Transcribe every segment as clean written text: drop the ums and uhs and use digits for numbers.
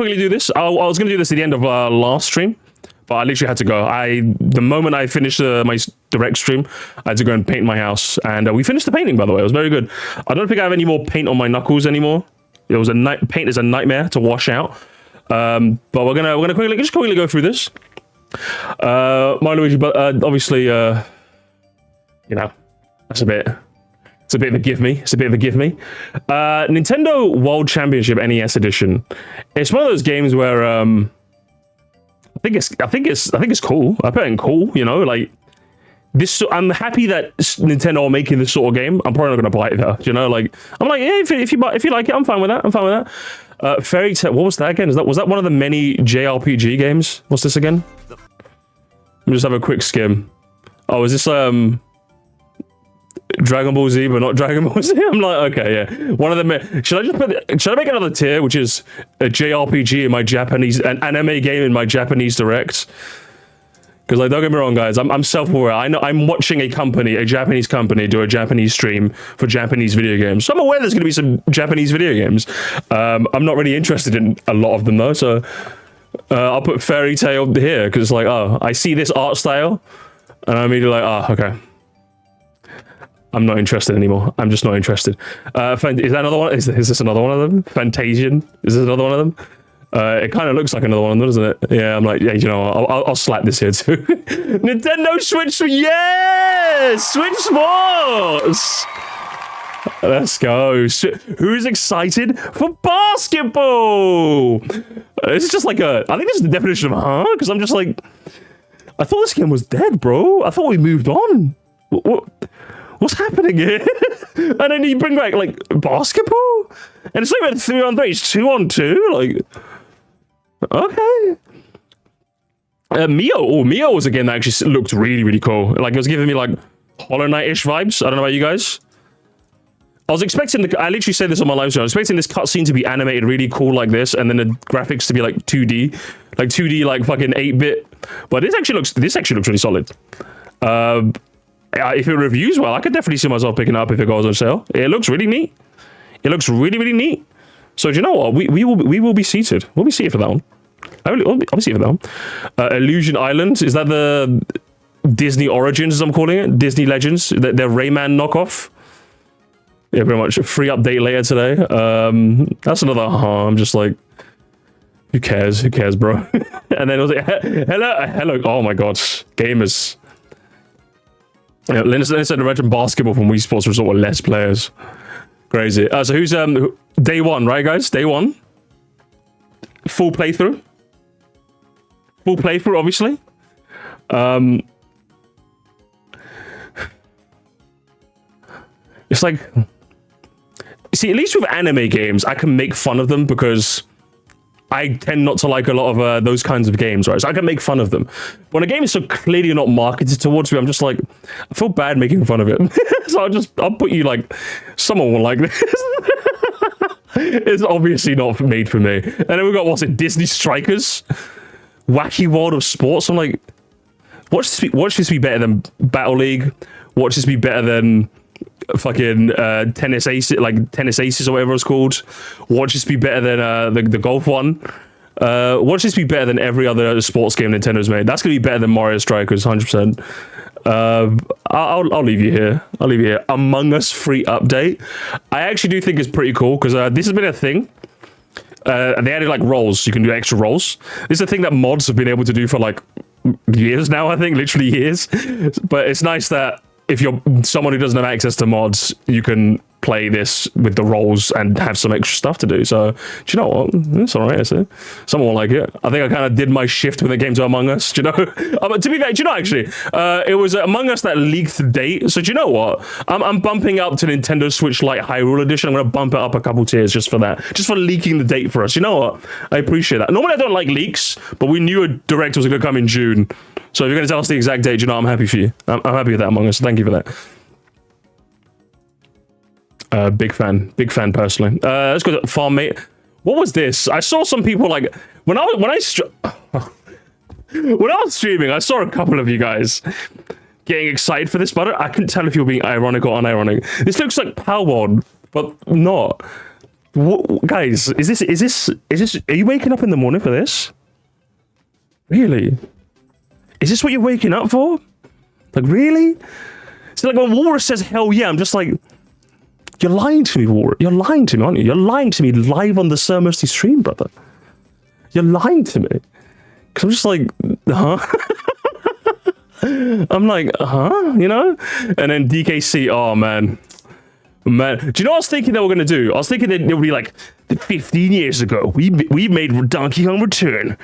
quickly do this. I was going to do this at the end of last stream, but I literally had to go. The moment I finished my direct stream, I had to go and paint my house, and we finished the painting. By the way, it was very good. I don't think I have any more paint on my knuckles anymore. It was paint is a nightmare to wash out. But we're gonna quickly go through this. Mario Luigi, but obviously, you know, that's a bit. It's a bit of a give me. It's a bit of a give me. Nintendo World Championship NES Edition. It's one of those games where I think it's cool. I put it in cool. You know, like this. I'm happy that Nintendo are making this sort of game. I'm probably not gonna buy it though. You know, like I'm like, yeah, if you like it, I'm fine with that. I'm fine with that. Fairy Tale. What was that again? Was that one of the many JRPG games? What's this again? Let me just have a quick skim. Oh, is this Dragon Ball Z, but not Dragon Ball Z? I'm like, okay, yeah. One of them. Should I make another tier, which is a JRPG in my Japanese, an anime game in my Japanese direct? Because like, don't get me wrong, guys. I'm self-aware. I know I'm watching a Japanese company, do a Japanese stream for Japanese video games. So I'm aware there's going to be some Japanese video games. I'm not really interested in a lot of them though. So I'll put Fairy Tale here because it's like, oh, I see this art style, and I'm immediately like, oh, okay. I'm not interested anymore. I'm just not interested. Is that another one? Is this another one of them? Fantasian? Is this another one of them? It kind of looks like another one of them, doesn't it? Yeah, I'm like, yeah, you know, I'll slap this here too. Nintendo Switch, yes! Switch Sports! Let's go. Who's excited for basketball? It's just like I think this is the definition of, huh? Because I'm just like, I thought this game was dead, bro. I thought we moved on. What's happening here? And then you bring back, like, basketball? And it's not even 3-on-3, it's 2-on-2? Like, okay. Mio was a game that actually looked really, really cool. Like, it was giving me, like, Hollow Knight-ish vibes. I don't know about you guys. I was expecting, I literally said this on my live stream, I was expecting this cutscene to be animated really cool like this, and then the graphics to be, like, 2D. Like, 2D, like, fucking 8-bit. But this actually looks really solid. If it reviews well, I could definitely see myself picking it up if it goes on sale. It looks really neat. It looks really, really neat. So do you know what? We will be seated. We'll be seated for that one. I'll be seated for that one. Illusion Island, is that the Disney Origins, as I'm calling it? Disney Legends, their Rayman knockoff. Yeah, pretty much. A free update later today. That's another. I'm just like, who cares? Who cares, bro? And then it was like, hello. Oh my god, gamers. Yeah, Linus said imagine basketball from Wii Sports Resort with less players. Crazy. So who's day one, right, guys? Day one. Full playthrough. Full playthrough, obviously. It's like, see, at least with anime games, I can make fun of them because I tend not to like a lot of those kinds of games, right? So I can make fun of them. When a game is so clearly not marketed towards me, I'm just like, I feel bad making fun of it. So I'll put you like, someone will like this. It's obviously not made for me. And then we've got, what's it, Disney Strikers? Wacky World of Sports. I'm like, watch this be better than Battle League. Watch this be better than fucking Tennis Aces, like Tennis Aces or whatever it's called. Watch this be better than the golf one. Watch this be better than every other sports game Nintendo's made. That's gonna be better than Mario Strikers, 100%. I'll leave you here. I'll leave you here. Among Us free update. I actually do think it's pretty cool because this has been a thing. And they added like roles. You can do extra roles. This is a thing that mods have been able to do for like years now. I think literally years. But it's nice that if you're someone who doesn't have access to mods, you can play this with the roles and have some extra stuff to do. So, do you know what? It's all right, I see. Someone will like it. I think I kind of did my shift when it came to Among Us, do you know? But to be fair, do you know, actually, it was Among Us that leaked the date. So, do you know what? I'm bumping up to Nintendo Switch Lite Hyrule Edition. I'm going to bump it up a couple tiers just for that. Just for leaking the date for us. You know what? I appreciate that. Normally, I don't like leaks, but we knew a direct was going to come in June. So, if you're going to tell us the exact date, you know, I'm happy for you. I'm happy with that, Among Us. Thank you for that. Big fan personally. Let's go to Farm Mate. What was this? I saw some people like when I was streaming, I saw a couple of you guys getting excited for this, but I couldn't tell if you were being ironic or unironic. This looks like Palworld, but not. What, guys, is this, are you waking up in the morning for this? Really? Is this what you're waking up for? Like, really? So, like, when Walrus says, hell yeah, I'm just like, you're lying to me, Walrus. You're lying to me, aren't you? You're lying to me live on the Sir Musty stream, brother. You're lying to me. Because I'm just like, huh? I'm like, huh? You know? And then DKC, oh, man. Man, do you know what I was thinking they were going to do? I was thinking that it would be like, 15 years ago, we made Donkey Kong Return.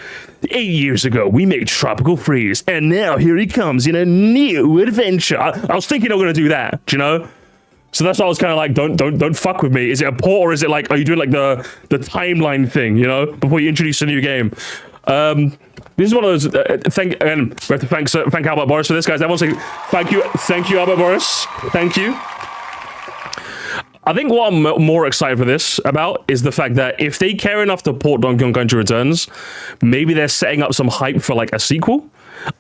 8 years ago, we made Tropical Freeze. And now here he comes in a new adventure. I was thinking they were going to do that, do you know? So that's why I was kind of like, don't fuck with me. Is it a port or is it like, are you doing like the timeline thing, you know, before you introduce a new game? This is one of those. We have to thank Albert Boris for this, guys. I want to say thank you, Albert Boris. Thank you. I think what I'm more excited for this about is the fact that if they care enough to port Donkey Kong Country Returns, maybe they're setting up some hype for like a sequel.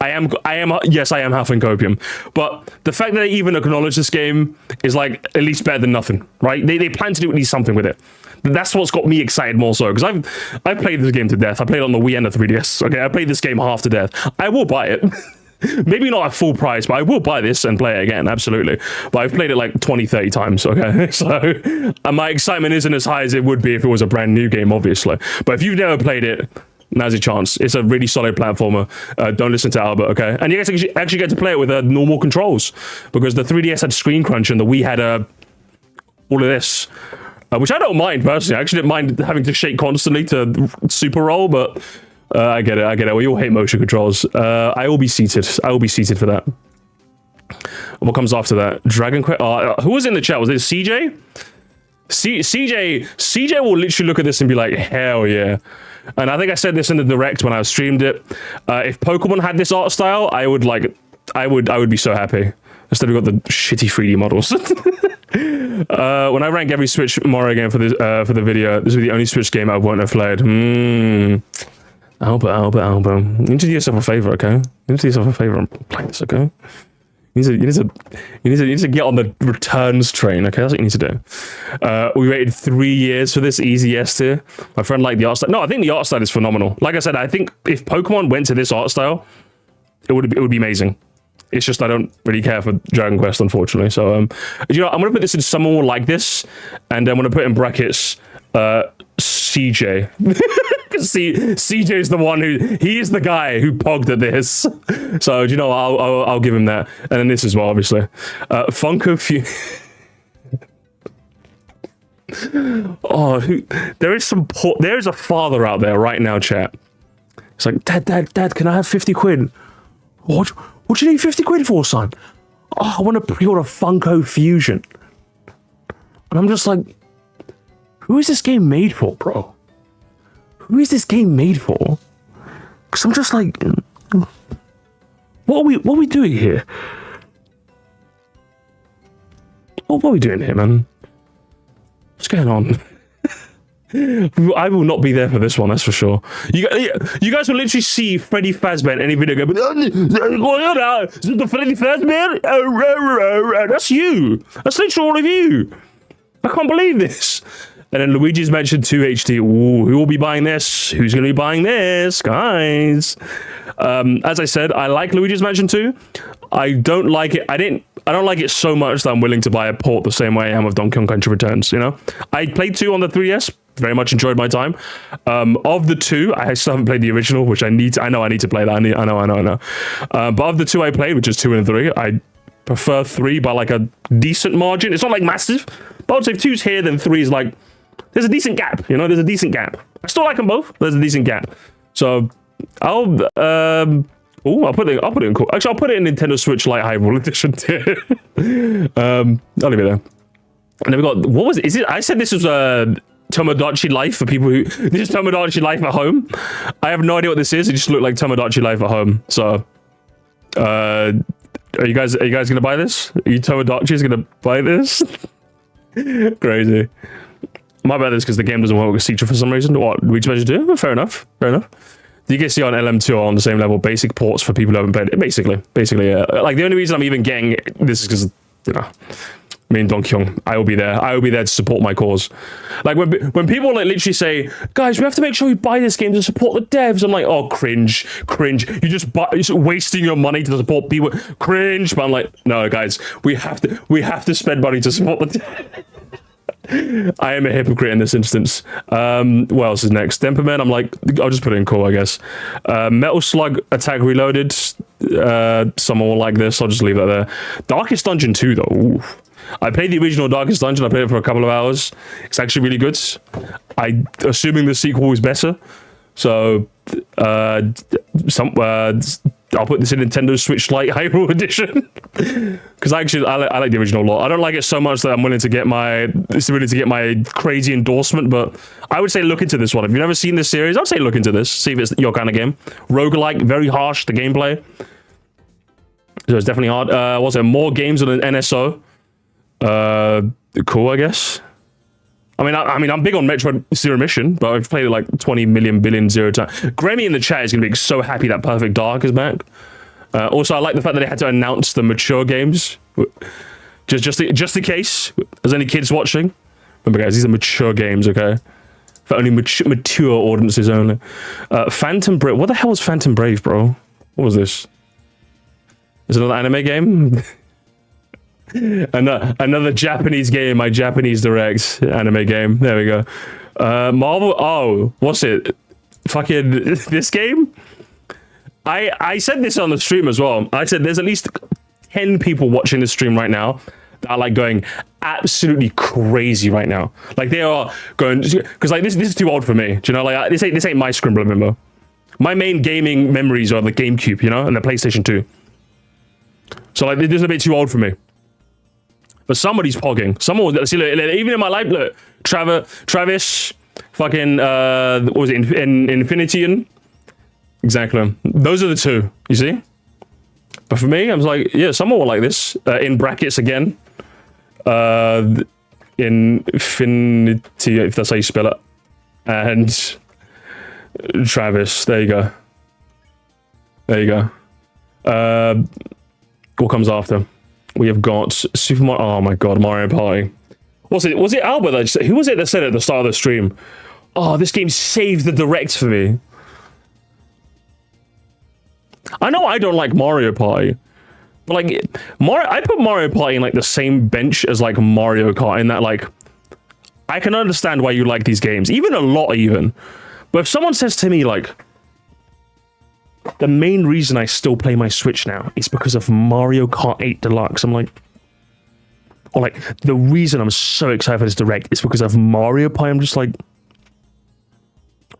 Yes, I am huffing copium, but the fact that they even acknowledge this game is like at least better than nothing, right? They plan to do at least something with it. That's what's got me excited more so, because I've played this game to death. I played it on the Wii and the 3DS. Okay, I played this game half to death. I will buy it. Maybe not at full price, but I will buy this and play it again, absolutely. But I've played it like 20, 30 times, okay? So my excitement isn't as high as it would be if it was a brand new game, obviously. But if you've never played it, now's your chance. It's a really solid platformer. Don't listen to Albert, okay? And you guys actually get to play it with normal controls, because the 3DS had screen crunch and the Wii had all of this. Which I don't mind, personally. I actually didn't mind having to shake constantly to super roll, but I get it. We all hate motion controls. I will be seated. I will be seated for that. What comes after that? Dragon Quest? Who was in the chat? Was it CJ? CJ will literally look at this and be like, hell yeah. And I think I said this in the direct when I streamed it. If Pokemon had this art style, I would be so happy. Instead, we've got the shitty 3D models. When I rank every Switch Mario game for the video, this will be the only Switch game I won't have played. Albert. You need to do yourself a favor, okay? You need to do yourself a favor and play this, okay? You need to get on the returns train, okay? That's what you need to do. We waited 3 years for this, easy yes tier. My friend liked the art style. No, I think the art style is phenomenal. Like I said, I think if Pokemon went to this art style, it would be amazing. It's just I don't really care for Dragon Quest, unfortunately. So, you know, I'm gonna put this in somewhere like this, and I'm gonna put in brackets CJ. CJ is the one he is the guy who pogged at this. So, you know, I'll give him that, and then this as well, obviously. Funko there is a father out there right now, chat. It's like, Dad, can I have 50 quid? What do you need 50 quid for, son? Oh, I want to pre-order Funko Fusion. And I'm just like, who is this game made for, bro? Who is this game made for? Because I'm just like, what are we doing here? What are we doing here, man? What's going on? I will not be there for this one, that's for sure. You guys will literally see Freddy Fazbear in any video go, the Freddy Fazbear? That's you. That's literally all of you. I can't believe this. And then Luigi's Mansion 2 HD. Ooh, who will be buying this? Who's going to be buying this, guys? As I said, I like Luigi's Mansion 2. I don't like it. I don't like it so much that I'm willing to buy a port the same way I am with Donkey Kong Country Returns, you know? I played 2 on the 3DS. Very much enjoyed my time. Of the 2, I still haven't played the original, which I know I need to play that. I know. But of the 2 I played, which is 2 and 3, I prefer 3 by like a decent margin. It's not like massive, but I would say if 2's here, then 3 is like, there's a decent gap, you know? There's a decent gap. I still like them both. There's a decent gap. So I'll put it in cool. Actually, I'll put it in Nintendo Switch Lite Hyrule Edition too. I'll leave it there. And then we got, what was it? Is it? I said this was Tomodachi Life for people who. This is Tomodachi Life at home. I have no idea what this is. It just looked like Tomodachi Life at home. So, are you guys gonna buy this? Are you Tomodachi's gonna buy this? Crazy. My bad is because the game doesn't work with Citra for some reason. What? Luigi's Mansion 2? Fair enough. DKC on LM2 are on the same level. Basic ports for people who haven't played it. Basically, yeah. Like, the only reason I'm even getting this is because, you know, Me and Donkey Kong, I will be there. I will be there to support my cause. Like when people like literally say, guys, we have to make sure we buy this game to support the devs. I'm like, oh, cringe. You're just wasting your money to support people. Cringe. But I'm like, no, guys, we have to spend money to support the devs. I am a hypocrite in this instance. What else is next? Temperament, I'm like, I'll just put it in cool, I guess. Metal Slug Attack Reloaded. Someone will like this. I'll just leave that there. Darkest Dungeon 2, though. Oof. I played the original Darkest Dungeon. I played it for a couple of hours. It's actually really good. Assuming the sequel is better. So, I'll put this in Nintendo Switch Lite Hyrule Edition. Because I like the original a lot. I don't like it so much that I'm willing to get my crazy endorsement, but I would say look into this one. If you've never seen this series, I'd say look into this. See if it's your kind of game. Roguelike, very harsh, the gameplay. So it's definitely hard. Was there more games on an NSO? Cool, I guess. I mean, I'm big on Metroid Zero Mission, but I've played it like 20 million billion zero times. Grammy in the chat is going to be so happy that Perfect Dark is back. Also, I like the fact that they had to announce the mature games, just in case there's any kids watching. Remember, guys, these are mature games, okay? For only mature audiences only. Phantom Brave. What the hell was Phantom Brave, bro? What was this? Is it another anime game? Another Japanese game, my Japanese Direct anime game. There we go. Marvel. Oh, what's it? Fucking this game? I said this on the stream as well. I said there's at least 10 people watching this stream right now that are like going absolutely crazy right now. Like they are going, because like this is too old for me. Do you know? Like this ain't my Scribbler member. My main gaming memories are the GameCube, you know, and the PlayStation 2. So like this is a bit too old for me. But somebody's pogging. Someone, see, look, even in my life, look, Travis, fucking, what was it, Infinitian? Exactly. Those are the two, you see? But for me, I was like, yeah, someone will like this. In brackets again. Infinity, if that's how you spell it. And Travis, there you go. There you go. What comes after? We have got Super Mario. Oh my god, Mario Party. Was it Albert that just, who was it that said at the start of the stream? Oh, this game saved the Direct for me. I know I don't like Mario Party, but like I put Mario Party in like the same bench as like Mario Kart in that like I can understand why you like these games, even a lot even. But if someone says to me like, the main reason I still play my Switch now is because of Mario Kart 8 Deluxe. I'm like, or like, the reason I'm so excited for this Direct is because of Mario Party. I'm just like,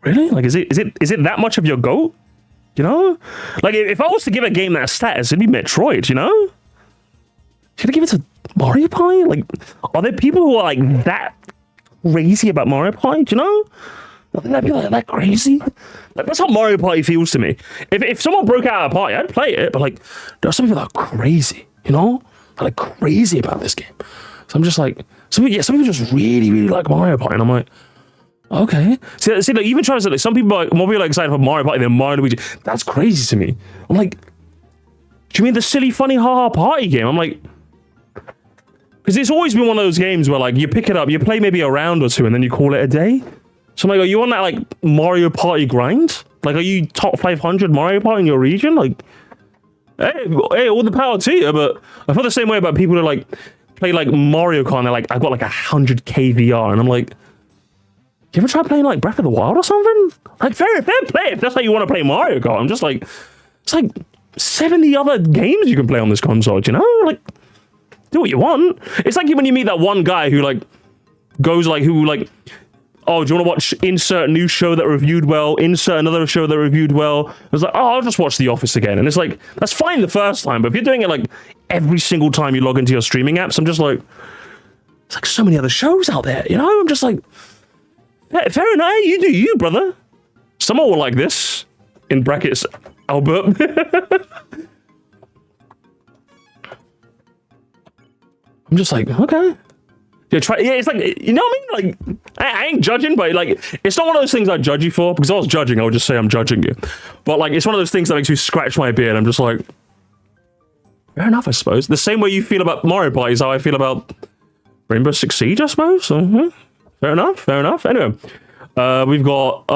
really? Like, is it that much of your GOAT? You know? Like, if I was to give a game that status, it'd be Metroid, you know? Should I give it to Mario Party? Like, are there people who are like that crazy about Mario Party? Do you know? I think that'd be like that crazy. Like, that's how Mario Party feels to me. If someone broke out a party, I'd play it, but like, there are some people that are crazy, you know? They're like crazy about this game. So I'm just like, some people just really, really like Mario Party, and I'm like, okay. See, like, even trying to say, like, some people are more excited for Mario Party than Mario Luigi. That's crazy to me. I'm like, do you mean the silly, funny, haha party game? I'm like, because it's always been one of those games where like, you pick it up, you play maybe a round or two, and then you call it a day. So I'm like, are you on that like Mario Party grind? Like, are you top 500 Mario Party in your region? Like, hey, all the power to you. But I feel the same way about people who like play like Mario Kart and they're like, I've got like 100k VR, and I'm like, you ever try playing like Breath of the Wild or something? Like, fair play if that's how you want to play Mario Kart. I'm just like, it's like 70 other games you can play on this console, you know? Like, do what you want. It's like when you meet that one guy who like goes like, oh, do you want to watch insert new show that reviewed well, insert another show that reviewed well? It's like, oh, I'll just watch The Office again. And it's like, that's fine the first time, but if you're doing it like every single time you log into your streaming apps, I'm just like, there's like so many other shows out there, you know? I'm just like, fair enough, you do you, brother. Someone will like this, in brackets, Albert. I'm just like, okay. Yeah, it's like, you know what I mean? Like, I ain't judging, but like, it's not one of those things I judge you for, because if I was judging, I would just say I'm judging you. But like, it's one of those things that makes me scratch my beard. I'm just like, fair enough, I suppose. The same way you feel about Mario Party is how I feel about Rainbow Six Siege, I suppose. Fair enough. Fair enough. Anyway, we've got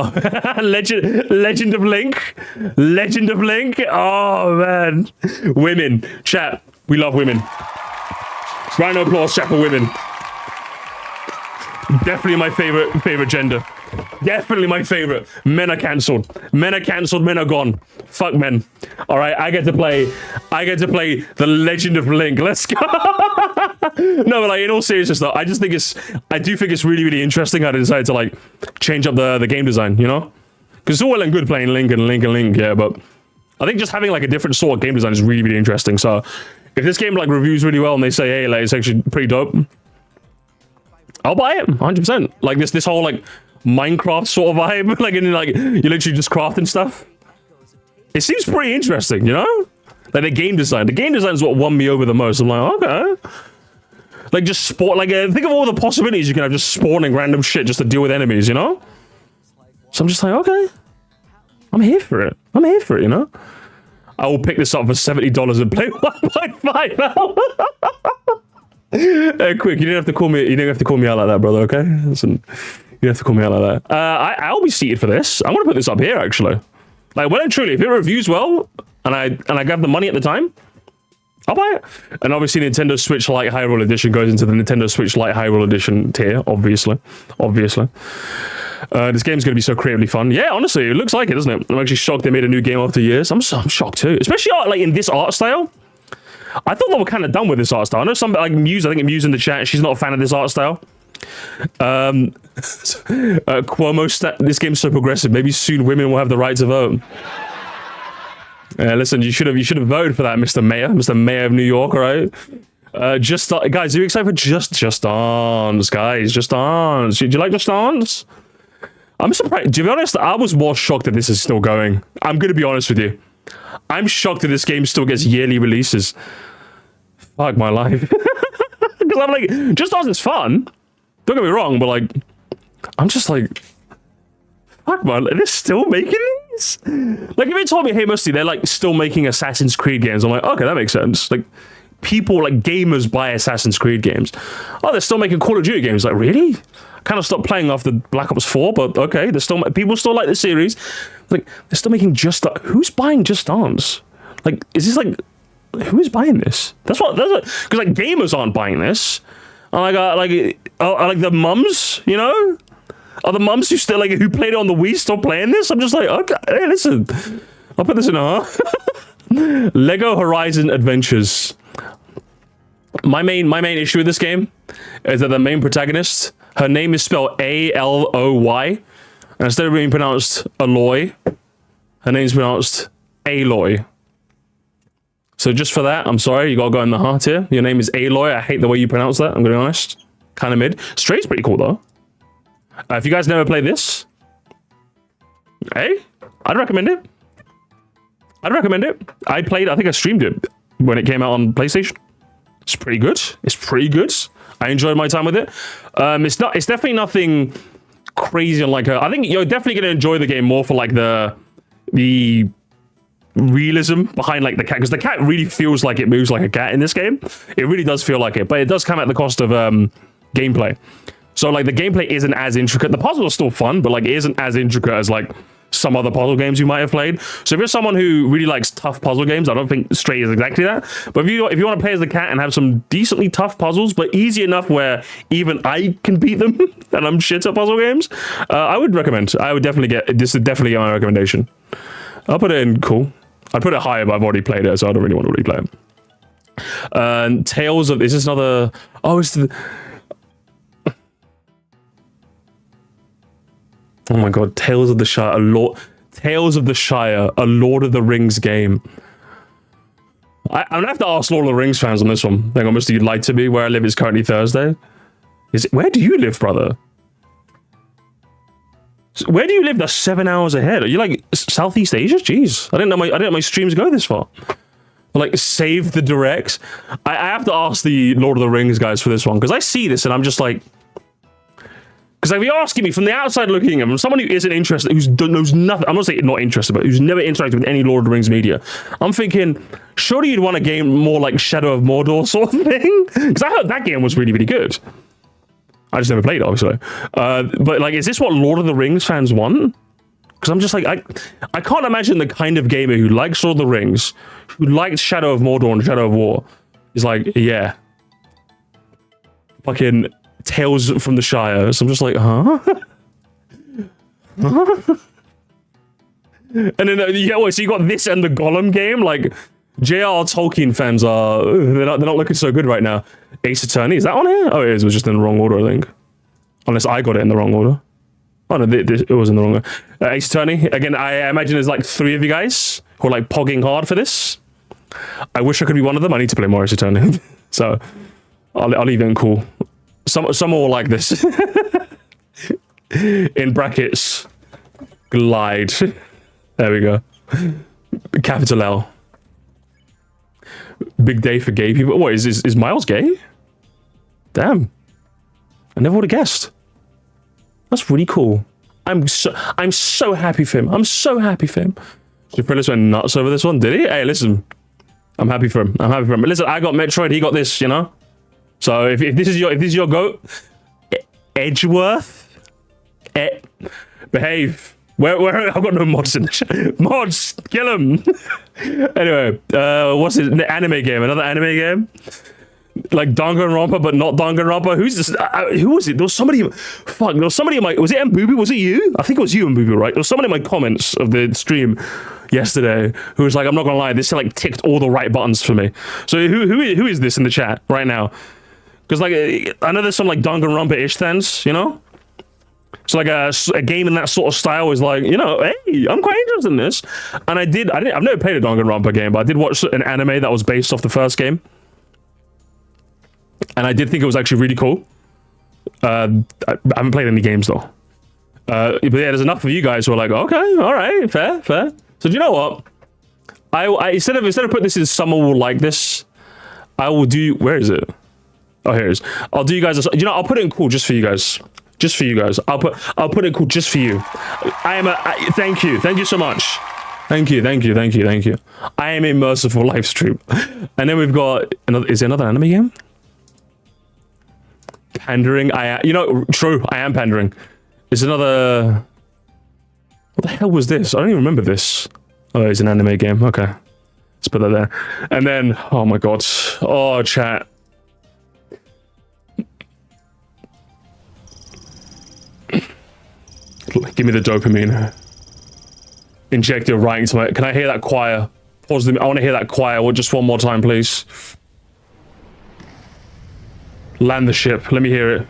Legend of Link. Legend of Link. Oh man, women. Chat. We love women. Round of applause, chat, for women. Definitely my favorite gender. Definitely my favorite. Men are cancelled. Men are cancelled. Men are gone. Fuck men. All right, I get to play the Legend of Link. Let's go. No, but like in all seriousness though, I do think it's really interesting how they decided to like change up the game design. You know, because it's all well and good playing Link and Link, yeah, but I think just having like a different sort of game design is really interesting. So if this game like reviews really well and they say, hey, like it's actually pretty dope, I'll buy it 100%. Like this whole like Minecraft sort of vibe, like in like you're literally just crafting stuff. It seems pretty interesting, you know? Like the game design is what won me over the most. I'm like, okay, like just spawn, like think of all the possibilities you can have just spawning random shit just to deal with enemies, you know? So I'm just like, okay, I'm here for it. You know? I will pick this up for $70 and play 1.5 now. Quick, you didn't have to call me. You didn't have to call me out like that, brother. Okay, listen, you have to call me out like that. I'll be seated for this. I'm gonna put this up here actually. Like, well and truly, if it reviews well, and I grab the money at the time, I'll buy it. And obviously, Nintendo Switch Lite Hyrule Edition goes into the Nintendo Switch Lite Hyrule Edition tier. Obviously. This game's gonna be so creatively fun. Yeah, honestly, it looks like it, doesn't it? I'm actually shocked they made a new game after years. I'm shocked too, especially like in this art style. I thought they were kind of done with this art style. I know some like Muse. I think Muse in the chat. She's not a fan of this art style. Cuomo, this game's so progressive. Maybe soon women will have the right to vote. Listen, you should have voted for that, Mr. Mayor of New York. All right. Guys, are you excited for Just Dance, guys? Just Dance. Do you like Just Dance? I'm surprised. To be honest, I was more shocked that this is still going. I'm gonna be honest with you. I'm shocked that this game still gets yearly releases. Fuck my life. Because I'm like, Just Dance is fun. Don't get me wrong, but like, I'm just like, fuck man, they're still making these? Like, if you told me, hey Musty, they're like still making Assassin's Creed games, I'm like, okay, that makes sense. Like, people, like gamers buy Assassin's Creed games. Oh, they're still making Call of Duty games. Like, really? I kind of stopped playing after Black Ops 4, but okay, people still like the series. Like, they're still making who's buying Just Dance? Like, is this like, who is buying this? That's what, because like gamers aren't buying this. And like the mums, you know? Are the mums who still like who played it on the Wii still playing this? I'm just like, okay, hey, listen, I'll put this in Lego Horizon Adventures. My main issue with this game is that the main protagonist, her name is spelled Aloy, and instead of being pronounced Aloy, her name's pronounced Aloy. So just for that, I'm sorry, you gotta go in the heart here. Your name is Aloy. I hate the way you pronounce that, I'm gonna be honest. Kind of mid. Stray's pretty cool though. If you guys never played this, hey, I'd recommend it. I think I streamed it when it came out on PlayStation. It's pretty good. I enjoyed my time with it. It's definitely nothing crazy on like I think you're definitely gonna enjoy the game more for like the realism behind like the cat, because the cat really feels like it moves like a cat in this game. It really does feel like it, but it does come at the cost of gameplay. So like the gameplay isn't as intricate. The puzzles are still fun, but like it isn't as intricate as like some other puzzle games you might have played. So if you're someone who really likes tough puzzle games, I don't think Stray is exactly that. But if you want to play as the cat and have some decently tough puzzles, but easy enough where even I can beat them, and I'm shit at puzzle games, I would recommend. I would definitely get this. Is definitely my recommendation. I'll put it in cool. I'd put it higher, but I've already played it, so I don't really want to replay it. Tales of... Is this another... Oh, it's the... Oh my god, Tales of the Shire, Tales of the Shire, a Lord of the Rings game. I'm gonna have to ask Lord of the Rings fans on this one. Hang on, Mr. You'd like to be. Where I live is currently Thursday. Where do you live, brother? Where do you live? That's 7 hours ahead. Are you like Southeast Asia? Jeez, I didn't know my streams go this far. Like save the directs. I have to ask the Lord of the Rings guys for this one, because I see this and I'm just like, because if you're asking me from the outside looking in, from someone who isn't interested, knows nothing, I'm not saying not interested, but who's never interacted with any Lord of the Rings media, I'm thinking, surely you'd want a game more like Shadow of Mordor sort of thing? Because I heard that game was really, really good. I just never played it, obviously. But like, is this what Lord of the Rings fans want? Because I'm just like, I can't imagine the kind of gamer who likes Lord of the Rings, who likes Shadow of Mordor and Shadow of War, is like, yeah. Fucking Tales from the Shire. So I'm just like, huh? And then, yeah, so you got this and the Gollum game? Like, J.R.R. Tolkien fans are, they're not looking so good right now. Ace Attorney, is that on here? Oh, it was just in the wrong order, I think. Unless I got it in the wrong order. Oh no, it was in the wrong order. Ace Attorney, again, I imagine there's like 3 of you guys who are like pogging hard for this. I wish I could be one of them. I need to play more Ace Attorney. So, I'll leave it in cool. Some will like this. In brackets, glide. There we go. Capital L. Big day for gay people. What, is Miles gay? Damn. I never would have guessed. That's really cool. I'm so happy for him. I'm so happy for him. Suprillis went nuts over this one, did he? Hey, listen. I'm happy for him. I'm happy for him. But listen, I got Metroid, he got this, you know? So if this is your goat, Edgeworth, behave. Where I've got no mods in the chat. Mods, kill him. Anyway, what's it? Anime game? Another anime game? Like Danganronpa, but not Danganronpa. Who's this? Who was it? There was somebody. Fuck. There was somebody in my. Was it Mbubu? Was it you? I think it was you, Mbubu, right? There was somebody in my comments of the stream yesterday who was like, "I'm not gonna lie, this like ticked all the right buttons for me." So who is this in the chat right now? Because like I know there's some like Danganronpa-ish things, you know. So like a game in that sort of style is like, you know, hey, I'm quite interested in this. And I've never played a Danganronpa game, but I did watch an anime that was based off the first game. And I did think it was actually really cool. I haven't played any games though. But yeah, there's enough of you guys who are like, okay, all right, fair. So do you know what? I instead of putting this in someone will like this, I will do. Where is it? Oh, here it is. I'll do you guys. You know, I'll put it in cool just for you guys. Just for you guys. I'll put it cool just for you. Thank you so much. Thank you. I am a merciful live stream. And then we've got is there another anime game? Pandering. True. I am pandering. Is another. What the hell was this? I don't even remember this. Oh, it's an anime game. Okay, let's put that there. And then, oh my god. Oh, chat. Give me the dopamine. Inject it right into my. Can I hear that choir? Pause the. I want to hear that choir. Just one more time, please. Land the ship. Let me hear it.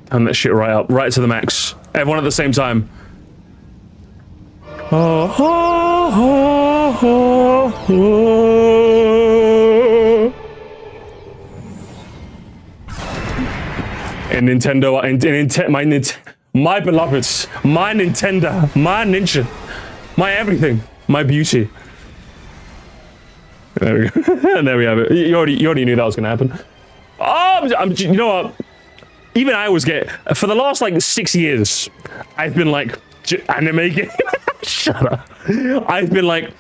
Turn that shit right up, right to the max. Everyone at the same time. And Nintendo, my beloveds, my Nintendo, my Ninja, my everything, my beauty. There we go. And there we have it. You already knew that was gonna happen. Oh, you know what? Even I always get, for the last like 6 years, I've been like, anime game. Shut up. I've been like,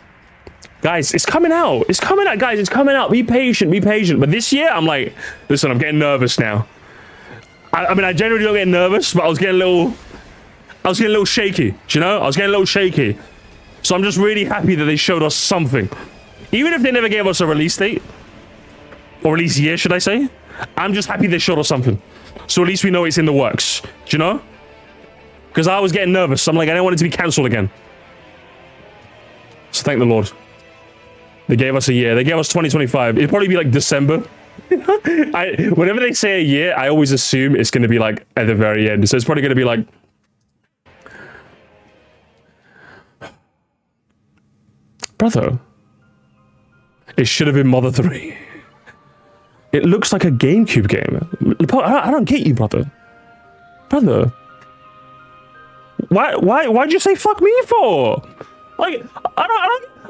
guys, it's coming out. It's coming out, guys. It's coming out. Be patient. But this year, I'm like, listen, I'm getting nervous now. I mean, I generally don't get nervous, but I was getting a little shaky. Do you know? I was getting a little shaky. So I'm just really happy that they showed us something. Even if they never gave us a release date, or release year, should I say? I'm just happy they showed us something. So at least we know it's in the works. Do you know? Because I was getting nervous. I'm like, I don't want it to be cancelled again. So thank the Lord. They gave us a year. They gave us 2025. It'd probably be like December. Whenever they say a year, I always assume it's going to be like at the very end. So it's probably going to be like... Brother. It should have been Mother 3. It looks like a GameCube game. I don't get you, brother. Brother. Why'd you say fuck me for? Like,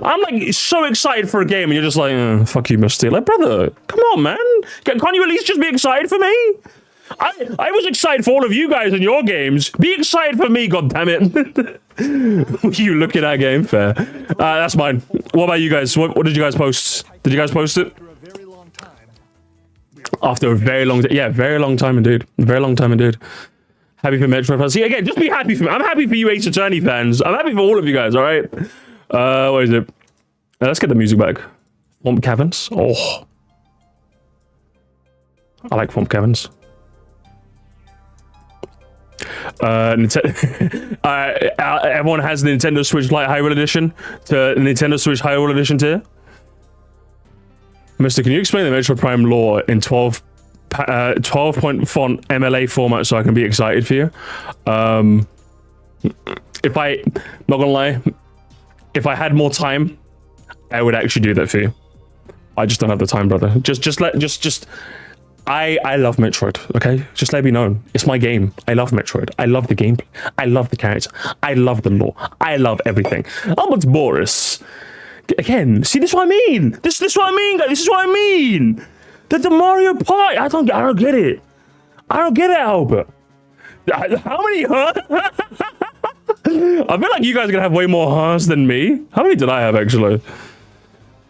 I'm like so excited for a game and you're just like, fuck you, Musty. Like, brother, come on, man. Can't you at least just be excited for me? I was excited for all of you guys in your games. Be excited for me, goddammit. You look at that game, fair. That's mine. What about you guys? What did you guys post? Did you guys post it? After a very long, yeah, very long time indeed. Very long time indeed. Happy for Metroid. See, again, just be happy for me. I'm happy for you Ace Attorney fans. I'm happy for all of you guys, all right? What is it? Let's get the music back. Swamp Caverns. Oh. I like Swamp Caverns. Everyone has the Nintendo Switch Lite Hyrule Edition to Nintendo Switch Hyrule Edition tier. Mister, can you explain the Metroid Prime lore in 12-point font MLA format so I can be excited for you? If I, not gonna lie, if I had more time, I would actually do that for you. I just don't have the time, brother. I love Metroid, okay? Just let me know. It's my game. I love Metroid. I love the gameplay. I love the character. I love the lore. I love everything. Albert's Boris. Again, see, this is what I mean. This is what I mean, guys. This is what I mean. The Mario Party. I don't get it. I don't get it, Albert. How many I feel like you guys are gonna have way more hearts than me. How many did I have, actually?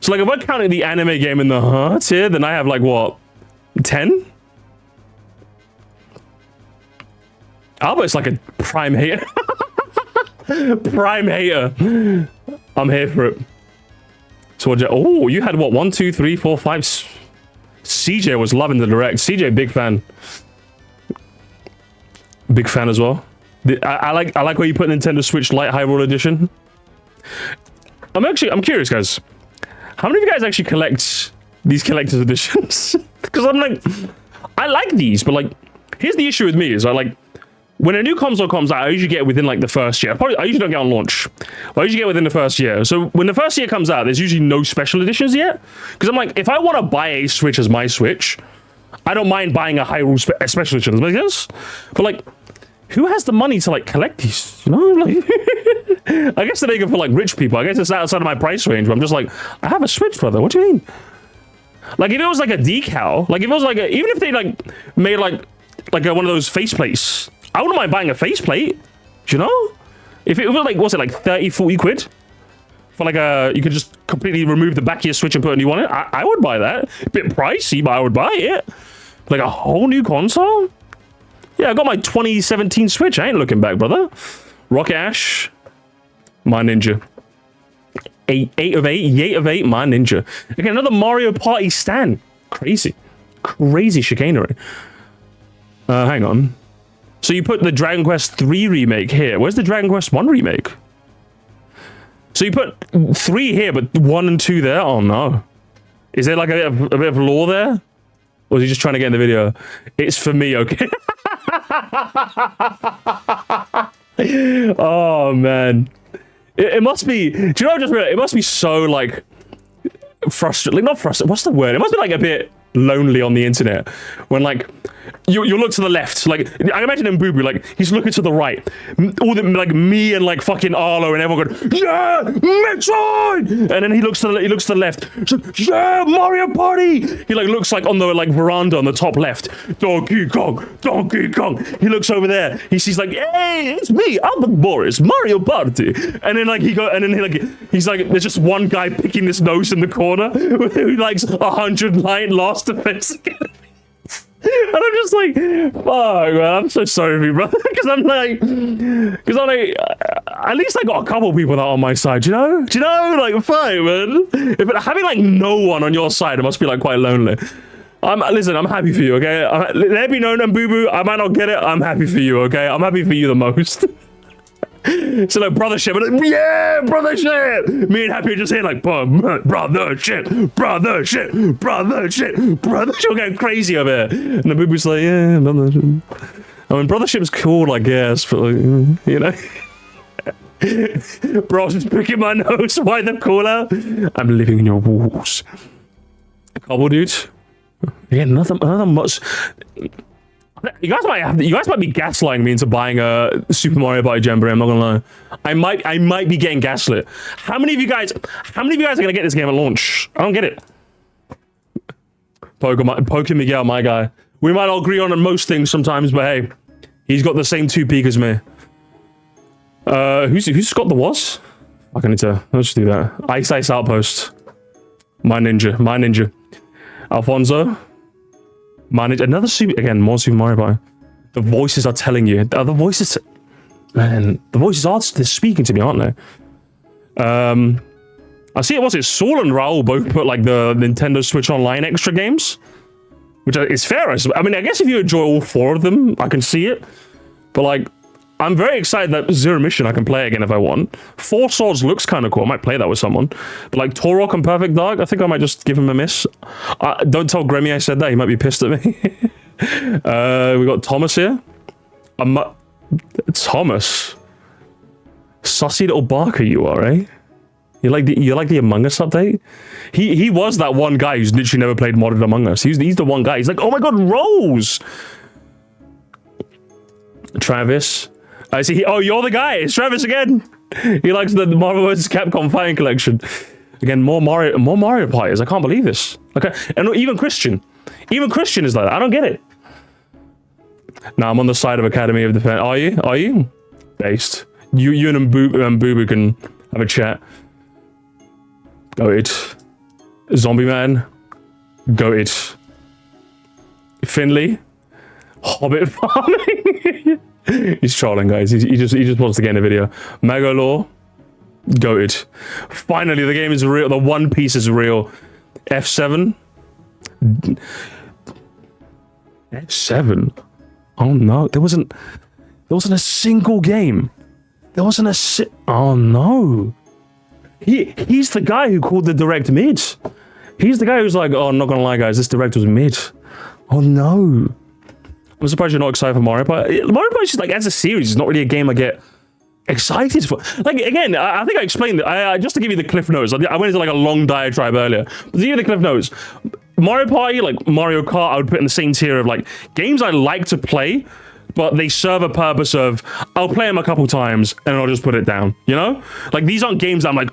So, like, if I counted the anime game in the hearts here, then I have, like, what? 10? Albert's like a prime hater. Prime hater. I'm here for it. So what? Oh, you had what? 1, 2, 3, 4, 5. CJ was loving the direct. CJ, big fan. Big fan as well. I like where you put Nintendo Switch Lite Hyrule Edition. I'm curious, guys. How many of you guys actually collect these collector's editions? Because I'm like, I like these, but like, here's the issue with me is I like, when a new console comes out, I usually get it within like the first year. I usually don't get on launch. But I usually get within the first year. So when the first year comes out, there's usually no special editions yet. Because I'm like, if I want to buy a Switch as my Switch, I don't mind buying a Hyrule special edition. Does that make sense? But like, who has the money to like collect these? You know, like, I guess they're making for like rich people. I guess it's outside of my price range. But I'm just like, I have a Switch, brother. What do you mean? Like if it was like a decal, like if it was like a, even if they like made like one of those faceplates, I wouldn't mind buying a faceplate. Do you know? If it was like, what's it like 30, 40 quid? For like a, you could just completely remove the back of your Switch and put a new one in. I would buy that. A bit pricey, but I would buy it. Like a whole new console? Yeah, I got my 2017 Switch. I ain't looking back, brother. Rocket Ash, my ninja. 8 of 8, my ninja. Okay, another Mario Party stand. Crazy. Crazy chicanery. Hang on. So you put the Dragon Quest 3 remake here. Where's the Dragon Quest 1 remake? So you put 3 here, but 1 and 2 there? Oh no. Is there like a bit of lore there? Or is he just trying to get in the video? It's for me, okay? Oh man. It must be, do you know what I just realized? It must be so like frustrating, like not frustrating, what's the word? It must be like a bit lonely on the internet when like you look to the left, like I imagine in Boo Boo, like he's looking to the right, all the like me and like fucking Arlo and everyone going, yeah, Metroid, and then he looks to the left, like, yeah, Mario Party. He like looks like on the like veranda on the top left, Donkey Kong. He looks over there, he sees like, hey, it's me, Albert Boris, Mario Party, and then like he's like, there's just one guy picking his nose in the corner who likes 100 line last defense. And I'm just like, fuck, man, I'm so sorry for you, brother. Because I'm like, at least I got a couple people that are on my side, you know? Do you know? Like, fine, man. If having like no one on your side, it must be like quite lonely. Listen, I'm happy for you, okay? Let me know, Boo Boo. I might not get it. I'm happy for you, okay? I'm happy for you the most. So like brother shit, like, yeah, brother shit. Me and Happy are just here like brother shit, going crazy over here. And the Boo-Boo's like, yeah, brother shit. I mean, brothership's cool, I guess, but like, you know. Bro's just picking my nose. Why the call out? I'm living in your walls. Cobble dude. Again, nothing much. You guys might be gaslighting me into buying a Super Mario Party Jamboree. I'm not gonna lie. I might be getting gaslit. How many of you guys are gonna get this game at launch? I don't get it. Poke Miguel, my guy. We might all agree on most things sometimes, but hey, he's got the same 2 peak as me. Who's got the was? I need to. Let's do that. Ice Outpost. My ninja. Alfonso. Manage another more Super Mario Party. The voices are telling you. The voices, man, the voices are they're speaking to me, aren't they? I see it. Was it Saul and Raul both put like the Nintendo Switch Online extra games, which is fair. I mean, I guess if you enjoy all 4 of them, I can see it. But like, I'm very excited that Zero Mission I can play again if I want. 4 Swords looks kind of cool. I might play that with someone. But like Torok and Perfect Dark, I think I might just give him a miss. Don't tell Grammy I said that. He might be pissed at me. We got Thomas here. Thomas. Sussy little barker you are, eh? You like the Among Us update? He was that one guy who's literally never played modded Among Us. He's the one guy. He's like, oh my god, Rose! Travis. I see. Oh, you're the guy. It's Travis again. He likes the Marvel vs. Capcom Fighting Collection. Again, more Mario Parties. I can't believe this. Okay, and even Christian is like that. I don't get it. Now I'm on the side of Academy of Defense. Are you? Based. You and Boo can have a chat. Go it. Zombie Man. Go it. Finley. Hobbit farming. He's trolling, guys. He just wants to get in a video. Magalore. Goated. Finally, the game is real. The One Piece is real. F7. F7. Oh no, there wasn't a single game. There wasn't a oh no. He's the guy who called the direct mid. He's the guy who's like, oh, I'm not gonna lie, guys, this direct was mid. Oh no. I'm surprised you're not excited for Mario Party. Mario Party is just like, as a series, it's not really a game I get excited for. Like, again, I think I explained it. Just to give you the cliff notes, I went into like a long diatribe earlier. But to give you the cliff notes, Mario Party, like Mario Kart, I would put in the same tier of like games I like to play, but they serve a purpose of, I'll play them a couple times and I'll just put it down, you know? Like, these aren't games that I'm like,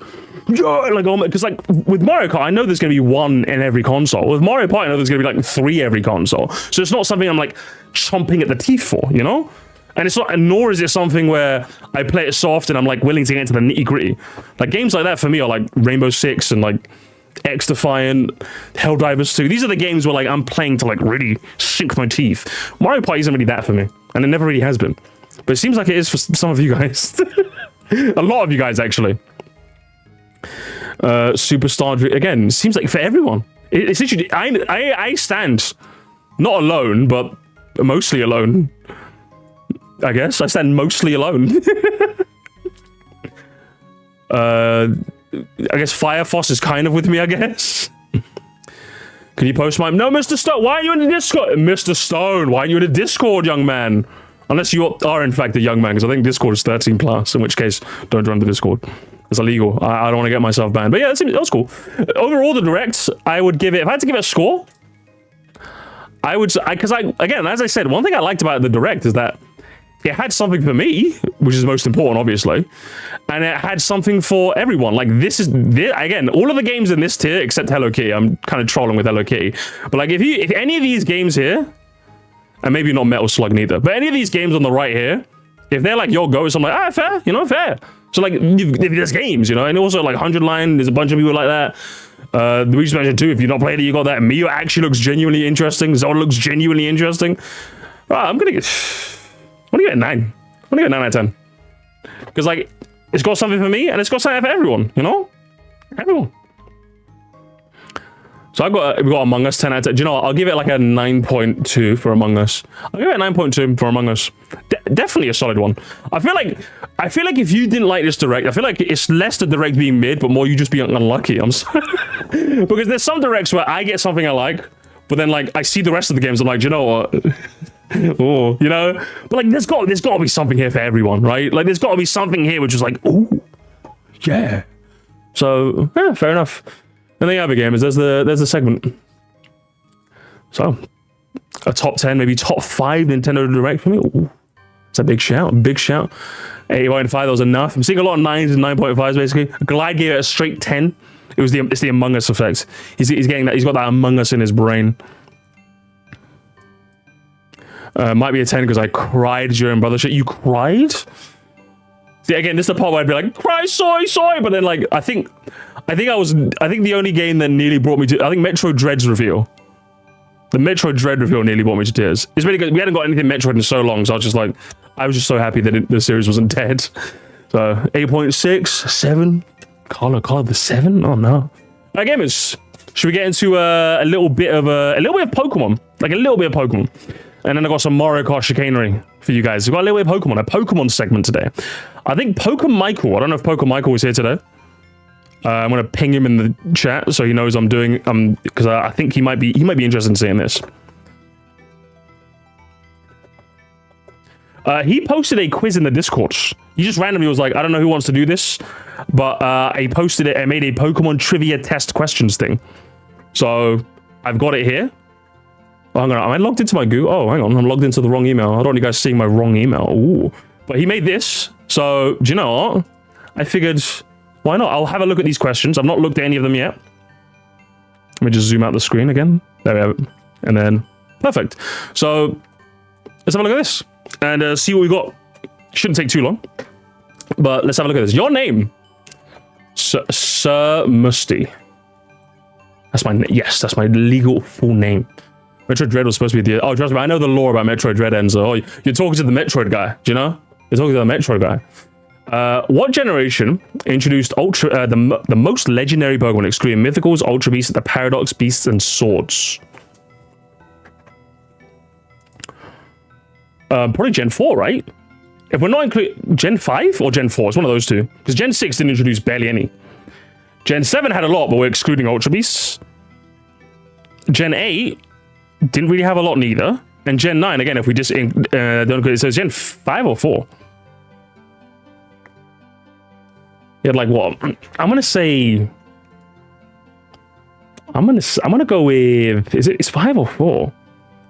oh, because like with Mario Kart, I know there's going to be 1 in every console. With Mario Party, I know there's going to be like 3 every console. So it's not something I'm like chomping at the teeth for, you know? And it's not, nor is it something where I play it soft and I'm like willing to get into the nitty gritty. Like games like that for me are like Rainbow Six and like X Defiant, Helldivers 2. These are the games where like I'm playing to like really sink my teeth. Mario Party isn't really that for me, and it never really has been. But it seems like it is for some of you guys. A lot of you guys actually. Superstar again, seems like for everyone. It's literally I stand not alone, but mostly alone. I guess I stand mostly alone. I guess Firefoss is kind of with me, I guess. Can you post my... No, Mr. Stone, why are you in the Discord? Mr. Stone, why are you in the Discord, young man? Unless you are, in fact, a young man, because I think Discord is 13 plus, in which case, don't join the Discord. It's illegal. I don't want to get myself banned. But yeah, that was cool. Overall, the Direct, I would give it... If I had to give it a score, I would... Because again, as I said, one thing I liked about the Direct is that it had something for me, which is most important, obviously, and it had something for everyone. Like, this is, again, all of the games in this tier, except Hello Kitty. I'm kind of trolling with Hello Kitty. But, like, if any of these games here, and maybe not Metal Slug neither, but any of these games on the right here, if they're like your goes, I'm like, fair, you know, fair. So, like, there's games, you know, and also, like, 100 Line, there's a bunch of people like that. The Luigi's Mansion 2, if you've not played it, you got that. Mio actually looks genuinely interesting. Zelda looks genuinely interesting. I'm gonna get... I'm gonna give it a 9. I'm gonna give it a 9 out of 10. Because, like, it's got something for me, and it's got something for everyone, you know? Everyone. So we've got Among Us 10 out of 10. Do you know what? I'll give it like a 9.2 for Among Us. I'll give it a 9.2 for Among Us. Definitely a solid one. I feel like if you didn't like this Direct, I feel like it's less the Direct being mid, but more you just being unlucky. I'm sorry. Because there's some Directs where I get something I like, but then, like, I see the rest of the games, I'm like, do you know what? Oh, you know, but like there's got to be something here for everyone, right? Like there's got to be something here which is like, oh yeah. So yeah, fair enough. And the other game is there's the segment. So a top 10, maybe top 5 Nintendo Direct for me. Ooh, it's a big shout, 8.5. That was enough. I'm seeing a lot of 9s and 9.5s basically. Glide gave it a straight 10. It's the Among Us effect. He's getting that. He's got that Among Us in his brain. Might be a 10 because I cried during Brother Shit. You cried? See, again, this is the part where I'd be like, cry, soy. But then, like, I think the only game that nearly brought me to, I think Metro Dread's reveal. The Metroid Dread reveal nearly brought me to tears. It's really good. We hadn't got anything Metroid in so long, so I was just like, I was just so happy that the series wasn't dead. So 8.6, 7. Carlo the 7? Oh no. Alright, gamers. Should we get into a little bit of Pokemon? Like a little bit of Pokemon. And then I got some Mario Kart chicanery for you guys. We've got a little bit of Pokemon, a Pokemon segment today. I think Michael, I don't know if Michael is here today. I'm gonna ping him in the chat so he knows I'm doing because I think he might be interested in seeing this. He posted a quiz in the Discord. He just randomly was like, I don't know who wants to do this, but I posted it and made a Pokemon trivia test questions thing. So I've got it here. Oh, hang on, am I logged into my Google? Oh, hang on, I'm logged into the wrong email. I don't want you guys seeing my wrong email. Ooh. But he made this. So do you know what? I figured, why not? I'll have a look at these questions. I've not looked at any of them yet. Let me just zoom out the screen again. There we have it. And then, perfect. So let's have a look at this and see what we got. Shouldn't take too long, but let's have a look at this. Your name, Sir Musty. That's my yes. That's my legal full name. Metroid Dread was supposed to be the. Oh, trust me, I know the lore about Metroid Dread. Enzo. Oh, you're talking to the Metroid guy. Do you know? You're talking to the Metroid guy. What generation introduced the most legendary Pokemon, excluding Mythicals, Ultra Beasts, the Paradox Beasts, and Swords? Probably Gen 4, right? If we're not including Gen 5 or Gen 4, it's one of those two. Because Gen 6 didn't introduce barely any. Gen 7 had a lot, but we're excluding Ultra Beasts. Gen 8 didn't really have a lot neither. And Gen 9, again, if we just don't include it, says Gen 5 or 4. You had like what? I'm gonna say. I'm gonna go with. It's 5 or 4?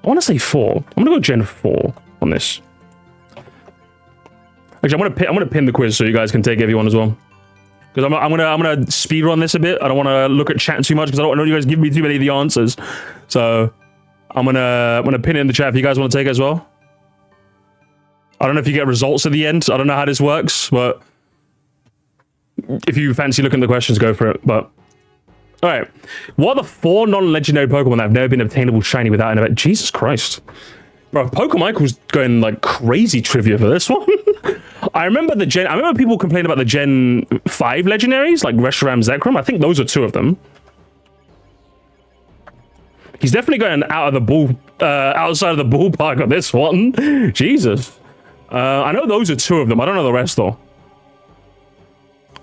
I want to say 4. I'm gonna go Gen 4 on this. Actually, I'm gonna pin the quiz so you guys can take everyone as well. Because I'm gonna speed run this a bit. I don't want to look at chat too much because I don't know you guys give me too many of the answers. So I'm gonna pin it in the chat if you guys want to take it as well. I don't know if you get results at the end. I don't know how this works, but if you fancy looking at the questions, go for it. But all right, what are the 4 non-legendary Pokemon that have never been obtainable shiny without an event? Jesus Christ, bro! Michael's going like crazy trivia for this one. I remember people complaining about the Gen 5 legendaries like Reshiram, Zekrom. I think those are 2 of them. He's definitely going out of the outside of the ballpark on this one. Jesus. I know those are 2 of them. I don't know the rest though.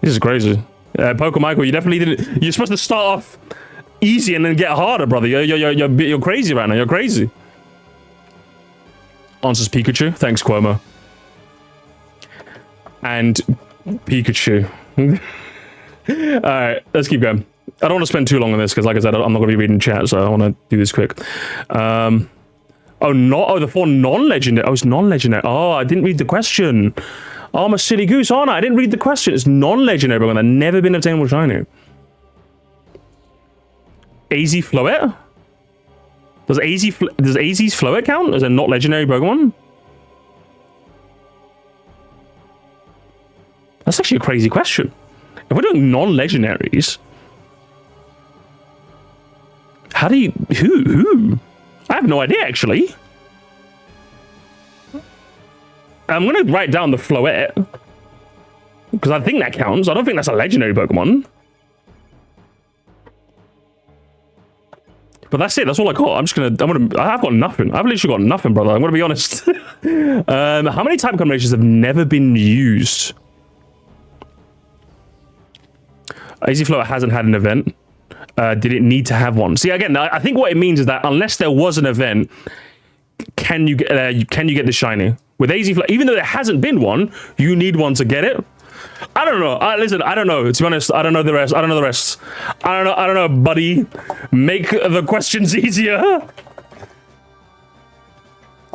This is crazy. Michael, you definitely didn't. You're supposed to start off easy and then get harder, brother. You're crazy right now. You're crazy. Answers Pikachu. Thanks, Cuomo. And Pikachu. All right, let's keep going. I don't want to spend too long on this because, like I said, I'm not going to be reading chat, so I want to do this quick. The 4 non-legendary. Oh, it's non-legendary. Oh, I didn't read the question. Oh, I'm a silly goose, aren't I? I didn't read the question. It's non-legendary Pokemon that never been obtainable shiny. AZ Floette? Does AZ's Floette count as a not legendary Pokemon? That's actually a crazy question. If we're doing non-legendaries, how do you... Who? I have no idea, actually. I'm going to write down the Floette, because I think that counts. I don't think that's a legendary Pokemon. But that's it. That's all I got. I've got nothing. I've literally got nothing, brother. I'm going to be honest. How many type combinations have never been used? AZ Floette hasn't had an event. Did it need to have one? See, again, I think what it means is that unless there was an event, can you get the shiny? With AZ Floette, even though there hasn't been one, you need one to get it. I don't know. Listen, I don't know. To be honest, I don't know the rest. I don't know, buddy. Make the questions easier.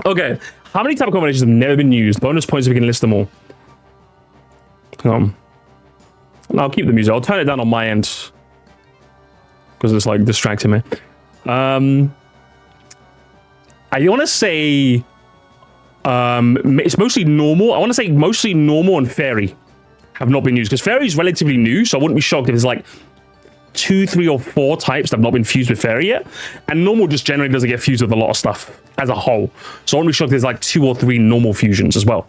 Okay. How many type combinations have never been used? Bonus points if we can list them all. I'll keep the music. I'll turn it down on my end because it's like distracting me. I want to say it's mostly normal. I want to say mostly normal and fairy have not been used because fairy is relatively new, so I wouldn't be shocked if it's like 2, 3, or 4 types that have not been fused with fairy yet, and normal just generally doesn't get fused with a lot of stuff as a whole. So I won't be shocked there's like 2 or 3 normal fusions as well.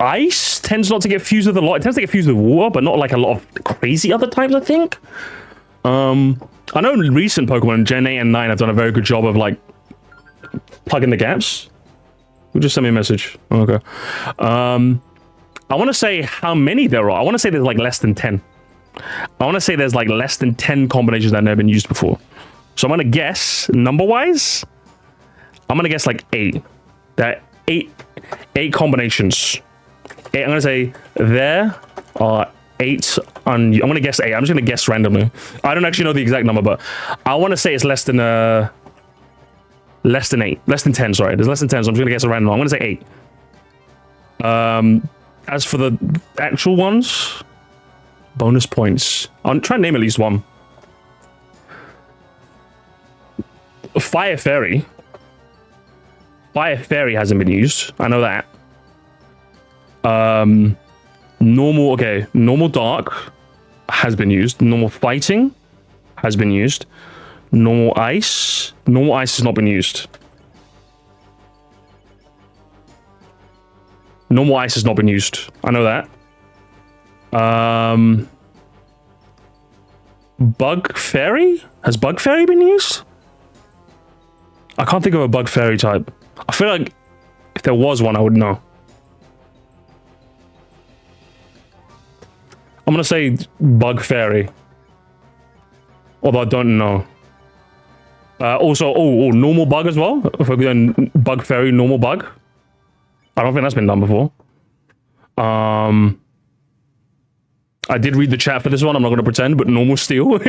Ice tends not to get fused with a lot. It tends to get fused with water, but not like a lot of crazy other types, I think. I know in recent Pokemon, Gen 8 and 9 have done a very good job of like plugging the gaps. Who just sent me a message? Oh, okay. I want to say how many there are. I want to say there's like less than 10. I want to say there's like less than 10 combinations that have never been used before. So I'm going to guess, number-wise, I'm going to guess like 8. There are 8 combinations. I'm going to say there are 8 on... I'm going to guess 8. I'm just going to guess randomly. I don't actually know the exact number, but I want to say it's less than 8. Less than 10, sorry. There's less than 10, so I'm just going to guess a random. I'm going to say 8. As for the actual ones, bonus points. I'll try and name at least one. Fire Fairy. Fire Fairy hasn't been used. I know that. Normal, okay. Normal Dark has been used. Normal Fighting has been used. Normal Ice. Normal Ice has not been used. Normal Ice has not been used. I know that. Bug Fairy? Has Bug Fairy been used? I can't think of a Bug Fairy type. I feel like if there was one, I would know. I'm gonna say Bug Fairy. Although I don't know. Also, normal Bug as well. If we're doing Bug Fairy, normal Bug. I don't think that's been done before. I did read the chat for this one. I'm not going to pretend, but normal Steel.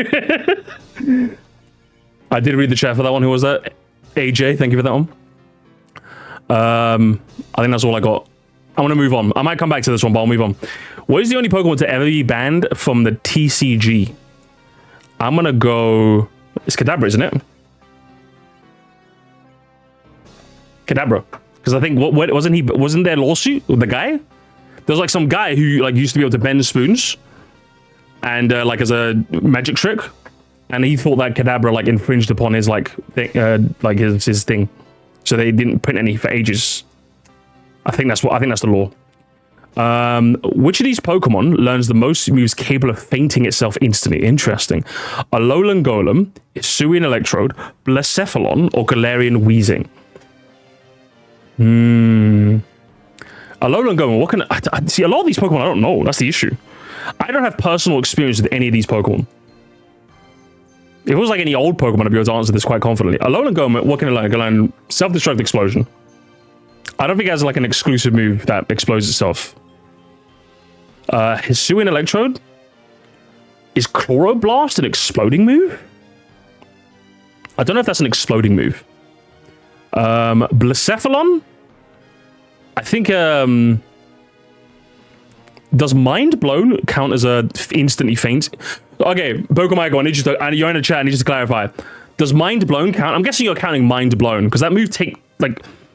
I did read the chat for that one. Who was that? AJ, thank you for that one. I think that's all I got. I want to move on. I might come back to this one, but I'll move on. What is the only Pokemon to ever be banned from the TCG? I'm going to go... It's Kadabra, isn't it? Kadabra. Because I think, wasn't there a lawsuit with the guy? There's like some guy who like used to be able to bend spoons. And like as a magic trick. And he thought that Kadabra like infringed upon his like his thing. So they didn't print any for ages. I think that's the law. Which of these Pokemon learns the most moves capable of fainting itself instantly? Interesting. Alolan Golem, Hisuian Electrode, Blacephalon, or Galarian Weezing? Alolan Golem, what can I see? A lot of these Pokemon I don't know. That's the issue. I don't have personal experience with any of these Pokemon. If it was like any old Pokemon, I'd be able to answer this quite confidently. Alolan Golem, what can it learn? It can learn Self-Destruct Explosion. I don't think it has like an exclusive move that explodes itself. Hisuian Electrode? Is Chloroblast an exploding move? I don't know if that's an exploding move. Blacephalon? I think, does Mind Blown count as a instantly faint? Okay, Pokemon, you're in the chat, I need you to clarify. Does Mind Blown count? I'm guessing you're counting Mind Blown, because that move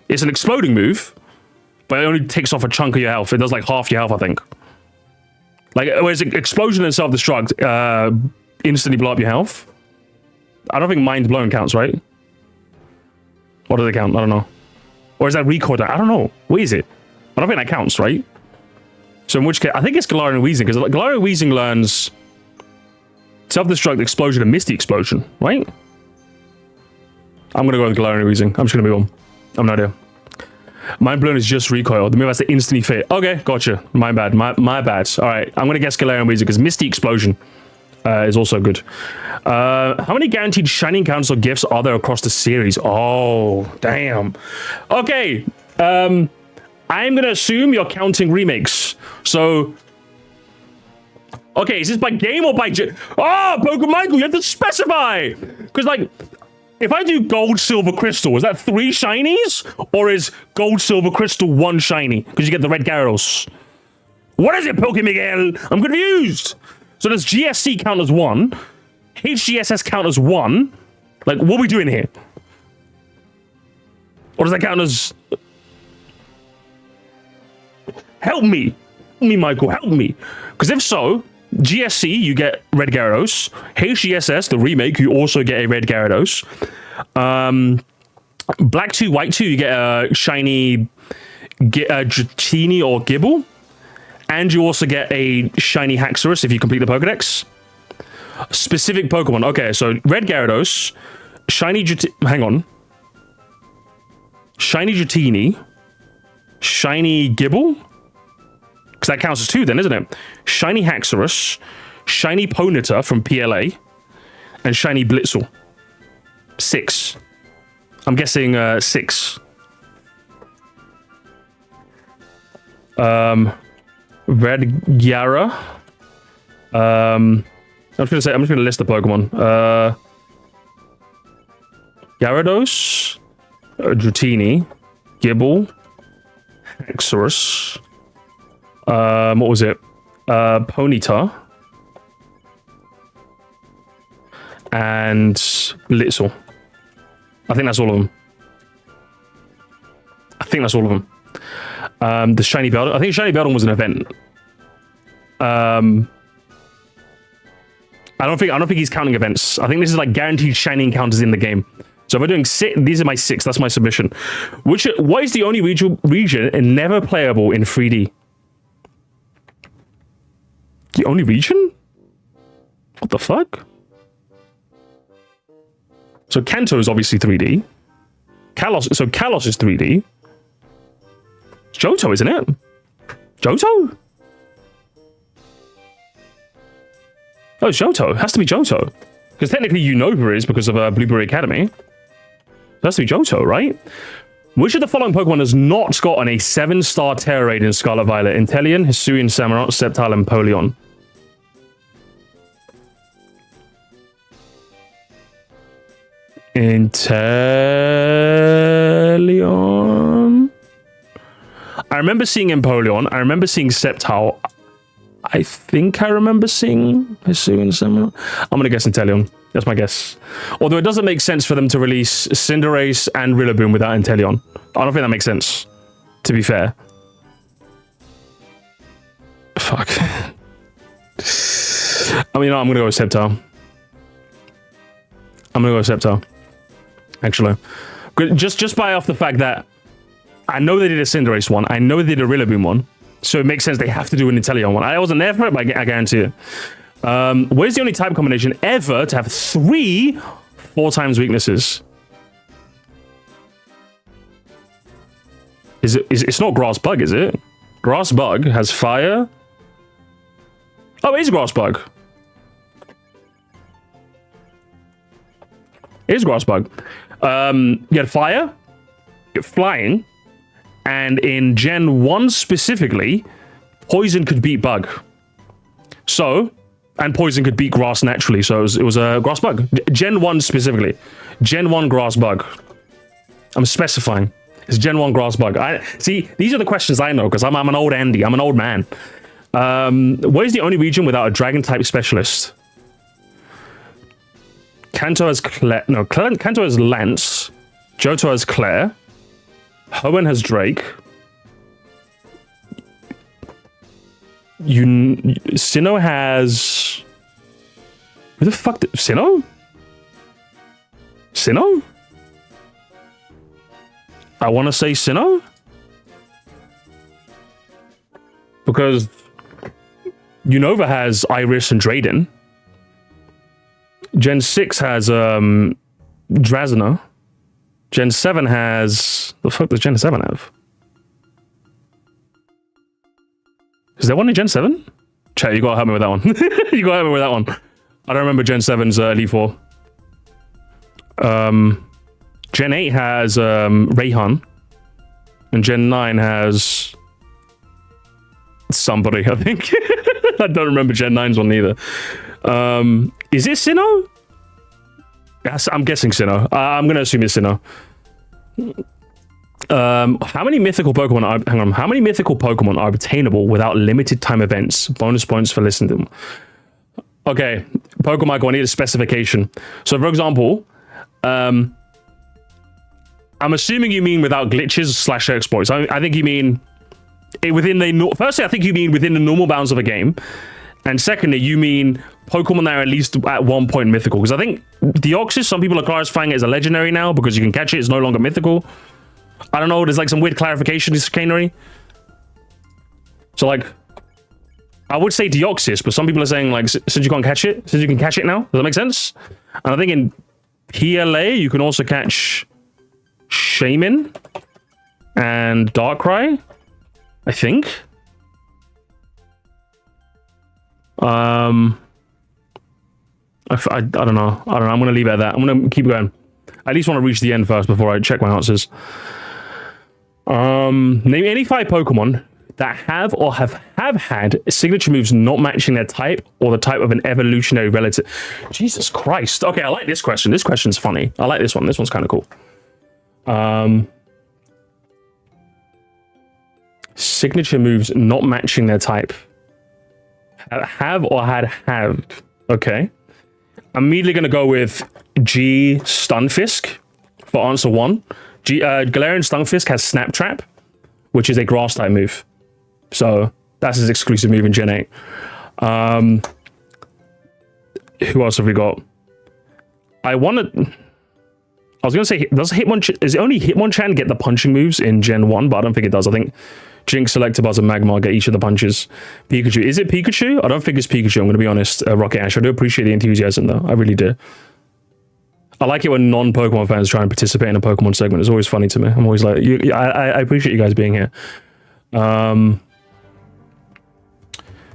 it's an exploding move, but it only takes off a chunk of your health. It does like half your health, I think. Like, whereas Explosion and Self-Destruct instantly blow up your health. I don't think Mind Blown counts, right? What does it count? I don't know. Or is that Recoil? I don't know. What is it? I don't think that counts, right? So in which case, I think it's Galarian Weezing, because Galarian Weezing learns Self-Destruct, Explosion, and Misty Explosion, right? I'm going to go with Galarian Weezing. I'm just going to move on. I have no idea. Mind Blown is just Recoil. The move has to instantly fit. Okay, gotcha. My bad. My bad. All right, I'm going to guess Galarian Weezing, because Misty Explosion is also good. How many guaranteed shiny encounters or gifts are there across the series? Oh, damn. Okay. I'm going to assume you're counting remakes. So, okay, is this by game or by... Pokemon Michael, you have to specify! Because, like, if I do Gold, Silver, Crystal, is that 3 shinies? Or is Gold, Silver, Crystal 1 shiny? Because you get the red Gyarados. What is it, Pokemigel? I'm confused! So does GSC count as 1? HGSS count as 1? Like, what are we doing here? Or does that count as... Help me! Help me, Michael, help me! Because if so, GSC, you get red Gyarados. HGSS, the remake, you also get a red Gyarados. Black 2, White 2, you get a shiny Dratini or Gibble. And you also get a shiny Haxorus if you complete the Pokedex. Specific Pokemon. Okay, so red Gyarados, shiny hang on. Shiny Dratini, shiny Gibble, because that counts as 2 then, isn't it? Shiny Haxorus, shiny Ponyta from PLA, and shiny Blitzel. 6. I'm guessing 6. Red Gyara. I'm just gonna list the Pokemon. Gyarados, Dratini, Gibble, Haxorus. What was it? Ponyta. And Blitzel. I think that's all of them. The shiny Beldum. I think shiny Beldum was an event. I don't think he's counting events. I think this is like guaranteed shiny encounters in the game. So if we're doing 6, these are my 6. That's my submission. What is the only region never playable in 3D? The only region? What the fuck? So Kanto is obviously 3D. Kalos is 3D. It's Johto, isn't it? Johto? Oh, it's Johto. It has to be Johto. Because technically Unova is because of Blueberry Academy. It has to be Johto, right? Which of the following Pokemon has not gotten a 7-star Terra Raid in Scarlet Violet? Inteleon, Hisuian, Samurott, Sceptile, and Polion. Inteleon. I remember seeing Empoleon. I remember seeing Sceptile. I think I remember seeing Hisuian, Samurott. I'm gonna guess Inteleon. That's my guess. Although it doesn't make sense for them to release Cinderace and Rillaboom without Inteleon. I don't think that makes sense, to be fair. Fuck. I mean, no, I'm gonna go with Sceptile. Actually, just by off the fact that I know they did a Cinderace one, I know they did a Rillaboom one, so it makes sense they have to do an Inteleon one. I wasn't there for it, but I guarantee it. Where's the only type combination ever to have 3 4x weaknesses? It's not Grass Bug, is it? Grass Bug has fire. Oh, it is Grass Bug. It is Grass Bug. You get fire, you get flying, and in Gen 1 specifically, Poison could beat Bug. So, and Poison could beat Grass naturally, so it was a Grass Bug. Gen 1 specifically. Gen 1 Grass Bug. I'm specifying. It's Gen 1 Grass Bug. See, these are the questions I know, because I'm an old Andy. I'm an old man. What is the only region without a Dragon-type specialist? Kanto has Kanto has Lance. Johto has Claire. Hoenn has Drake. Sinnoh has... Who the fuck did... Sinnoh? Sinnoh? I want to say Sinnoh? Because Unova has Iris and Drayden. Gen 6 has Drasna. Gen 7 has... The fuck does Gen 7 have? Is there one in Gen 7? Chat, you gotta help me with that one. You gotta help me with that one. I don't remember Gen 7's Elite Four. Gen 8 has Rayhan. And Gen 9 has... somebody, I think. I don't remember Gen 9's one either. Is it Sinnoh? Yes, I'm guessing Sinnoh. I'm gonna assume it's Sinnoh. How many mythical Pokemon are... Hang on. How many mythical Pokemon are obtainable without limited time events? Bonus points for listening to them. Okay. Pokemon Michael, I need a specification. So, for example, I'm assuming you mean without glitches / exploits. I think you mean... within the... Firstly, I think you mean within the normal bounds of a game. And secondly, you mean Pokemon that are at least at one point mythical? Because I think Deoxys, some people are classifying it as a legendary now because you can catch it. It's no longer mythical. I don't know. There's like some weird clarification chicanery. So like, I would say Deoxys, but some people are saying like, since you can't catch it, since you can catch it now. Does that make sense? And I think in PLA, you can also catch Shaman and Darkrai, I think. I don't know. I'm going to leave it at that. I'm going to keep going. I at least want to reach the end first before I check my answers. Name any 5 Pokemon that have or have had signature moves not matching their type or the type of an evolutionary relative. Jesus Christ. Okay, I like this question. This question's funny. I like this one. This one's kind of cool. Signature moves not matching their type. Have or had have. Okay. I'm immediately going to go with G Stunfisk for answer 1. Galarian Stunfisk has Snap Trap, which is a grass type move. So that's his exclusive move in Gen 8. Who else have we got? I was going to say, is it only Hitmonchan get the punching moves in Gen 1? But I don't think it does. I think Jinx, Electabuzz, and Magmar get each of the punches. Pikachu. Is it Pikachu? I don't think it's Pikachu. I'm going to be honest. Rocket Ash. I do appreciate the enthusiasm, though. I really do. I like it when non-Pokemon fans try and participate in a Pokemon segment. It's always funny to me. I'm always like, I appreciate you guys being here.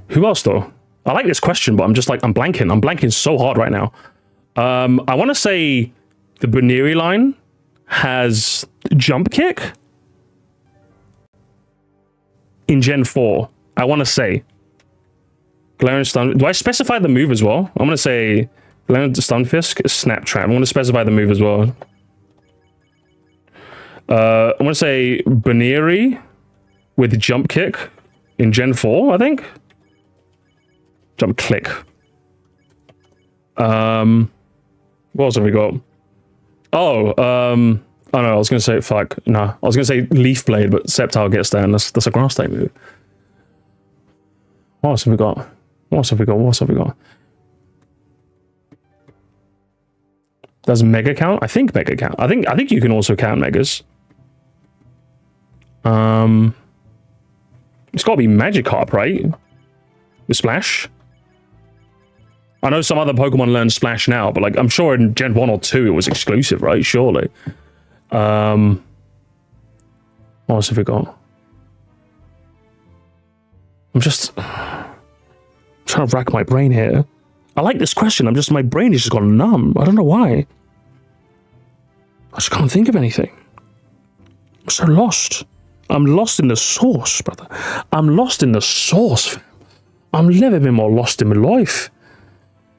Who else, though? I like this question, but I'm just like, I'm blanking. I'm blanking so hard right now. I want to say the Baneri line has Jump Kick in Gen 4. I want to say Galarian Stun. Do I specify the move as well? I'm going to say Galarian Stunfisk, Snap Trap. I'm going to specify the move as well. I'm going to say Baneri with Jump Kick in Gen 4, I think. Jump Click. What else have we got? Oh no, I was gonna say fuck. No, I was gonna say Leaf Blade, but Sceptile gets there, and that's a grass type move. What else have we got? What else have we got? What else have we got? Does Mega count? I think Mega count. I think you can also count Megas. It's got to be Magikarp, right? With Splash. I know some other Pokemon learn Splash now, but like I'm sure in Gen 1 or 2 it was exclusive, right? Surely. What else have we got? I'm just trying to rack my brain here. I like this question. My brain has just gone numb. I don't know why. I just can't think of anything. I'm so lost. I'm lost in the sauce, brother. I'm lost in the sauce, fam. I've never been more lost in my life.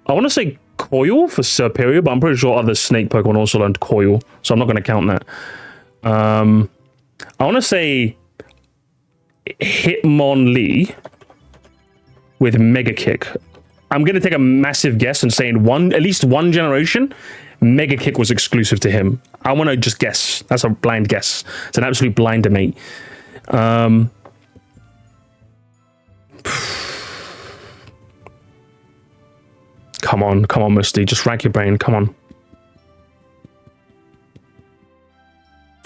I want to say Coil for Superior, but I'm pretty sure other snake Pokemon also learned Coil, so I'm not going to count that. I want to say Hitmonlee with Mega Kick. I'm going to take a massive guess and say in at least one generation, Mega Kick was exclusive to him. I want to just guess. That's a blind guess. It's an absolute blinder, mate. Come on, Musty. Just rack your brain. Come on.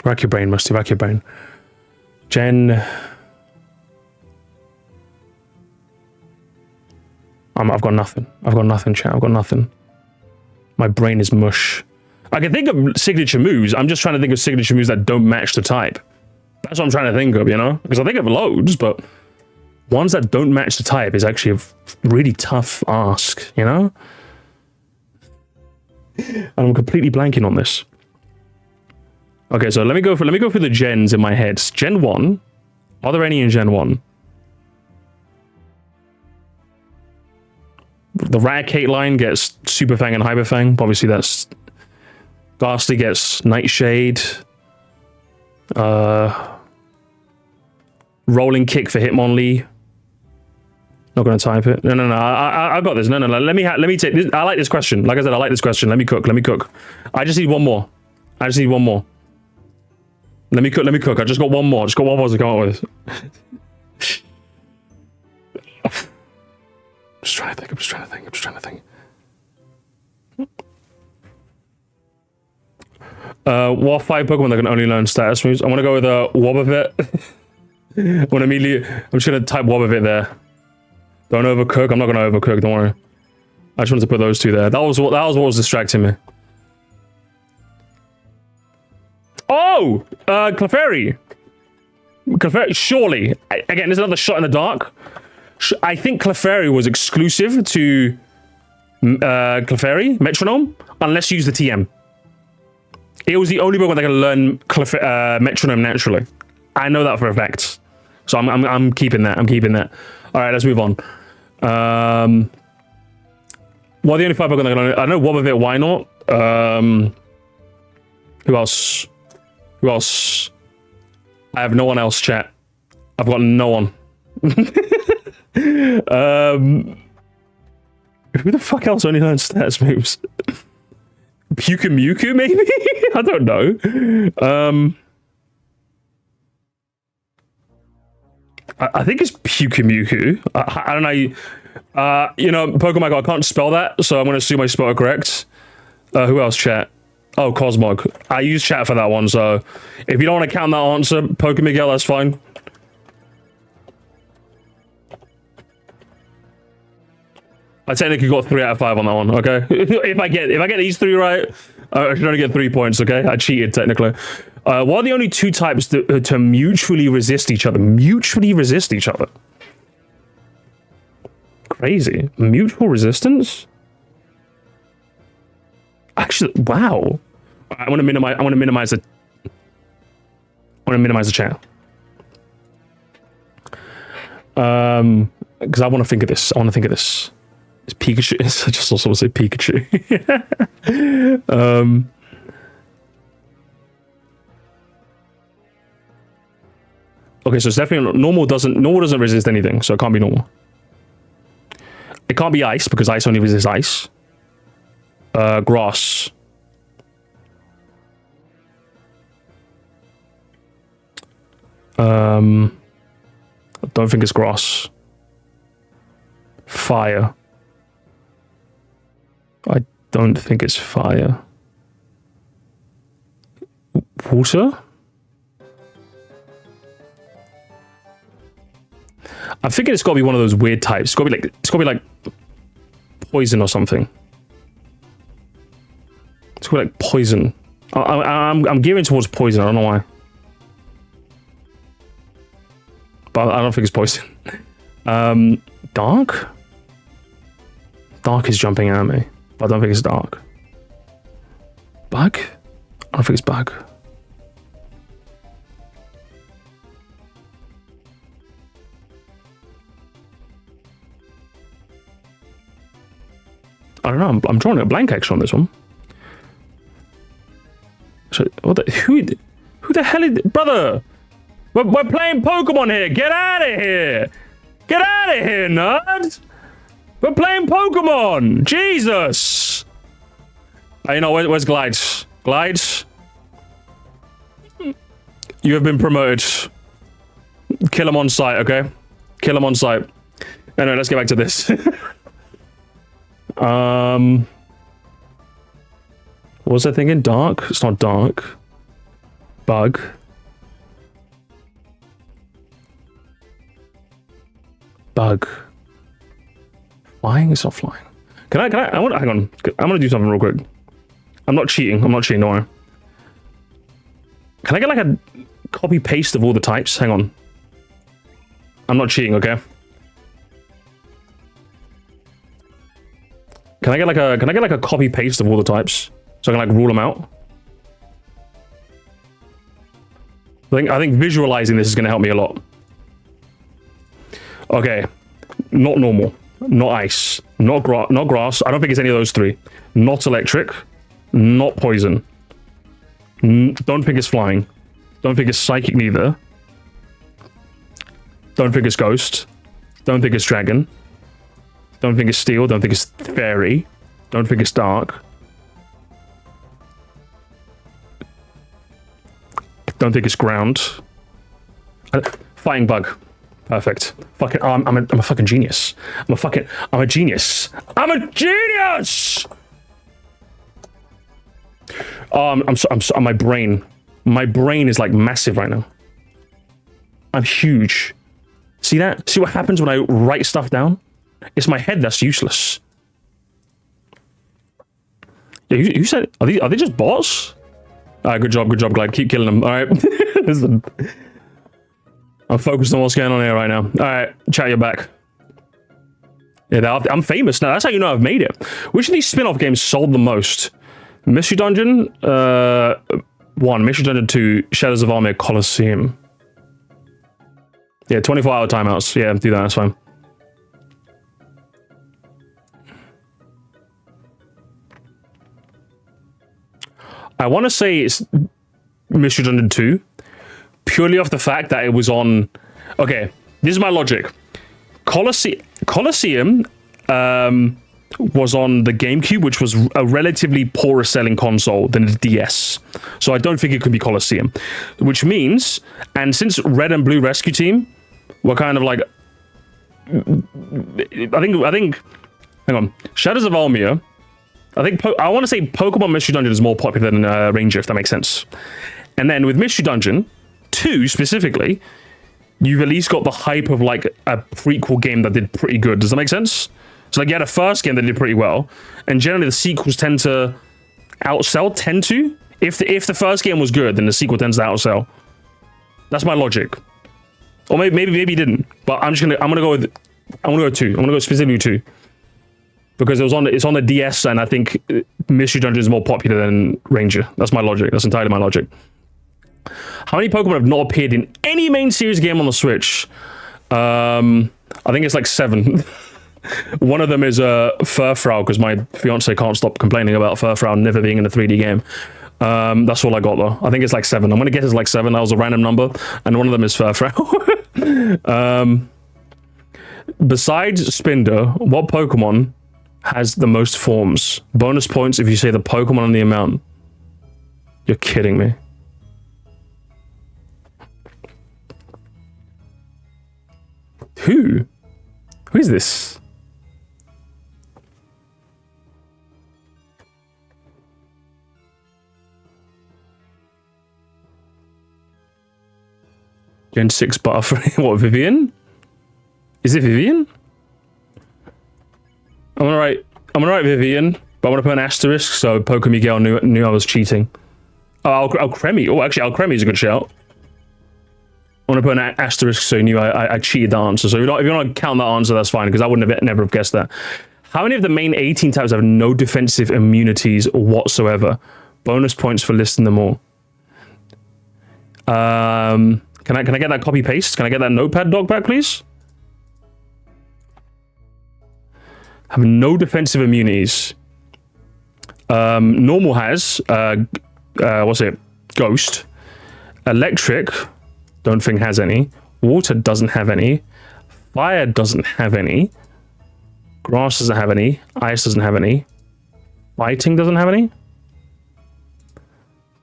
Rack your brain, Musty. Rack your brain. Gen... I've got nothing. I've got nothing, chat. I've got nothing. My brain is mush. I can think of signature moves. I'm just trying to think of signature moves that don't match the type. That's what I'm trying to think of, you know? Because I think of loads, but ones that don't match the type is actually a really tough ask, you know? And I'm completely blanking on this. Okay, so let me go through the gens in my head. Gen 1. Are there any in Gen 1? The Raticate line gets Super Fang and Hyper Fang. Obviously, that's... Ghastly gets Nightshade. Rolling Kick for Hitmonlee. Not going to type it. No. I got this. No. Let me take this. I like this question. Like I said, I like this question. Let me cook. I just need one more. Let me cook. I just got one more. To come up with. just trying to think. I'm just trying to think. What 5 Pokemon that can only learn status moves? I want to go with a Wobbuffet. I'm just gonna type Wobbuffet there. Don't overcook. I'm not gonna overcook. Don't worry. I just wanted to put those 2 there. That was what was distracting me. Oh, Clefairy. Clefairy, surely. Again, there's another shot in the dark. I think Clefairy was exclusive to Clefairy, Metronome, unless you use the TM. It was the only Pokemon that can learn Metronome naturally. I know that for a fact. So I'm keeping that. I'm keeping that. All right, let's move on. What are the only 5 Pokemon that can learn? I know Wobbuffet, why not? Who else? Who else? I have no one else, chat. I've got no one. Who the fuck else only learns status moves? Mewtwo, maybe? I don't know. I think it's Mewtwo. I don't know. You know, Pokemon, I can't spell that, so I'm going to assume I spelled it correct. Who else, chat? Oh, Cosmog. I use chat for that one, so if you don't want to count that answer, Pokemigel, that's fine. I technically got 3 out of 5 on that one, okay? if I get these 3 right, I should only get 3 points, okay? I cheated, technically. What are the only 2 types to mutually resist each other? Mutually resist each other? Crazy. Mutual resistance? Actually, wow. I want to minimize the chat. Because I want to think of this. It's Pikachu. I just also want to say Pikachu. Okay, so it's definitely normal. Doesn't resist anything, so it can't be normal. It can't be ice because ice only resists ice. Grass. I don't think it's grass. Fire. I don't think it's fire. Water? I'm thinking it's got to be one of those weird types. It's got to be like poison or something. It's got to be like poison. I'm gearing towards poison. I don't know why. But I don't think it's poison. Dark? Dark is jumping at me. But I don't think it's dark. Bug? I don't think it's bug. I don't know. I'm drawing a blank actually on this one. So, who the hell is... Brother! We're playing Pokemon here! Get out of here! Get out of here, nerd! We're playing Pokemon! Jesus! You know, where's Glide? Glide? You have been promoted. Kill him on sight, okay? Kill him on sight. Anyway, let's get back to this. What was I thinking? Dark? It's not dark. Bug. Bug. Flying? It's not flying. Can I, hang on. I'm gonna do something real quick. I'm not cheating, don't worry. Can I get like a copy paste of all the types? Hang on. I'm not cheating, okay? Can I get like a copy paste of all the types so I can like rule them out? I think visualizing this is going to help me a lot. Okay, not normal, not ice, not grass. I don't think it's any of those 3. Not electric, not poison. Don't think it's flying. Don't think it's psychic neither. Don't think it's ghost. Don't think it's dragon. Don't think it's steel. Don't think it's fairy. Don't think it's dark. Don't think it's ground. Fighting bug. Perfect. Fucking, I'm a fucking genius. I'm a genius. I'm a genius! My brain is like massive right now. I'm huge. See that? See what happens when I write stuff down? It's my head that's useless. Yeah, you said, are they just bots? Alright, good job, Glide. Keep killing them. Alright. Listen. I'm focused on what's going on here right now. Alright, chat, you're back. Yeah, I'm famous now. That's how you know I've made it. Which of these spin-off games sold the most? Mystery Dungeon, 1. Mystery Dungeon 2, Shadows of Armia Colosseum. Yeah, 24-hour timeouts. Yeah, do that, that's fine. I want to say it's Mystery Dungeon 2, purely off the fact that it was on... Okay, this is my logic. Colosseum was on the GameCube, which was a relatively poorer selling console than the DS. So I don't think it could be Colosseum. Which means, and since Red and Blue Rescue Team were kind of like... I think... Hang on. Shadows of Almia... I want to say Pokemon Mystery Dungeon is more popular than Ranger, if that makes sense. And then with Mystery Dungeon 2 specifically, you've at least got the hype of like a prequel game that did pretty good. Does that make sense? So like you had a first game that did pretty well, and generally the sequels tend to outsell. If the first game was good, then the sequel tends to outsell. That's my logic. Or maybe he didn't. But I'm gonna go 2. I'm gonna go specifically 2. Because it's on the DS, and I think Mystery Dungeon is more popular than Ranger. That's my logic. That's entirely my logic. How many Pokemon have not appeared in any main series game on the Switch? I think it's like 7. One of them is Furfrou, because my fiance can't stop complaining about Furfrou never being in a 3D game. That's all I got though. I think it's like 7. I'm gonna guess it's like 7. That was a random number, and one of them is Furfrou. Besides Spinder, what Pokemon has the most forms? Bonus points if you say the Pokemon and the amount. You're kidding me. Who is this? Gen 6 Butterfree. What, Vivian? Is it Vivian? I'm gonna write Vivian, but I'm gonna put an asterisk so Pokemigel knew I was cheating. Oh, Alcremie. Oh, actually, Alcremie is a good shout. I'm gonna put an asterisk so you knew I cheated the answer. So if you don't count that answer, that's fine, because I wouldn't have never have guessed that. How many of the main 18 types have no defensive immunities whatsoever? Bonus points for listing them all. Can I get that copy paste? Can I get that notepad doc back, please? Have no defensive immunities. Normal has what's it? Ghost. Electric, don't think has any. Water doesn't have any. Fire doesn't have any. Grass doesn't have any. Ice doesn't have any. Fighting doesn't have any.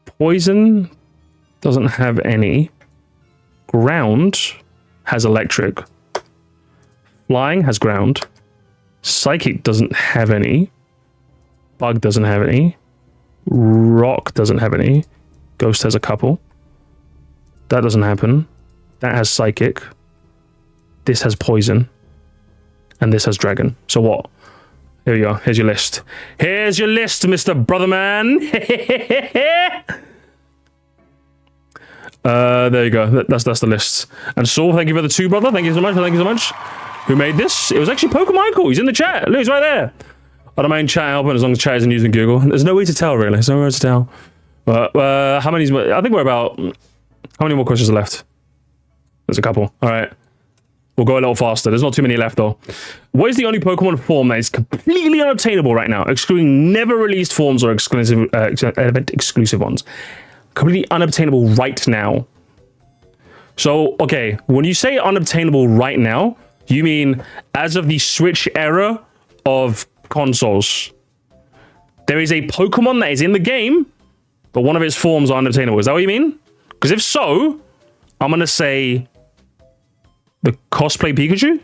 Poison doesn't have any. Ground has electric. Flying has ground. Psychic doesn't have any. Bug doesn't have any. Rock doesn't have any. Ghost has a couple. That doesn't happen. That has Psychic. This has Poison. And this has Dragon. So what? Here you go. Here's your list. Here's your list, Mr. Brotherman. There you go. That's the list. And Saul, thank you for the 2, brother. Thank you so much. Thank you so much. Who made this? It was actually Pokemichael. He's in the chat. Look, he's right there. I don't mind chat helping as long as chat isn't using Google. There's no way to tell, really. There's no way to tell. But how many? I think we're about... How many more questions are left? There's a couple. All right. We'll go a little faster. There's not too many left, though. What is the only Pokemon form that is completely unobtainable right now, excluding never released forms or exclusive event exclusive ones? Completely unobtainable right now. So, okay, when you say unobtainable right now, you mean as of the Switch era of consoles. There is a Pokemon that is in the game, but one of its forms are unobtainable. Is that what you mean? Because if so, I'm going to say the cosplay Pikachu?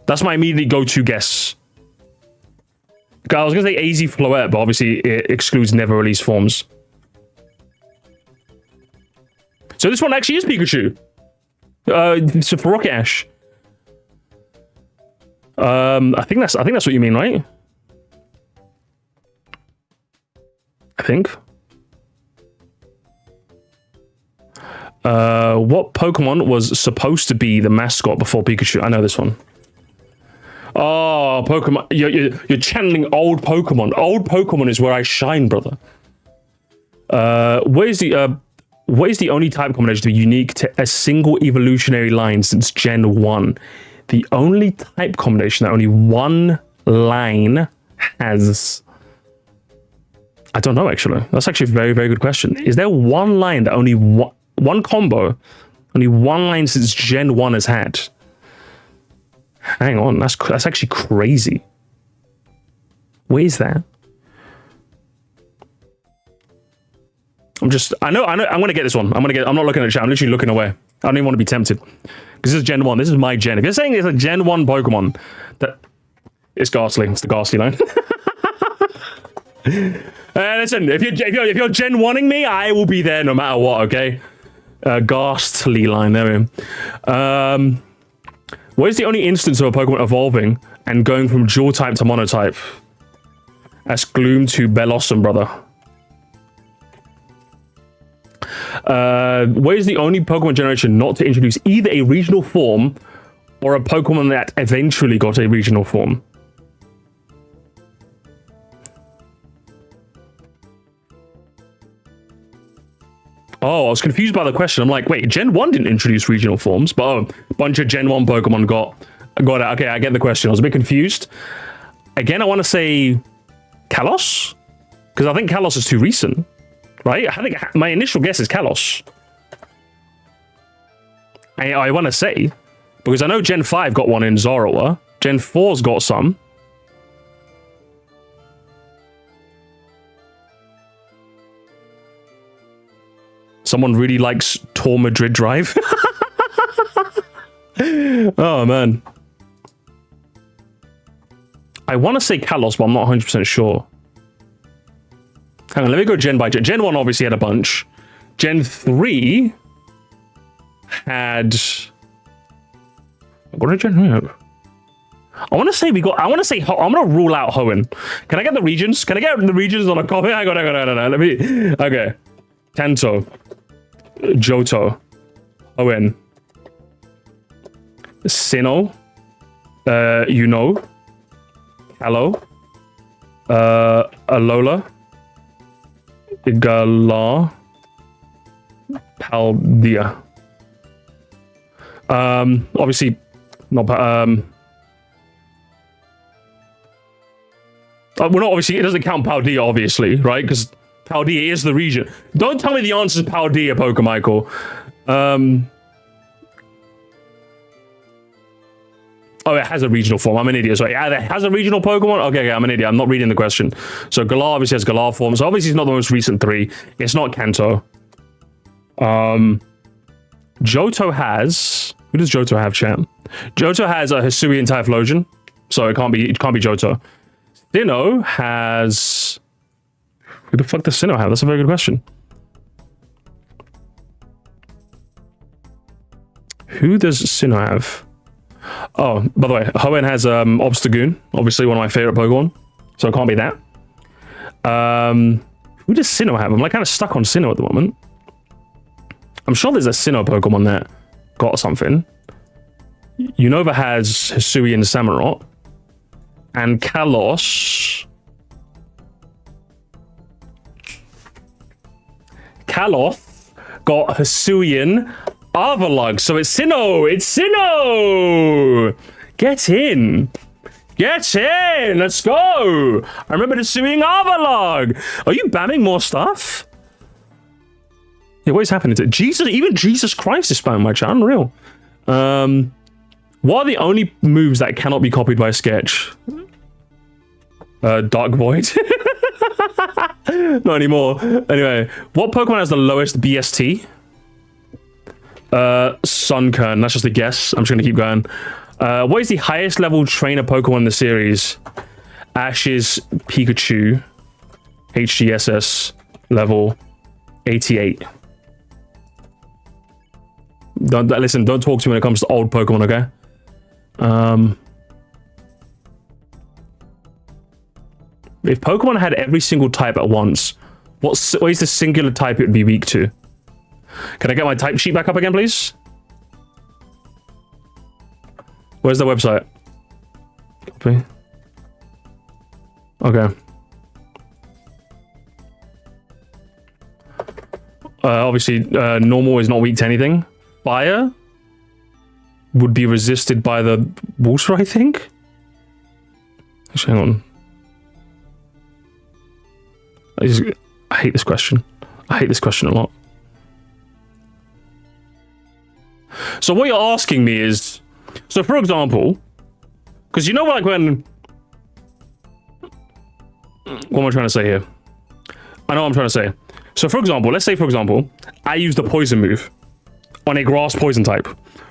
That's my immediate go-to guess. I was going to say AZ Floette, but obviously it excludes never released forms. So this one actually is Pikachu. It's for Rocket Ash. I think that's what you mean, right? I think. What Pokemon was supposed to be the mascot before Pikachu? I know this one. Oh, Pokemon. You're channeling old Pokemon. Old Pokemon is where I shine, brother. What is the only type combination to be unique to a single evolutionary line since Gen 1? The only type combination that only one line has... I don't know, actually. That's actually a very, very good question. Is there one line that only one combo, only one line since Gen 1 has had? Hang on, that's actually crazy. Where is that? I know, I'm gonna get this one. I'm not looking at the chat, I'm literally looking away. I don't even want to be tempted. Because this is Gen 1, this is my gen. If you're saying it's a Gen 1 Pokemon, it's Ghastly, it's the Ghastly line. Listen, if you're Gen 1ing me, I will be there no matter what, okay? Ghastly line, there we go. What is the only instance of a Pokemon evolving and going from dual type to monotype? That's Gloom to Bellossom, brother. What is the only Pokemon generation not to introduce either a regional form or a Pokemon that eventually got a regional form? Oh, I was confused by the question. I'm like, wait, Gen 1 didn't introduce regional forms, but a bunch of Gen 1 Pokemon got it. Okay, I get the question. I was a bit confused. Again, I want to say Kalos? Because I think Kalos is too recent, right? I think my initial guess is Kalos. I want to say, because I know Gen 5 got one in Zoroark. Gen 4's got some. Someone really likes Tour Madrid Drive. Oh, man. I want to say Kalos, but I'm not 100% sure. Hang on, let me go gen by gen. Gen 1 obviously had a bunch. Gen 3 had... What did Gen 3 have? I want to say I'm going to rule out Hoenn. Can I get the regions? Can I get the regions on a copy? Hang on. Let me... Okay. Kanto. Johto, Hoenn, Sinnoh, Halo, Alola, Galar, Paldea. Obviously, not. Well, not obviously. It doesn't count Paldea, obviously, right? Because Paldea is the region. Don't tell me the answer is Paldea, Pokemichael. Oh, it has a regional form. I'm an idiot. Sorry. Yeah, it has a regional Pokemon? Okay, I'm an idiot. I'm not reading the question. So Galar obviously has Galar form. So obviously it's not the most recent 3. It's not Kanto. Johto has... Who does Johto have, chat? Johto has a Hisuian Typhlosion. So it can't be Johto. Sinnoh has... Who the fuck does Sinnoh have? That's a very good question. Who does Sinnoh have? Oh, by the way, Hoenn has Obstagoon, obviously one of my favorite Pokemon, so it can't be that. Who does Sinnoh have? I'm like kind of stuck on Sinnoh at the moment. I'm sure there's a Sinnoh Pokemon that got something. Unova has Hisuian Samurott, and Kalos got Hisuian Avalugg, so it's Sinnoh! It's Sinnoh! Get in! Get in! Let's go! I remember Hisuian Avalugg! Are you banning more stuff? Yeah, what is happening to Jesus? Even Jesus Christ is spamming my chat, unreal. What are the only moves that cannot be copied by Sketch? Dark Void. Not anymore. Anyway, what Pokemon has the lowest BST? Sunkern. That's just a guess. I'm just gonna keep going. What is the highest level trainer Pokemon in the series? Ash's Pikachu, HGSS level 88. Listen, don't talk to me when it comes to old Pokemon, okay? If Pokemon had every single type at once, what is the singular type it would be weak to? Can I get my type sheet back up again, please? Where's the website? Copy. Okay. Obviously, normal is not weak to anything. Fire would be resisted by the water, I think. Actually, hang on. I hate this question. I hate this question a lot. So what you're asking me is, so for example, because you know, like when, what am I trying to say here? I know what I'm trying to say. So for example, let's say for example, I use the poison move on a grass poison type.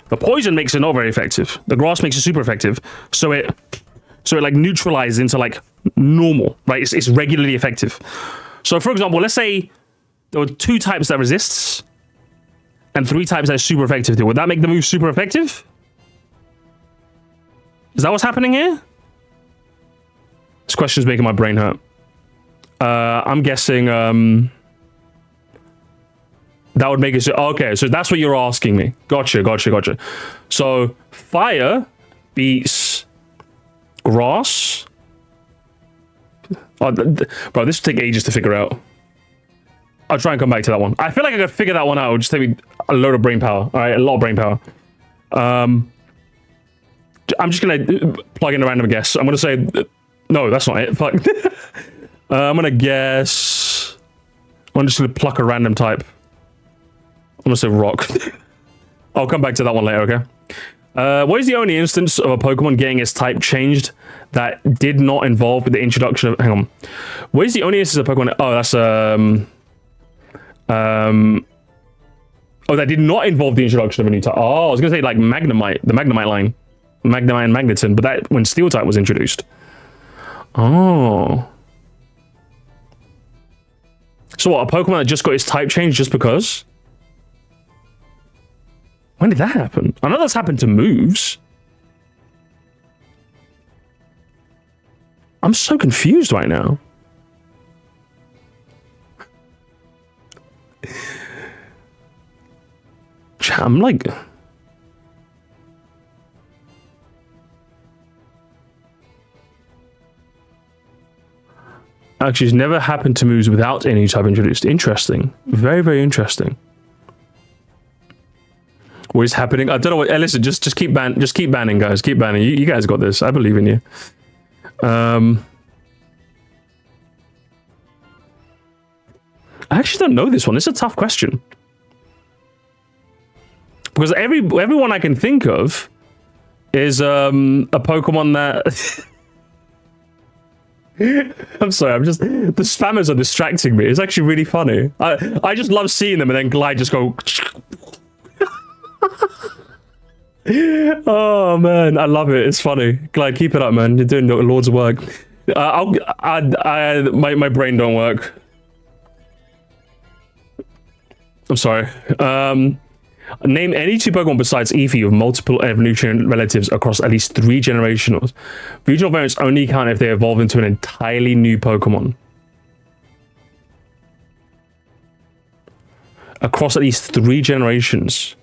The poison makes it not very effective. The grass makes it super effective. So it like neutralizes into like normal, right? It's regularly effective. So for example, let's say there were 2 types that resists and 3 types that are super effective. Would that make the move super effective? Is that what's happening here? This question's making my brain hurt. I'm guessing that would make it so, okay, so that's what you're asking me. Gotcha. So fire beats grass. Oh, bro, this will take ages to figure out. I'll try and come back to that one. I feel like I could figure that one out. It'll just take me a load of brain power. All right, a lot of brain power. I'm just gonna plug in a random guess. I'm gonna say no, that's not it. Fuck. I'm gonna guess. I'm just gonna pluck a random type. I'm gonna say rock. I'll come back to that one later. Okay. What is the only instance of a Pokemon getting its type changed that did not involve the introduction of? Hang on. What is the only instance of Pokemon? Oh, that's oh, that did not involve the introduction of a new type. Oh, I was gonna say like Magnemite, the Magnemite line, Magnemite and Magneton, but that when Steel type was introduced. Oh. So what? A Pokemon that just got its type changed just because? When did that happen? I know that's happened to moves. I'm so confused right now. I'm like... Actually, it's never happened to moves without any type introduced. Interesting. Very, very interesting. What is happening? I don't know what... Hey, listen, just keep banning, guys. Keep banning. You guys got this. I believe in you. I actually don't know this one. It's a tough question. Because everyone I can think of is a Pokemon that... I'm sorry, I'm just... The spammers are distracting me. It's actually really funny. I just love seeing them and then Glide just go... Oh man, I love it. It's funny. Glide, keep it up, man. You're doing loads of work. My brain don't work. I'm sorry. Name any 2 Pokemon besides Eevee with multiple evolution relatives across at least 3 generations. Regional variants only count if they evolve into an entirely new Pokemon. Across at least 3 generations.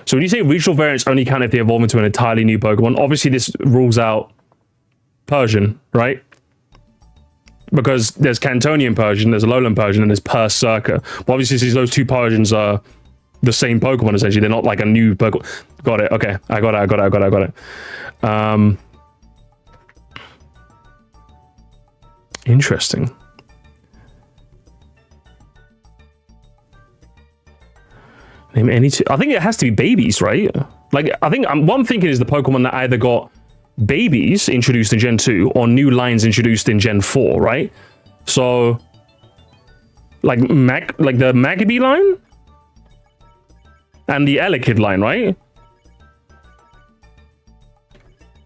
So when you say regional variants only count if they evolve into an entirely new Pokemon, obviously this rules out Persian, right? Because there's Cantonian Persian, there's Alolan Persian, and there's Persica. But obviously, since those 2 Persians are the same Pokemon, essentially, they're not like a new Pokemon. Got it. Okay, I got it. Interesting. Name any 2. I think it has to be babies, right? Like, I think what I'm thinking is the Pokemon that either got babies introduced in Gen 2 or new lines introduced in Gen 4, right? So, like the Magby line? and the Elekid line, right?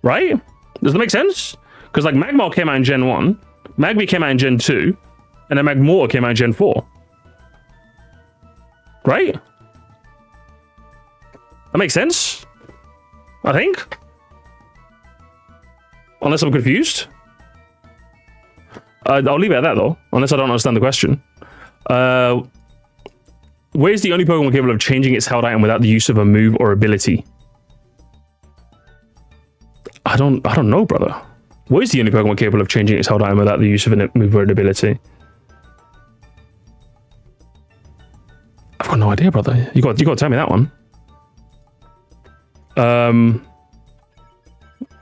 Right? Does that make sense? Because like Magmar came out in Gen 1, Magby came out in Gen 2, and then Magmortar came out in Gen 4. Right? That makes sense, I think. Unless I'm confused. I'll leave it at that though, unless I don't understand the question. Where's the only Pokemon capable of changing its held item without the use of a move or ability? I don't know, brother. Where's the only Pokemon capable of changing its held item without the use of a move or an ability? I've got no idea, brother. You got to tell me that one.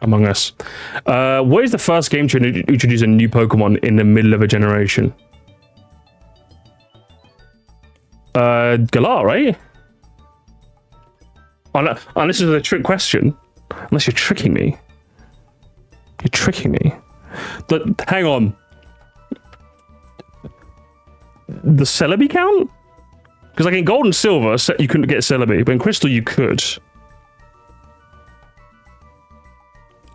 Among Us. What is the first game to introduce a new Pokemon in the middle of a generation? Galar, right? Unless it's a trick question. Unless you're tricking me. You're tricking me. But hang on. The Celebi count? Because like in Gold and Silver, you couldn't get Celebi, but in Crystal you could.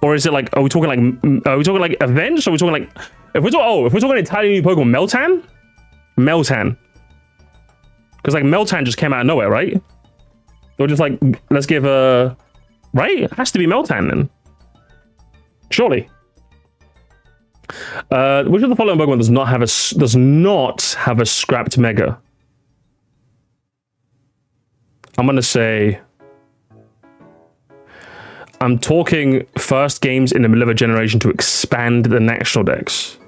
Or is it like, are we talking like events? Or are we talking like, if we're talking an entirely new Pokemon, Meltan? Meltan. Because like Meltan just came out of nowhere, right? They were just like, let's give a, right? It has to be Meltan then. Surely. Which of the following Pokemon does not have a scrapped Mega? I'm gonna say, I'm talking first games in the middle of a generation to expand the national decks.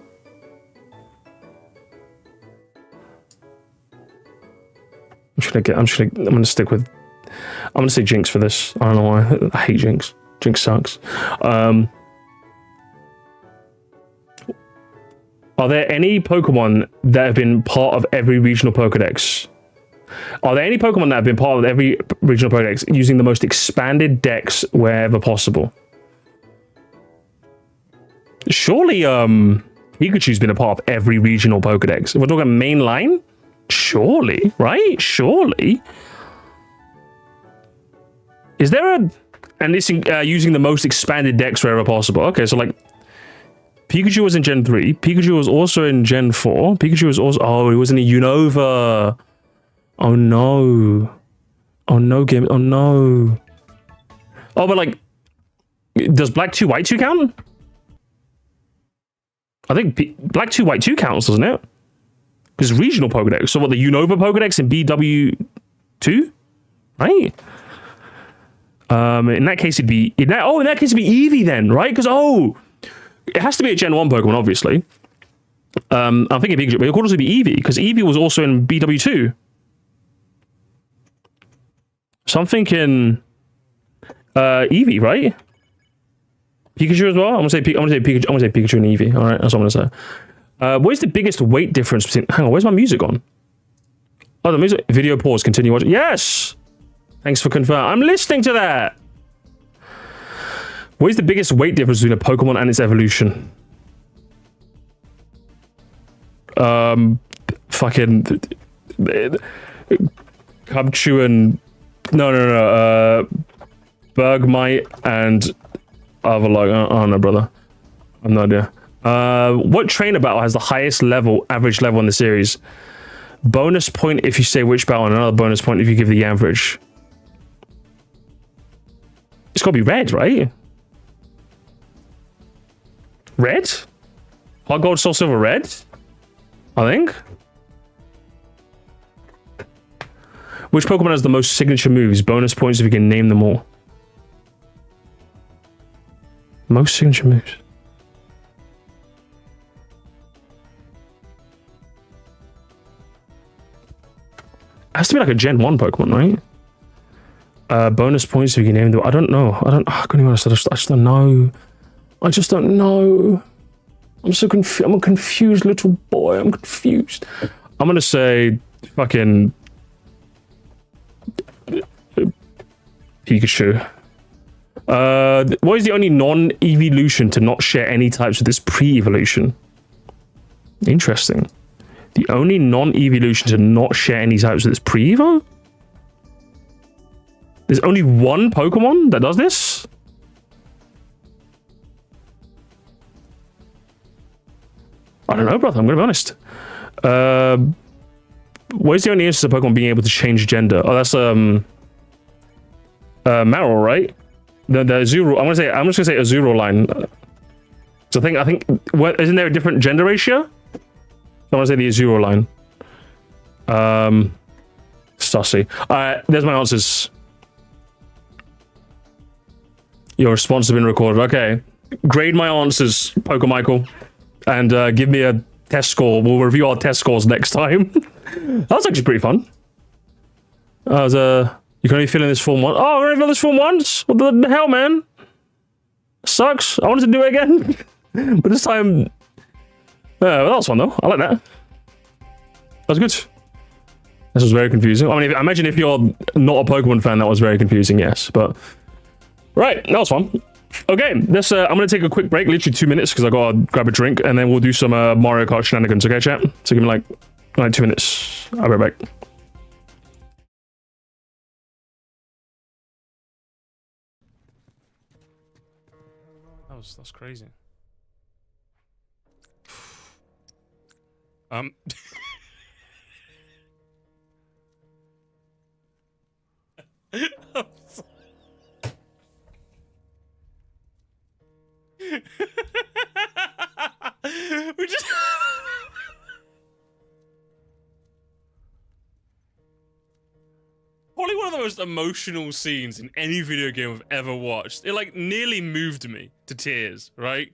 I'm gonna say Jinx for this. I don't know why. I hate Jinx. Jinx sucks. Are there any Pokemon that have been part of every regional Pokedex? Are there any Pokemon that have been part of every regional Pokedex using the most expanded decks wherever possible? Surely, Pikachu's been a part of every regional Pokedex. If we're talking main line, surely, right? Surely. Is there a... And this using the most expanded decks wherever possible. Okay, so like... Pikachu was in Gen 3. Pikachu was also in Gen 4. Pikachu was also... Oh, he was in a Unova. Oh no. Oh no, game. Oh no. Oh, but like... Does Black 2, White 2 count? I think Black 2, White 2 counts, doesn't it? Because regional Pokedex. So what, the Unova Pokedex in BW2? Right? In that case, it'd be... in that case, it'd be Eevee then, right? Because, it has to be a Gen 1 Pokemon, obviously. I'm thinking Pikachu, but it could also be Eevee, because Eevee was also in BW2. So I'm thinking... Eevee, right? Pikachu as well? I'm gonna say Pikachu and Eevee. All right, that's what I'm gonna say. What is the biggest weight difference between... Hang on, where's my music on? Oh, the music... Video pause, continue watching. Yes! Thanks for confirming. I'm listening to that! What is the biggest weight difference between a Pokemon and its evolution? Fucking... Cubchoo and... No. Bergmite and... Avalok. Oh, no, brother. I have no idea. What trainer battle has the highest average level in the series? Bonus point if you say which battle, and another bonus point if you give the average. It's gotta be red, right? Red? Hot Gold, Soul Silver, red? I think. Which Pokemon has the most signature moves? Bonus points if you can name them all. Most signature moves. It has to be like a Gen 1 Pokemon, right? Bonus points if you can name them. I don't know. I can't even honest. I just don't know. I just don't know. I'm so confused. I'm a confused little boy. I'm confused. I'm gonna say fucking Pikachu. What is the only non-evolution to not share any types with this pre-evolution? Interesting. The only non-evolution to not share any types with this pre-evo? There's only one Pokemon that does this? I don't know, brother. I'm gonna be honest. Where's the only instance of Pokemon being able to change gender? Oh, that's Meryl, right? The Azuro. I'm just gonna say Azuro line. So I think isn't there a different gender ratio? I want to say the Azuro line. Sussy. Alright, there's my answers. Your response has been recorded. Okay. Grade my answers, Michael, and give me a test score. We'll review our test scores next time. That was actually pretty fun. You can only fill in this form once. Oh, I'm gonna fill this form once? What the hell, man? Sucks. I wanted to do it again. But this time... well, that was fun, though. I like that. That was good. This was very confusing. I mean, I imagine if you're not a Pokemon fan, that was very confusing, yes. But... right, that was fun. Okay, I'm going to take a quick break, literally 2 minutes, because I got to grab a drink, and then we'll do some Mario Kart shenanigans, okay, chat? So give me, like 2 minutes. I'll be right back. That's crazy. We just probably one of the most emotional scenes in any video game I've ever watched. It like nearly moved me to tears, right?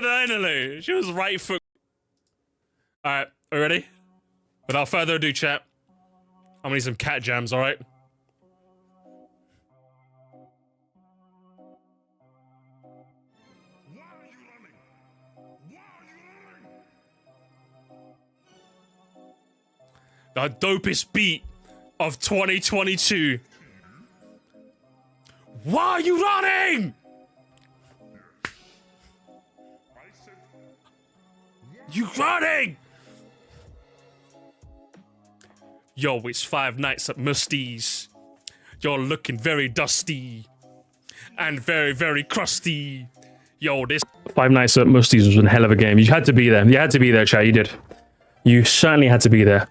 Finally, she was right foot. Alright, are we ready? Without further ado, chat, I'm gonna need some cat jams, alright? The dopest beat of 2022. Why are you running? You running? Yo, it's 5 nights at Musty's. You're looking very dusty and very, very crusty. Yo, this 5 nights at Musty's was a hell of a game. You had to be there. You had to be there, chat. You did. You certainly had to be there.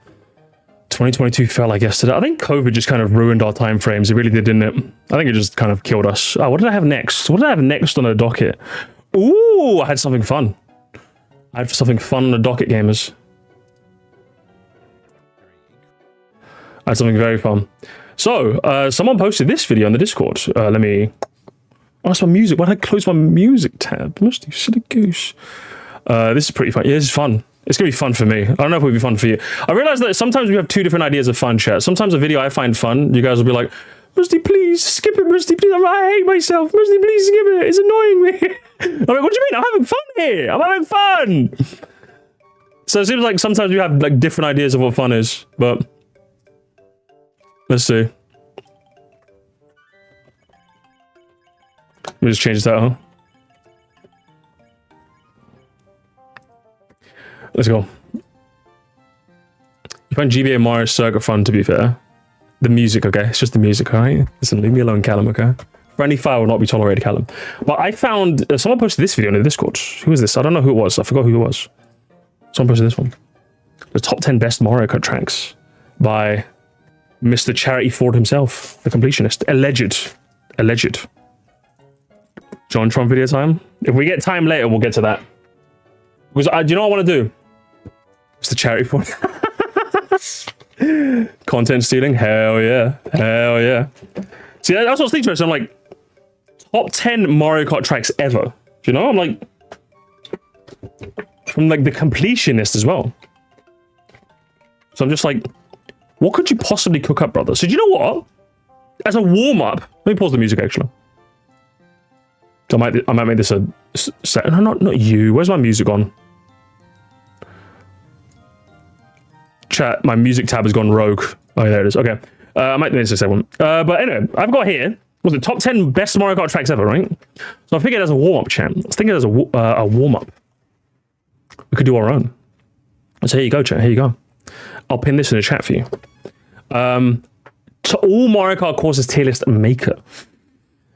2022 felt like yesterday. I think COVID just kind of ruined our time frames. It really did, didn't it? I think it just kind of killed us. Oh, what did I have next? What did I have next on the docket? Ooh, I had something fun. I had something fun on the docket, gamers. I had something very fun. So, someone posted this video on the Discord. Let me... oh, that's my music. Why did I close my music tab? Musty, silly goose. This is pretty fun. Yeah, this is fun. It's gonna be fun for me. I don't know if it would be fun for you. I realize that sometimes we have two different ideas of fun, chat. Sometimes a video I find fun, you guys will be like, Musty, please, skip it, Musty, please. I hate myself. Musty, please, skip it. It's annoying me. I'm like, what do you mean? I'm having fun here. I'm having fun. So it seems like sometimes we have like different ideas of what fun is, but let's see. Let me just change that, huh? Let's go. You find GBA Mario Circuit fun, to be fair. The music, okay? It's just the music, alright? Listen, leave me alone, Callum, okay? Friendly fire will not be tolerated, Callum. But I found... someone posted this video in the Discord. Who is this? I don't know who it was. I forgot who it was. Someone posted this one. The top 10 best Mario Kart tracks by Mr. Charity Ford himself, the completionist. Alleged. Jontron video time? If we get time later, we'll get to that. Because do you know what I want to do? It's the charity for content stealing. Hell yeah. See, that's what's interesting. I'm like, top 10 Mario Kart tracks ever. Do you know? I'm like, from like the completionist as well. So I'm just like, what could you possibly cook up, brother? So do you know what? As a warm up, let me pause the music actually. So I might make this a set. No, not you. Where's my music on? Chat, my music tab has gone rogue. Oh, there it is. Okay. I might make this a second. But anyway, I've got here, was it top 10 best Mario Kart tracks ever, right? So I figured as a warm-up, chat. Let's think of it as a warm-up. We could do our own. So here you go, chat. Here you go. I'll pin this in the chat for you. To all Mario Kart courses tier list maker.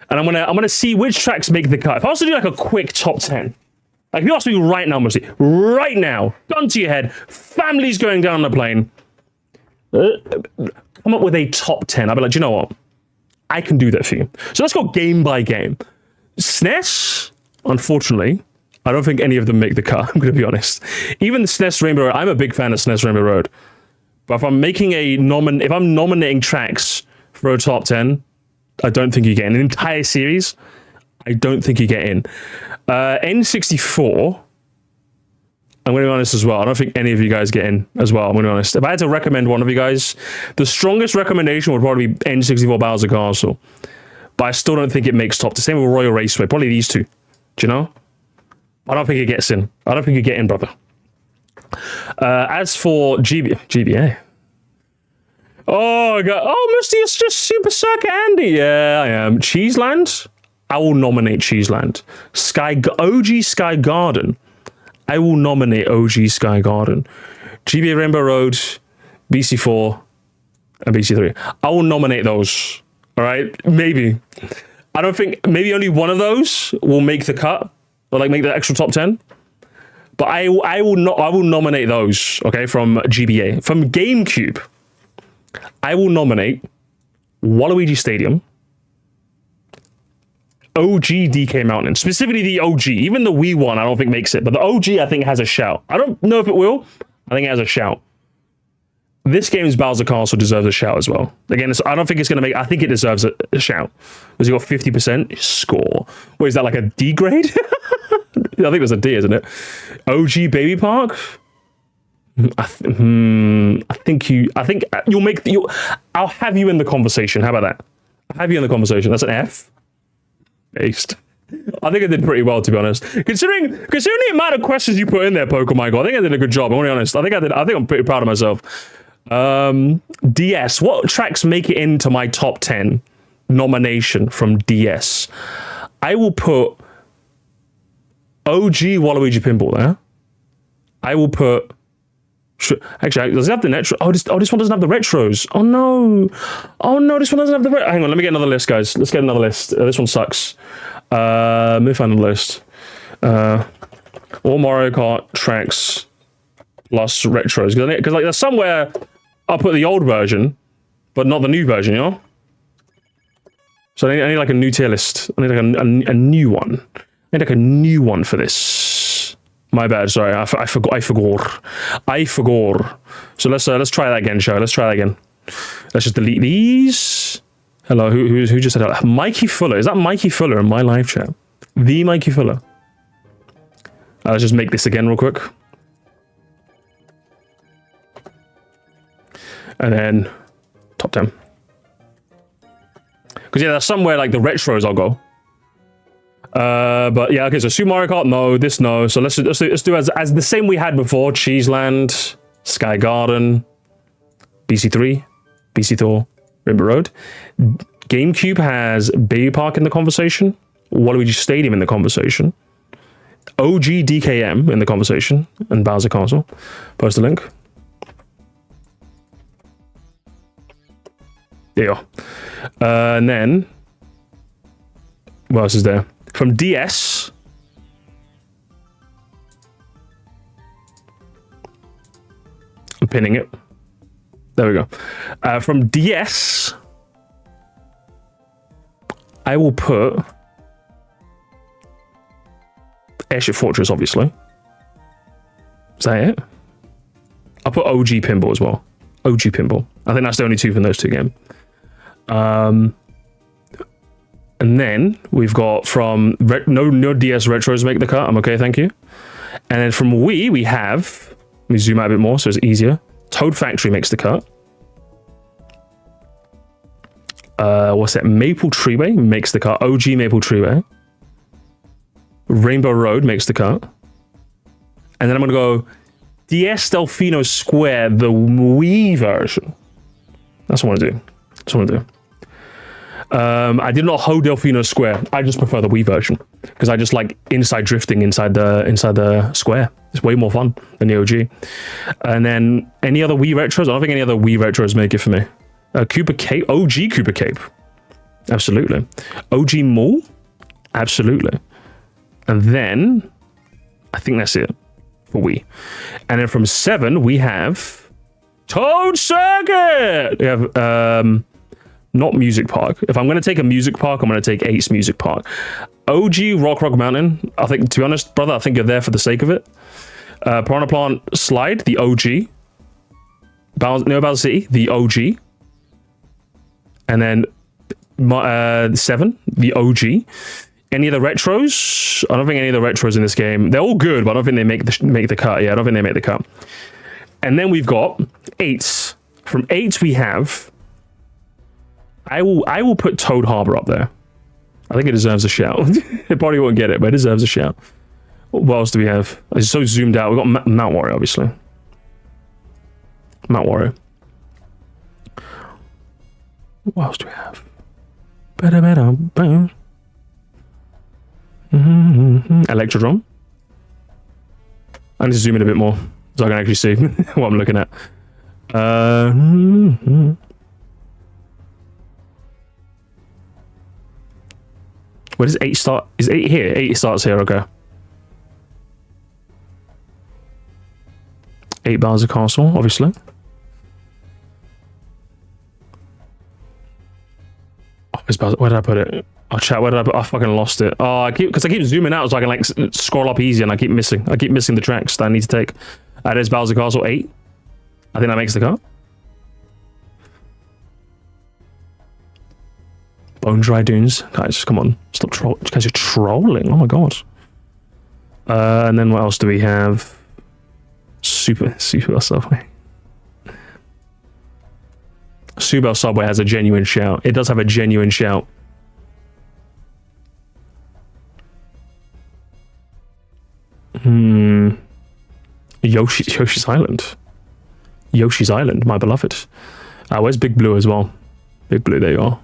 And I'm gonna see which tracks make the cut. If I was to do like a quick top 10, like if you ask me right now, Musty, right now, gun to your head, families going down the plane, come up with a top 10. I'll be like, do you know what? I can do that for you. So let's go game by game. SNES, unfortunately, I don't think any of them make the cut. I'm going to be honest. Even the SNES Rainbow Road, I'm a big fan of SNES Rainbow Road. But if I'm making if I'm nominating tracks for a top 10, I don't think you get in. An entire series, I don't think you get in. N64, I'm going to be honest as well. I don't think any of you guys get in as well. I'm going to be honest. If I had to recommend one of you guys, the strongest recommendation would probably be N64 Bowser Castle. But I still don't think it makes top. The same with Royal Raceway. Probably these two. Do you know? I don't think it gets in. I don't think you get in, brother. As for GBA. Oh, God. Oh, Musty, it's just Super Circuit Andy. Yeah, I am. Cheeseland? I will nominate Cheeseland. OG Sky Garden. I will nominate OG Sky Garden. GBA Rainbow Road, BC4, and BC3. I will nominate those. All right? Maybe. I don't think... Maybe only one of those will make the cut. Or like make the extra top 10. But I will nominate those, okay, from GBA. From GameCube, I will nominate Waluigi Stadium, OG DK Mountain, specifically the OG. Even the Wii one, I don't think makes it, but the OG I think has a shout. I don't know if it will. I think it has a shout. This game's Bowser Castle deserves a shout as well. Again, I don't think it's going to make... I think it deserves a shout. Because you got 50% score. What is that, like a D grade? I think it was a D, isn't it? OG Baby Park? I think you'll make... I'll have you in the conversation. How about that? I'll have you in the conversation. That's an F. Based. I think I did pretty well, to be honest. Considering the amount of questions you put in there, Michael, I think I did a good job. I'm gonna be honest. I think I'm pretty proud of myself. DS. What tracks make it into my top 10 nomination from DS? I will put OG Waluigi Pinball there. I will put... Actually, does it have the retro? Oh, this one doesn't have the retros. Oh no, this one doesn't have the retro. Hang on, let me get another list, guys. Let's get another list. This one sucks. Let me find the list. All Mario Kart Tracks plus retros. Because like there's somewhere I'll put the old version, but not the new version, you know? So I need like a new tier list. I need like a new one. I need like a new one for this. My bad, sorry, I forgot. So let's try that again, shall we? Let's try that again. Let's just delete these. Hello, who just said that? Mikey Fuller. Is that Mikey Fuller in my live chat? The Mikey Fuller. Let's just make this again real quick. And then top 10. Because yeah, there's somewhere like the retros I'll go. But yeah, okay, so Super Mario Kart, no, this no. So let's do as the same we had before. Cheeseland, Sky Garden, BC3, BC4, Rainbow Road. GameCube has Baby Park in the conversation, Waluigi Stadium in the conversation, OG DKM in the conversation, and Bowser Castle. Post a link. There you go. And then, what else is there? From DS, I'm pinning it. There we go. From DS, I will put Airship Fortress, obviously. Is that it? I'll put OG Pinball as well. OG Pinball. I think that's the only two from those two games. And then we've got from... No DS Retros make the cut. I'm okay, thank you. And then from Wii, we have... Let me zoom out a bit more so it's easier. Toad Factory makes the cut. What's that? Maple Treeway makes the cut. OG Maple Treeway. Rainbow Road makes the cut. And then I'm going to go DS Delfino Square, the Wii version. That's what I want to do. That's what I want to do. I did not hold Delfino Square. I just prefer the Wii version. because I just like inside drifting inside the square. It's way more fun than the OG. And then any other Wii retros? I don't think any other Wii retros make it for me. Cooper Cape, OG Cooper Cape, absolutely. OG Mall, absolutely. And then I think that's it for Wii. And then from 7 we have Toad Circuit. We have not Music Park. If I'm going to take a Music Park, I'm going to take 8's Music Park. OG Rock Mountain. I think, to be honest, brother, I think you're there for the sake of it. Piranha Plant Slide, the OG. Bowser City, the OG. And then 7, the OG. Any of the retros? I don't think any of the retros in this game. They're all good, but I don't think they make the cut. Yeah, I don't think they make the cut. And then we've got 8s. From 8 we have. I will put Toad Harbor up there. I think it deserves a shout. It probably won't get it, but it deserves a shout. What else do we have? It's so zoomed out. We've got Mount Warrior, obviously. Mount Warrior. What else do we have? Electrodrome. I need to zoom in a bit more so I can actually see what I'm looking at. Where does 8 start? Is 8 here? 8 starts here, okay. 8 Bowser Castle, obviously. Oh, where did I put it? Oh, chat, where did I put? I fucking lost it. Oh, because I keep zooming out so I can like scroll up easy, and I keep missing the tracks that I need to take. There's Bowser Castle 8. I think that makes the cut. Bone Dry Dunes. Guys, come on. Stop trolling. You guys are trolling. Oh my god. And then what else do we have? Super Subway. Super Subway has a genuine shout. It does have a genuine shout. Yoshi's Island. Yoshi's Island, my beloved. Where's Big Blue as well? Big Blue, there you are.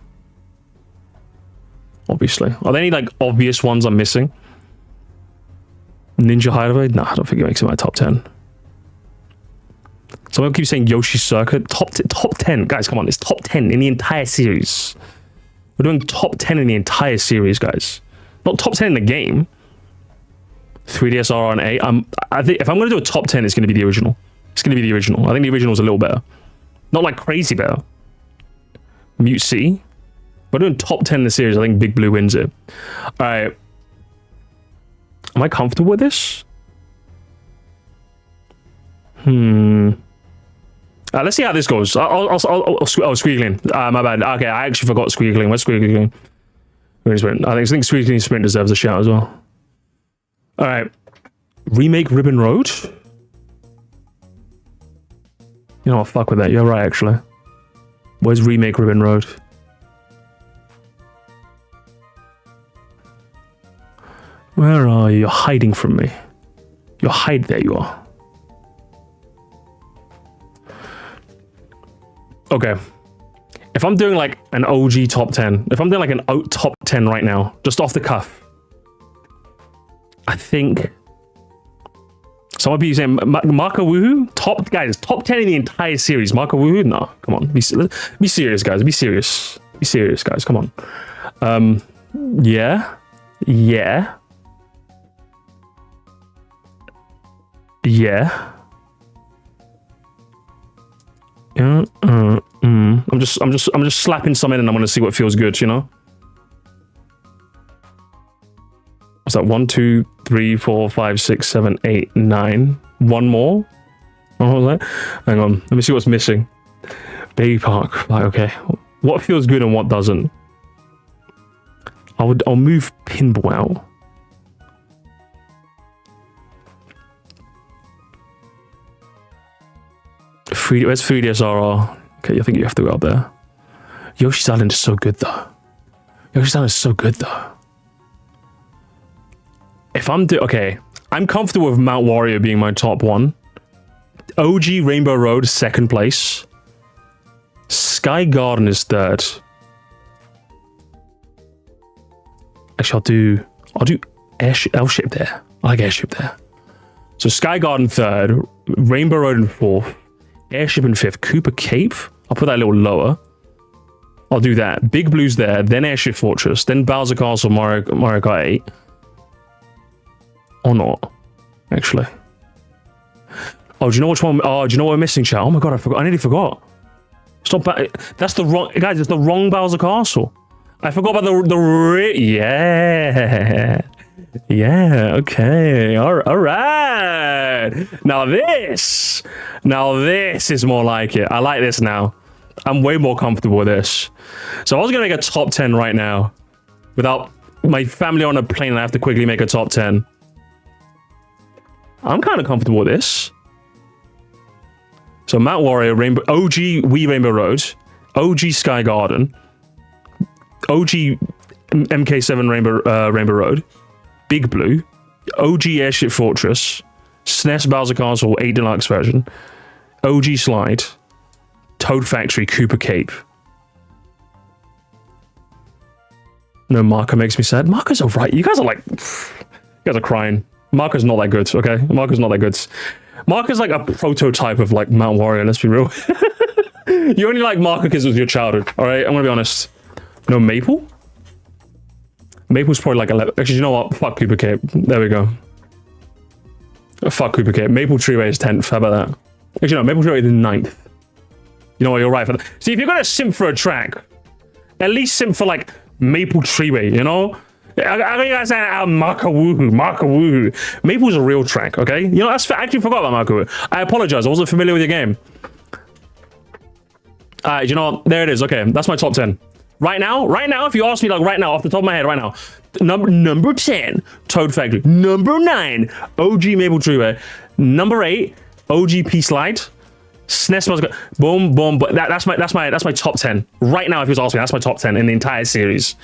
Obviously. Are there any like obvious ones I'm missing? Ninja Hideaway? Nah, I don't think it makes it my top 10. Someone keeps saying Yoshi Circuit. Top 10. Guys, come on. It's top 10 in the entire series. We're doing top 10 in the entire series, guys. Not top 10 in the game. 3DSR on 8. I think if I'm going to do a top 10, it's going to be the original. It's going to be the original. I think the original's a little better. Not like crazy better. Mute C. We're doing top 10 in the series. I think Big Blue wins it. All right. Am I comfortable with this? Let's see how this goes. I'll Squiggling. My bad. Okay, I actually forgot Squiggling. Where's Squiggling? I think Squiggling Sprint deserves a shout as well. All right. Remake Ribbon Road. You know what? Fuck with that. You're right, actually. Where's Remake Ribbon Road? Where are you? You're hiding from me. There you are. Okay. If I'm doing like an OG top 10, if I'm doing like an top 10 right now, just off the cuff, I think some people saying Marco Woohoo? Top 10 in the entire series. Marco Woohoo? No, come on. Be serious, guys. Be serious, guys. Come on. Yeah. I'm just slapping some in and I'm gonna see what feels good, you know? What's that? 1, 2, 3, 4, 5, 6, 7, 8, 9. One more? What was that? Hang on. Let me see what's missing. Baby Park. Like, okay. What feels good and what doesn't? I'll move Pinball out. Where's 3DSRR? Okay, I think you have to go up there. Yoshi's Island is so good though. If I'm okay, I'm comfortable with Mount Warrior being my top 1. OG Rainbow Road, 2nd place. Sky Garden is 3rd. Actually, I'll do L-ship there. I like airship there. So Sky Garden 3rd, Rainbow Road in 4th, airship in 5th, Cooper Cape. I'll put that a little lower. I'll do that. Big Blue's there, then Airship Fortress, then Bowser Castle, Mario Kart 8. Or not, actually. Oh, do you know which one? Oh, do you know what we're missing, chat? Oh my god, I forgot. I nearly forgot. Stop. That's the wrong, guys. It's the wrong Bowser Castle. I forgot about yeah. Okay. All right. Now this is more like it. I like this now. I'm way more comfortable with this. So I was gonna make a top 10 right now, without my family on a plane. And I have to quickly make a top 10. I'm kind of comfortable with this. So Mount Warrior, Rainbow, OG Wii Rainbow Road, OG Sky Garden, OG MK7 Rainbow Road, Big Blue, OG Airship Fortress, SNES Bowser Castle 8 Deluxe version, OG Slide, Toad Factory, Cooper Cape. No, Marco makes me sad. Marco's alright. You guys are like, you guys are crying. Marco's not that good, okay? Marco's not that good. Marco's like a prototype of like Mount Warrior, let's be real. You only like Marco because it was your childhood, alright? I'm gonna be honest. No, Maple? Maple's probably like 11. Actually, you know what? Fuck Cooper Cape. There we go. Fuck Cooper Cape. Maple Treeway is 10th. How about that? Actually, no, Maple Treeway is 9th. You know what? You're right. For that. See, if you're gonna simp for a track, at least simp for like Maple Treeway, you know? I got you guys saying Marco Woohoo. Maple's a real track, okay? You know, I actually forgot about Marco Woohoo. I apologize. I wasn't familiar with your game. Alright, you know what? There it is. Okay, that's my top 10. Right now, if you ask me, like right now, off the top of my head, right now, number 10, Toad Factory. Number 9, OG Maple Treeway. Number 8, OG P Slide. SNES Bowser. Boom, boom. But that's my top 10. Right now, if you ask me, that's my top 10 in the entire series.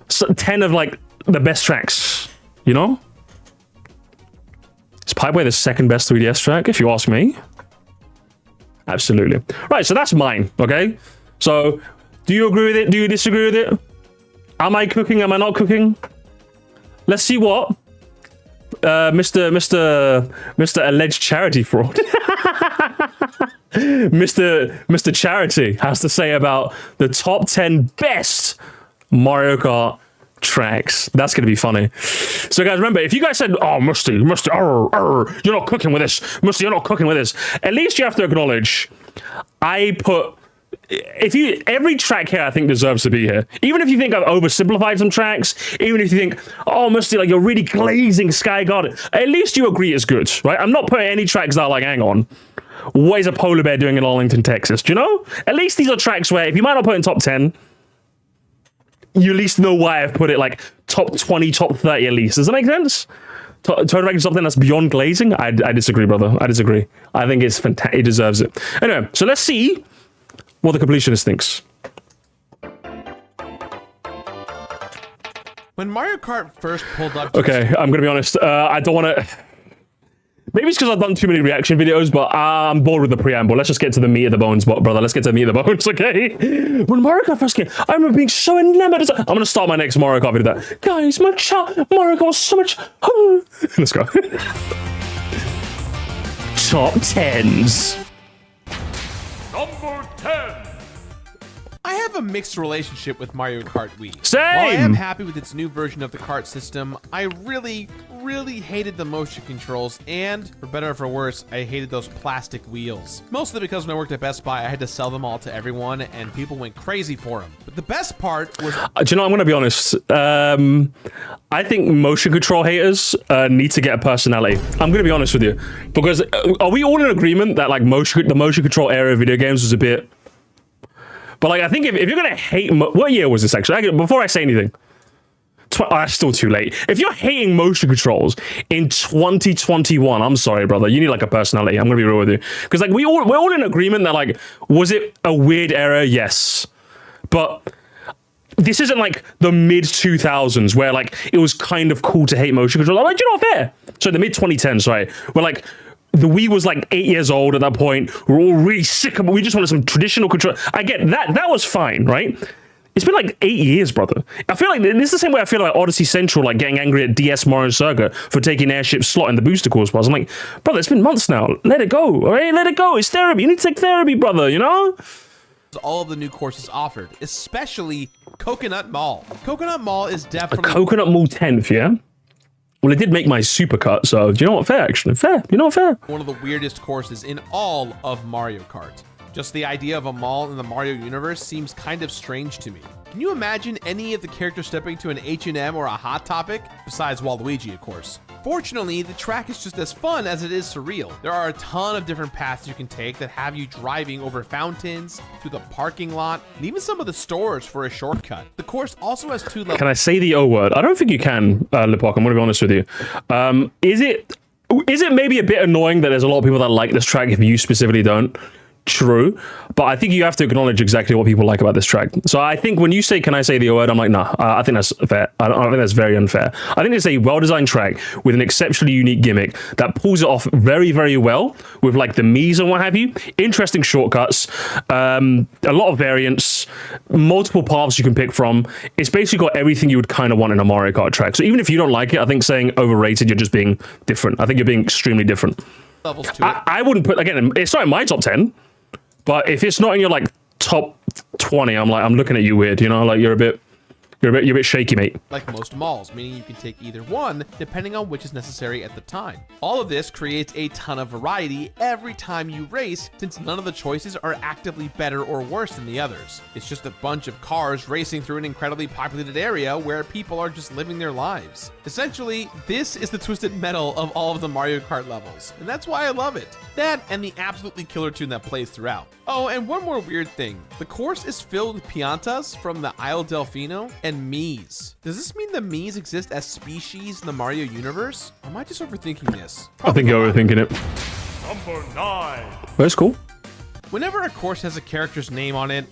So 10 of like the best tracks, you know? Is Pipeway the second best 3DS track, if you ask me? Absolutely. Right, so that's mine, okay? So, do you agree with it? Do you disagree with it? Am I cooking? Am I not cooking? Let's see what Mr. Alleged Charity Fraud Mr. Charity has to say about the top 10 best Mario Kart tracks. That's gonna be funny. So guys, remember, if you guys said, oh, Musty, you're not cooking with this. Musty, you're not cooking with this. At least you have to acknowledge, every track here I think deserves to be here. Even if you think I've oversimplified some tracks, even if you think, oh, Musty, like you're really glazing Sky Garden, at least you agree it's good, right? I'm not putting any tracks that are like, hang on, what is a polar bear doing in Arlington, Texas? Do you know? At least these are tracks where if you might not put in top 10, you at least know why I've put it like top 20, top 30 at least. Does that make sense? Toad Factory is something that's beyond glazing? I disagree, brother. I disagree. I think it's fantastic. It deserves it. Anyway, so let's see what the Completionist thinks. When Mario Kart first pulled up... Okay, I'm gonna be honest. I don't want to... Maybe it's because I've done too many reaction videos, but I'm bored with the preamble. Let's just get to the meat of the bones, brother. Let's get to the meat of the bones, okay? When Mario Kart first came, I remember being so enamored. I'm going to start my next Mario Kart video with that. Guys, Mario Kart was so much... Let's go. Top 10s. Number 10. I have a mixed relationship with Mario Kart Wii. Same! While I am happy with its new version of the kart system, I really hated the motion controls, and for better or for worse, I hated those plastic wheels. Mostly because when I worked at Best Buy, I had to sell them all to everyone, and people went crazy for them. But the best part was... Do you know, I'm going to be honest. I think motion control haters need to get a personality. I'm going to be honest with you. Because are we all in agreement that like the motion control era of video games was a bit... But like, I think if you're gonna hate, what year was this actually? Before I say anything, that's still too late. If you're hating motion controls in 2021, I'm sorry, brother. You need like a personality. I'm gonna be real with you, because like we're all in agreement that like, was it a weird era? Yes, but this isn't like the mid 2000s where like it was kind of cool to hate motion controls. I'm like, you know what, fair. So the mid 2010s, right? Where like, the Wii was like 8 years old at that point. We're all really sick of it. We just wanted some traditional control. I get that. That was fine, right? It's been like 8 years, brother. I feel like this is the same way I feel like Odyssey Central, like getting angry at DS Mario Circuit for taking Airship's slot in the booster course pass. I'm like, brother, it's been months now. Let it go, all right? Let it go. It's therapy. You need to take therapy, brother, you know? All of the new courses offered, especially Coconut Mall. Coconut Mall is A definitely... Coconut Mall 10th, yeah? Well, it did make my supercut, so do you know what? Fair, actually. Fair. You know what? Fair. one of the weirdest courses in all of Mario Kart. Just the idea of a mall in the Mario universe seems kind of strange to me. Can you imagine any of the characters stepping to an H&M or a Hot Topic? Besides Waluigi, of course. Fortunately, the track is just as fun as it is surreal. There are a ton of different paths you can take that have you driving over fountains, through the parking lot, and even some of the stores for a shortcut. The course also has 2 levels. Can I say the O word? I don't think you can, Lipok. I'm going to be honest with you. Is it maybe a bit annoying that there's a lot of people that like this track if you specifically don't? True, but I think you have to acknowledge exactly what people like about this track. So I think when you say, can I say the word, I'm like, nah, I think that's fair. I think that's very unfair. I think it's a well-designed track with an exceptionally unique gimmick that pulls it off very, very well with like the Mii's and what have you. Interesting shortcuts, a lot of variants, multiple paths you can pick from. It's basically got everything you would kind of want in a Mario Kart track. So even if you don't like it, I think saying overrated, you're just being different. I think you're being extremely different. Levels to it. I wouldn't put, again, it's not in my top 10. But if it's not in your like top 20, I'm looking at you weird, you know, like you're a bit shaky, mate. Like most malls, meaning you can take either one depending on which is necessary at the time. All of this creates a ton of variety every time you race, since none of the choices are actively better or worse than the others. It's just a bunch of cars racing through an incredibly populated area where people are just living their lives. Essentially, this is the twisted metal of all of the Mario Kart levels, and that's why I love it. That and the absolutely killer tune that plays throughout. Oh, and one more weird thing. The course is filled with piantas from the Isle Delfino and Mii's. Does this mean the Mii's exist as species in the Mario universe? Or am I just overthinking this? I think you're overthinking it. Number 9. Well, that's cool. Whenever a course has a character's name on it,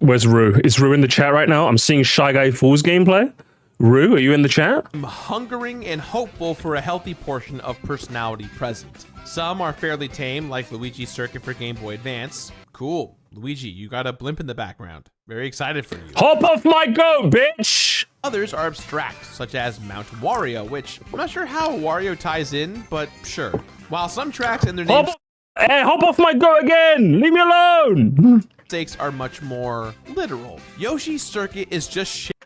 Where's Rue? Is Rue in the chat right now? I'm seeing Shy Guy Fool's gameplay. Rue, are you in the chat? I'm hungering and hopeful for a healthy portion of personality present. Some are fairly tame, like Luigi's Circuit for Game Boy Advance. Cool. Luigi, you got a blimp in the background. Very excited for you. Hop off my goat, bitch! Others are abstract, such as Mount Wario, which I'm not sure how Wario ties in, but sure. While some tracks and their names Hey, hop off my goat again! Leave me alone! stakes are much more literal. Yoshi's Circuit is just shit.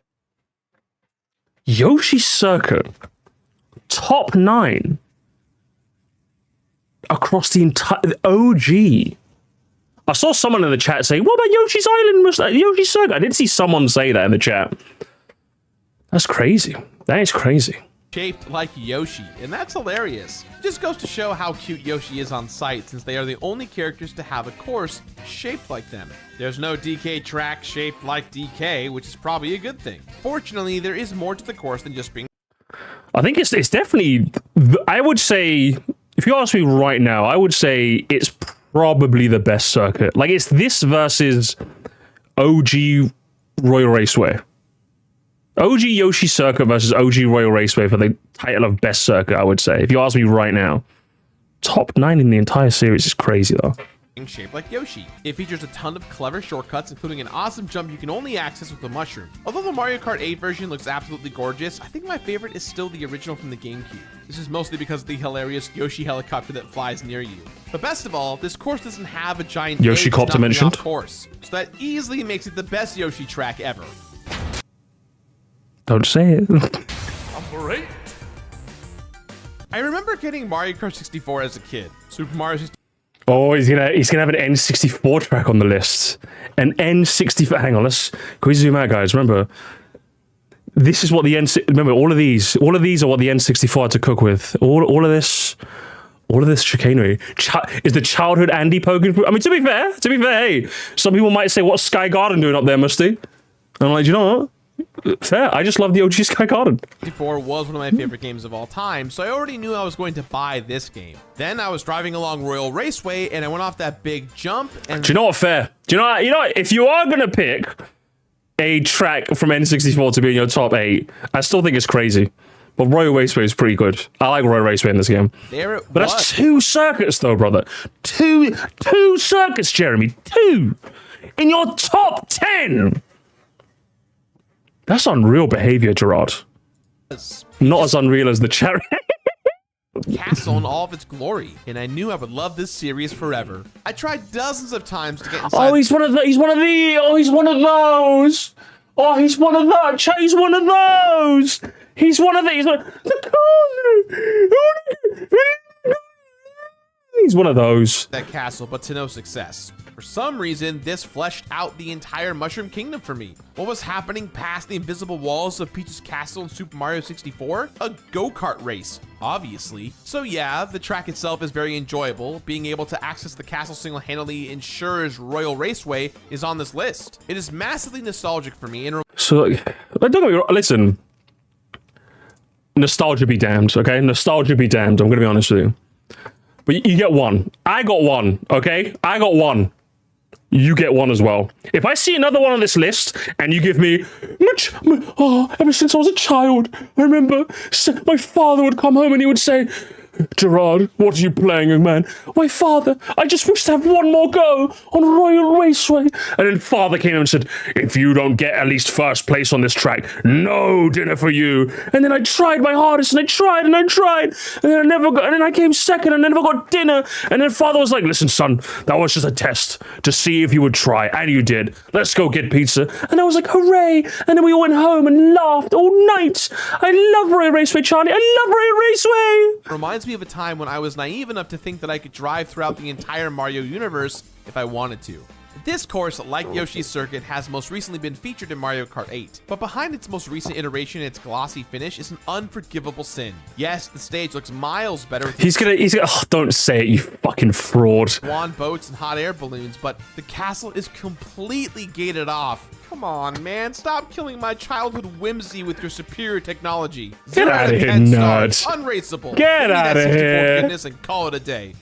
Yoshi Circuit, top 9 across the entire OG. I saw someone in the chat say, "What about Yoshi's Island? Yoshi Circuit?" I did see someone say that in the chat. That's crazy. That is crazy. Shaped like Yoshi, and that's hilarious. Just goes to show how cute Yoshi is on site, since they are the only characters to have a course shaped like them. There's no DK track shaped like DK, which is probably a good thing. Fortunately, there is more to the course than just being... I think it's definitely, I would say, if you ask me right now, I would say it's probably the best circuit. Like, it's this versus OG Royal Raceway. OG Yoshi Circuit versus OG Royal Raceway for the title of best circuit, I would say. If you ask me right now, top 9 in the entire series is crazy, though. Shaped like Yoshi. It features a ton of clever shortcuts, including an awesome jump you can only access with the mushroom. Although the Mario Kart 8 version looks absolutely gorgeous, I think my favorite is still the original from the GameCube. This is mostly because of the hilarious Yoshi helicopter that flies near you. But best of all, this course doesn't have a giant Yoshi copter mentioned course, so that easily makes it the best Yoshi track ever. Don't say it. Number 8. I remember getting Mario Kart 64 as a kid. Super Mario 64. Oh, he's gonna have an N64 track on the list. An N64. Hang on, can we zoom out, guys? Remember, this is what the remember, all of these are what the N64 had to cook with. All of this chicanery is the childhood Andy poking through. I mean, to be fair, hey, some people might say, "What's Sky Garden doing up there, Musty?" And I'm like, you know what? Fair. I just love the OG Sky Garden. 64 was one of my favorite games of all time, so I already knew I was going to buy this game. Then I was driving along Royal Raceway, and I went off that big jump. And do you know what? Fair. Do you know what? If you are gonna pick a track from N64 to be in your top 8, I still think it's crazy. But Royal Raceway is pretty good. I like Royal Raceway in this game. There it but was. That's 2 circuits, though, brother. Two circuits, Jeremy. 2 in your top 10. That's unreal behavior, Gerard. Not as unreal as the chat. Castle in all of its glory, and I knew I would love this series forever. I tried dozens of times to get inside. Oh, he's one of the. He's one of the. Oh, he's one of those. Oh, he's one of those. He's one of those. He's one of these. He's one of those. That castle, but to no success. For some reason, this fleshed out the entire Mushroom Kingdom for me. What was happening past the invisible walls of Peach's castle in Super Mario 64? A go-kart race, obviously. So yeah, the track itself is very enjoyable. Being able to access the castle single-handedly ensures Royal Raceway is on this list. It is massively nostalgic for me. And so, don't get me wrong. Listen, nostalgia be damned. Okay, nostalgia be damned. I'm gonna be honest with you. But you get one. I got one. Okay, I got one. You get one as well. If I see another one on this list and you give me, ever since I was a child, I remember my father would come home and he would say, Gerard, what are you playing, young man? My father, I just wish to have one more go on Royal Raceway. And then father came in and said, if you don't get at least first place on this track, no dinner for you. And then I tried my hardest and I tried and I tried. And then I never got, and then I came second and I never got dinner. And then father was like, listen, son, that was just a test to see if you would try. And you did. Let's go get pizza. And I was like, hooray. And then we all went home and laughed all night. I love Royal Raceway, Charlie. I love Royal Raceway. Reminds me of a time when I was naive enough to think that I could drive throughout the entire Mario universe if I wanted to. This course, like Yoshi's Circuit, has most recently been featured in Mario Kart 8, but behind its most recent iteration and its glossy finish is an unforgivable sin. Yes, the stage looks miles better with he's gonna, oh, don't say it, you fucking fraud. swan boats and hot air balloons, but the castle is completely gated off. Come on, man, stop killing my childhood whimsy with your superior technology. Get out of here, nerd. Unraceable. Get out of here. Goodness and call it a day.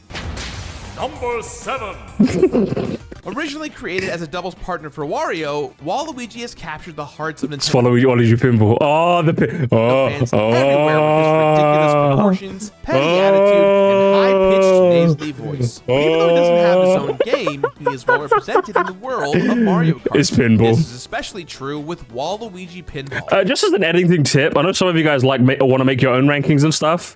Number 7. Originally created as a doubles partner for Wario, Waluigi has captured the hearts of Nintendo Swallow Waluigi pinball. Oh, the fans everywhere with his ridiculous proportions, petty attitude, and high-pitched nasally voice. Even though he doesn't have his own game, he is well represented in the world of Mario Kart. It's pinball. This is especially true with Waluigi Pinball. Just as an editing tip, I know some of you guys want to make your own rankings and stuff.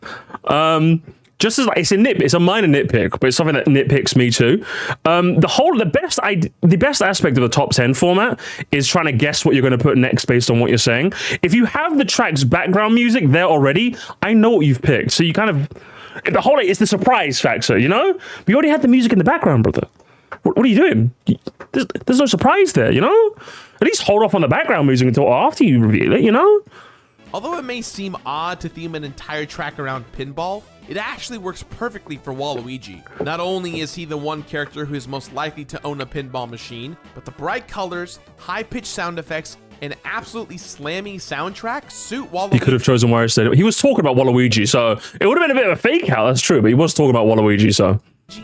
Just as like it's a minor nitpick, but it's something that nitpicks me too. The best aspect of the top 10 format is trying to guess what you're going to put next based on what you're saying. If you have the track's background music there already, I know what you've picked. So you kind of it's the surprise factor, you know. But you already had the music in the background, brother. What are you doing? There's no surprise there, you know. At least hold off on the background music until after you reveal it, you know. Although it may seem odd to theme an entire track around pinball, it actually works perfectly for Waluigi. Not only is he the one character who is most likely to own a pinball machine, but the bright colors, high-pitched sound effects, and absolutely slammy soundtrack suit Waluigi. He could have chosen Wario Stadium. He was talking about Waluigi, so it would have been a bit of a fake out, that's true, but he was talking about Waluigi, so.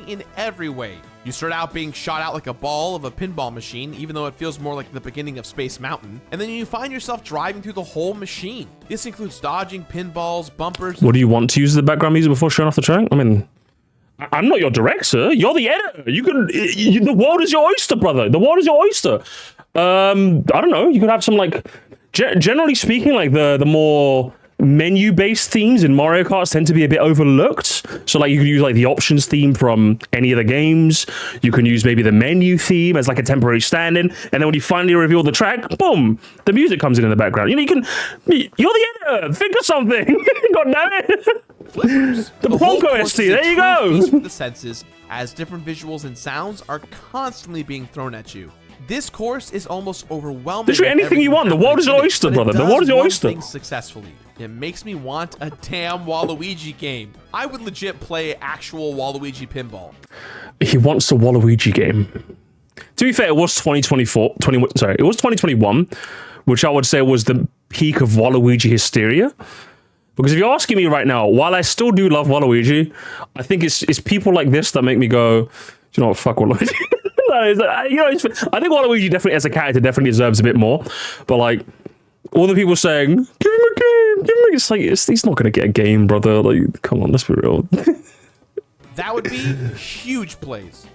In every way. You start out being shot out like a ball of a pinball machine, even though it feels more like the beginning of Space Mountain, and then you find yourself driving through the whole machine. This includes dodging pinballs, bumpers. What do you want to use the background music before showing off the track? I mean, I'm not your director. You're the editor. The world is your oyster, brother. The world is your oyster. I don't know. You could have some like, generally speaking, like the more menu-based themes in Mario Kart tend to be a bit overlooked. So like you could use like the options theme from any of the games. You can use maybe the menu theme as like a temporary stand-in. And then when you finally reveal the track, boom, the music comes in the background. You know, you're the editor. Think of something. God damn it. Flippers. The Bronco ST, there you go. For the senses, as different visuals and sounds are constantly being thrown at you. This course is almost overwhelming. Literally anything you want. The world is your oyster, brother. The world is your oyster. Successfully. It makes me want a damn Waluigi game. I would legit play actual Waluigi pinball. He wants a Waluigi game. To be fair, it was 2021, which I would say was the peak of Waluigi hysteria. Because if you're asking me right now, while I still do love Waluigi, I think it's people like this that make me go, do you know what, fuck Waluigi. I think Waluigi definitely as a character definitely deserves a bit more. But like, all the people saying, give him a game, give him a game. It's like, he's not going to get a game, brother. Like, come on, let's be real. That would be huge plays.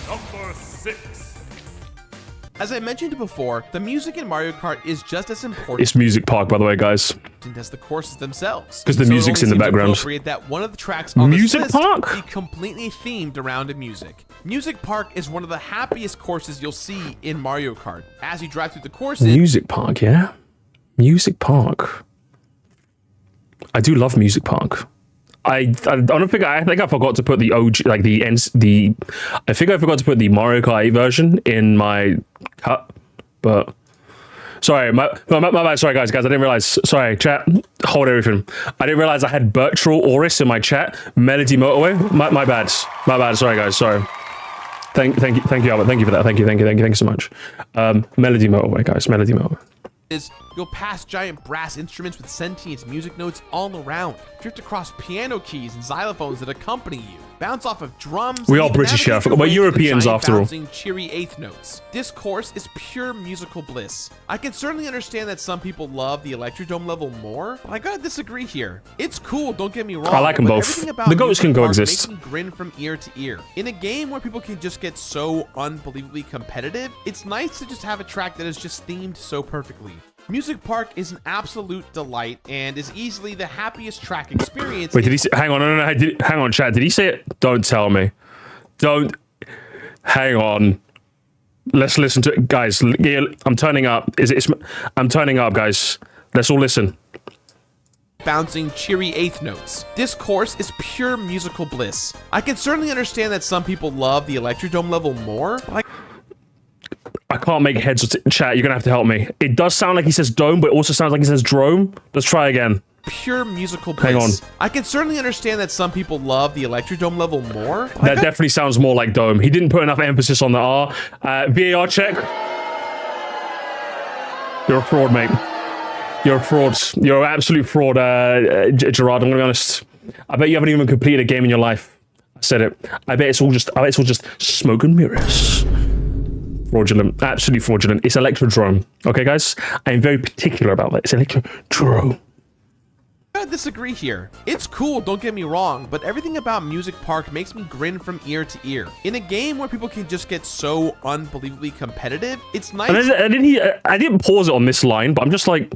Number 6. As I mentioned before, the music in Mario Kart is just as important It's Music Park, by the way, guys. as the courses themselves. 'Cause the music's in the background. Appropriate that one of the tracks on Music this list Park? be completely themed around music. Music Park is one of the happiest courses you'll see in Mario Kart. As you drive through the courses, Music Park, yeah? Music Park. I do love Music Park. I don't think I forgot to put the OG, like I think I forgot to put the Mario Kart 8 version in my cut, but sorry, my bad. Sorry, guys, I didn't realize. Sorry, chat, hold everything. I didn't realize I had virtual Oris in my chat. Melody Motorway. My bad. Sorry, guys. Sorry. Thank you, Albert. Thank you for that. Thank you so much. Melody Motorway, guys. Melody Motorway. You'll pass giant brass instruments with sentient music notes all around, drift across piano keys and xylophones that accompany you, bounce off of drums. We are British here. We're Europeans after all. Bouncing, cheery eighth notes. This course is pure musical bliss. I can certainly understand that some people love the Electrodome level more, but I gotta disagree here. It's cool, don't get me wrong. I like them but both. everything about The goats Music can Park coexist. makes me grin from ear to ear. In a game where people can just get so unbelievably competitive, it's nice to just have a track that is just themed so perfectly. Music Park is an absolute delight and is easily the happiest track experience. Wait, did he say? Hang on, no, hang on, Chad. Did he say it? Don't tell me. Don't. Hang on. Let's listen to it, guys. I'm turning up. I'm turning up, guys. Let's all listen. Bouncing cheery eighth notes. This course is pure musical bliss. I can certainly understand that some people love the Electrodome level more, but I can't make heads of chat. You're gonna have to help me. It does sound like he says dome, but it also sounds like he says drome. Let's try again. Pure musical bliss. Hang on. I can certainly understand that some people love the Electrodome level more. That definitely sounds more like dome. He didn't put enough emphasis on the R. VAR check. You're a fraud, mate. You're a fraud. You're an absolute fraud, Gerard. I'm gonna be honest. I bet you haven't even completed a game in your life. I said it. I bet it's all just smoke and mirrors. Fraudulent, absolutely fraudulent. It's Electrodrome. Okay, guys? I'm very particular about that. It's Electrodrome. I gotta disagree here. It's cool, don't get me wrong, but everything about Music Park makes me grin from ear to ear. In a game where people can just get so unbelievably competitive, it's nice. And I didn't pause it on this line, but I'm just like,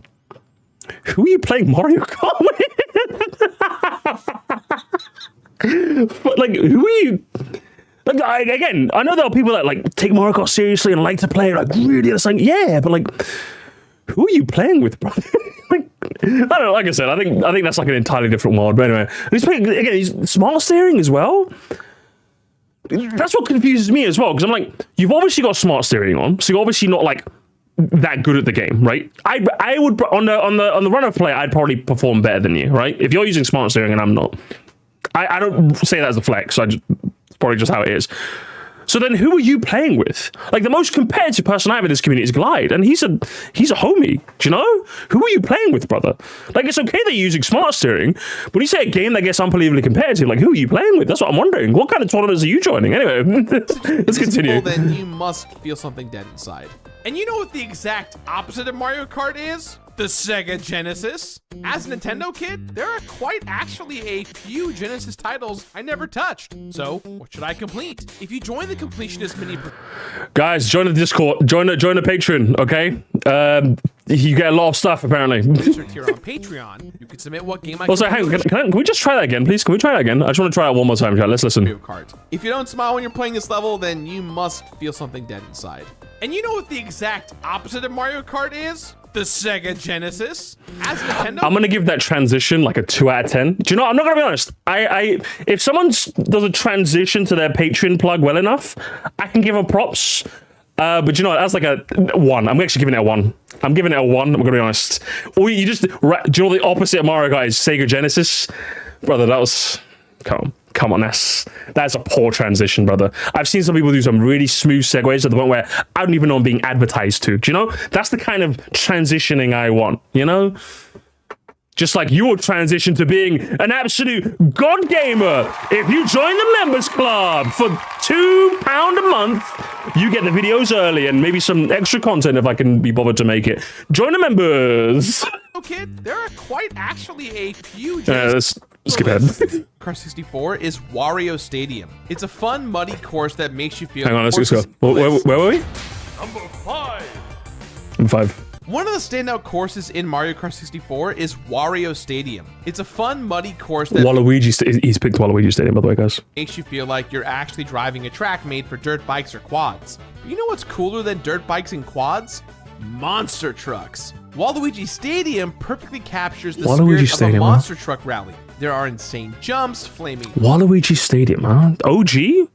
who are you playing Mario Kart with? But like, who are you? Like, again, I know there are people that like take Mario Kart seriously and like to play like really understand. Yeah, but like, who are you playing with, bro? Like, I don't know. Like I said, I think that's like an entirely different world. But anyway, he's playing again. He's smart steering as well. That's what confuses me as well, because I'm like, you've obviously got smart steering on, so you're obviously not like that good at the game, right? I would on the run of play, I'd probably perform better than you, right? If you're using smart steering and I'm not, I don't say that as a flex. It's probably just how it is. So then who are you playing with? Like, the most competitive person I have in this community is Glide, and he's a homie. Do you know? Who are you playing with, brother? Like, it's okay that you're using smart steering, but when you say a game that gets unbelievably competitive, like, who are you playing with? That's what I'm wondering. What kind of tournaments are you joining? Anyway, let's continue. Then you must feel something dead inside. And you know what the exact opposite of Mario Kart is? The Sega Genesis. As a Nintendo kid, there are quite actually a few Genesis titles I never touched. So, what should I complete? If you join the Completionist mini... Guys, join the Discord. Join the Patreon, okay? You get a lot of stuff, apparently. Here on Patreon, you can submit what game I Also, hang on, can we just try that again, please? Can we try that again? I just want to try it one more time, chat. Let's listen. If you don't smile when you're playing this level, then you must feel something dead inside. And you know what the exact opposite of Mario Kart is? The Sega Genesis. As a Nintendo... I'm gonna give that transition like a 2 out of 10. Do you know? I'm not gonna be honest. If someone does a transition to their Patreon plug well enough, I can give them props. But you know what? That's like a 1. I'm actually giving it a 1. I'm giving it a 1. I'm gonna be honest. Or you just... Do you know the opposite of Mario Kart is Sega Genesis? Brother, that was... Come on, that's a poor transition, brother. I've seen some people do some really smooth segues to the point where I don't even know I'm being advertised to. Do you know? That's the kind of transitioning I want, you know? Just like your transition to being an absolute god gamer. If you join the members club for £2 a month, you get the videos early and maybe some extra content if I can be bothered to make it. Join the members. Kid, there are quite actually a few... Let's skip ahead. Car 64 is Wario Stadium. It's a fun, muddy course that makes you feel... Hang on, let's go. Where were we? Number 5. Number 5. One of the standout courses in Mario Kart 64 is Wario Stadium. It's a fun, muddy course that He's picked Waluigi Stadium, by the way, guys. makes you feel like you're actually driving a track made for dirt bikes or quads. But you know what's cooler than dirt bikes and quads? Monster trucks. Waluigi Stadium perfectly captures the Waluigi spirit Stadium, of a huh? monster truck rally. There are insane jumps, flaming Waluigi Stadium, huh? OG?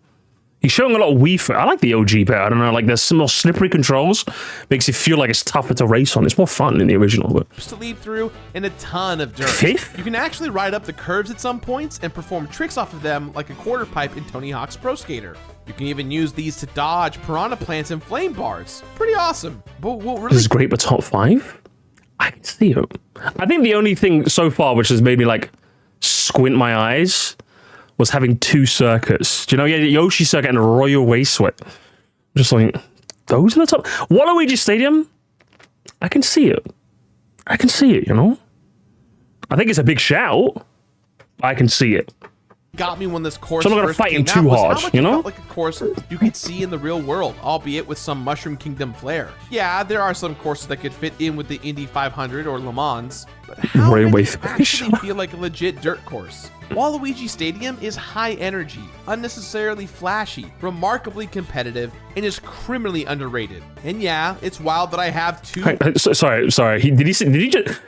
He's showing a lot of Wii. I like the OG bit. I don't know, like there's some more slippery controls. Makes you feel like it's tougher to race on. It's more fun in the original. But to leap through and a ton of dirt. 5th? You can actually ride up the curves at some points and perform tricks off of them like a quarter pipe in Tony Hawk's Pro Skater. You can even use these to dodge piranha plants and flame bars. Pretty awesome. But what really this is great, but top 5? I can see it. I think the only thing so far which has made me like squint my eyes was having 2 circuits. Do you know, yeah, the Yoshi circuit and Royal Raceway. Just like, those are the top. Waluigi Stadium, I can see it. I can see it, you know? I think it's a big shout. I can see it. got me when this course So I'm not gonna first fight him came too out was hard, how much you it know? felt like a course you could see in the real world, albeit with some Mushroom Kingdom flair. Yeah, there are some courses that could fit in with the Indy 500 or Le Mans, but how Railway many actually feel like a legit dirt course? Waluigi Stadium is high energy, unnecessarily flashy, remarkably competitive, and is criminally underrated. And yeah, it's wild that I have two Sorry. Did he just?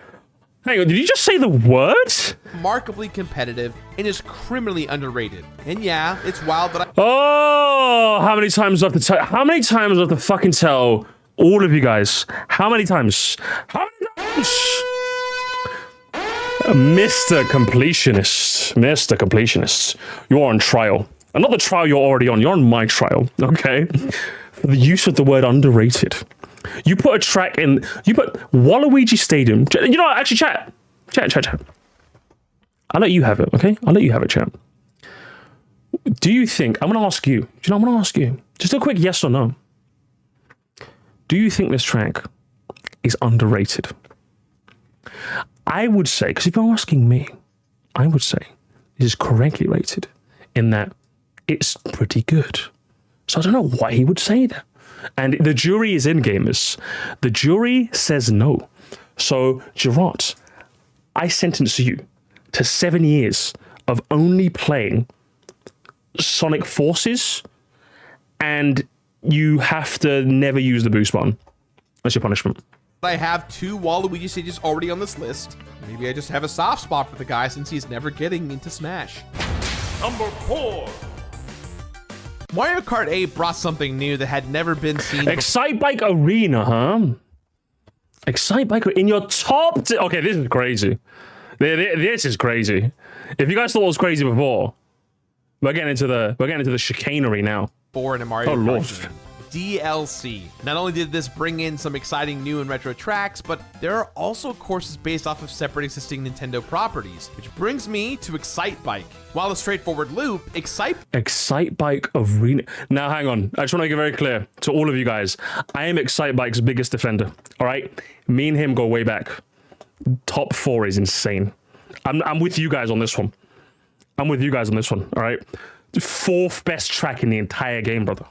Hang on, did you just say the words? remarkably competitive and is criminally underrated. And yeah, it's wild that I Oh, how many times do I have to tell? How many times do I have to fucking tell all of you guys? How many times? How many times? Mr. Completionist, you're on trial. And not the trial you're already on, you're on my trial, okay? For the use of the word underrated. You put a track in, you put Waluigi Stadium. You know what, actually, chat. I'll let you have it, okay? I'll let you have it, chat. Do you think, I'm gonna ask you, I'm gonna ask you, just a quick yes or no. Do you think this track is underrated? I would say, because if you're asking me, I would say it is correctly rated in that it's pretty good. So I don't know why he would say that. And the jury is in, gamers. The jury says no. So, Gerard, I sentence you to 7 years of only playing Sonic Forces, and you have to never use the boost button. That's your punishment. have two Waluigi stages already on this list. Maybe I just have a soft spot for the guy since he's never getting into Smash. Number 4. Mario Kart 8 brought something new that had never been seen before. Excite Bike Arena, huh? Excite Bike in your top. Okay, this is crazy. This is crazy. If you guys thought it was crazy before, we're getting into the chicanery now. In a Mario Oh, Kart Lord. game. DLC. Not only did this bring in some exciting new and retro tracks, but there are also courses based off of separate existing Nintendo properties, which brings me to Excite Bike. While a straightforward loop, Excite Bike Arena. Now, hang on. I just want to make it very clear to all of you guys. I am Excite Bike's biggest defender. All right, me and him go way back. Top 4 is insane. I'm with you guys on this one. All right, the 4th best track in the entire game, brother.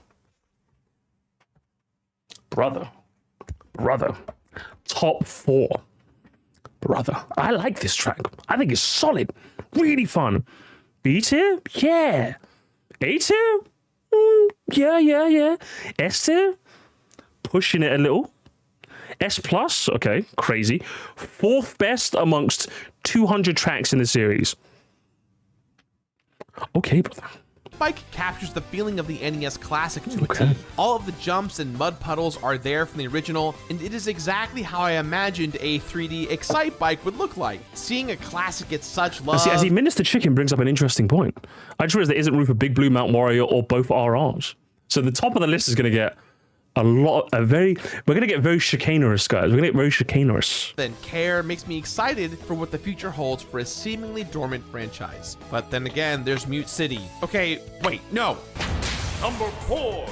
Top 4. Brother, I like this track. I think it's solid. Really fun. B tier? Yeah. A tier? Yeah. S tier? Pushing it a little. S plus? Okay, crazy. 4th best amongst 200 tracks in the series. Okay, brother. Bike captures the feeling of the NES Classic to a T. All of the jumps and mud puddles are there from the original, and it is exactly how I imagined a 3D Excite Bike would look like. Seeing a classic get such love. See, as he Minister Chicken brings up an interesting point. I just realized there isn't room for Big Blue, Mount Warrior, or both RRs. So the top of the list is going to get we're going to get very chicanerous, guys. We're going to get very chicanerous. Then Care makes me excited for what the future holds for a seemingly dormant franchise. But then again, there's Mute City. Okay, wait, no. Number 4.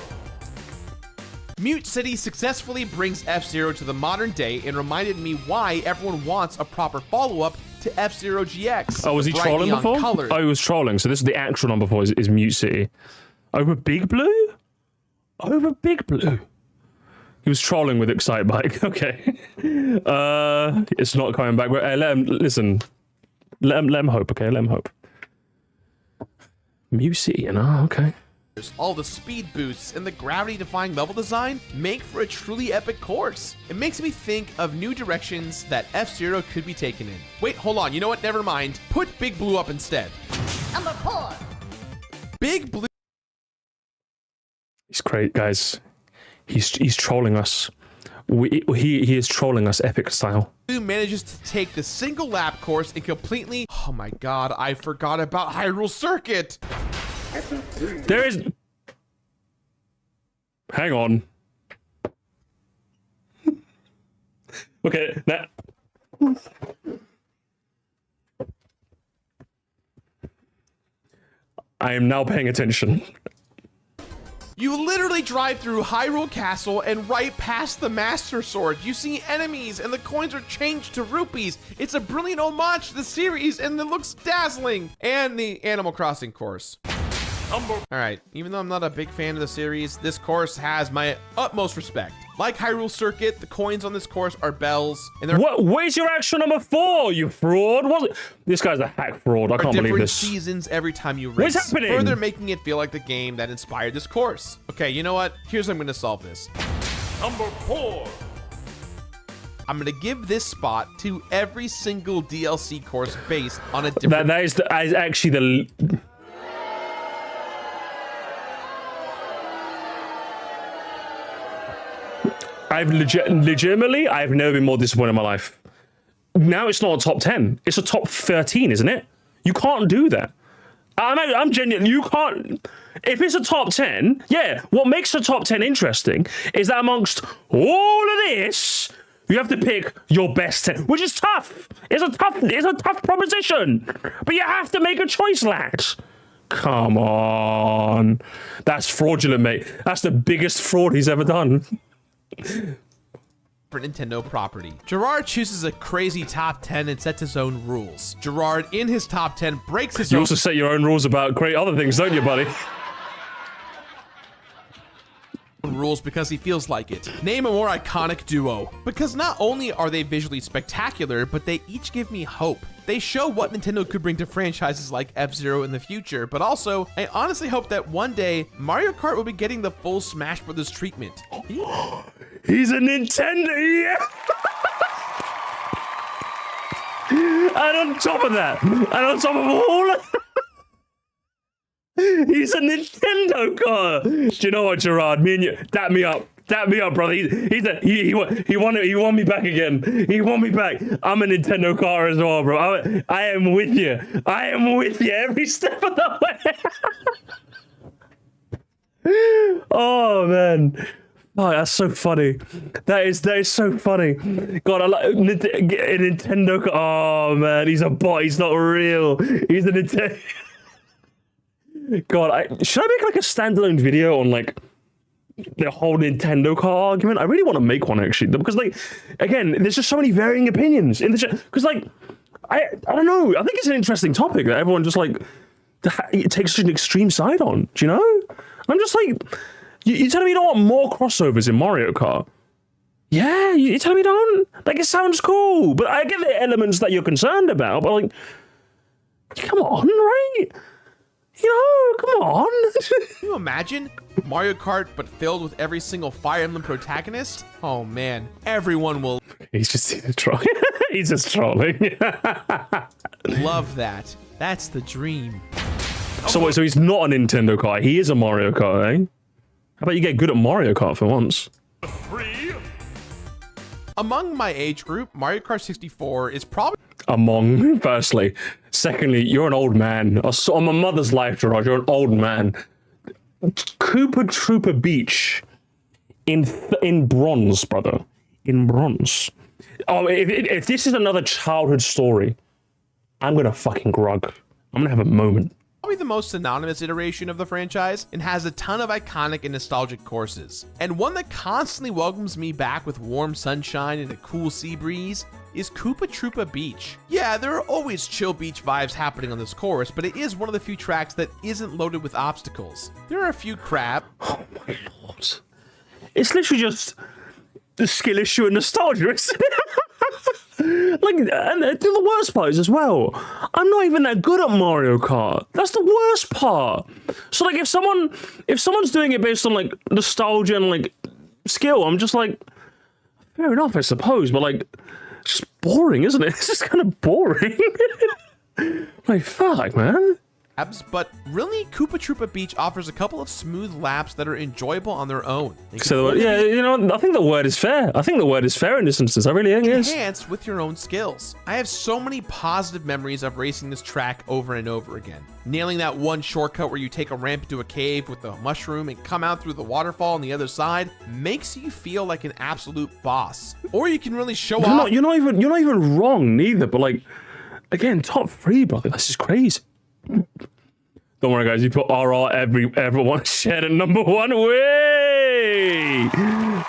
Mute City successfully brings F-Zero to the modern day and reminded me why everyone wants a proper follow-up to F-Zero GX. Oh, was he Bright trolling neon before? colors. Oh, he was trolling. So this is the actual number 4 is Mute City. Over Big Blue? Over Big Blue? He was trolling with Excite Bike. Okay. It's not coming back. But let him listen. Let him hope. Okay, let him hope. Musty, you know. Okay. All the speed boosts and the gravity-defying level design make for a truly epic course. It makes me think of new directions that F-Zero could be taken in. Wait, hold on. You know what? Never mind. Put Big Blue up instead. Number 4. Big Blue. He's great, guys. He's trolling us. He is trolling us epic style. Manages to take the single lap course and completely. Oh my god! I forgot about Hyrule Circuit. There is. Hang on. Okay, that. I am now paying attention. You literally drive through Hyrule Castle and right past the Master Sword. You see enemies and the coins are changed to rupees. It's a brilliant homage to the series and it looks dazzling. And the Animal Crossing course. All right, even though I'm not a big fan of the series, this course has my utmost respect. Like Hyrule Circuit, the coins on this course are bells, and they're Where's your action number 4, you fraud? This guy's a hack fraud. I can't believe different this. seasons every time you race. What's happening? Further making it feel like the game that inspired this course. Okay, you know what? Here's how I'm gonna solve this. Number 4. I'm gonna give this spot to every single DLC course based on a different. That is actually the. I've legitimately, I've never been more disappointed in my life. Now it's not a top 10. It's a top 13, isn't it? You can't do that. I'm genuine. You can't. If it's a top 10, yeah, what makes a top 10 interesting is that amongst all of this, you have to pick your best 10, which is tough. It's a tough proposition. But you have to make a choice, lads. Come on. That's fraudulent, mate. That's the biggest fraud he's ever done. For Nintendo property. Gerard chooses a crazy top 10 and sets his own rules. Gerard, in his top 10, breaks his You own also set your own rules about great other things, don't you, buddy? rules because he feels like it. Name a more iconic duo. Because not only are they visually spectacular, but they each give me hope. They show what Nintendo could bring to franchises like F-Zero in the future, but also, I honestly hope that one day, Mario Kart will be getting the full Smash Brothers treatment. He's a Nintendo, yeah! And on top of that, and on top of all of he's a Nintendo car. Do you know what, Gerard? Me and you, dap me up, brother. He won me back again. He won me back. I'm a Nintendo car as well, bro. I am with you. I am with you every step of the way. Oh man. Oh, that's so funny. That is so funny. God, I like a Nintendo car. Oh man, he's a bot. He's not real. He's a Nintendo. God, should I make like a standalone video on like the whole Nintendo car argument? I really want to make one actually, because like, again, there's just so many varying opinions in the chat. Because like, I don't know. I think it's an interesting topic that everyone just like takes such an extreme side on. Do you know? I'm just like, you're telling me you don't want more crossovers in Mario Kart? Yeah, you're telling me you don't? Like, it sounds cool, but I get the elements that you're concerned about. But like, come on, right? You know, come on. Can you imagine Mario Kart but filled with every single Fire Emblem protagonist? Oh man, everyone will. He's just trolling. He's just trolling. Love that. That's the dream. So wait, so he's not a Nintendo car. He is a Mario Kart, eh? How about you get good at Mario Kart for once? 3. Among my age group, Mario Kart 64 is probably Among, firstly. Secondly, you're an old man. On my mother's life, Gerard, you're an old man. Koopa Troopa Beach in bronze, brother. In bronze. Oh, if this is another childhood story, I'm gonna fucking grug. I'm gonna have a moment. the most synonymous iteration of the franchise and has a ton of iconic and nostalgic courses. And one that constantly welcomes me back with warm sunshine and a cool sea breeze is Koopa Troopa Beach. Yeah, there are always chill beach vibes happening on this course, but it is one of the few tracks that isn't loaded with obstacles. There are a few crab. Oh my lord. It's literally just the skill issue and nostalgia, isn't it? Like, and the worst part is as well, I'm not even that good at Mario Kart. That's the worst part. So like, if someone's doing it based on like nostalgia and like skill, I'm just like, fair enough, I suppose. But like, it's just boring, isn't it? It's just kind of boring. Like, fuck, man. But really, Koopa Troopa Beach offers a couple of smooth laps that are enjoyable on their own. So, yeah, you know, I think the word is fair. I think the word is fair in this instance. I really think it is. Enhanced with your own skills. I have so many positive memories of racing this track over and over again. Nailing that one shortcut where you take a ramp into a cave with a mushroom and come out through the waterfall on the other side makes you feel like an absolute boss. Or you can really show off. You're not even wrong neither. But like, again, top 3, brother. This is crazy. Don't worry, guys. You put RR everyone shared at number 1. Way!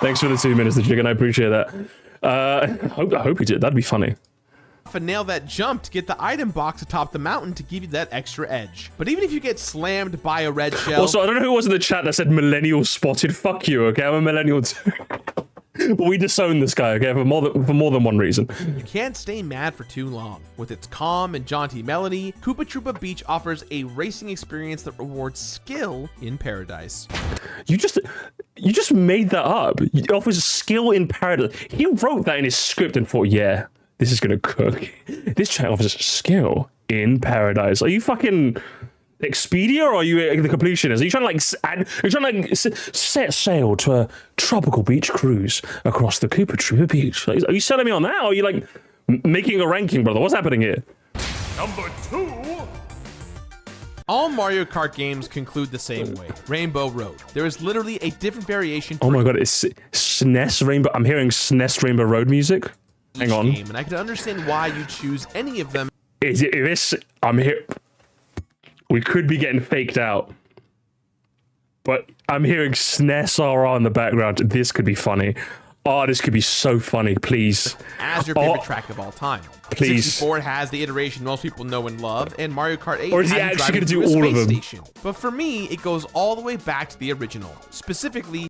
Thanks for the 2 minutes, the chicken. I appreciate that. I hope you did. That'd be funny. And nail that jump to get the item box atop the mountain to give you that extra edge. But even if you get slammed by a red shell. Also, I don't know who was in the chat that said millennial spotted. Fuck you. Okay, I'm a millennial too. But we disown this guy, okay, for more than one reason. You can't stay mad for too long. With its calm and jaunty melody, Koopa Troopa Beach offers a racing experience that rewards skill in paradise. You just made that up. It offers skill in paradise. He wrote that in his script and thought, yeah, this is gonna cook. This chat offers skill in paradise. Are you fucking Expedia, or are you the completionist? Are you trying to set sail to a tropical beach cruise across the Koopa Troopa Beach? Are you selling me on that, or are you like making a ranking, brother? What's happening here? Number 2. All Mario Kart games conclude the same way. Rainbow Road. There is literally a different variation for oh my god, it's SNES Rainbow. I'm hearing SNES Rainbow Road music. Hang on. Game, and I can understand why you choose any of them. Is it this? I'm here. We could be getting faked out, but I'm hearing SNES RR in the background. This could be funny. Oh, this could be so funny. Please. As your favorite track of all time. Please. 64 has the iteration most people know and love, and Mario Kart 8 or is he has actually going to do all of them? Station. But for me, it goes all the way back to the original. Specifically,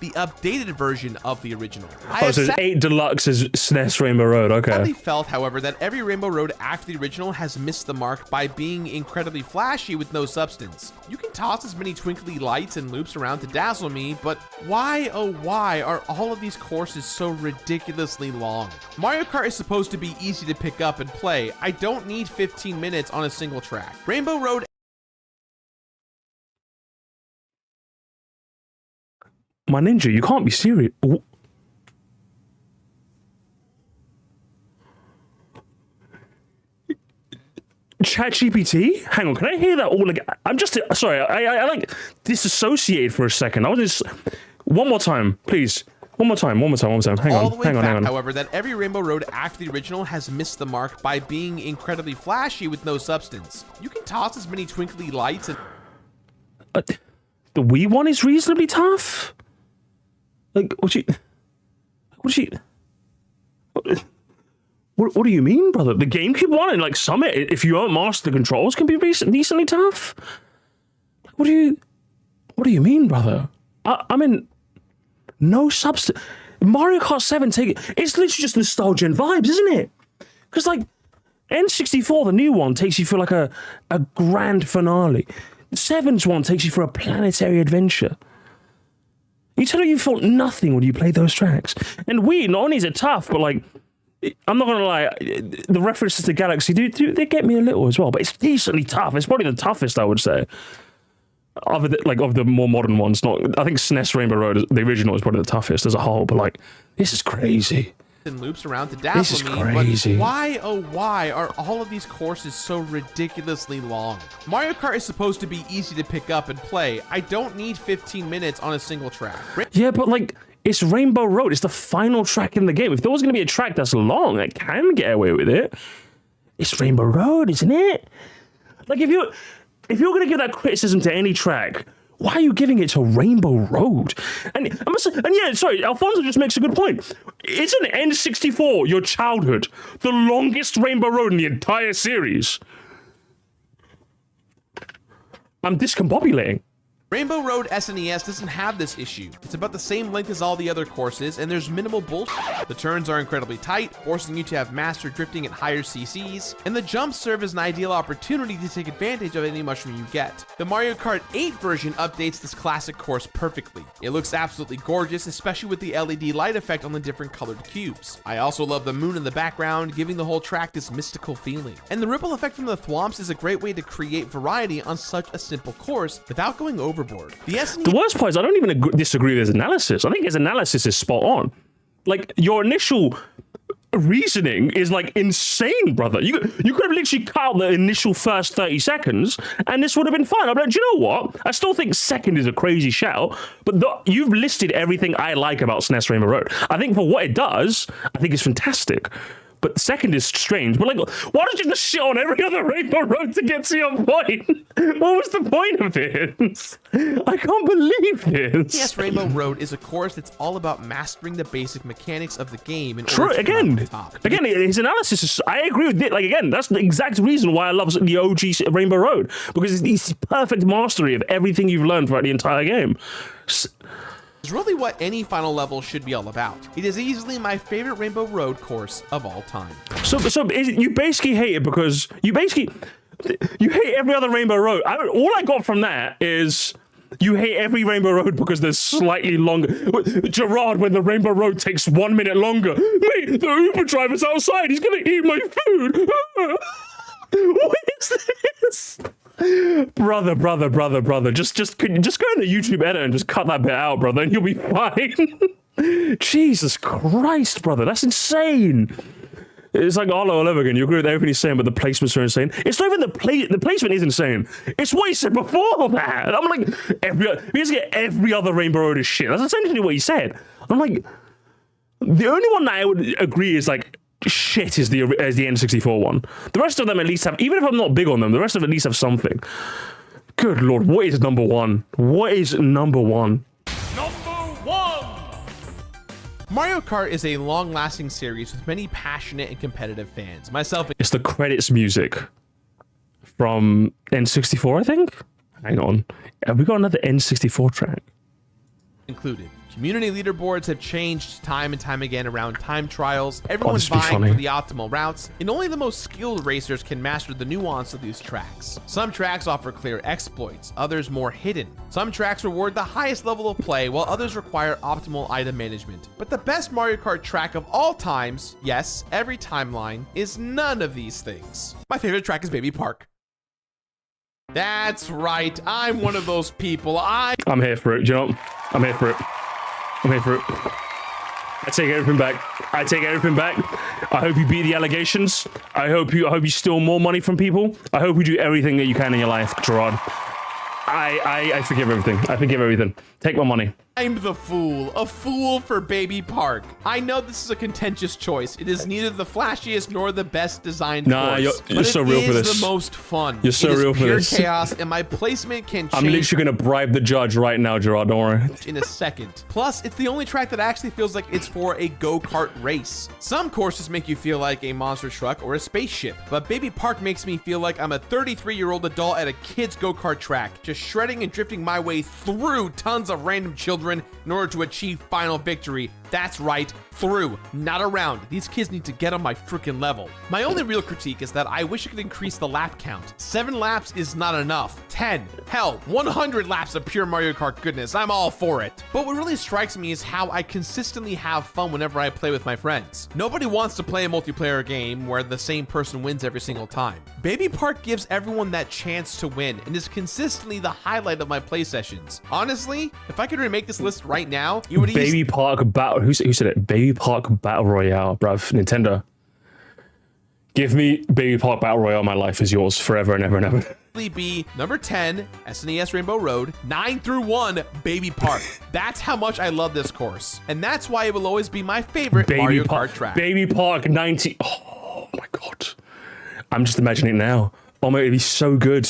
the updated version of the original. Oh, so 8 Deluxe is SNES Rainbow Road, okay. I felt, however, that every Rainbow Road after the original has missed the mark by being incredibly flashy with no substance. You can toss as many twinkly lights and loops around to dazzle me, but why, oh why, are all of these courses so ridiculously long? Mario Kart is supposed to be easy to pick up and play. I don't need 15 minutes on a single track. Rainbow Road. My ninja, you can't be serious. ChatGPT? Hang on, can I hear that all again? I'm just sorry. I like disassociated for a second. I was just one more time, please. One more time. Hang on. However, that every Rainbow Road after the original has missed the mark by being incredibly flashy with no substance. You can toss as many twinkly lights and the Wii one is reasonably tough. Like, what do you mean, brother? The GameCube one and like Summit, if you don't master the controls, can be decently tough. What do you mean, brother? I mean, no substance. Mario Kart 7 it's literally just nostalgia and vibes, isn't it? Because like N64, the new one, takes you for like a grand finale. 7's one takes you for a planetary adventure. You tell me you felt nothing when you played those tracks. And Wii, not only is it tough, but like, I'm not gonna lie, the references to Galaxy they get me a little as well. But it's decently tough. It's probably the toughest, I would say. Of the more modern ones. I think SNES Rainbow Road, the original, is probably the toughest as a whole. But like, this is crazy. And loops around to dazzle me, but why, oh why, are all of these courses so ridiculously long? Mario Kart is supposed to be easy to pick up and play. I don't need 15 minutes on a single track. Yeah, but like, it's Rainbow Road. It's the final track in the game. If there was going to be a track that's long, I can get away with it. It's Rainbow Road, isn't it? Like, if you're going to give that criticism to any track, why are you giving it to Rainbow Road? And yeah, sorry, Alfonso just makes a good point. Isn't N64 your childhood the longest Rainbow Road in the entire series? I'm discombobulating. Rainbow Road SNES doesn't have this issue. It's about the same length as all the other courses, and there's minimal bullshit. The turns are incredibly tight, forcing you to have mastered drifting at higher CCs, and the jumps serve as an ideal opportunity to take advantage of any mushroom you get. The Mario Kart 8 version updates this classic course perfectly. It looks absolutely gorgeous, especially with the LED light effect on the different colored cubes. I also love the moon in the background, giving the whole track this mystical feeling. And the ripple effect from the thwomps is a great way to create variety on such a simple course without going overboard. The worst part is I don't even disagree with his analysis. I think his analysis is spot on. Like, your initial reasoning is like insane, brother. You could have literally cut out the initial first 30 seconds and this would have been fine. I'm like, do you know what? I still think second is a crazy shout, but you've listed everything I like about SNES Rainbow Road. I think for what it does, I think it's fantastic. But second is strange. But like, why don't you just shit on every other Rainbow Road to get to your point? What was the point of this? I can't believe this. Yes, Rainbow Road is a course that's all about mastering the basic mechanics of the game. True. Again, his analysis is. I agree with it. Like, again, that's the exact reason why I love the OG Rainbow Road, because it's perfect mastery of everything you've learned throughout the entire game. Is really what any final level should be all about. It is easily my favorite Rainbow Road course of all time. So you basically hate it because you hate every other Rainbow Road. All I got from that is you hate every Rainbow Road because there's slightly longer. Gerard, when the Rainbow Road takes 1 minute longer, mate, the Uber driver's outside. He's gonna eat my food. What is this? Brother. Just go in the YouTube edit and just cut that bit out, brother, and you'll be fine. Jesus Christ, brother, that's insane. It's like all over again. You agree with everything he's saying, but the placements are insane. It's not even the placement is insane. It's what he said before that. I'm like, every other Rainbow Road is shit. That's essentially what he said. I'm like, the only one that I would agree is like shit is the N64 one. The rest of them at least have, even if I'm not big on them, the rest of them at least have something. Good lord, what is number one? What is number one? Number 1! Mario Kart is a long-lasting series with many passionate and competitive fans. Myself, It's the credits music from N64, I think? Hang on. Have we got another N64 track? included. Community leaderboards have changed time and time again around time trials. Everyone's this would be vying funny. for the optimal routes, and only the most skilled racers can master the nuance of these tracks. Some tracks offer clear exploits, others more hidden. Some tracks reward the highest level of play, while others require optimal item management. But the best Mario Kart track of all times, yes, every timeline, is none of these things. My favorite track is Baby Park. That's right, I'm one of those people. I'm here for it, do you know what? I'm here for it. I'm here for it. I take everything back. I take everything back. I hope you beat the allegations. I hope you steal more money from people. I hope you do everything that you can in your life, Gerard. I forgive everything. I forgive everything. Take my money. I'm the fool, a fool for Baby Park. I know this is a contentious choice. It is neither the flashiest nor the best designed Nah, course, you're so real for it this. is the most fun. You're so It is real for pure this. chaos, and my placement can change I'm literally gonna bribe the judge right now, Gerard. Don't worry. in a second. Plus, it's the only track that actually feels like it's for a go-kart race. Some courses make you feel like a monster truck or a spaceship, but Baby Park makes me feel like I'm a 33-year-old adult at a kid's go-kart track, just shredding and drifting my way through tons of random children in order to achieve final victory. That's right, through, not around. These kids need to get on my freaking level. My only real critique is that I wish I could increase the lap count. 7 laps is not enough. 10, hell, 100 laps of pure Mario Kart goodness. I'm all for it. But what really strikes me is how I consistently have fun whenever I play with my friends. Nobody wants to play a multiplayer game where the same person wins every single time. Baby Park gives everyone that chance to win and is consistently the highlight of my play sessions. Honestly, if I could remake this list right now, it would Baby Park Battle. Who said it? Baby Park Battle Royale, bruv. Nintendo. Give me Baby Park Battle Royale. My life is yours forever and ever and ever. be number 10, SNES Rainbow Road, 9 through 1, Baby Park. That's how much I love this course. And that's why it will always be my favorite Mario Kart track. Baby Park 90. Oh my god. I'm just imagining it now. Oh my, it'd be so good.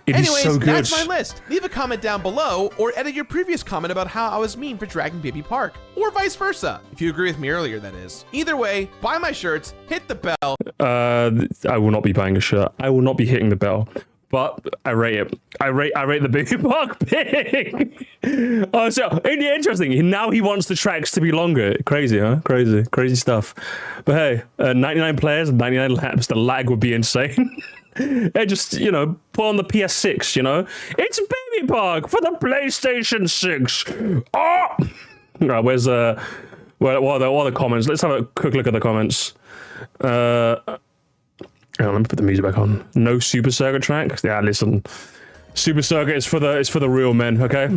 Anyways, so good. that's my list. Leave a comment down below or edit your previous comment about how I was mean for dragging Baby Park, or vice versa, if you agree with me earlier, that is. Either way, buy my shirts, hit the bell. I will not be buying a shirt. I will not be hitting the bell. but I rate it. I rate the baby park big. Oh, so interesting. Now he wants the tracks to be longer. Crazy, huh? Crazy stuff. But hey, 99 players and 99 laps. The lag would be insane. Hey, just put on the PS6. It's baby park for the PlayStation 6. Oh, all right. Where's what are the comments? Let's have a quick look at the comments. Let me put the music back on. No Super Circuit track. Yeah, listen. Super Circuit is for the real men, okay?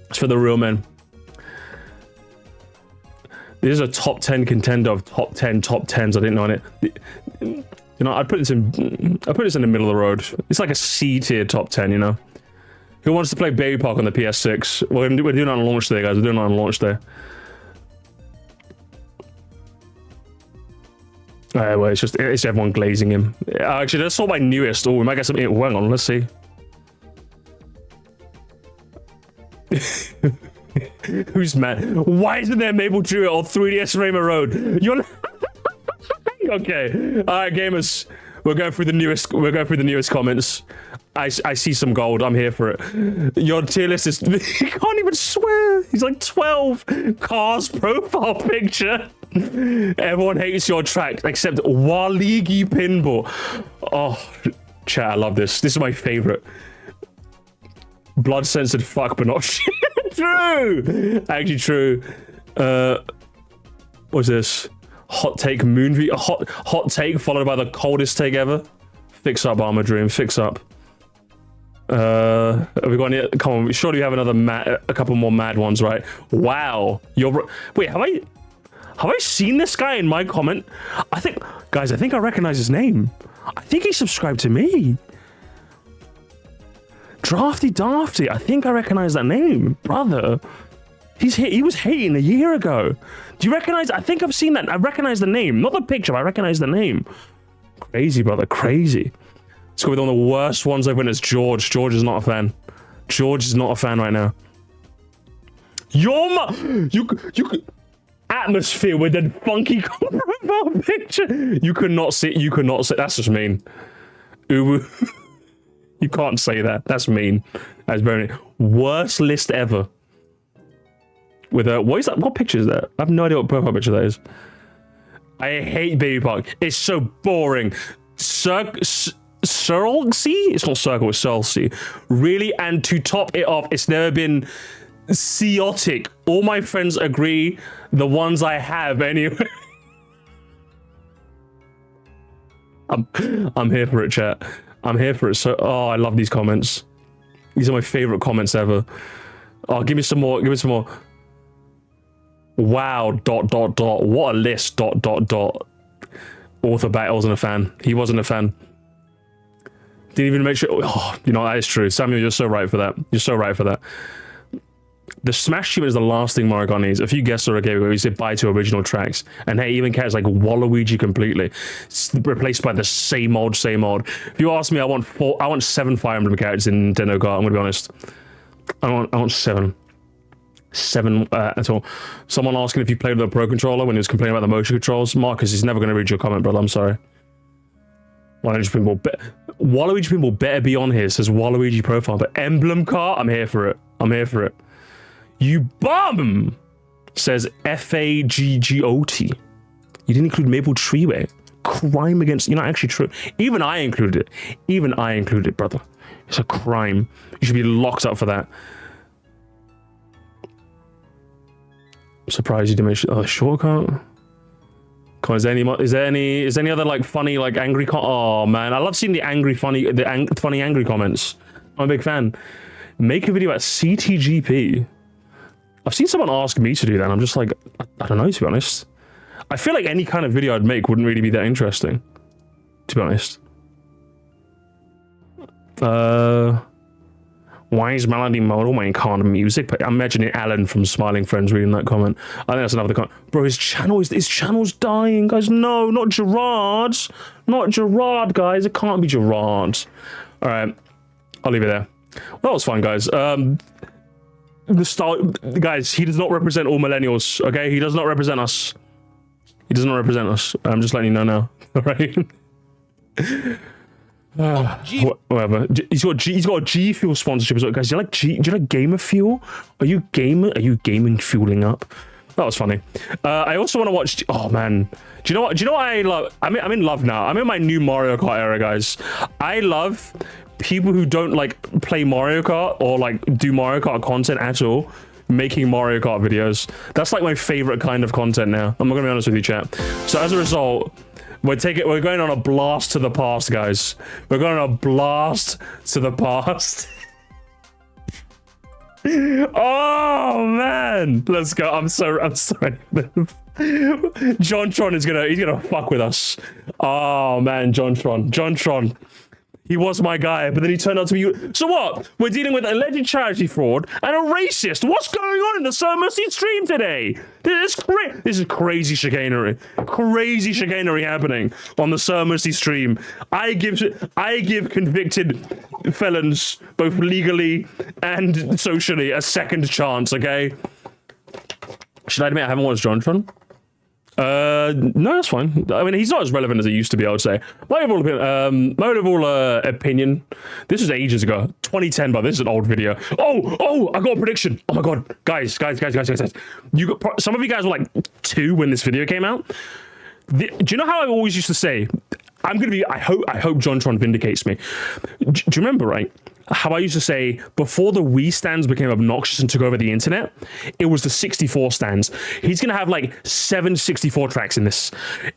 It's for the real men. This is a top 10 contender of top 10s. I didn't know it. I put this in the middle of the road. It's like a C tier top 10, Who wants to play Baby Park on the PS6? We're doing it on launch day, guys. We're doing it on launch day. Well, it's everyone glazing him. Actually, that's all my newest. Oh, we might get some. Hang on, let's see. Who's mad? Why isn't there Maple Druid or 3DS Rainbow Road? You're okay. All right, gamers. We're going through the newest comments. I see some gold. I'm here for it. Your tier list is. He can't even swear. He's like 12. Cars profile picture. Everyone hates your track except Waligi Pinball. Oh, chat, I love this. This is my favorite. Blood censored fuck, but not true. Actually true. What's this? Hot take Moonview. Hot take followed by the coldest take ever. Fix up, Armor Dream. Fix up. Have we got any? Come on, surely we have a couple more mad ones, right? Wow. Wait, have I seen this guy in my comment? I think I recognize his name. I think he subscribed to me. Drafty Dafty. I think I recognize that name, brother. He was hating a year ago. Do you recognize? I think I've seen that. I recognize the name, not the picture. But I recognize the name. Crazy, brother. Crazy. Let's go with one of the worst ones I've witnessed. George. George is not a fan. George is not a fan right now. You could. Atmosphere with a funky profile picture. You could not say. That's just mean. Ooh, you can't say that. That's mean. That's very worst list ever. With a what is that? What picture is that? I have no idea what profile picture that is. I hate Baby Park. It's so boring. Circle C? It's not circle. It's Circle C. Really, and to top it off, it's never been chaotic. All my friends agree. The ones I have anyway. I'm here for it, chat. I'm here for it. So, I love these comments. These are my favorite comments ever. Oh, give me some more. Give me some more. Wow. ... What a list. ... Author Bat wasn't a fan. He wasn't a fan. Didn't even make sure. Oh, that is true. Samuel, you're so right for that. You're so right for that. The Smash achievement is the last thing Mario Kart needs. A few guests are okay where we say bye to original tracks. And hey, even cats like Waluigi completely. It's replaced by the same old. If you ask me, I want 7 Fire Emblem characters in Nintendo Kart. I'm gonna be honest. I want 7. 7 at all. Someone asking if you played with a Pro Controller when he was complaining about the motion controls. Marcus, he's never gonna read your comment, brother. I'm sorry. Waluigi Pinball better be on here. It says Waluigi profile. But Emblem Kart, I'm here for it. I'm here for it. You bum! Says FAGGOT. You didn't include Maple Treeway. Crime against... actually true. Even I included it. Brother. It's a crime. You should be locked up for that. I'm surprised you didn't mention... Oh, shortcut? Come on, is there any other, like, funny, like, angry... Oh, man. I love seeing the funny, angry comments. I'm a big fan. Make a video about CTGP. I've seen someone ask me to do that, and I'm just like, I don't know, to be honest. I feel like any kind of video I'd make wouldn't really be that interesting, to be honest. Why is Melody Model when can't music? But I'm imagining Alan from Smiling Friends reading that comment. I think that's another comment. Bro, his channel's dying, guys. No, not Gerard's. Not Gerard, guys. It can't be Gerard's. All right, I'll leave it there. Well, that was fun, guys. Guys, he does not represent all millennials, okay? He does not represent us. He does not represent us. I'm just letting you know now, all right? Whatever. He's got a G Fuel sponsorship as well. Guys, do you like Gamer Fuel? Are you gaming fueling up? That was funny. I also want to watch. Oh man, do you know what I love? I'm in love now. I'm in my new Mario Kart era, guys. I love people who don't like play Mario Kart or like do Mario Kart content at all, making Mario Kart videos. That's like my favorite kind of content now. I'm not gonna be honest with you, chat. So as a result, we're going on a blast to the past, guys. We're going on a blast to the past. Oh man, let's go. I'm sorry. Jontron he's gonna fuck with us. Oh man, Jontron. He was my guy, but then he turned out to be... So what? We're dealing with alleged charity fraud and a racist. What's going on in the Sir Musty stream today? This is crazy chicanery. Crazy chicanery happening on the Sir Musty stream. I give convicted felons, both legally and socially, a second chance, okay? Should I admit I haven't watched Jontron? No, that's fine. I mean, he's not as relevant as he used to be, I would say. My overall opinion, this was ages ago, 2010, but this is an old video. Oh, I got a prediction. Oh my god, guys. Some of you guys were like 2 when this video came out. Do you know how I always used to say, I hope Jontron vindicates me. Do you remember, right? How I used to say before the Wii stands became obnoxious and took over the internet, it was the 64 stands. He's gonna have like 7 64 tracks in this.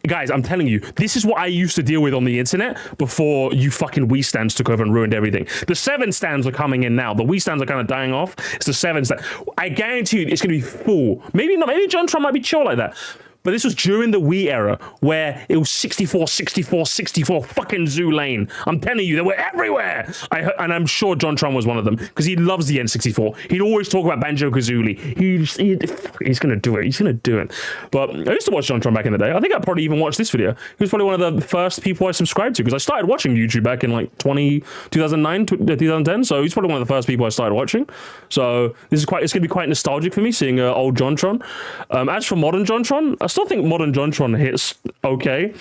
Guys, I'm telling you, this is what I used to deal with on the internet before you fucking Wii stands took over and ruined everything. The 7 stands are coming in now. The Wii stands are kind of dying off. It's the 7 stands. I guarantee you it's gonna be full. Maybe not. Maybe Jontron might be chill like that. But this was during the Wii era where it was 64 fucking Zoo Lane. I'm telling you, they were everywhere. And I'm sure Jontron was one of them because he loves the N64. He'd always talk about Banjo-Kazooie. He's going to do it. He's going to do it. But I used to watch Jontron back in the day. I think I probably even watched this video. He was probably one of the first people I subscribed to because I started watching YouTube back in like 2009, 2010. So he's probably one of the first people I started watching. So it's going to be quite nostalgic for me seeing old Jontron. As for modern Jontron, I still think modern Jontron hits okay.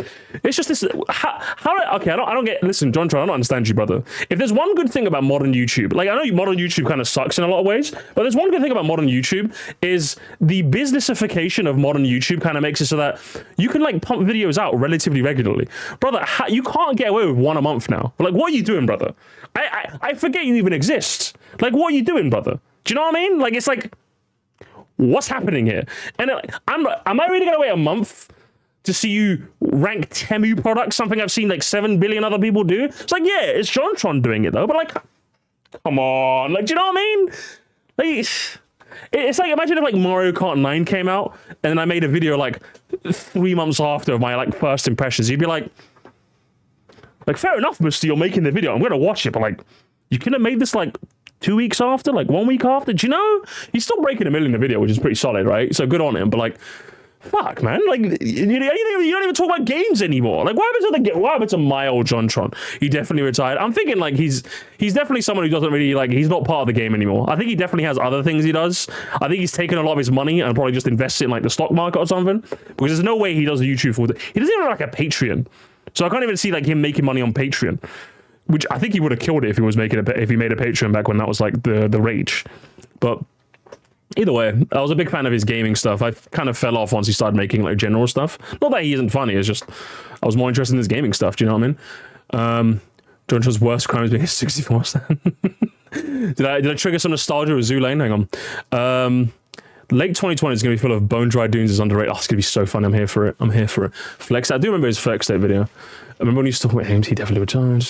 It's just this. I don't get. Listen, Jontron, I don't understand you, brother. If there's one good thing about modern YouTube, like I know modern YouTube kind of sucks in a lot of ways, but there's one good thing about modern YouTube is the businessification of modern YouTube kind of makes it so that you can like pump videos out relatively regularly, brother. You can't get away with 1 a month now. Like, what are you doing, brother? I forget you even exist. Like, what are you doing, brother? Do you know what I mean? Like, it's like, what's happening here? And am I really gonna wait a month to see you rank Temu products, something I've seen like 7 billion other people do? It's like, yeah, it's Jontron doing it though, but like, come on, like, do you know what I mean? Like, it's like, imagine if like Mario Kart 9 came out and then I made a video like 3 months after of my like first impressions. You'd be like, fair enough, Musty, you're making the video, I'm gonna watch it, but like, you could have made this like 2 weeks after, like 1 week after. Do you know? He's still breaking 1 million in the video, which is pretty solid, right? So good on him. But like, fuck, man. Like, you don't even talk about games anymore. Like, what happened to my old Jontron? He definitely retired. I'm thinking like he's definitely someone who doesn't really like. He's not part of the game anymore. I think he definitely has other things he does. I think he's taken a lot of his money and probably just invests it in like the stock market or something. Because there's no way he does YouTube full. He doesn't even have like a Patreon. So I can't even see like him making money on Patreon. Which I think he would have killed it if he was if he made a Patreon back when that was like the rage. But either way, I was a big fan of his gaming stuff. I kind of fell off once he started making like general stuff. Not that he isn't funny, it's just I was more interested in his gaming stuff. Do you know what I mean? Jontron's worst crime is being a 64 stand. Did I trigger some nostalgia with Zoo Lane? Hang on. Late 2020 is going to be full of bone dry dunes is underrated. Oh, it's going to be so fun. I'm here for it. Flex. I do remember his Flex Day video. I remember when he used to talk about games, he definitely retired.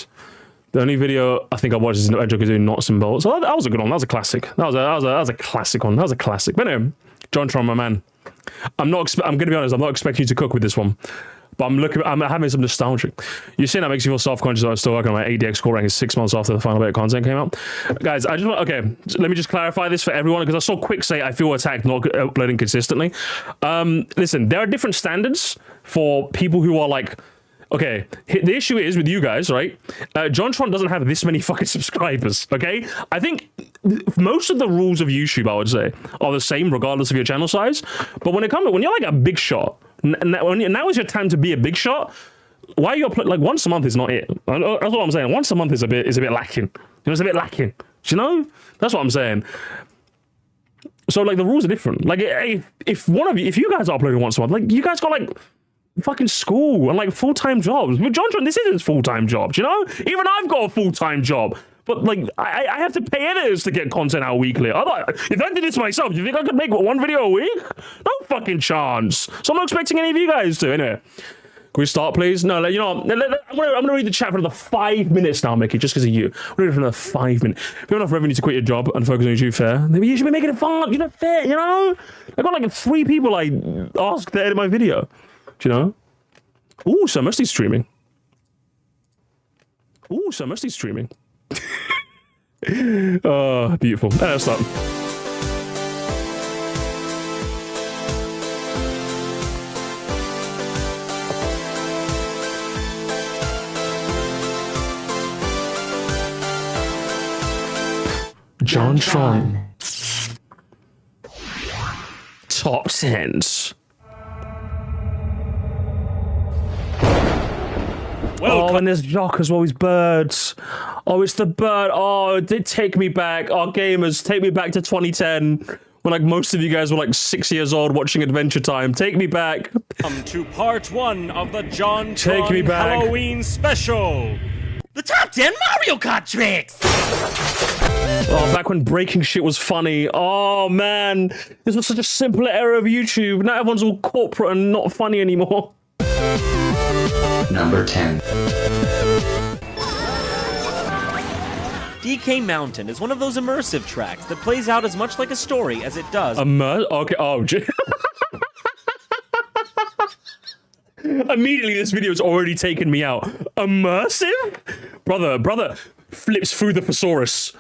The only video I think I watched is Banjo-Kazooie Knots and Bolts. So that was a good one. That was a classic. That was a classic one. That was a classic. But anyway, Jontron, my man. I'm going to be honest. I'm not expecting you to cook with this one. But I'm having some nostalgia. You're saying that makes you feel self-conscious that I'm still working on my ADX score ranking 6 months after the final bit of content came out. Guys, okay, so let me just clarify this for everyone because I saw Quick say I feel attacked not uploading consistently. Listen, there are different standards for people who are like, okay, the issue is with you guys, right? Jontron doesn't have this many fucking subscribers, okay? I think most of the rules of YouTube, I would say, are the same regardless of your channel size. But when you're like a big shot, now is your time to be a big shot. Why are you uploading? Like, once a month is not it. That's what I'm saying. Once a month is a bit lacking. You know, it's a bit lacking. Do you know? That's what I'm saying. So, like, the rules are different. Like, if you guys are uploading once a month, like, you guys got, like, fucking school and, like, full-time jobs. But Jontron, this isn't full-time jobs, you know? Even I've got a full-time job. But, like, I have to pay editors to get content out weekly. If I did this myself, do you think I could make one video a week? No fucking chance. So I'm not expecting any of you guys to. Anyway, can we start, please? No, you know, I'm gonna read the chat for another 5 minutes now, Mickey, just because of you. I'm gonna read it for another 5 minutes. If you have enough revenue to quit your job and focus on YouTube, fair. Maybe you should be making it fun. You know, fair. You know, I got like 3 people I asked to edit my video. Do you know? Ooh, so Musty's streaming. Ooh, so Musty's streaming. Oh, beautiful. Let's start. Jontron. Top 10s. Oh, and there's Jock as well, he's birds. Oh, it's the bird. Oh, it did take me back. Oh, gamers, take me back to 2010. When, like, most of you guys were, like, 6 years old watching Adventure Time. Take me back. Welcome to part 1 of the Jontron Halloween special. The top 10 Mario Kart Tracks! Oh, back when breaking shit was funny. Oh, man. This was such a simple era of YouTube. Now everyone's all corporate and not funny anymore. Number 10. DK Mountain is one of those immersive tracks that plays out as much like a story as it does. Okay, oh, immediately this video's already taken me out. Immersive? Brother, flips through the thesaurus.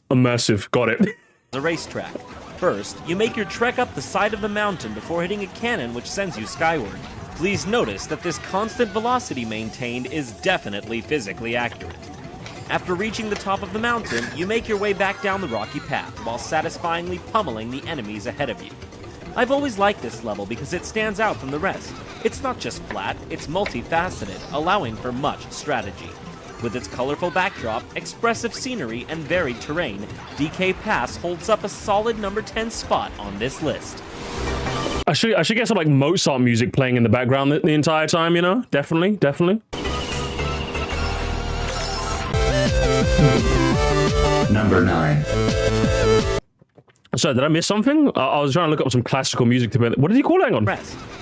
Immersive, got it. A racetrack. First, you make your trek up the side of the mountain before hitting a cannon which sends you skyward. Please notice that this constant velocity maintained is definitely physically accurate. After reaching the top of the mountain, you make your way back down the rocky path while satisfyingly pummeling the enemies ahead of you. I've always liked this level because it stands out from the rest. It's not just flat, it's multifaceted, allowing for much strategy. With its colorful backdrop, expressive scenery, and varied terrain, DK Pass holds up a solid number 10 spot on this list. I should get some, like, Mozart music playing in the background the entire time, you know? Definitely. Number 9. So, did I miss something? I was trying to look up some classical music to play. What did he call it? Hang on.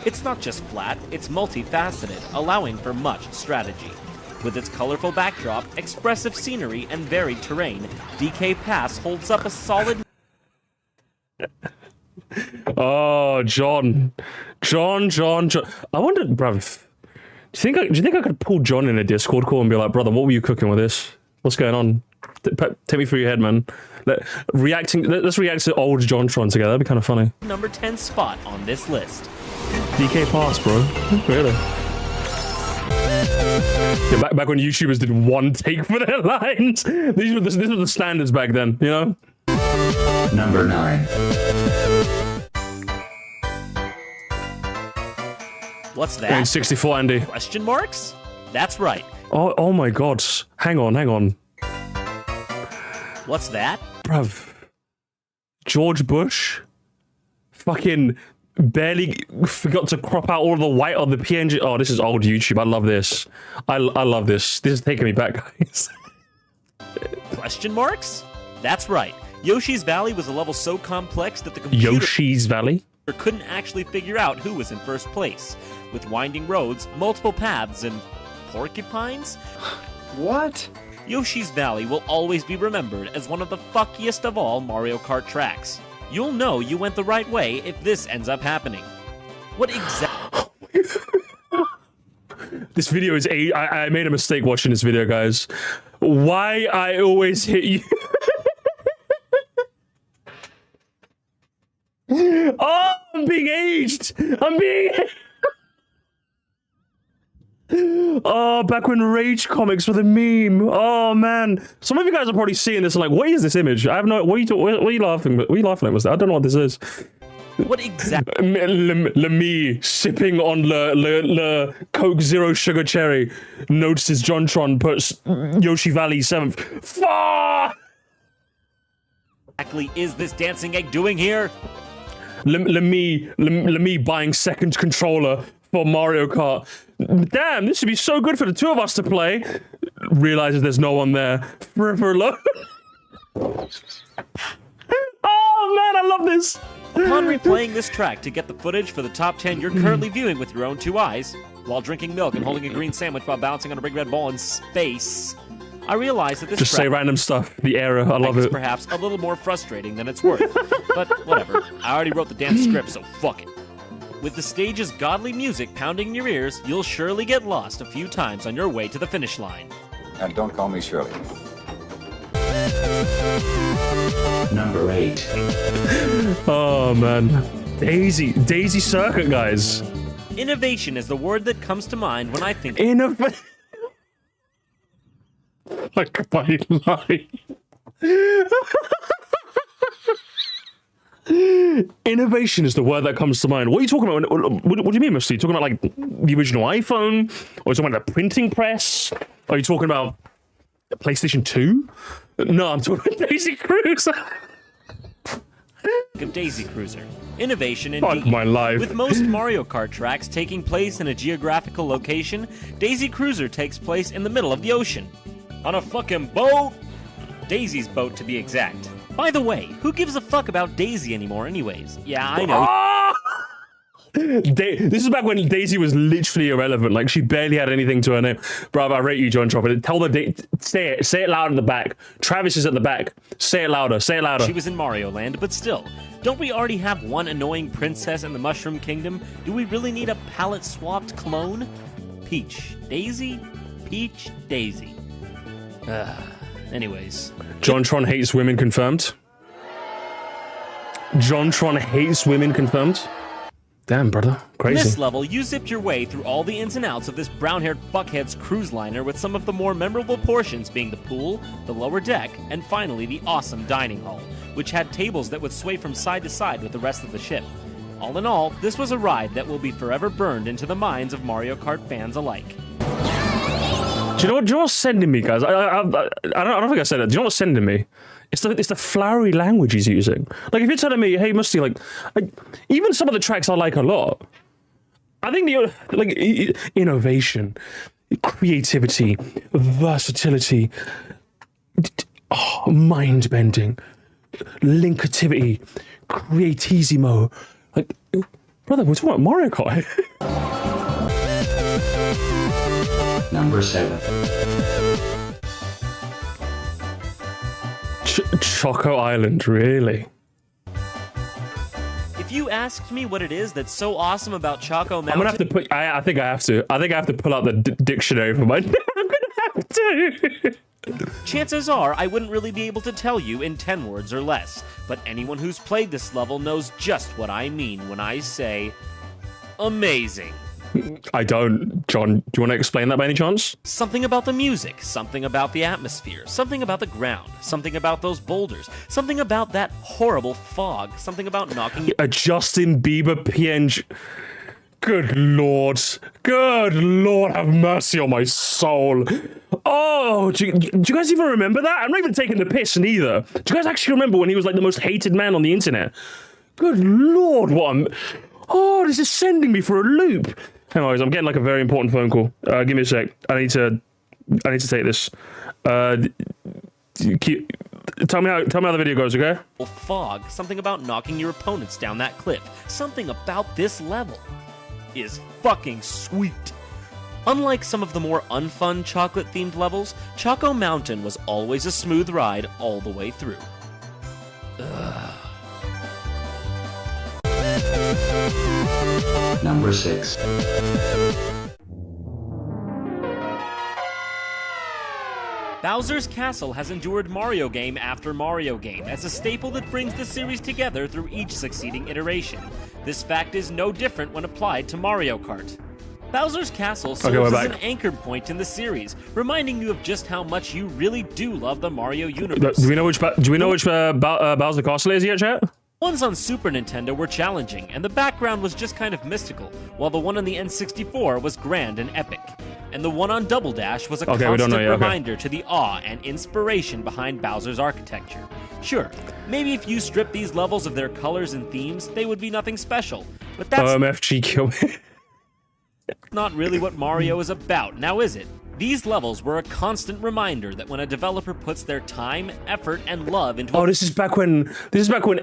It's not just flat, it's multifaceted, allowing for much strategy. With its colorful backdrop, expressive scenery, and varied terrain, DK Pass holds up a solid... Oh, John. I wonder, bruv, do you think I could pull John in a Discord call and be like, brother, what were you cooking with this? What's going on? Take me through your head, man. Let's react to old Jontron together. That'd be kind of funny. Number 10 spot on this list. DK Pass, bro. Really? Yeah, back when YouTubers did one take for their lines. These were the standards back then, you know? Number 9. What's that? 64, Andy. Question marks? That's right. Oh my god. Hang on. What's that? Bruv. George Bush fucking barely forgot to crop out all of the white on the PNG. Oh, this is old YouTube. I love this. I love this. This is taking me back, guys. Question marks? That's right. Yoshi's Valley was a level so complex that the computer Yoshi's Valley? couldn't actually figure out who was in first place. With winding roads, multiple paths, and porcupines? What? Yoshi's Valley will always be remembered as one of the fuckiest of all Mario Kart tracks. You'll know you went the right way if this ends up happening. What exactly? This video is I made a mistake watching this video, guys. Why I always hit you? Oh, I'm being aged. Oh, back when Rage comics were the meme. Oh man, some of you guys are probably seeing this and like, what is this image? I have no. What are you laughing? What are you laughing at? I don't know what this is. What exactly me sipping on the Coke Zero Sugar Cherry notices Jontron puts Yoshi Valley 7th. Fuck! is this dancing egg doing here? Me buying second controller for Mario Kart. Damn, this would be so good for the two of us to play. Realizes there's no one there. Forever alone. Oh man, I love this. Upon replaying this track to get the footage for the top 10 you're currently viewing with your own two eyes, while drinking milk and holding a green sandwich while bouncing on a big red ball in space, I realized that this just track say random stuff. The error, I love is it. perhaps a little more frustrating than it's worth. But whatever, I already wrote the damn script, so fuck it. With the stage's godly music pounding in your ears, you'll surely get lost a few times on your way to the finish line. And don't call me Shirley. Number 8. Oh man, Daisy Circuit, guys. Innovation is the word that comes to mind when I think Innovation. Like my life. Innovation is the word that comes to mind. What are you talking about? What do you mean, Musty? Are you talking about like the original iPhone? Or are you talking about the printing press? Are you talking about the PlayStation 2? No, I'm talking about Daisy Cruiser. of Daisy Cruiser. Innovation Fuck indeed. my life. With most Mario Kart tracks taking place in a geographical location, Daisy Cruiser takes place in the middle of the ocean. On a fucking boat! Daisy's boat, to be exact. By the way, who gives a fuck about Daisy anymore anyways? Yeah, I know. This is back when Daisy was literally irrelevant. Like, she barely had anything to her name. Bro, I rate you, Jontron. Tell the say it loud in the back. Travis is at the back. Say it louder. Say it louder. She was in Mario Land, but still. Don't we already have one annoying princess in the Mushroom Kingdom? Do we really need a palette-swapped clone? Peach. Daisy? Peach. Daisy. Anyways. Jontron hates women confirmed. Jontron hates women confirmed. Damn, brother. Crazy. In this level, you zipped your way through all the ins and outs of this brown-haired fuckhead's cruise liner, with some of the more memorable portions being the pool, the lower deck, and finally the awesome dining hall, which had tables that would sway from side to side with the rest of the ship. All in all, this was a ride that will be forever burned into the minds of Mario Kart fans alike. Do you know what's sending me, guys? I don't think I said it. Do you know what's sending me? It's the flowery language he's using. Like, if you're telling me, hey, Musty, like even some of the tracks I like a lot. I think innovation, creativity, versatility, mind-bending, linkativity, creatisimo. Like, brother, we're talking about Mario Kart. Number 7. Choco Island, really? If you asked me what it is that's so awesome about Choco Mountain, I'm gonna have to put. I think I have to. I think I have to pull out the dictionary for my. I'm gonna have to. chances are I wouldn't really be able to tell you in 10 words or less. But anyone who's played this level knows just what I mean when I say amazing. I don't. John, do you want to explain that by any chance? Something about the music, something about the atmosphere, something about the ground, something about those boulders, something about that horrible fog, something about knocking... A Justin Bieber PNG... Good Lord. Good Lord, have mercy on my soul. Oh, do you guys even remember that? I'm not even taking the piss neither. Do you guys actually remember when he was like the most hated man on the internet? Good Lord, what I'm... Oh, this is sending me for a loop. Hang on, guys, I'm getting like a very important phone call. Give me a sec. I need to take this. Tell me how the video goes, okay? Fog, something about knocking your opponents down that cliff. Something about this level is fucking sweet. Unlike some of the more unfun chocolate-themed levels, Choco Mountain was always a smooth ride all the way through. Number 6. Bowser's Castle has endured Mario game after Mario game as a staple that brings the series together through each succeeding iteration. This fact is no different when applied to Mario Kart. Bowser's Castle serves as an anchor point in the series, reminding you of just how much you really do love the Mario universe. Do we know which Bowser Castle is yet, chat? Ones on Super Nintendo were challenging, and the background was just kind of mystical, while the one on the N64 was grand and epic. And the one on Double Dash was a constant reminder to the awe and inspiration behind Bowser's architecture. Sure, maybe if you strip these levels of their colors and themes, they would be nothing special, but that's MFG kill me. not really what Mario is about, now is it? These levels were a constant reminder that when a developer puts their time, effort, and love into this is back when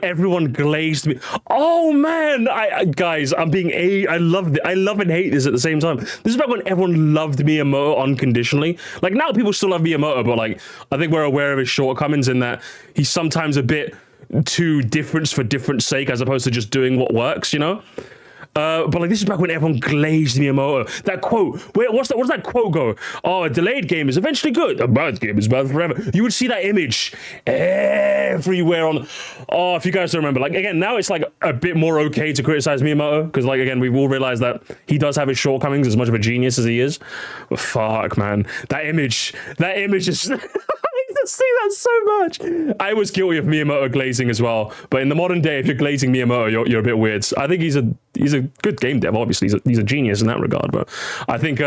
everyone glazed me. Oh man, guys, I loved it. I love and hate this at the same time. This is back when everyone loved Miyamoto unconditionally. Like now people still love Miyamoto, but like I think we're aware of his shortcomings in that he's sometimes a bit too different for different sake as opposed to just doing what works, you know? But like this is back when everyone glazed Miyamoto. That quote, what's that quote go? Oh, a delayed game is eventually good. A bad game is bad forever. You would see that image everywhere on. Oh, if you guys don't remember, like again, now it's like a bit more okay to criticize Miyamoto because like again, we've all realized that he does have his shortcomings as much of a genius as he is. But fuck, man, that image is. I see that so much. I was guilty of Miyamoto glazing as well, but in the modern day, if you're glazing Miyamoto, you're a bit weird. I think he's a good game dev. Obviously, he's a genius in that regard. But I think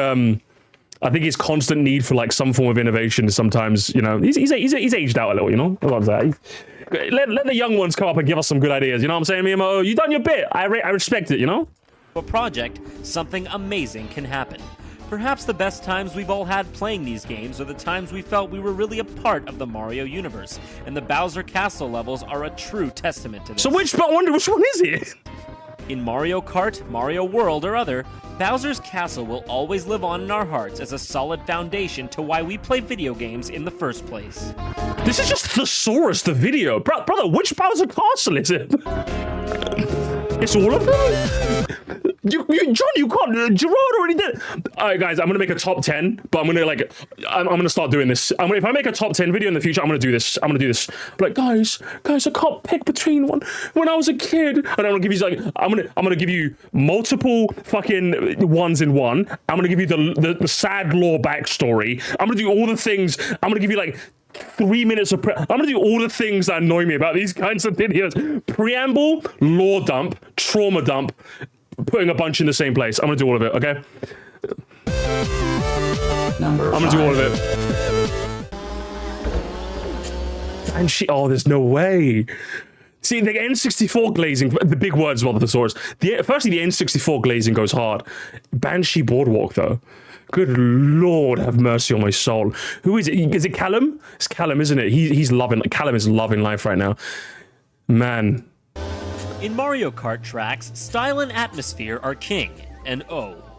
his constant need for like some form of innovation is sometimes, you know, he's aged out a little. You know, I love that. Let the young ones come up and give us some good ideas. You know what I'm saying, Miyamoto? You done your bit. I respect it. You know. A project, something amazing can happen. Perhaps the best times we've all had playing these games are the times we felt we were really a part of the Mario universe, and the Bowser Castle levels are a true testament to this. So which one is it? In Mario Kart, Mario World, or other, Bowser's Castle will always live on in our hearts as a solid foundation to why we play video games in the first place. This is just Thesaurus, the video. Brother, which Bowser Castle is it? It's all of them? John, you can't. Gerard already did. All right, guys, I'm gonna make a top 10, but I'm gonna start doing this. If I make a top 10 video in the future, I'm gonna do this. But like, guys, I can't pick between one. When I was a kid, and I'm gonna give you like, I'm gonna give you multiple fucking ones in one. I'm gonna give you the sad lore backstory. I'm gonna do all the things. I'm gonna give you like 3 minutes of I'm gonna do all the things that annoy me about these kinds of videos. Preamble, lore dump, trauma dump, putting a bunch in the same place. I'm gonna do all of it, okay? I'm gonna do all of it. And there's no way. See, the N64 glazing, the big words about the thesaurus. Firstly, the N64 glazing goes hard. Banshee Boardwalk, though. Good Lord, have mercy on my soul. Who is it? Is it Callum? It's Callum, isn't it? Callum is loving life right now. Man. In Mario Kart Tracks, style and atmosphere are king, and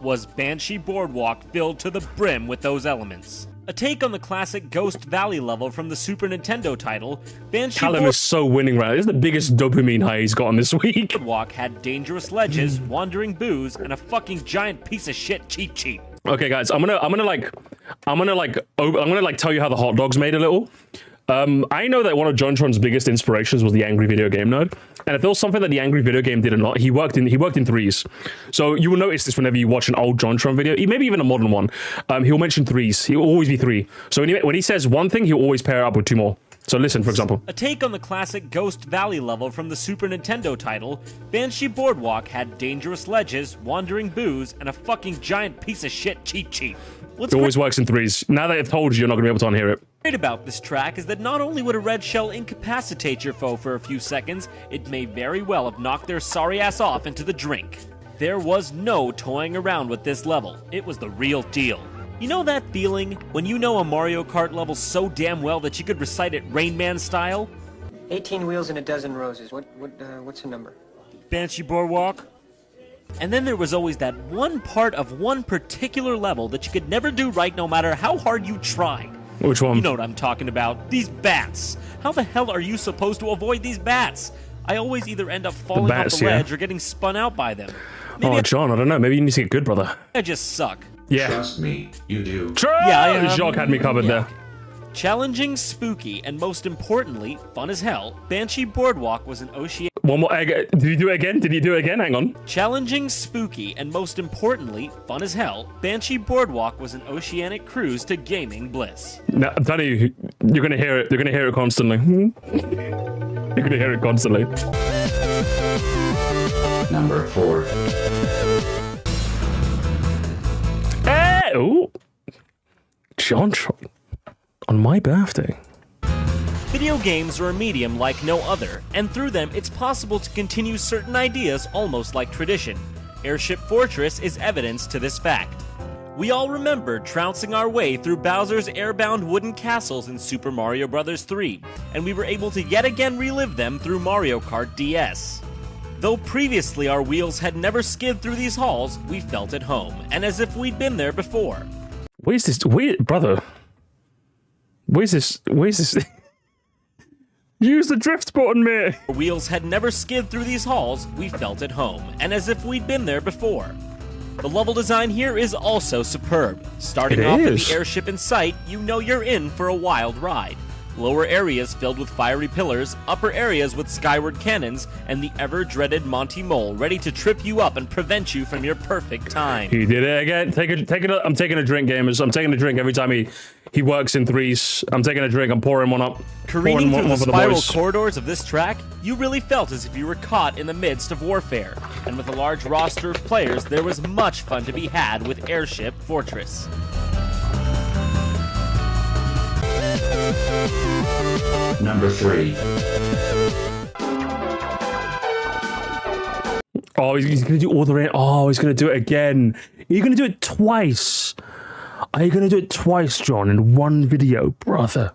was Banshee Boardwalk filled to the brim with those elements. A take on the classic Ghost Valley level from the Super Nintendo title, Callum is so winning right now. This is the biggest dopamine high he's gotten this week. Boardwalk had dangerous ledges, wandering boos, and a fucking giant piece of shit cheat sheet. Okay, guys, I'm gonna tell you how the hot dog's made a little. I know that one of Jontron's biggest inspirations was the Angry Video Game Nerd, and if there was something that the Angry Video Game did or not, he worked in threes. So you will notice this whenever you watch an old Jontron video, maybe even a modern one. He'll mention threes. He'll always be three. So when he says one thing, he'll always pair it up with two more. So listen, for example. A take on the classic Ghost Valley level from the Super Nintendo title, Banshee Boardwalk had dangerous ledges, wandering boos, and a fucking giant piece of shit cheat sheet. It always works in threes. Now that I've told you, you're not going to be able to unhear it. Great about this track is that not only would a red shell incapacitate your foe for a few seconds, it may very well have knocked their sorry ass off into the drink. There was no toying around with this level. It was the real deal. You know that feeling when you know a Mario Kart level so damn well that you could recite it Rain Man style? 18 wheels and a dozen roses. What's the number? Banshee Boardwalk. And then there was always that one part of one particular level that you could never do right no matter how hard you tried. Which one? You know what I'm talking about. These bats. How the hell are you supposed to avoid these bats? I always either end up falling off the ledge or getting spun out by them. John, I don't know. Maybe you need to get good, brother. I just suck. Yeah. Trust me, you do. Yeah, Jacques had me covered there. Challenging, spooky, and most importantly, fun as hell, Banshee Boardwalk was an oceanic... One more. Did you do it again? Hang on. Challenging, spooky, and most importantly, fun as hell, Banshee Boardwalk was an oceanic cruise to gaming bliss. Now, I'm telling you, you're going to hear it. You're going to hear it constantly. You're going to hear it constantly. Number 4. Oh, Jontron on my birthday. Video games are a medium like no other, and through them it's possible to continue certain ideas almost like tradition. Airship Fortress is evidence to this fact. We all remember trouncing our way through Bowser's airbound wooden castles in Super Mario Bros. 3, and we were able to yet again relive them through Mario Kart DS. Though previously our wheels had never skid through these halls, we felt at home, and as if we'd been there before. Where's this? Wait, brother. Where's this? Use the drift button, mate. Our wheels had never skid through these halls, we felt at home, and as if we'd been there before. The level design here is also superb. Starting off with the airship in sight, you know you're in for a wild ride. Lower areas filled with fiery pillars, upper areas with skyward cannons, and the ever-dreaded Monty Mole ready to trip you up and prevent you from your perfect time. He did it again. I'm taking a drink, gamers. I'm taking a drink every time he works in threes. I'm taking a drink. I'm pouring one up. Careening through the spiral corridors of this track, you really felt as if you were caught in the midst of warfare. And with a large roster of players, there was much fun to be had with Airship Fortress. Number 3. Oh, he's going to do all the way. Oh, he's going to do it again. You're going to do it twice. Are you going to do it twice, John, in one video? Brother.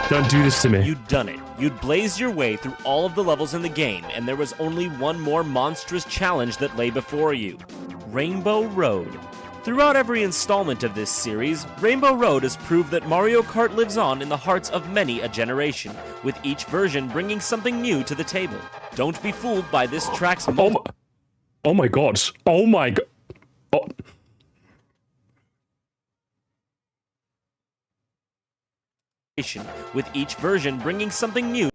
Don't do this to me. You'd done it. You'd blazed your way through all of the levels in the game, and there was only one more monstrous challenge that lay before you. Rainbow Road. Throughout every installment of this series, Rainbow Road has proved that Mario Kart lives on in the hearts of many a generation, with each version bringing something new to the table. Don't be fooled by this track's... Oh my god. Oh my god. Oh. With each version bringing something new.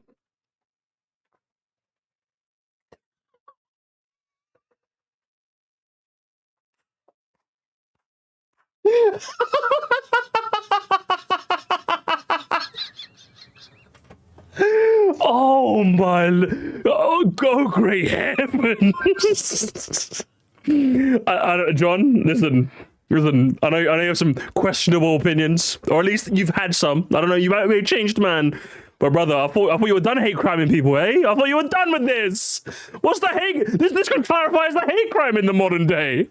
Oh my! Oh, go great heavens! John, listen. I know you have some questionable opinions, or at least you've had some. I don't know. You might be a changed man, but brother, I thought you were done hate criming people, eh? I thought you were done with this. What's the hate? This could clarify as the hate crime in the modern day,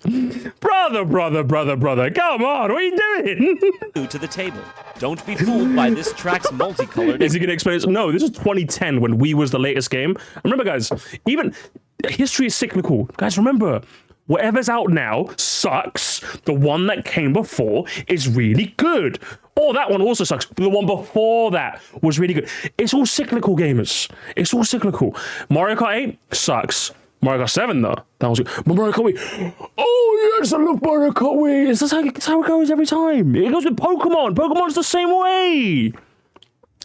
brother. Come on, what are you doing? To the table. Don't be fooled by this track's multicolored. Is he gonna explain it? No, this is 2010 when Wii was the latest game. Remember, guys, even history is cyclical. Guys, remember. Whatever's out now sucks. The one that came before is really good. Oh, that one also sucks. The one before that was really good. It's all cyclical, gamers. It's all cyclical. Mario Kart 8 sucks. Mario Kart 7, though, that was good. But Mario Kart Wii. Oh, yes, I love Mario Kart Wii. That's how it goes every time. It goes with Pokemon. Pokemon's the same way.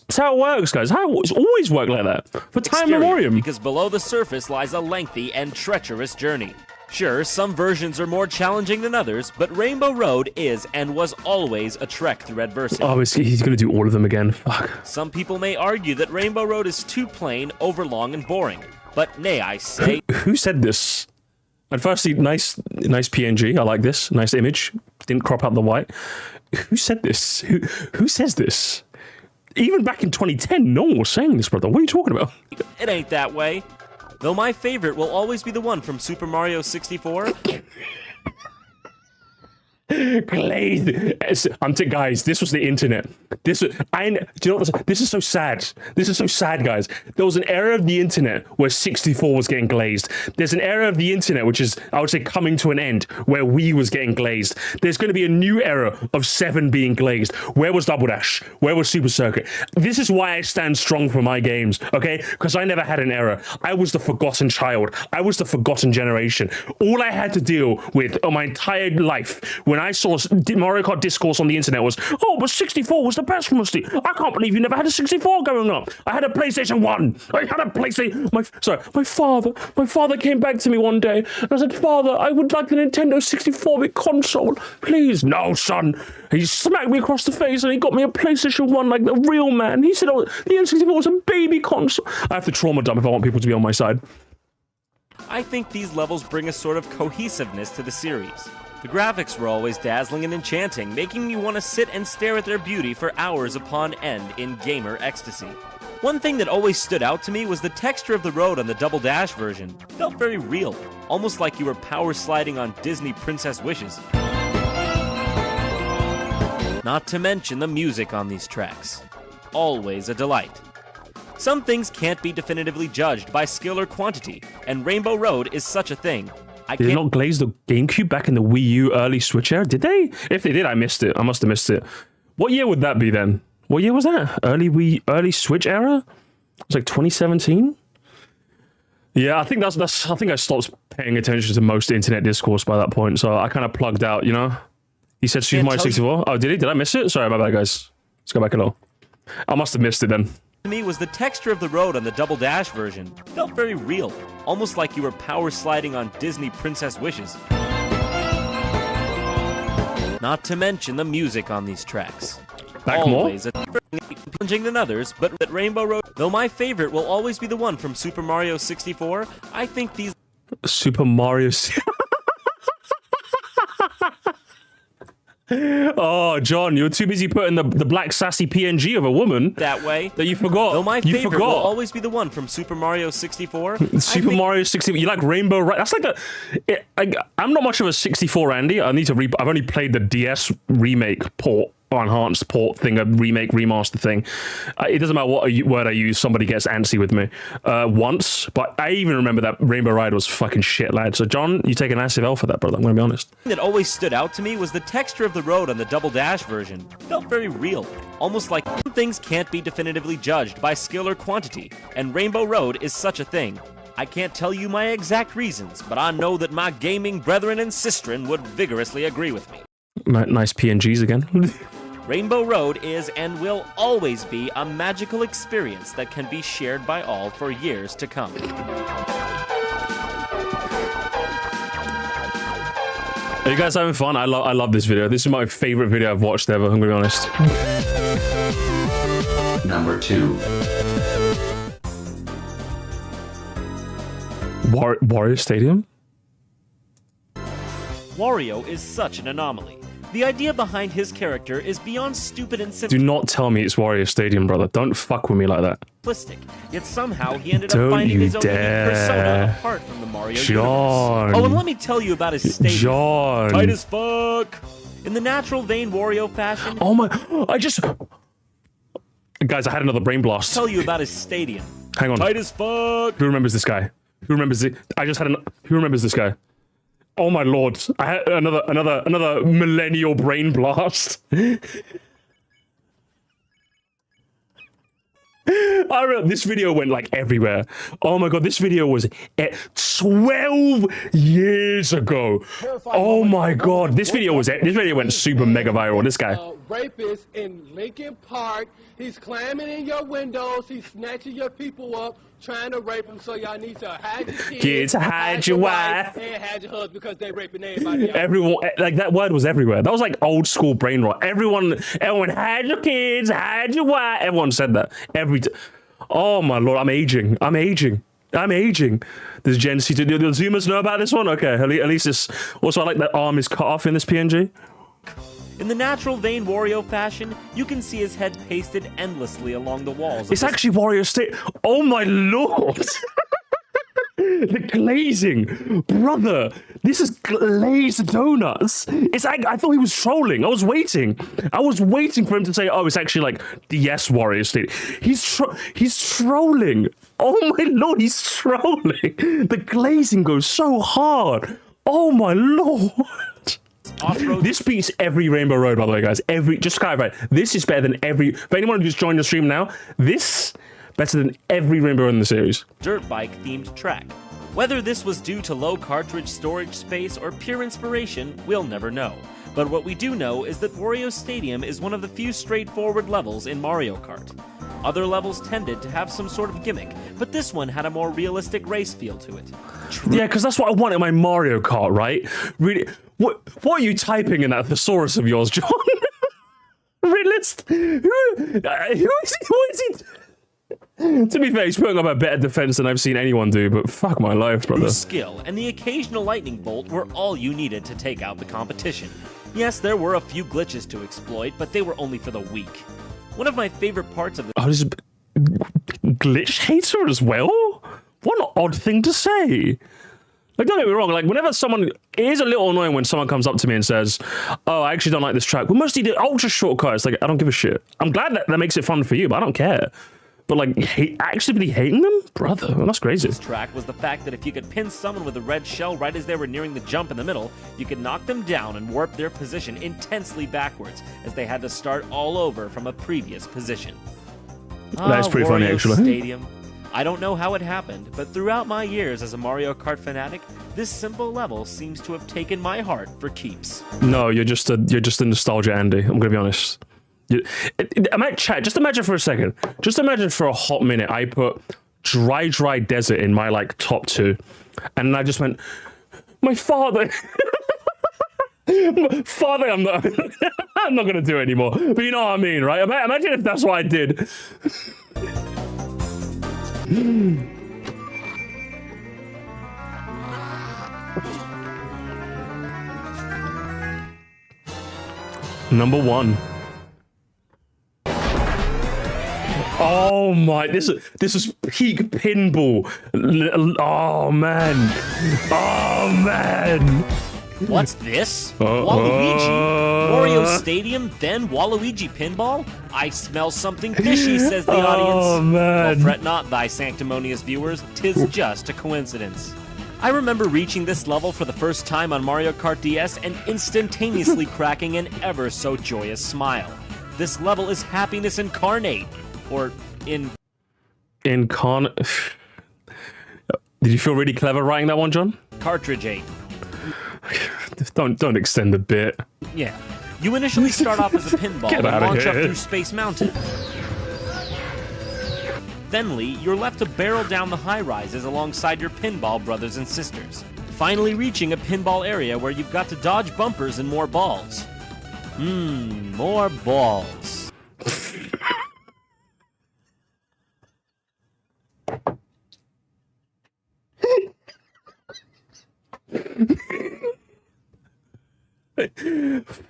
That's how it works, guys. It's always worked like that. For time memoriam. Because below the surface lies a lengthy and treacherous journey. Sure, some versions are more challenging than others, but Rainbow Road is and was always a trek through adversity. Oh, he's going to do all of them again. Fuck. Some people may argue that Rainbow Road is too plain, overlong, and boring. But nay, I say... Who said this? And firstly, nice PNG. I like this. Nice image. Didn't crop out the white. Who said this? Who says this? Even back in 2010, no one was saying this, brother. What are you talking about? It ain't that way. Though my favorite will always be the one from Super Mario 64. Glazed. Guys, this was the internet. Do you know what this is so sad. This is so sad, guys. There was an era of the internet where 64 was getting glazed. There's an era of the internet which is, I would say, coming to an end, where Wii was getting glazed. There's going to be a new era of 7 being glazed. Where was Double Dash? Where was Super Circuit? This is why I stand strong for my games, okay? Because I never had an era. I was the forgotten child. I was the forgotten generation. All I had to deal with my entire life when I saw Mario Kart discourse on the internet was, oh, but 64 was the best, Musty. I can't believe you never had a 64 going up. I had a PlayStation 1. I had a PlayStation. My father came back to me one day and I said, Father, I would like the Nintendo 64-bit console. Please. No, son. He smacked me across the face and he got me a PlayStation 1 like the real man. He said, oh, the N64 was a baby console. I have to trauma dump if I want people to be on my side. I think these levels bring a sort of cohesiveness to the series. The graphics were always dazzling and enchanting, making you want to sit and stare at their beauty for hours upon end in gamer ecstasy. One thing that always stood out to me was the texture of the road on the Double Dash version. It felt very real, almost like you were power sliding on Disney Princess Wishes. Not to mention the music on these tracks. Always a delight. Some things can't be definitively judged by skill or quantity, and Rainbow Road is such a thing. Did they not glaze the GameCube back in the Wii U early Switch era? Did they? If they did, I missed it. I must have missed it. What year would that be then? What year was that? Early Switch era? It was like 2017? Yeah, I think I stopped paying attention to most internet discourse by that point, so I kind of plugged out, you know? He said Super Mario 64. Oh, did he? Did I miss it? Sorry, my bad, guys. Let's go back a little. I must have missed it then. To me was the texture of the road on the Double Dash version. It felt very real, almost like you were power sliding on Disney Princess Wishes. Not to mention the music on these tracks. Always plunging than others, but at Rainbow Road, though my favorite will always be the one from Super Mario 64, I think these Super Mario Oh, John, you're too busy putting the black sassy PNG of a woman that way that you forgot. Though my favorite will always be the one from Super Mario 64. Super Mario 64. You like Rainbow? Right? That's like I'm not much of a 64 Andy. I've only played the DS remake port. Enhanced port thing, a remake remaster thing. It doesn't matter what word I use, somebody gets antsy with me once, but I even remember that Rainbow Ride was fucking shit, lad. So John, you take a massive L for that, brother, I'm gonna be honest. The thing that always stood out to me was the texture of the road on the Double Dash version. It felt very real, almost like some things can't be definitively judged by skill or quantity, and Rainbow Road is such a thing. I can't tell you my exact reasons, but I know that my gaming brethren and sistren would vigorously agree with me. Nice PNGs again. Rainbow Road is and will always be a magical experience that can be shared by all for years to come. Are you guys having fun? I love this video. This is my favorite video I've watched ever, I'm gonna be honest. Number 2. Wario Stadium? Wario is such an anomaly. The idea behind his character is beyond stupid and simple. Do not tell me it's Wario Stadium, brother. Don't fuck with me like that. Simplistic. Yet somehow he ended up finding his own unique persona apart from the Mario universe. Oh, and let me tell you about his stadium. John. Tight as fuck. In the natural vein Wario fashion. Oh my! Guys, I had another brain blast. Tell you about his stadium. Hang on. Tight as fuck. Who remembers this guy? Who remembers it? Who remembers this guy? Oh my lord! I had another millennial brain blast. This video went like everywhere. Oh my god, this video was 12 years ago. Oh my god, this video went super mega viral. This guy. Rapist in Lincoln Park. He's climbing in your windows. He's snatching your people up, trying to rape them. So y'all need to hide your kids, hide your wife, and hide your husband because they raping everybody else. Everyone, like that word was everywhere. That was like old school brain rot. Everyone, hide your kids, hide your wife. Everyone said that Oh my lord, I'm aging. Does Gen Z, do the Zoomers know about this one? Okay, at least this. Also, I like that arm is cut off in this PNG. In the natural vein Wario fashion, you can see his head pasted endlessly along the walls. It's actually Wario State. Oh my lord! The glazing, brother. This is glazed donuts. It's like I thought he was trolling. I was waiting for him to say, "Oh, it's actually like DS Wario State." He's trolling. Oh my lord, he's trolling. The glazing goes so hard. Oh my lord. This beats every Rainbow Road, by the way, guys. Just clarify. This is better than every. For anyone who's joined the stream now, this better than every Rainbow Road in the series. Dirt bike themed track. Whether this was due to low cartridge storage space or pure inspiration, we'll never know. But what we do know is that Wario Stadium is one of the few straightforward levels in Mario Kart. Other levels tended to have some sort of gimmick, but this one had a more realistic race feel to it. Yeah, because that's what I want in my Mario Kart, right? Really, what are you typing in that thesaurus of yours, John? Realist? Who is he? To be fair, he's putting up a better defense than I've seen anyone do, but fuck my life, brother. Skill and the occasional lightning bolt were all you needed to take out the competition. Yes, there were a few glitches to exploit, but they were only for the weak. One of my favorite parts of the— Oh, this is glitch hater as well? What an odd thing to say. Like, don't get me wrong, like, whenever someone— it is a little annoying when someone comes up to me and says, oh, I actually don't like this track. Well, Musty did ultra shortcut. It's like, I don't give a shit. I'm glad that makes it fun for you, but I don't care. But, like, actively hating them? Brother, that's crazy. This track was the fact that if you could pin someone with a red shell right as they were nearing the jump in the middle, you could knock them down and warp their position intensely backwards, as they had to start all over from a previous position. That's pretty funny, actually. Stadium. I don't know how it happened, but throughout my years as a Mario Kart fanatic, this simple level seems to have taken my heart for keeps. No, you're just a nostalgia Andy, I'm gonna be honest. Chat, just imagine for a second. Just imagine for a hot minute I put dry desert in my like top 2, and I just went, my father. Father, I'm not gonna do it anymore. But you know what I mean, right? Imagine if that's what I did. Number 1. Oh my, this is peak pinball. Oh man. Oh man. What's this? Waluigi? Wario Stadium, then Waluigi Pinball? I smell something fishy, says the audience. Oh man. Well, fret not, thy sanctimonious viewers, 'tis just a coincidence. I remember reaching this level for the first time on Mario Kart DS and instantaneously cracking an ever so joyous smile. This level is happiness incarnate. Or incarnate. Did you feel really clever writing that one, John? Cartridge 8. Don't extend the bit. Yeah. You initially start off as a pinball and launch up through Space Mountain. Then, Lee, you're left to barrel down the high rises alongside your pinball brothers and sisters. Finally reaching a pinball area where you've got to dodge bumpers and more balls. More balls.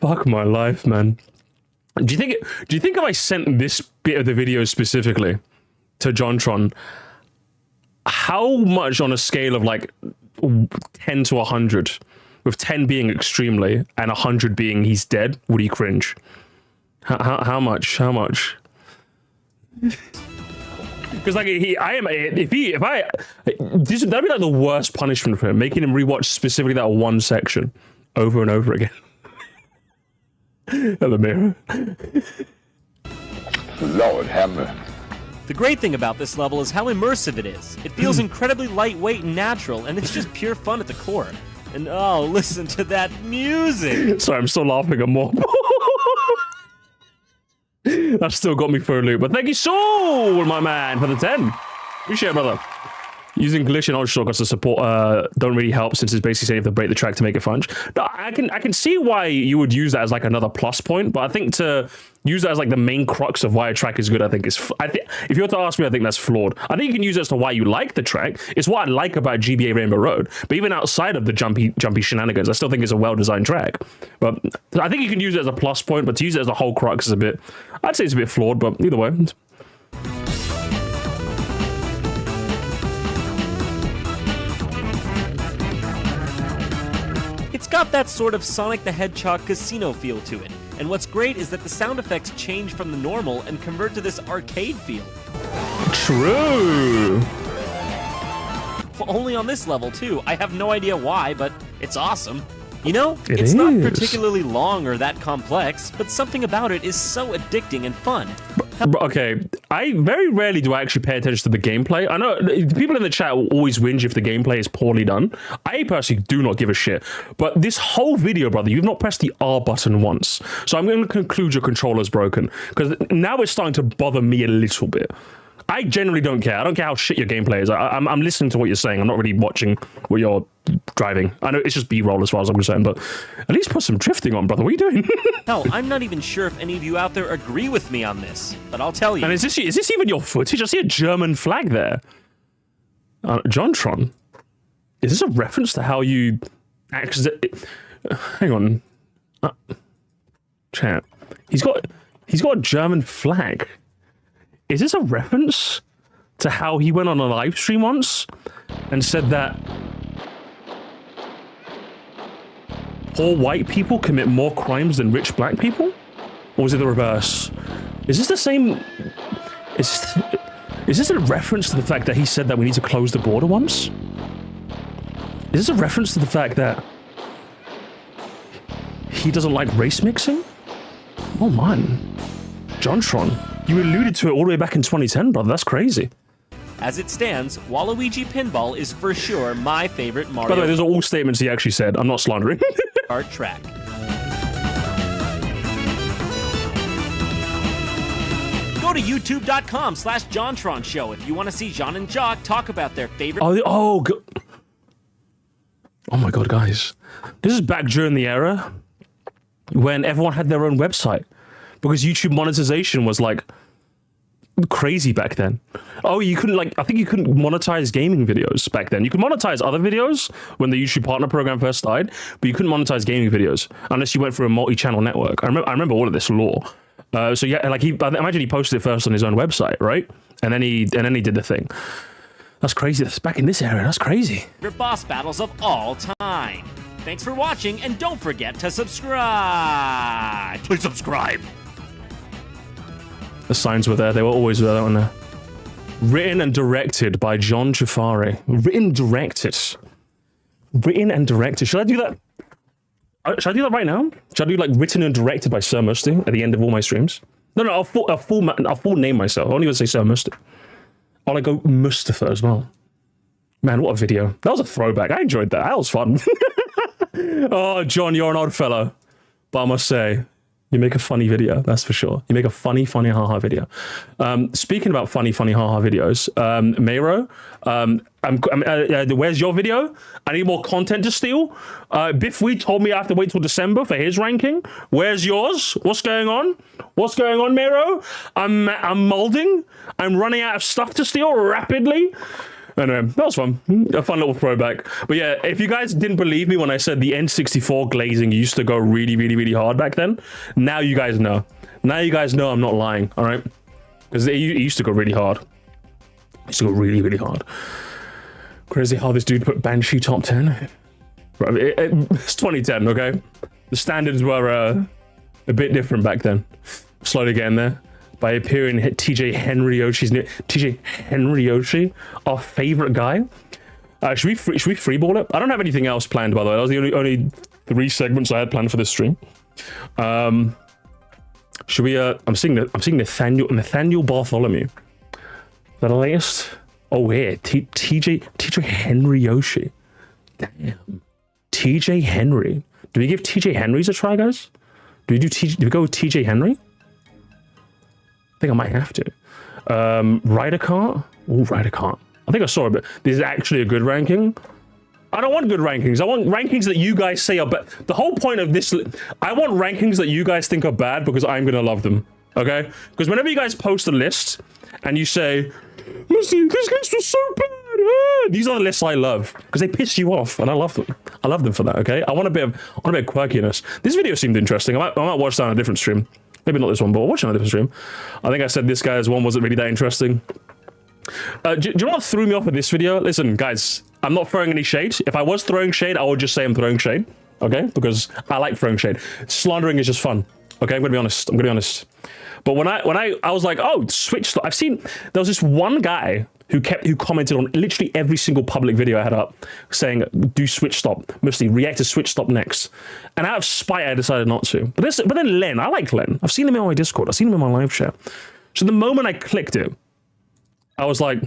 Fuck my life, man. Do you think if I sent this bit of the video specifically to Jontron, how much on a scale of like 10 to 100, with 10 being extremely and 100 being he's dead, would he cringe? How much? Because like that'd be like the worst punishment for him, making him rewatch specifically that one section over and over again. At the mirror. Lord have mercy. The great thing about this level is how immersive it is. It feels incredibly lightweight and natural, and it's just pure fun at the core. And oh, listen to that music! Sorry, I'm still laughing at more. That still got me for a loop. But thank you so, my man, for the 10. Appreciate it, brother. Using glitch and ultra shortcuts to support don't really help, since it's basically saying you have to break the track to make it fun. No, I can see why you would use that as like another plus point, but I think to use that as like the main crux of why a track is good, I think if you were to ask me, I think that's flawed. I think you can use it as to why you like the track. It's what I like about GBA Rainbow Road. But even outside of the jumpy shenanigans, I still think it's a well-designed track. But I think you can use it as a plus point, but to use it as a whole crux is a bit, I'd say it's a bit flawed, but either way. It's got that sort of Sonic the Hedgehog casino feel to it. And what's great is that the sound effects change from the normal and convert to this arcade feel. True. Only on this level, too. I have no idea why, but it's awesome. You know, it's not particularly long or that complex, but something about it is so addicting and fun. Okay, I very rarely do I actually pay attention to the gameplay. I know people in the chat will always whinge if the gameplay is poorly done. I personally do not give a shit. But this whole video, brother, you've not pressed the R button once. So I'm going to conclude your controller's broken. Because now it's starting to bother me a little bit. I generally don't care. I don't care how shit your gameplay is. I'm listening to what you're saying. I'm not really watching what you're driving. I know it's just B-roll as far as I'm concerned, but at least put some drifting on, brother. What are you doing? Hell, I'm not even sure if any of you out there agree with me on this, but I'll tell you. And is this even your footage? I see a German flag there. Jontron. Is this a reference to how you hang on. Chat. He's got a German flag. Is this a reference to how he went on a live stream once and said that poor white people commit more crimes than rich black people? Or was it the reverse? Is this the same? Is this a reference to the fact that he said that we need to close the border once? Is this a reference to the fact that he doesn't like race mixing? Oh man, Jontron. You alluded to it all the way back in 2010, brother. That's crazy. As it stands, Waluigi Pinball is for sure my favorite Mario. By the way, those are all statements he actually said. I'm not slandering. Kart track. Go to youtube.com/Jontron Show if you want to see Jean and Jock talk about their favorite. Oh my god, guys. This is back during the era when everyone had their own website. Because YouTube monetization was like crazy back then. Oh, you couldn't I think you couldn't monetize gaming videos back then. You could monetize other videos when the YouTube Partner Program first started, but you couldn't monetize gaming videos unless you went through a multi-channel network. I remember all of this law. So yeah, I imagine he posted it first on his own website, right? And then he did the thing. That's crazy. That's back in this era. That's crazy. Favorite boss battles of all time. Thanks for watching, and don't forget to subscribe. Please subscribe. The signs were there. They were always there, weren't they? Written and directed by John Jafari. Written and directed. Should I do that? Should I do that right now? Should I do written and directed by Sir Musty at the end of all my streams? No, I'll full name myself. I won't even say Sir Musty. I'll go Mustafa as well. Man, what a video. That was a throwback. I enjoyed that. That was fun. Oh, John, you're an odd fellow. But I must say, you make a funny video, that's for sure. You make a funny haha video. Speaking about funny haha videos, Mayro, where's your video? I need more content to steal. Biff Wee told me I have to wait till December for his ranking. Where's yours? What's going on? What's going on, Mayro? I'm molding. I'm running out of stuff to steal rapidly. Anyway, that was fun. A fun little throwback. But yeah, if you guys didn't believe me when I said the N64 glazing used to go really hard back then, now you guys know. Now you guys know I'm not lying, all right? Because it used to go really hard. It used to go really hard. Crazy how this dude put Banshee top 10. Right, it's 2010, okay? The standards were a bit different back then. Slowly getting there. By appearing TJ Henry Yoshi, our favorite guy. Should we freeball it? I don't have anything else planned, by the way. That was the only 3 segments I had planned for this stream. Should we? I'm seeing Nathaniel Bartholomew. Is that the latest? Oh yeah, TJ Henry Yoshi. Damn, TJ Henry. Do we give TJ Henry's a try, guys? Do we go with TJ Henry? I think I might have to. Ryder Kart? Oh, Ryder Kart. I think I saw it, but this is actually a good ranking. I don't want good rankings. I want rankings that you guys say are bad. The whole point of this, I want rankings that you guys think are bad because I'm going to love them. Okay? Because whenever you guys post a list and you say, listen, this list was so bad. These are the lists I love because they piss you off and I love them. I love them for that, okay? I want a bit of quirkiness. This video seemed interesting. I might watch that on a different stream. Maybe not this one, but I'll watch it on a different stream. I think I said this guy's one wasn't really that interesting. Do you know what threw me off with this video? Listen, guys, I'm not throwing any shade. If I was throwing shade, I would just say I'm throwing shade, okay? Because I like throwing shade. Slandering is just fun, okay? I'm gonna be honest. But when I was like, oh, switch stop. I've seen there was this one guy who commented on literally every single public video I had up saying, do switch stop, mostly react to switch stop next. And out of spite, I decided not to. But then Len, I like Len. I've seen him in my Discord. I've seen him in my live chat. So the moment I clicked it, I was like,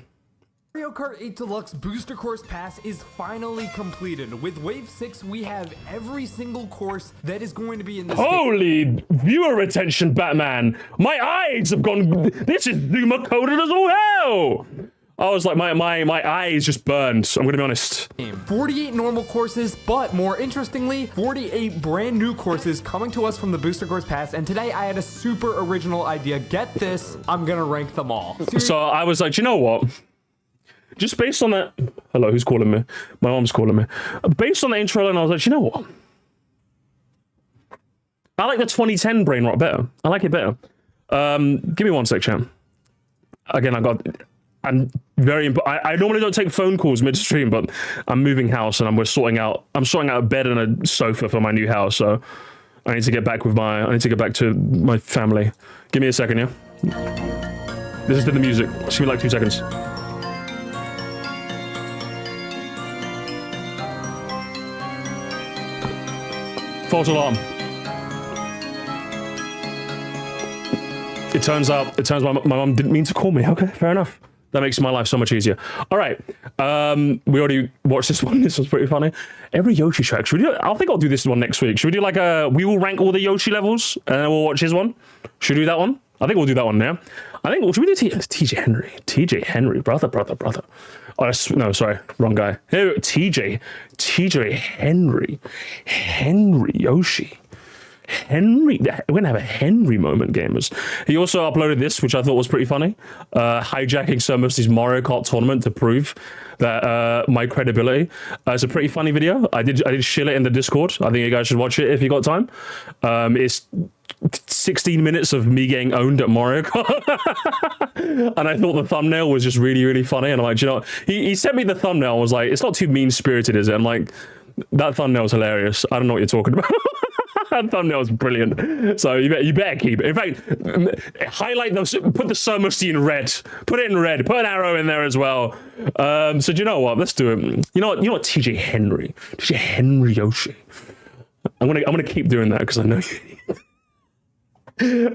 Mario Kart 8 Deluxe Booster Course Pass is finally completed. With Wave 6, we have every single course that is going to be in this game. holy viewer retention, Batman. My eyes have gone, this is Zuma coded as well. I was like, my eyes just burned. I'm gonna be honest. 48 normal courses, but more interestingly, 48 brand new courses coming to us from the Booster Course Pass. And today I had a super original idea. Get this, I'm gonna rank them all. So I was like, you know what? Just based on that, hello, who's calling me? My mom's calling me. Based on the intro, and I was like, you know what? I like the 2010 brain rot better. I like it better. Give me one sec, champ. Again, I'm very. I normally don't take phone calls midstream, but I'm moving house and I'm sorting out a bed and a sofa for my new house. So I need to get back to my family. Give me a second, yeah. This is the music. Just give me like 2 seconds. False alarm. It turns out my mom didn't mean to call me. Okay, fair enough. That makes my life so much easier. All right, we already watched this one. This was pretty funny. Every Yoshi track. I think I'll do this one next week. Should we do like we will rank all the Yoshi levels and then we'll watch his one? Should we do that one? I think we'll do that one now. Should we do TJ Henry? TJ Henry, brother. Oh, no, sorry, wrong guy. Here, TJ Henry Yoshi. Henry, we're gonna have a Henry moment, gamers. He also uploaded this, which I thought was pretty funny. Hijacking Sir Musty's Mario Kart tournament to prove that my credibility. It's a pretty funny video. I did shill it in the Discord. I think you guys should watch it if you got time. It's 16 minutes of me getting owned at Mario Kart. And I thought the thumbnail was just really, really funny. And I'm like, you know, he sent me the thumbnail. I was like, it's not too mean-spirited, is it? I'm like, that thumbnail's hilarious. I don't know what you're talking about. That thumbnail's brilliant. So you better keep it. In fact, highlight those. Put the Sir Musty in red. Put it in red. Put an arrow in there as well. So do you know what? Let's do it. You know what? TJ Henry Yoshi. I'm gonna keep doing that because I know you.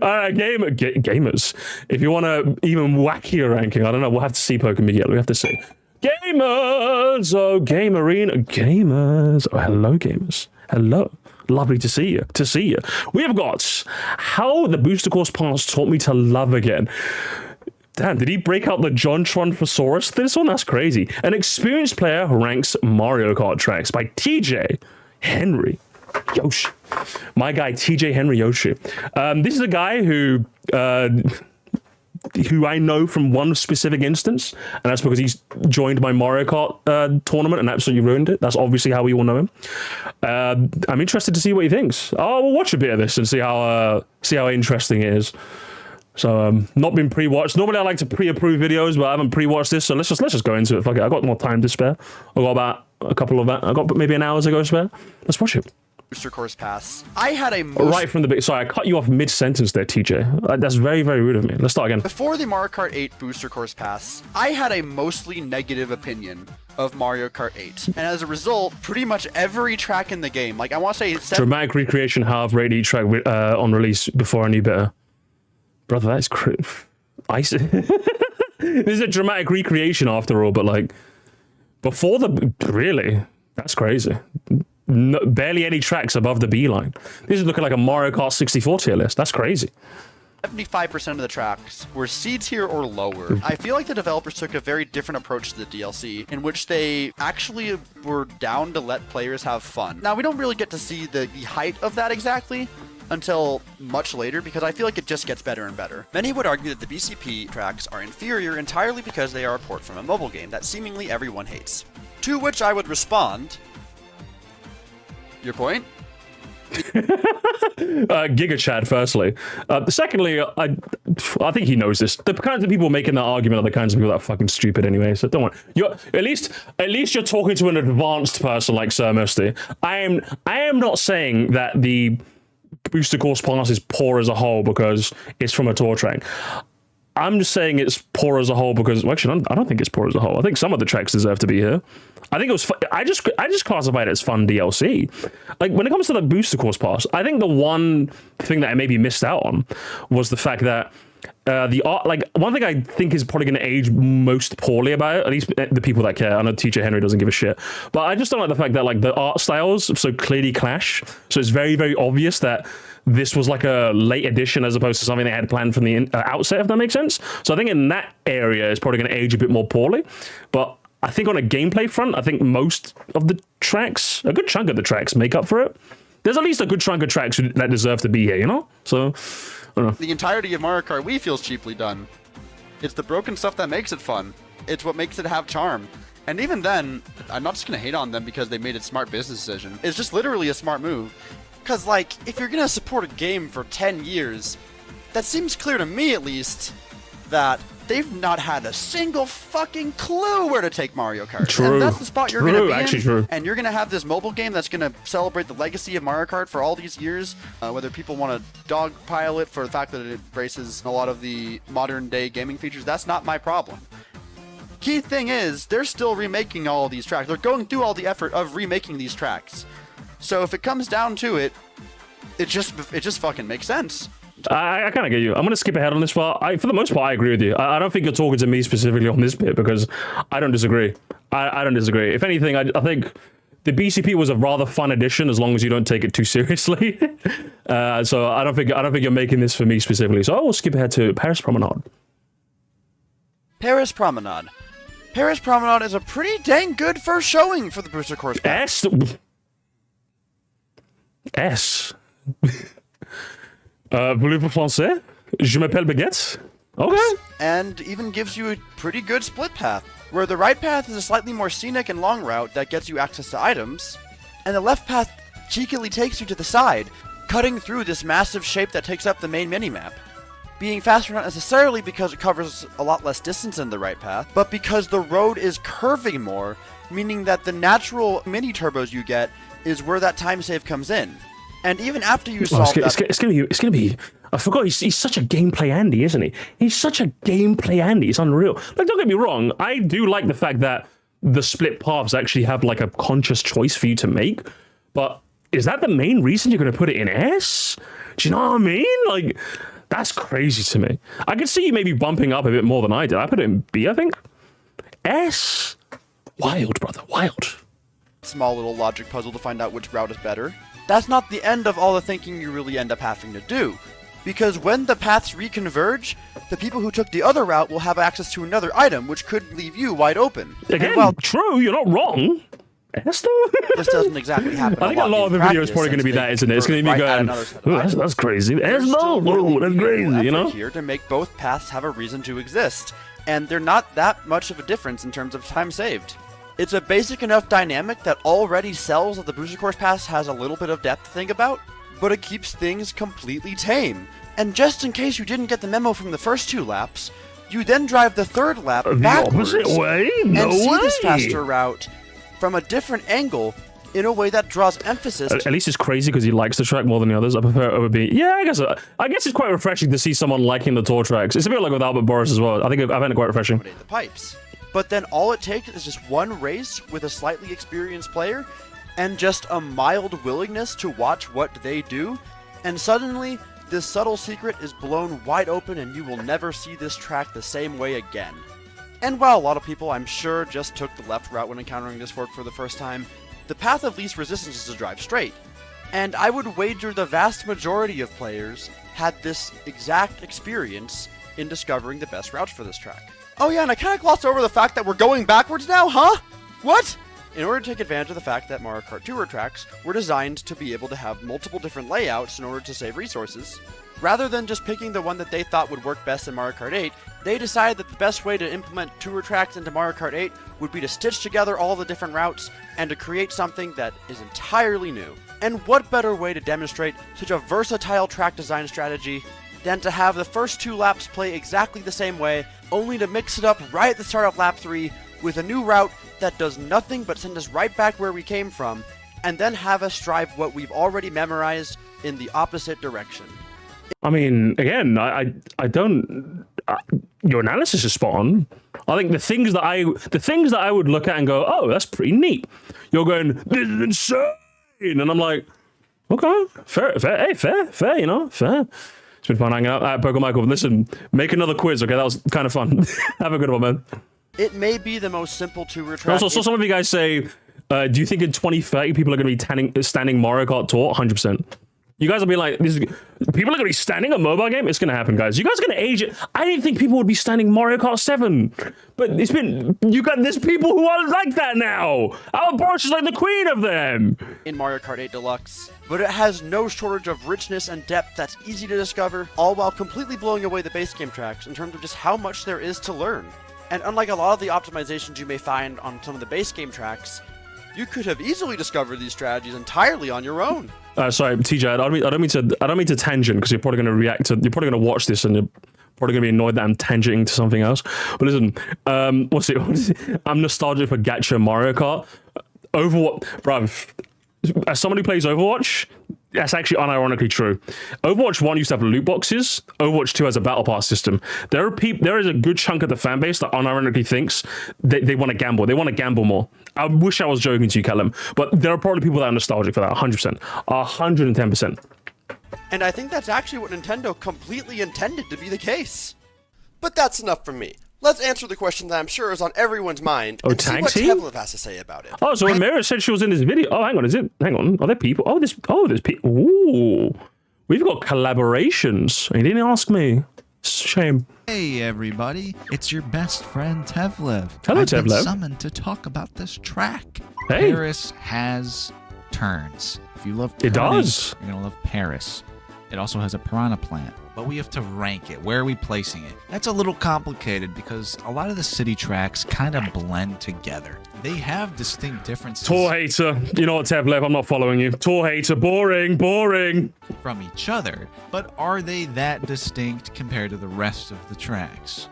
All right, gamers. If you want to even wackier ranking, I don't know. We'll have to see Poke Miguel. We have to see. Gamers, oh gamerine, gamers. Oh, hello, gamers. Hello. Lovely to see you. We have got How the Booster Course Pass Taught Me to Love Again. Damn, did he break out the Jontron thesaurus? This one, that's crazy. An experienced player ranks Mario Kart Tracks by TJ Henry Yoshi. My guy, TJ Henry Yoshi. This is a guy who I know from one specific instance, and that's because he's joined my Mario Kart tournament and absolutely ruined it. That's obviously how we all know him. I'm interested to see what he thinks. We'll watch a bit of this and see how interesting it is. So not been pre-watched. Normally I like to pre-approve videos, but I haven't pre-watched this, so let's just go into it. Fuck it. I got more time to spare. I got maybe an hour to go spare. Let's watch it. Booster Course Pass. I had a right from the big. Sorry, I cut you off mid-sentence there, TJ. That's very, very rude of me. Let's start again. Before the Mario Kart 8 Booster Course Pass, I had a mostly negative opinion of Mario Kart 8, and as a result, pretty much every track in the game, like I want to say, dramatic recreation half rate each track on release before I knew better. Brother, that is ice. This is a dramatic recreation after all, but like before really, that's crazy. No, barely any tracks above the B line. This is looking like a Mario Kart 64 tier list. That's crazy. 75% of the tracks were C tier or lower. I feel like the developers took a very different approach to the DLC, in which they actually were down to let players have fun. Now, we don't really get to see the height of that exactly until much later, because I feel like it just gets better and better. Many would argue that the BCP tracks are inferior entirely because they are a port from a mobile game that seemingly everyone hates. To which I would respond, your point? Giga Chad, firstly. Secondly, I think he knows this. The kinds of people making that argument are the kinds of people that are fucking stupid anyway, so don't worry. At least you're talking to an advanced person like Sir Musty. I am not saying that the Booster Course Pass is poor as a whole because it's from a tour track. I'm just saying it's poor as a whole because, well, actually, I don't think it's poor as a whole. I think some of the tracks deserve to be here. I think it was. I just classified it as fun DLC. Like when it comes to the Booster Course Pass, I think the one thing that I maybe missed out on was the fact that The art, like one thing I think is probably going to age most poorly about it, at least the people that care. I know Teacher Henry doesn't give a shit, but I just don't like the fact that like the art styles so clearly clash. So it's very, very obvious that this was like a late addition as opposed to something they had planned from the outset, if that makes sense. So I think in that area, it's probably going to age a bit more poorly. But I think on a gameplay front, I think most of the tracks, a good chunk of the tracks, make up for it. There's at least a good chunk of tracks that deserve to be here, you know? So. The entirety of Mario Kart Wii feels cheaply done. It's the broken stuff that makes it fun. It's what makes it have charm. And even then, I'm not just going to hate on them because they made a smart business decision. It's just literally a smart move. Because, like, if you're going to support a game for 10 years, that seems clear to me at least that they've not had a single fucking clue where to take Mario Kart. True. And that's the spot you're going to be actually in. True. And you're going to have this mobile game that's going to celebrate the legacy of Mario Kart for all these years. Whether people want to dogpile it for the fact that it embraces a lot of the modern day gaming features, that's not my problem. Key thing is, they're still remaking all of these tracks. They're going through all the effort of remaking these tracks. So if it comes down to it, it just fucking makes sense. I kind of get you. I'm going to skip ahead on this part. For the most part, I agree with you. I don't think you're talking to me specifically on this bit because I don't disagree. I don't disagree. If anything, I think the BCP was a rather fun addition as long as you don't take it too seriously. So I don't think you're making this for me specifically. So I will skip ahead to Paris Promenade. Paris Promenade. Paris Promenade is a pretty dang good first showing for the Booster Course pack. S. Voulez-vous français? Je m'appelle Baguette. Okay. And even gives you a pretty good split path, where the right path is a slightly more scenic and long route that gets you access to items, and the left path cheekily takes you to the side, cutting through this massive shape that takes up the main minimap. Being faster not necessarily because it covers a lot less distance than the right path, but because the road is curving more, meaning that the natural mini turbos you get is where that time save comes in. And even after you solve that... It's gonna be... I forgot, he's such a gameplay Andy, isn't he? He's such a gameplay Andy. It's unreal. Like, don't get me wrong. I do like the fact that the split paths actually have, like, a conscious choice for you to make. But is that the main reason you're going to put it in S? Do you know what I mean? Like, that's crazy to me. I could see you maybe bumping up a bit more than I did. I put it in B, I think. S? Wild, brother. Wild. Small little logic puzzle to find out which route is better. That's not the end of all the thinking you really end up having to do. Because when the paths reconverge, the people who took the other route will have access to another item, which could leave you wide open. Again, well, true, you're not wrong. This doesn't exactly happen. I think a lot of the video is probably going to be that, isn't it? It's going to be going, that's crazy. That's crazy, you know? Here to make both paths have a reason to exist. And they're not that much of a difference in terms of time saved. It's a basic enough dynamic that already sells that the Booster Course Pass has a little bit of depth to think about, but it keeps things completely tame. And just in case you didn't get the memo from the first 2 laps, you then drive the 3rd lap backwards and see this faster route from a different angle in a way that draws emphasis. At least it's crazy because he likes the track more than the others. I prefer it would be. Yeah, I guess it's quite refreshing to see someone liking the tour tracks. It's a bit like with Albert Boris as well. I think I find it quite refreshing. The pipes. But then all it takes is just one race with a slightly experienced player and just a mild willingness to watch what they do, and suddenly this subtle secret is blown wide open and you will never see this track the same way again. And while a lot of people, I'm sure, just took the left route when encountering this fork for the first time, the path of least resistance is to drive straight. And I would wager the vast majority of players had this exact experience in discovering the best routes for this track. Oh yeah, and I kind of glossed over the fact that we're going backwards now, huh? What? In order to take advantage of the fact that Mario Kart Tour tracks were designed to be able to have multiple different layouts in order to save resources, rather than just picking the one that they thought would work best in Mario Kart 8, they decided that the best way to implement tour tracks into Mario Kart 8 would be to stitch together all the different routes and to create something that is entirely new. And what better way to demonstrate such a versatile track design strategy than to have the first 2 laps play exactly the same way, only to mix it up right at the start of lap 3 with a new route that does nothing but send us right back where we came from, and then have us drive what we've already memorized in the opposite direction. I mean, again, I don't. Your analysis is spot on. I think the things that I would look at and go, oh, that's pretty neat. You're going, this is insane, and I'm like, okay, fair, you know, fair. It's been fun hanging out. Poker Michael, listen, make another quiz, okay? That was kind of fun. Have a good one, man. It may be the most simple to retract. Also, some of you guys say, do you think in 2030 people are going to be standing Mario Kart Tour? 100%. You guys will be like, people are going to be standing a mobile game? It's going to happen, guys. You guys are going to age it. I didn't think people would be standing Mario Kart 7. But there's people who are like that now. Our branch is like the queen of them. In Mario Kart 8 Deluxe, but it has no shortage of richness and depth that's easy to discover, all while completely blowing away the base game tracks in terms of just how much there is to learn. And unlike a lot of the optimizations you may find on some of the base game tracks, you could have easily discovered these strategies entirely on your own. Sorry, TJ, I don't mean to tangent, because you're probably going to watch this and you're probably going to be annoyed that I'm tangenting to something else. But listen, what's it? I'm nostalgic for Gacha Mario Kart. Overwatch, bruv. As someone who plays Overwatch, that's actually unironically true. Overwatch 1 used to have loot boxes. Overwatch 2 has a battle pass system. There is a good chunk of the fan base that unironically thinks they want to gamble. They want to gamble more. I wish I was joking to you, Callum, but there are probably people that are nostalgic for that. 100%, 110%. And I think that's actually what Nintendo completely intended to be the case. But that's enough from me. Let's answer the question that I'm sure is on everyone's mind and see what Tevlev has to say about it. Oh, so when Mira said she was in this video, hang on, are there people? There's people. Ooh, we've got collaborations. He didn't ask me. Shame. Hey everybody, it's your best friend Tevlev. Hello, I've been Tevlev. summoned to talk about this track. Hey. Paris has turns. If you love It turning, does. You're gonna love Paris. It also has a piranha plant, but we have to rank it. Where are we placing it? That's a little complicated because a lot of the city tracks kind of blend together. They have distinct differences. Tour hater. You know what, Tevlev? I'm not following you. Tour hater. Boring. From each other, but are they that distinct compared to the rest of the tracks?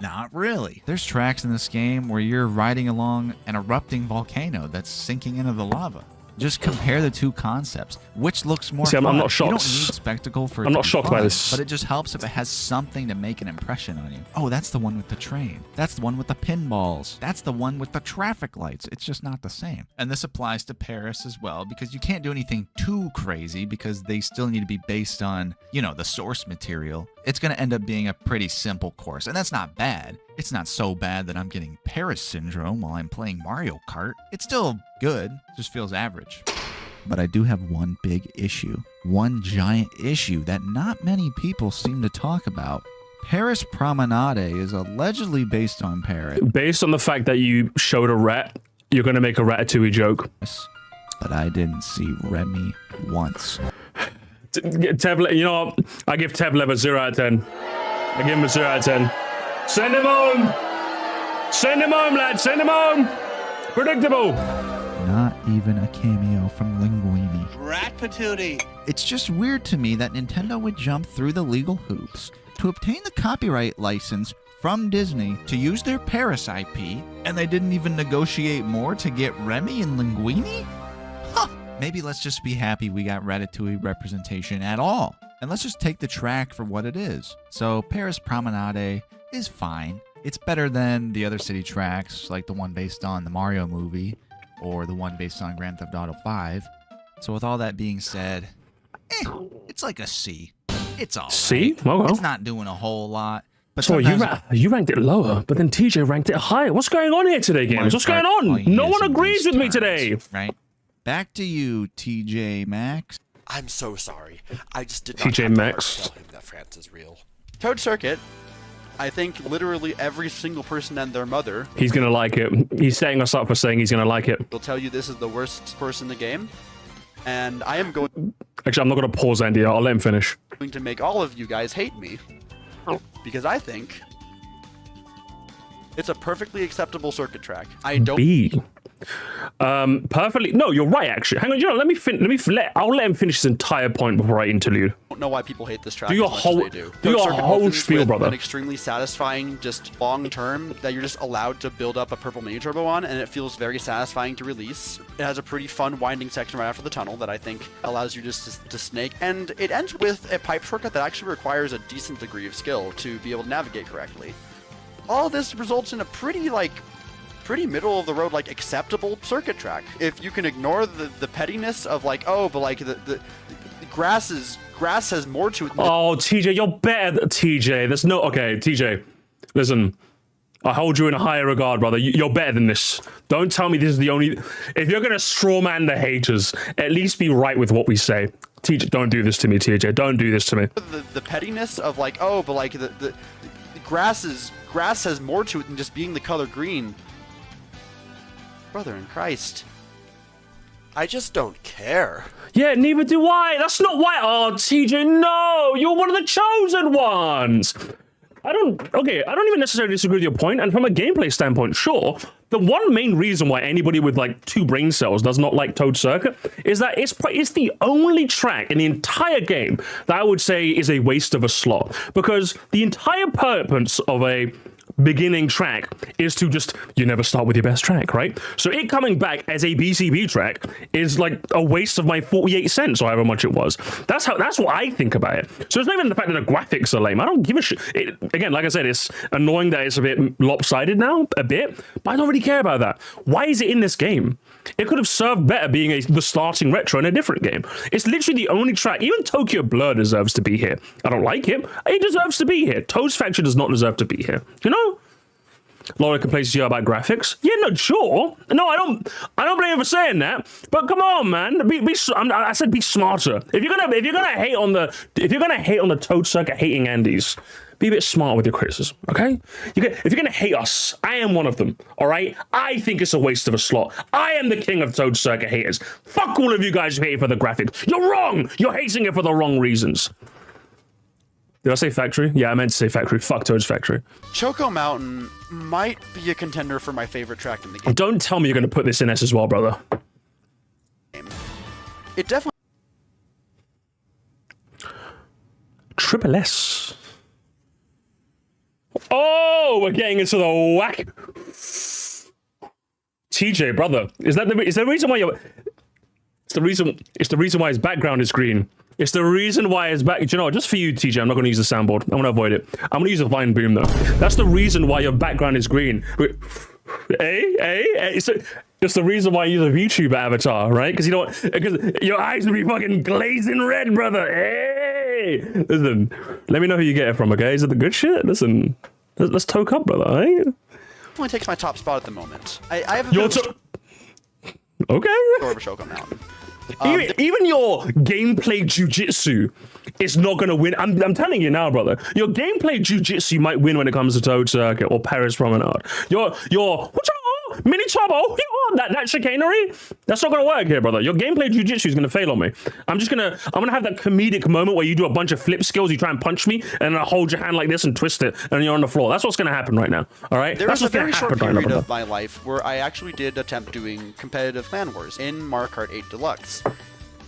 Not really. There's tracks in this game where you're riding along an erupting volcano that's sinking into the lava. Just compare the two concepts. Which looks more fun? I'm not shocked. You don't need spectacle for it I'm to not be shocked fun, by this. But it just helps if it has something to make an impression on you. Oh, that's the one with the train. That's the one with the pinballs. That's the one with the traffic lights. It's just not the same. And this applies to Paris as well, because you can't do anything too crazy because they still need to be based on, the source material. It's going to end up being a pretty simple course, and that's not bad. It's not so bad that I'm getting Paris syndrome while I'm playing Mario Kart. It's still good, just feels average. But I do have one big issue. One giant issue that not many people seem to talk about. Paris Promenade is allegedly based on Paris. Based on the fact that you showed a rat, you're going to make a Ratatouille joke. But I didn't see Remy once. Tevlev, you know what? I give Tevlev a 0 out of 10. I give him a 0 out of 10. Send him home! Send him home, lad! Send him home! Predictable! Not even a cameo from Linguini. Rat patootie. It's just weird to me that Nintendo would jump through the legal hoops to obtain the copyright license from Disney to use their Paris IP, and they didn't even negotiate more to get Remy and Linguini? Huh! Maybe let's just be happy we got Ratatouille representation at all. And let's just take the track for what it is. So Paris Promenade is fine. It's better than the other city tracks, like the one based on the Mario movie, or the one based on Grand Theft Auto 5. So with all that being said, it's like a C. It's all right. C? Well. It's not doing a whole lot. But so you ranked it lower, but then TJ ranked it higher. What's going on here today, games? What's going on? No one agrees with me today. Right? Back to you, TJ Maxx. I'm so sorry. I just did not TJ have Maxx. to tell him that France is real. Toad Circuit, I think literally every single person and their mother. He's going to like it. He's setting us up for saying he's going to like it. Will tell you this is the worst course in the game. And I am going... Actually, I'm not going to pause Andy. I'll let him finish. ...going to make all of you guys hate me. Because I think it's a perfectly acceptable circuit track. I don't... Perfectly. No, you're right. Actually, hang on. I'll let him finish his entire point before I interlude. I don't know why people hate this track. Do your whole spiel, brother. An extremely satisfying, just long term that you're just allowed to build up a purple mini turbo on, and it feels very satisfying to release. It has a pretty fun winding section right after the tunnel that I think allows you just to snake, and it ends with a pipe shortcut that actually requires a decent degree of skill to be able to navigate correctly. All of this results in a pretty middle of the road, acceptable circuit track. If you can ignore the pettiness of the grass is grass has more to it. Oh, TJ, you're better. TJ, there's no... Okay, TJ, listen. I hold you in a higher regard, brother. You're better than this. Don't tell me this is the only... If you're going to strawman the haters, at least be right with what we say. TJ, don't do this to me, TJ. Don't do this to me. The pettiness of like, oh, but like the grass has more to it than just being the color green. Brother in Christ. I just don't care. Yeah, neither do I. That's not why. Oh, TJ, no. You're one of the chosen ones. I don't even necessarily disagree with your point, and from a gameplay standpoint, sure, the one main reason why anybody with like 2 brain cells does not like Toad Circuit is that it's the only track in the entire game that I would say is a waste of a slot, because the entire purpose of a beginning track is to just, you never start with your best track, right? So it coming back as a BCB track is like a waste of my 48 cents or however much it was. That's what I think about it. So it's not even the fact that the graphics are lame. I don't give a shit. Again, like I said, it's annoying that it's a bit lopsided now, a bit, but I don't really care about that. Why is it in this game? It could have served better being the starting retro in a different game. It's literally the only track. Even Tokyo Blur deserves to be here. I don't like it. It deserves to be here. Toad's Factory does not deserve to be here. You know? Laura complains to you about graphics. Yeah, no, sure. No, I don't blame you for saying that. But come on, man. I said be smarter. If you're gonna hate on the Toad Circuit hating Andes, be a bit smart with your criticism, okay? If you're gonna hate us, I am one of them. All right. I think it's a waste of a slot. I am the king of Toad Circuit haters. Fuck all of you guys who hate it for the graphics. You're wrong. You're hating it for the wrong reasons. Did I say factory? Yeah, I meant to say factory. Fuck Toad's Factory. Choco Mountain might be a contender for my favorite track in the game. Don't tell me you're going to put this in S as well, brother. It definitely... Triple S. Oh, we're getting into the whack. TJ, brother, is the reason why you're... It's the reason why his background is green. It's the reason why his back... You know what? Just for you, TJ, I'm not going to use the soundboard. I'm going to avoid it. I'm going to use a Vine Boom, though. That's the reason why your background is green. It's the reason why you use a VTuber avatar, right? Because you know what? Because your eyes will be fucking glazing red, brother. Hey! Listen, let me know who you get it from, okay? Is it the good shit? Listen, let's toke up, brother, eh? Only takes my top spot at the moment. I have a okay. Over Choco Mountain. Even your gameplay jujitsu is not going to win. I'm telling you now, brother. Your gameplay jujitsu might win when it comes to Toad Circuit or Paris Promenade. Your mini turbo, that chicanery, that's not going to work here, brother. Your gameplay jujitsu is going to fail on me. I'm going to have that comedic moment where you do a bunch of flip skills, you try and punch me, and I hold your hand like this and twist it, and you're on the floor. That's what's going to happen right now. All right. There was a very short period of my life where I actually did attempt doing competitive Clan Wars in Mario Kart 8 Deluxe.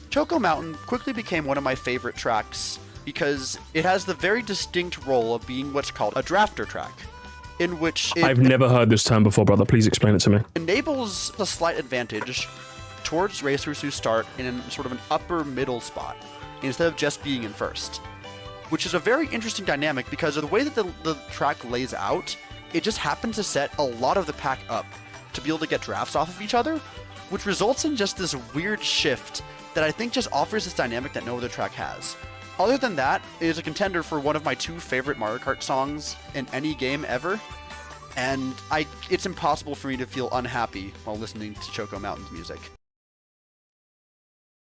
Choco Mountain quickly became one of my favorite tracks because it has the very distinct role of being what's called a drafter track, in which I've never heard this term before, brother. Please explain it to me. Enables a slight advantage towards racers who start in sort of an upper middle spot instead of just being in first, which is a very interesting dynamic because of the way that the track lays out. It just happens to set a lot of the pack up to be able to get drafts off of each other, which results in just this weird shift that I think just offers this dynamic that no other track has. Other than that, it is a contender for one of my 2 favorite Mario Kart songs in any game ever, and it's impossible for me to feel unhappy while listening to Choco Mountain's music.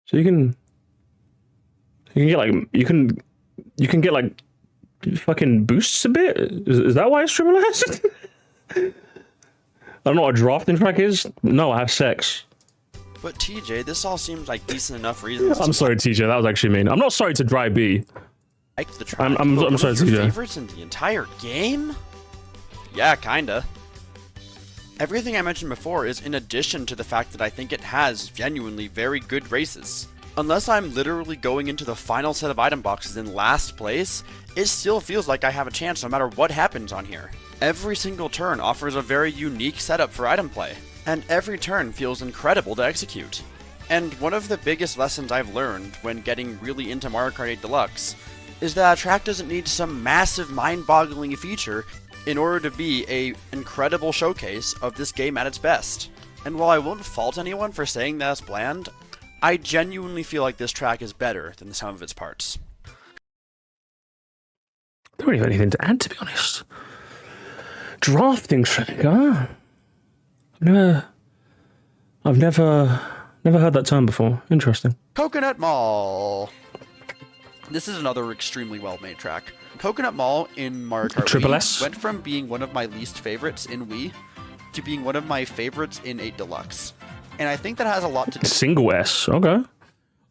So you can get like fucking boosts a bit. Is that why it's triple S? I don't know what a drafting track is. No, I have sex. But TJ, this all seems like decent enough reasons. I'm sorry, TJ. That was actually mean. I'm not sorry to dry B. Like the track. I'm sorry, TJ. Favorites in the entire game? Yeah, kinda. Everything I mentioned before is in addition to the fact that I think it has genuinely very good races. Unless I'm literally going into the final set of item boxes in last place, it still feels like I have a chance no matter what happens on here. Every single turn offers a very unique setup for item play, and every turn feels incredible to execute. And one of the biggest lessons I've learned when getting really into Mario Kart 8 Deluxe is that a track doesn't need some massive mind-boggling feature in order to be an incredible showcase of this game at its best. And while I won't fault anyone for saying that it's bland, I genuinely feel like this track is better than the sum of its parts. don't really have anything to add, to be honest. Drafting trick, huh? I've never heard that term before. Interesting. Coconut Mall. This is another extremely well-made track. Coconut Mall in Mario Kart Triple Wii S went from being one of my least favorites in Wii to being one of my favorites in 8 Deluxe. And I think that has a lot to do. Single S. Okay.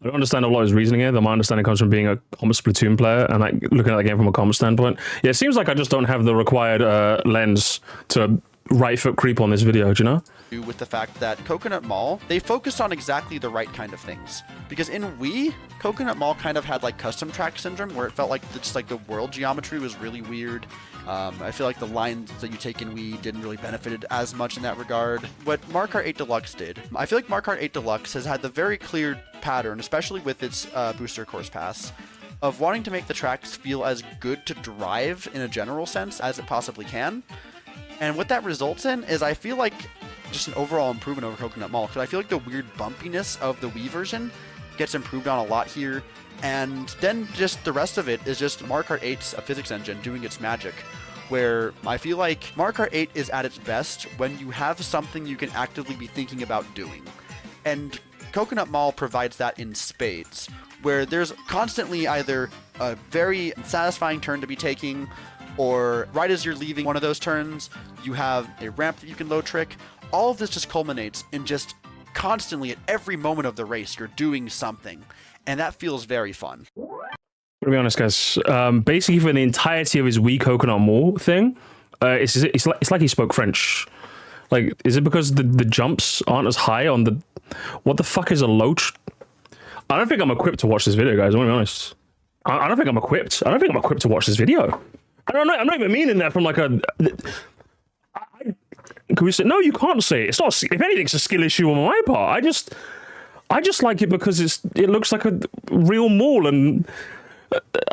I don't understand a lot of his reasoning here. My understanding comes from being a comp Splatoon player and like looking at the game from a comp standpoint. Yeah, it seems like I just don't have the required lens to right foot creep on this video, do you know? With the fact that Coconut Mall, they focused on exactly the right kind of things. Because in Wii, Coconut Mall kind of had like custom track syndrome, where it felt like just like the world geometry was really weird. I feel like the lines that you take in Wii didn't really benefit as much in that regard. What Mario Kart 8 Deluxe did, I feel like Mario Kart 8 Deluxe has had the very clear pattern, especially with its booster course pass, of wanting to make the tracks feel as good to drive in a general sense as it possibly can. And what that results in is I feel like just an overall improvement over Coconut Mall, because I feel like the weird bumpiness of the Wii version gets improved on a lot here. And then just the rest of it is just Mario Kart 8's physics engine doing its magic, where I feel like Mario Kart 8 is at its best when you have something you can actively be thinking about doing. And Coconut Mall provides that in spades, where there's constantly either a very satisfying turn to be taking, or right as you're leaving one of those turns, you have a ramp that you can low trick. All of this just culminates in just constantly at every moment of the race, you're doing something. And that feels very fun. To be honest, guys, basically for the entirety of his Wii Coconut Mall thing, it's like he spoke French. Like, is it because the jumps aren't as high on the... What the fuck is a low... I don't think I'm equipped to watch this video, guys. I'm gonna be honest. I don't think I'm equipped. I don't think I'm equipped to watch this video. I'm not even meaning that from like a... Can we say... No, you can't say it. It's not... If anything, it's a skill issue on my part. I just like it because it looks like a real mall. And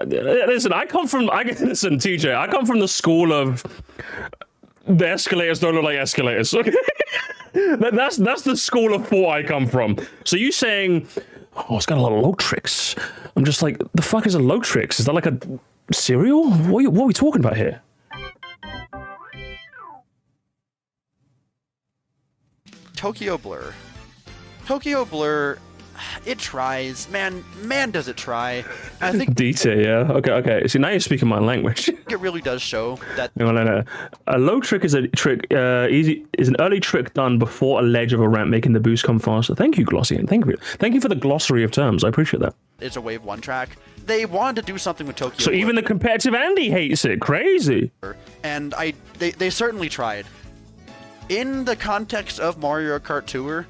listen, listen, TJ, I come from the school of the escalators don't look like escalators. Okay? that's the school of thought I come from. So you saying, oh, it's got a lot of low tricks. I'm just like, the fuck is a low tricks? Is that like a cereal? What are we talking about here? Tokyo Blur. Tokyo Blur, it tries. Man does it try. I think DT, yeah. Okay. See, now you're speaking my language. It really does show that. No. A low trick is a trick. Is an early trick done before a ledge of a ramp, making the boost come faster. Thank you, Glossy, and thank you for the glossary of terms. I appreciate that. It's a Wave 1 track. They wanted to do something with Tokyo So Blur. even the competitive Andy hates it. Crazy. And they certainly tried. In the context of Mario Kart Tour,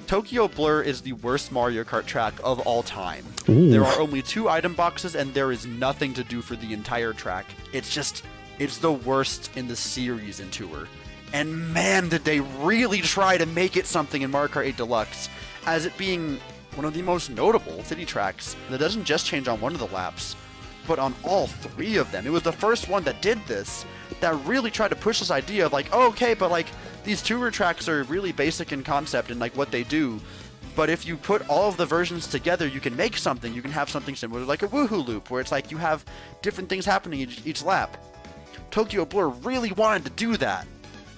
Tokyo Blur is the worst Mario Kart track of all time. Ooh. There are only 2 item boxes and there is nothing to do for the entire track. It's the worst in the series in Tour. And man, did they really try to make it something in Mario Kart 8 Deluxe, as it being one of the most notable city tracks that doesn't just change on one of the laps, but on all 3 of them. It was the first one that did this, that really tried to push this idea of like, oh, okay, but like these tour tracks are really basic in concept and like what they do, but if you put all of the versions together, you can make something. You can have something similar like a woohoo loop, where it's like you have different things happening each lap. Tokyo Blur really wanted to do that,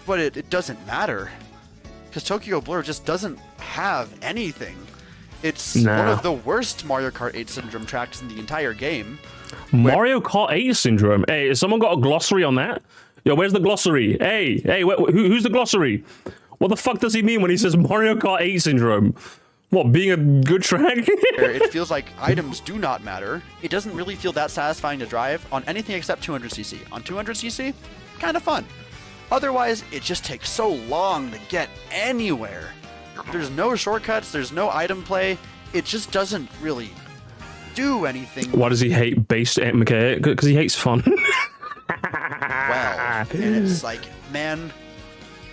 but it doesn't matter, because Tokyo Blur just doesn't have anything. It's one of the worst Mario Kart 8 syndrome tracks in the entire game. Mario Kart 8 syndrome. Hey, has someone got a glossary on that? Yo, where's the glossary? Hey, who's the glossary? What the fuck does he mean when he says Mario Kart 8 syndrome? What, being a good track? It feels like items do not matter. It doesn't really feel that satisfying to drive on anything except 200cc. On 200cc, kind of fun. Otherwise, it just takes so long to get anywhere. There's no shortcuts, there's no item play. It just doesn't really do anything. Why does he hate base mechanic? Because he hates fun. Well, and it's like, man,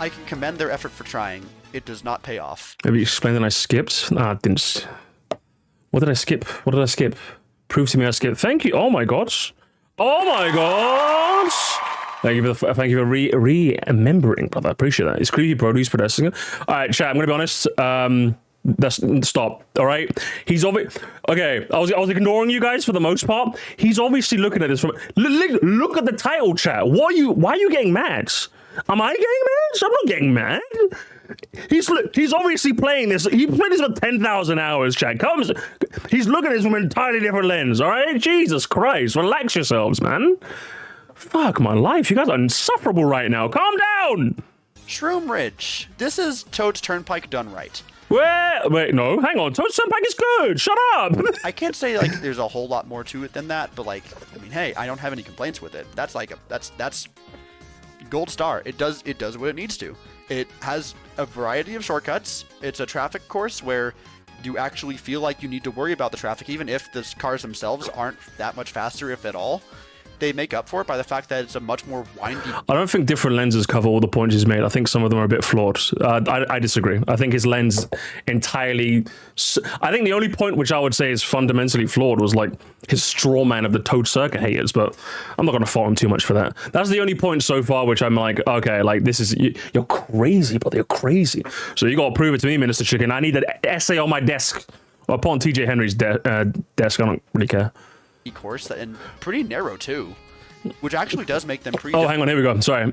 I can commend their effort for trying. It does not pay off. Maybe explain that I skipped? Nah, I didn't. What did I skip? Prove to me I skipped. Thank you. Oh my gosh. Thank you for remembering, brother. I appreciate that. It's creepy produce pedestrian. All right, chat. I'm gonna be honest. stop. All right, he's okay. I was ignoring you guys for the most part. He's obviously looking at this from. Look at the title, chat. Why are you getting mad? Am I getting mad? I'm not getting mad. He's obviously playing this. He played this for 10,000 hours, chat. He's looking at this from an entirely different lens. All right, Jesus Christ, relax yourselves, man. Fuck my life. You guys are insufferable right now. Calm down. Shroom Ridge. This is Toad's Turnpike done right. Wait, no, hang on. Toad's Turnpike is good. Shut up. I can't say like there's a whole lot more to it than that, but like, I mean, hey, I don't have any complaints with it. That's like that's gold star. It does what it needs to. It has a variety of shortcuts. It's a traffic course where you actually feel like you need to worry about the traffic, even if the cars themselves aren't that much faster, if at all. They make up for it by the fact that it's a much more windy. I don't think different lenses cover all the points he's made. I think some of them are a bit flawed. I disagree. I think his lens entirely. I think the only point which I would say is fundamentally flawed was like his straw man of the Toad Circuit haters, but I'm not going to fault him too much for that. That's the only point so far which I'm like, okay, like this is you're crazy, brother. You're crazy. So you got to prove it to me, Minister Chicken. I need an essay on my desk upon TJ Henry's desk. I don't really care. Course and pretty narrow too, which actually does make them pretty. Oh, hang on, here we go. Sorry.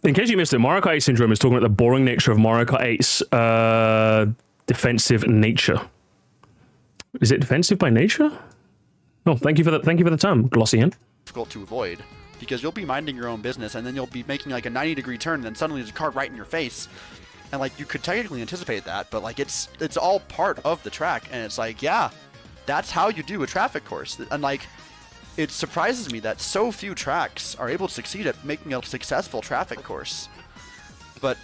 In case you missed it, Mario Kart 8 syndrome is talking about the boring nature of Mario Kart 8's defensive nature. Is it defensive by nature? No, thank you for that. Thank you for the term, glossy hen. Difficult to avoid because you'll be minding your own business and then you'll be making like a 90-degree turn and then suddenly there's a car right in your face. And like you could technically anticipate that, but like it's all part of the track and it's like, yeah, that's how you do a traffic course. And like, it surprises me that so few tracks are able to succeed at making a successful traffic course. But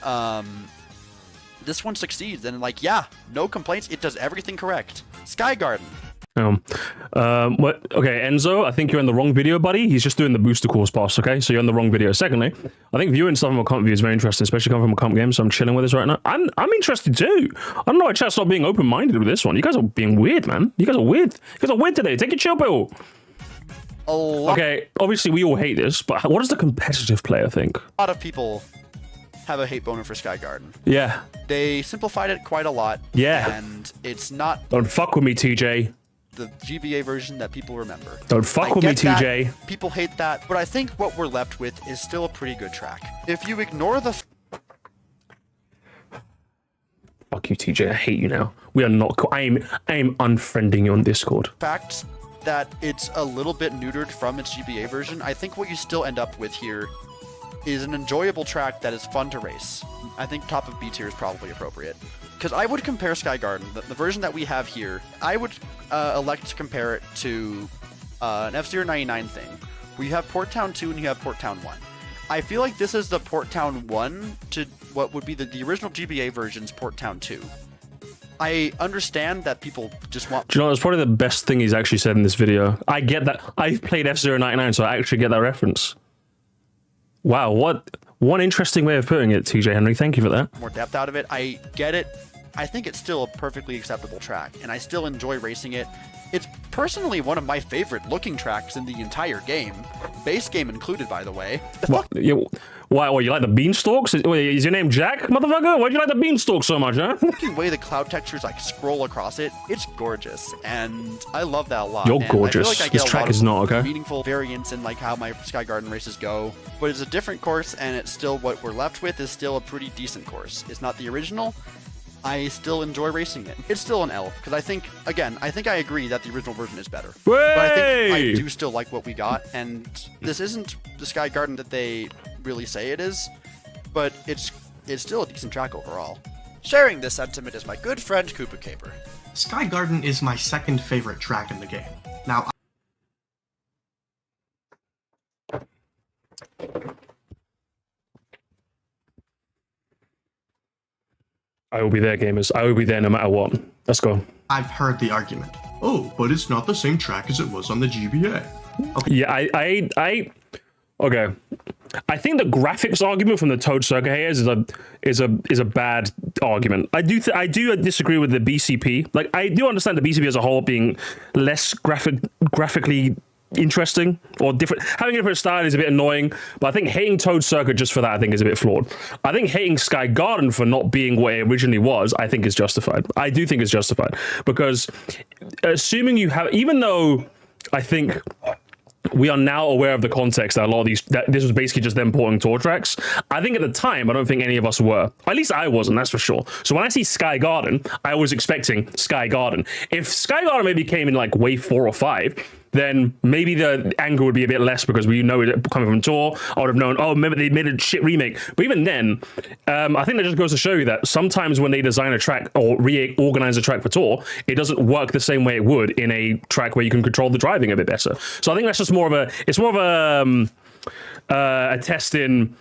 this one succeeds, and like, yeah, no complaints. It does everything correct. Sky Garden. What? Okay, Enzo, I think you're in the wrong video, buddy. He's just doing the booster course pass, okay? So you're in the wrong video. Secondly, I think viewing stuff from a comp view is very interesting, especially coming from a comp game, so I'm chilling with this right now. I'm interested too. I don't know why chat's not being open-minded with this one. You guys are being weird, man. You guys are weird. You guys are weird today. Take your chill pill. Okay, obviously we all hate this, but what does the competitive player think? A lot of people have a hate boner for Sky Garden. Yeah. They simplified it quite a lot. Yeah. And it's not... Don't fuck with me, TJ. The GBA version that people remember. Don't fuck with me, TJ. That. People hate that, but I think what we're left with is still a pretty good track. If you ignore the... Fuck you, TJ. I hate you now. We are not... I am unfriending you on Discord. Fact that it's a little bit neutered from its GBA version, I think what you still end up with here is an enjoyable track that is fun to race. I think top of B tier is probably appropriate. Because I would compare Sky Garden, the version that we have here, I would elect to compare it to an F-Zero 99 thing, where you have Port Town 2 and you have Port Town 1. I feel like this is the Port Town 1 to what would be the original GBA version's Port Town 2. I understand that people just want... Do you know, it's probably the best thing he's actually said in this video. I get that. I've played F-Zero 99, so I actually get that reference. Wow, what one interesting way of putting it, TJ Henry. Thank you for that. More depth out of it. I get it. I think it's still a perfectly acceptable track, and I still enjoy racing it. It's personally one of my favorite looking tracks in the entire game. Base game included, by the way. Why, you like the beanstalks? Is your name Jack, motherfucker? Why'd you like the beanstalks so much, huh? The way the cloud textures like scroll across it, it's gorgeous, and I love that a lot. You're gorgeous. I feel like I this track is not, okay? Meaningful variants in like how my Sky Garden races go, but it's a different course, and it's still what we're left with is still a pretty decent course. It's not the original. I still enjoy racing it. It's still an L, because I think I agree that the original version is better. But I think I do still like what we got, and this isn't the Sky Garden that they really say it is, but it's still a decent track overall. Sharing this sentiment is my good friend Koopa Caper. Sky Garden is my second favorite track in the game. Now, I will be there, gamers. I will be there no matter what. Let's go. I've heard the argument. Oh, but it's not the same track as it was on the GBA. Okay. Yeah, okay. I think the graphics argument from the Toad Circuit haters is a bad argument. I do disagree with the BCP. Like, I do understand the BCP as a whole being less graphically interesting or different. Having a different style is a bit annoying, but I think hating Toad Circuit just for that, I think, is a bit flawed. I think hating Sky Garden for not being what it originally was, I think is justified. I do think it's justified because assuming you have, even though I think we are now aware of the context that a lot of these, that this was basically just them porting tour tracks. I think at the time, I don't think any of us were. At least I wasn't, that's for sure. So when I see Sky Garden, I was expecting Sky Garden. If Sky Garden maybe came in like wave 4 or 5, then maybe the anger would be a bit less because we know it coming from tour. I would have known, oh, maybe they made a shit remake. But even then, I think that just goes to show you that sometimes when they design a track or reorganize a track for tour, it doesn't work the same way it would in a track where you can control the driving a bit better. So I think that's just more of a, it's more of a test in,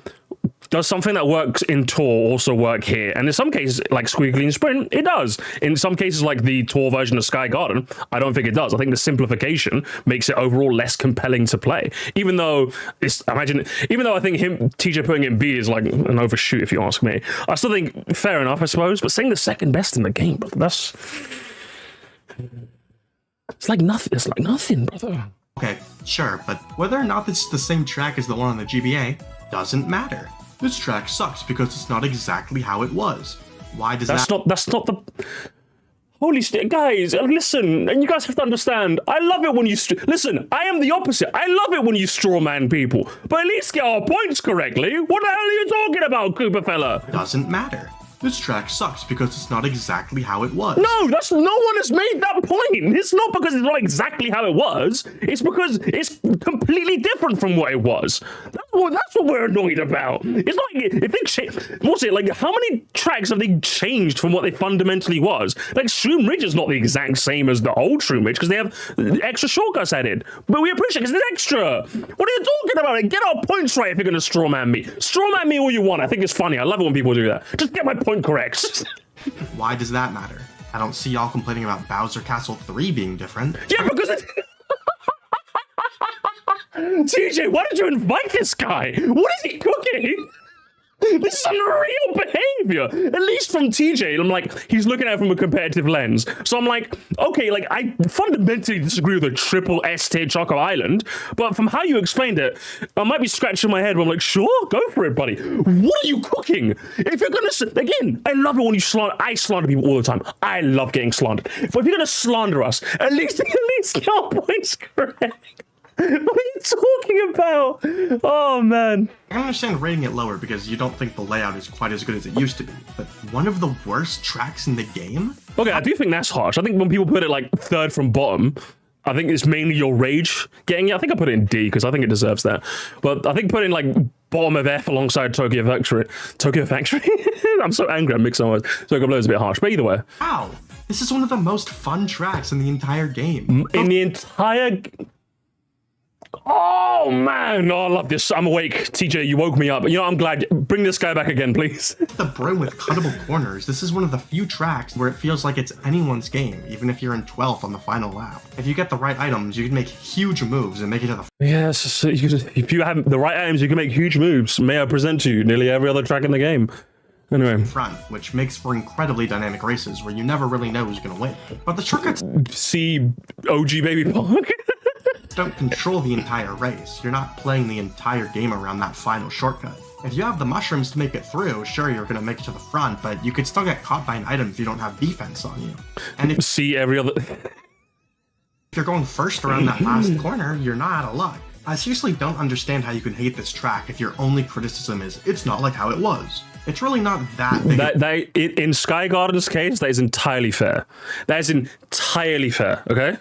does something that works in tour also work here? And in some cases, like Squeaky and Sprint, it does. In some cases, like the tour version of Sky Garden, I don't think it does. I think the simplification makes it overall less compelling to play. Even though it's, imagine, even though I think TJ putting it in B is like an overshoot, if you ask me. I still think fair enough, I suppose. But saying the second best in the game, brother, that's, it's like nothing. It's like nothing, brother. Okay, sure, but whether or not it's the same track as the one on the GBA doesn't matter. This track sucks because it's not exactly how it was. Why does that's not the... Holy shit, guys, listen, and you guys have to understand, I love it when you... Listen, I am the opposite. I love it when you straw man people, but at least get our points correctly. What the hell are you talking about, Cooper fella? Doesn't matter. This track sucks because it's not exactly how it was. No, that's, no one has made that point. It's not because it's not exactly how it was. It's because it's completely different from what it was. That's what we're annoyed about. It's like, if they what's it, like, how many tracks have they changed from what they fundamentally was? Like, Shroom Ridge is not the exact same as the old Shroom Ridge because they have extra shortcuts added. But we appreciate it because it's extra. What are you talking about? Get our points right if you're going to straw man me. Straw man me all you want. I think it's funny. I love it when people do that. Just get my point correct. Why does that matter? I don't see y'all complaining about Bowser Castle 3 being different. Yeah, because it's... TJ, why did you invite this guy? What is he cooking? This is unreal behavior. At least from TJ, I'm like, he's looking at it from a competitive lens. So I'm like, okay, like, I fundamentally disagree with a triple S tier Choco Island, but from how you explained it, I might be scratching my head, but I'm like, sure, go for it, buddy. What are you cooking? If you're gonna, again, I love it when you slander, I slander people all the time. I love getting slandered. But if you're gonna slander us, at least get our points correct. What are you talking about? Oh, man. I can understand rating it lower because you don't think the layout is quite as good as it used to be, but one of the worst tracks in the game? Okay, I do think that's harsh. I think when people put it like third from bottom, I think it's mainly your rage getting it. I think I put it in D because I think it deserves that. But I think putting like bottom of F alongside Tokyo Factory. I'm so angry I'm mixing words. Tokyo Blow is a bit harsh, but either way. Wow, this is one of the most fun tracks in the entire game. In the entire... Oh, man. Oh, I love this. I'm awake. TJ, you woke me up. You know, I'm glad. Bring this guy back again, please. The brim with cuttable corners. This is one of the few tracks where it feels like it's anyone's game, even if you're in 12th on the final lap. If you get the right items, you can make huge moves and make it to the... Yes, so if you have the right items, you can make huge moves. May I present to you nearly every other track in the game. Anyway. Front, which makes for incredibly dynamic races where you never really know who's going to win. But the shortcuts... See OG Baby Park. Don't control the entire race. You're not playing the entire game around that final shortcut. If you have the mushrooms to make it through, sure, you're going to make it to the front, but you could still get caught by an item if you don't have defense on you. And if see every other... if you're going first around that last corner, you're not out of luck. I seriously don't understand how you can hate this track if your only criticism is it's not like how it was. It's really not that big. In Sky Garden's case, that is entirely fair. That is entirely fair, okay?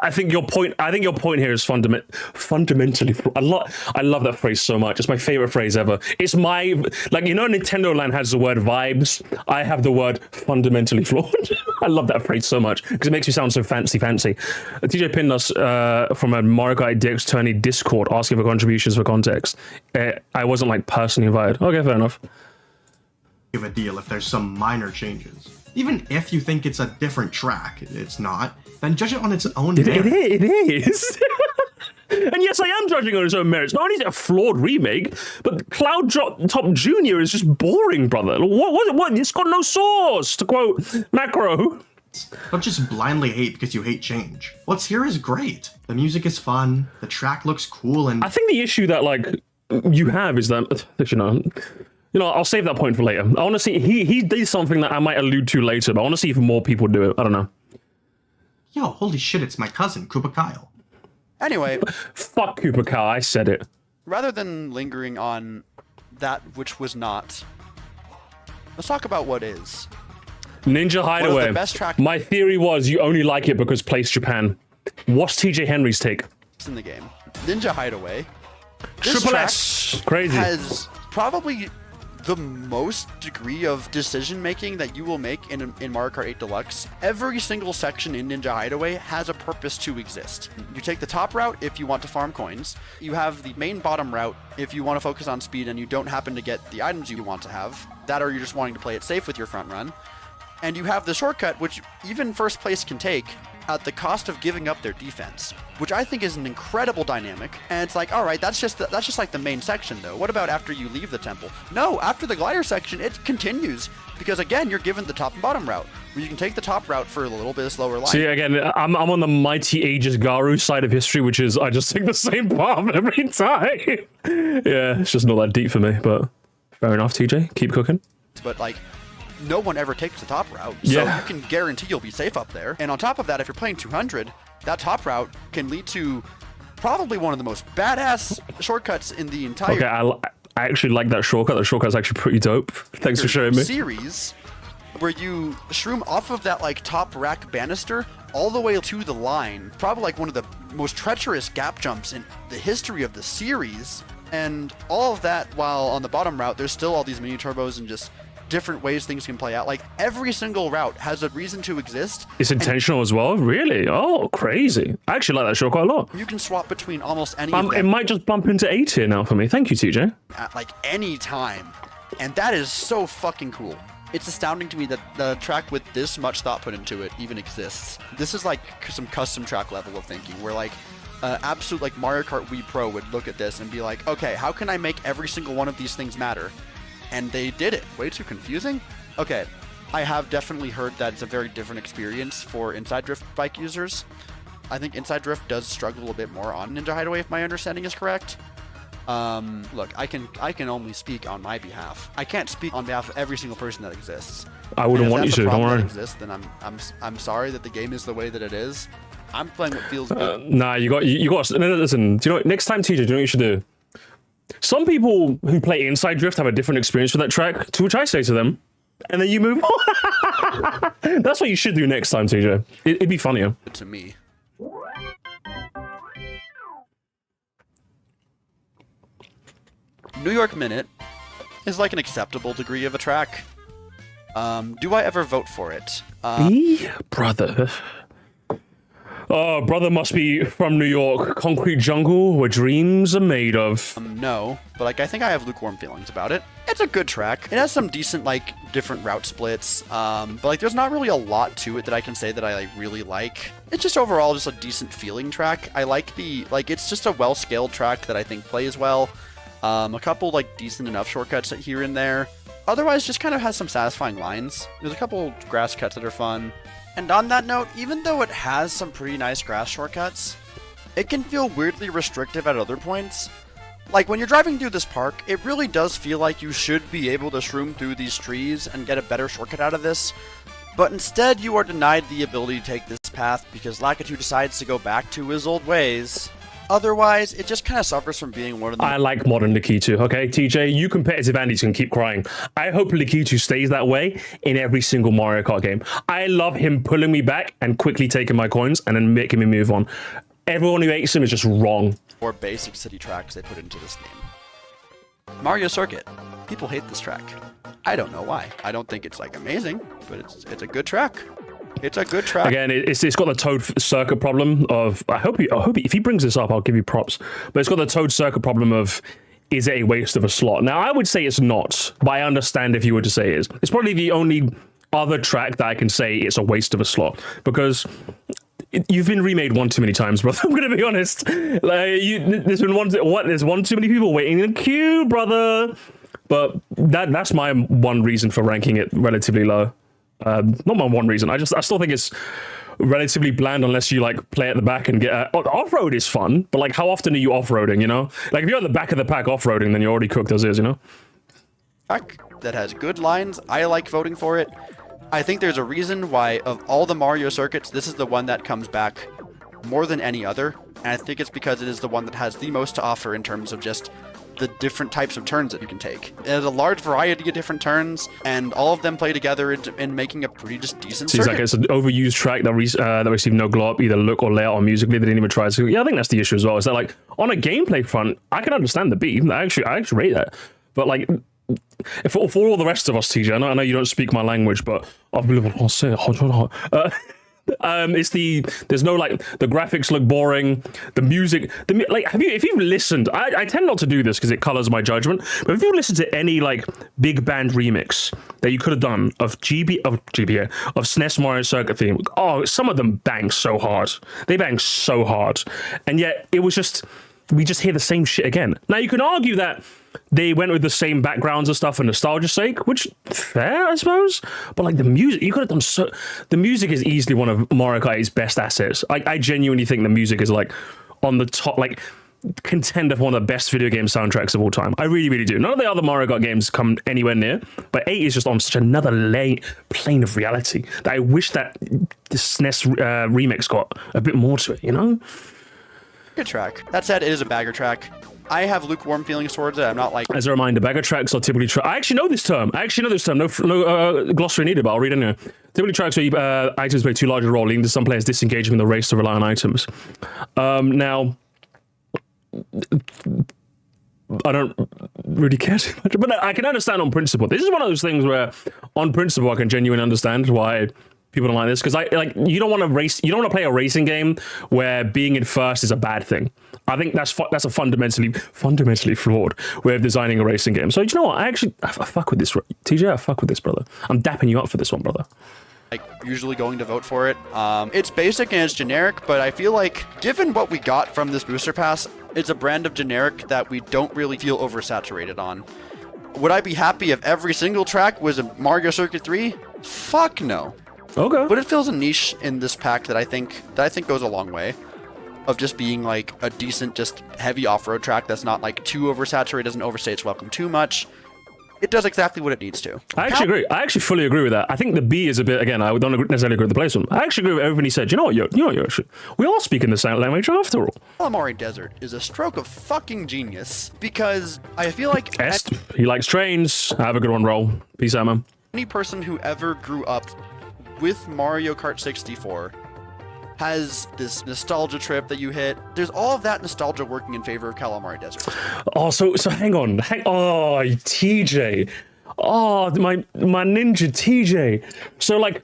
I think your point here is fundamentally. I love that phrase so much. It's my favorite phrase ever. It's my, like, you know, Nintendo Land has the word vibes. I have the word fundamentally flawed. I love that phrase so much because it makes me sound so fancy. TJ pinned us from a Mario Kart DX tourney Discord asking for contributions for context. I wasn't like personally invited. Okay, fair enough. Give a deal if there's some minor changes. Even if you think it's a different track, it's not, then judge it on its own merit. It is. And yes, I am judging on its own merits. Not only is it a flawed remake, but Cloud Top Junior is just boring, brother. What? It's got no sauce, to quote Macro. Don't just blindly hate because you hate change. What's here is great. The music is fun, the track looks cool, and I think the issue that like you have is that I'll save that point for later. I want to see he did something that I might allude to later, but I want to see if more people do it. I don't know. Yo, holy shit, it's my cousin, Koopa Kyle. Anyway, fuck Koopa Kyle, I said it. Rather than lingering on that which was not, let's talk about what is. Ninja Hideaway. The best track My theory was you only like it because Place Japan. What's TJ Henry's take? In the game, Ninja Hideaway. This Triple track S, crazy. Has probably the most degree of decision making that you will make in Mario Kart 8 Deluxe. Every single section in Ninja Hideaway has a purpose to exist. You take the top route if you want to farm coins. You have the main bottom route if you want to focus on speed and you don't happen to get the items you want to have. That or you're just wanting to play it safe with your front run. And you have the shortcut, which even first place can take at the cost of giving up their defense, which I think is an incredible dynamic. And it's like, all right, that's just like the main section, though. What about after you leave the temple? No, after the glider section, it continues because again, you're given the top and bottom route, where you can take the top route for a little bit of slower line. See, again, I'm on the Mighty Aegis Garu side of history, which is I just take the same path every time. Yeah, it's just not that deep for me, but fair enough. TJ, keep cooking. But like, no one ever takes the top route, so you can guarantee you'll be safe up there. And on top of that, if you're playing 200, that top route can lead to probably one of the most badass shortcuts in the entire... Okay, I actually like that shortcut. That shortcut's actually pretty dope. Thanks for showing me. ...series, where you shroom off of that like top rack banister all the way to the line. Probably like one of the most treacherous gap jumps in the history of the series. And all of that while on the bottom route, there's still all these mini turbos and just different ways things can play out. Like every single route has a reason to exist. It's intentional as well, really? Oh, crazy. I actually like that show quite a lot. You can swap between almost any of them. It might just bump into A tier now for me. Thank you, TJ. At like any time. And that is so fucking cool. It's astounding to me that the track with this much thought put into it even exists. This is like some custom track level of thinking where like absolute like Mario Kart Wii Pro would look at this and be like, okay, how can I make every single one of these things matter? And they did it. Way too confusing? Okay, I have definitely heard that it's a very different experience for Inside Drift bike users. I think Inside Drift does struggle a bit more on Ninja Hideaway if my understanding is correct. Look, I can only speak on my behalf. I can't speak on behalf of every single person that exists. I wouldn't want you to, don't worry. Exists, then I'm sorry that the game is the way that it is. I'm playing what feels good. Nah, you got listen, do you know what, next time, TJ, do you know what you should do? Some people who play Inside Drift have a different experience with that track, to which I say to them, and then you move on. That's what you should do next time, TJ. It'd be funnier. To me. New York Minute is like an acceptable degree of a track. Do I ever vote for it? Brother. Oh, brother must be from New York. Concrete jungle where dreams are made of. No, but like I think I have lukewarm feelings about it. It's a good track. It has some decent like different route splits, but like there's not really a lot to it that I can say that I like really like. It's just overall just a decent feeling track. I like it's just a well-scaled track that I think plays well. A couple like decent enough shortcuts here and there. Otherwise, just kind of has some satisfying lines. There's a couple grass cuts that are fun. And on that note, even though it has some pretty nice grass shortcuts, it can feel weirdly restrictive at other points. Like when you're driving through this park, it really does feel like you should be able to shroom through these trees and get a better shortcut out of this, but instead you are denied the ability to take this path because Lakitu decides to go back to his old ways. Otherwise, it just kind of suffers from being one of the... I like modern Lakitu, okay? TJ, you competitive Andy's can keep crying. I hope Lakitu stays that way in every single Mario Kart game. I love him pulling me back and quickly taking my coins and then making me move on. Everyone who hates him is just wrong. Or basic city tracks they put into this game. Mario Circuit. People hate this track. I don't know why. I don't think it's like amazing, but it's a good track. It's a good track. Again, it's got the Toad Circuit problem of... I hope if he brings this up, I'll give you props. But it's got the Toad Circuit problem of, is it a waste of a slot? Now, I would say it's not, but I understand if you were to say it is. It's probably the only other track that I can say it's a waste of a slot, because you've been remade one too many times, brother. I'm going to be honest. Like, there's one too many people waiting in a queue, brother. But that's my one reason for ranking it relatively low. Not my one reason. I still think it's relatively bland unless you like play at the back and get off-road is fun, but like how often are you off-roading, you know? Like if you're at the back of the pack off-roading, then you're already cooked as is, you know? That has good lines. I like voting for it. I think there's a reason why of all the Mario circuits, this is the one that comes back more than any other, and I think it's because it is the one that has the most to offer in terms of just the different types of turns that you can take. It has a large variety of different turns, and all of them play together in making a pretty just decent Seems circuit. like it's an overused track that received no glow up, either look or layout or musically. They didn't even try to. Yeah, I think that's the issue as well. Is that like on a gameplay front, I can understand the beat. I actually rate that, but like. For all the rest of us, TJ, I know you don't speak my language, but it's there's no like the graphics look boring, the music, like if you've listened, I tend not to do this because it colors my judgment, but if you listen to any like big band remix that you could have done of SNES Mario Circuit theme, oh, some of them bang so hard, they bang so hard, and yet it was just. We just hear the same shit again. Now, you can argue that they went with the same backgrounds and stuff for nostalgia's sake, which, fair, I suppose. But, like, the music, you could have done so... The music is easily one of Mario Kart's best assets. I genuinely think the music is, like, on the top, like, contender for one of the best video game soundtracks of all time. I really, really do. None of the other Mario Kart games come anywhere near, but 8 is just on such another plane of reality that I wish that the SNES remix got a bit more to it, you know? Good track. That said, it is a bagger track. I have lukewarm feelings towards it. I'm not like... As a reminder, bagger tracks are typically... I actually know this term. No glossary needed, but I'll read it anyway. Typically tracks where items play too large a role, leading to some players disengaging from the race to rely on items. Now... I don't really care too much, but I can understand on principle. This is one of those things where, on principle, I can genuinely understand why... people don't like this because you don't want to race. You don't want to play a racing game where being in first is a bad thing. I think that's a fundamentally flawed way of designing a racing game. So you know what? I fuck with this, TJ. I fuck with this, brother. I'm dapping you up for this one, brother. Like usually going to vote for it. It's basic and it's generic, but I feel like given what we got from this booster pass, it's a brand of generic that we don't really feel oversaturated on. Would I be happy if every single track was a Mario Circuit 3? Fuck no. Okay. But it fills a niche in this pack that I think goes a long way of just being like a decent, just heavy off-road track that's not like too oversaturated, doesn't overstay its welcome too much. It does exactly what it needs to. I actually agree. I actually fully agree with that. I think the B is a bit, again, I don't necessarily agree with the placement. I actually agree with everything he said. You know what, Yoshi? We all speak in the same language after all. Calamari Desert is a stroke of fucking genius because I feel like... He likes trains. Have a good one, roll. Peace out, man. Any person who ever grew up with Mario Kart 64 has this nostalgia trip that you hit. There's all of that nostalgia working in favor of Calamari Desert. Oh, so hang on. Oh, TJ. Oh, my ninja TJ. So like,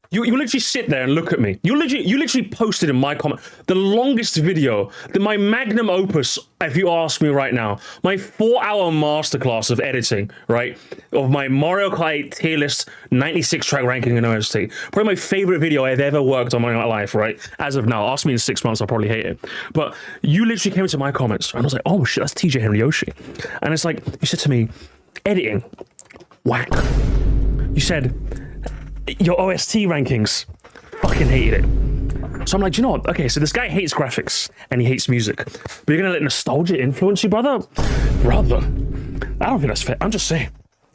you literally sit there and look at me. You literally posted in my comment the longest video, my magnum opus, if you ask me right now, my 4-hour masterclass of editing, right, of my Mario Kart tier list 96 track ranking in OST. Probably my favorite video I've ever worked on in my life, right? As of now, ask me in 6 months, I'll probably hate it. But you literally came into my comments and I was like, oh shit, that's TJ Henry Yoshi. And it's like, you said to me, editing, whack. You said, your OST rankings, fucking hated it. So I'm like, do you know what? Okay, so this guy hates graphics and he hates music, but you're gonna let nostalgia influence you, brother? Brother, I don't think that's fair. I'm just saying,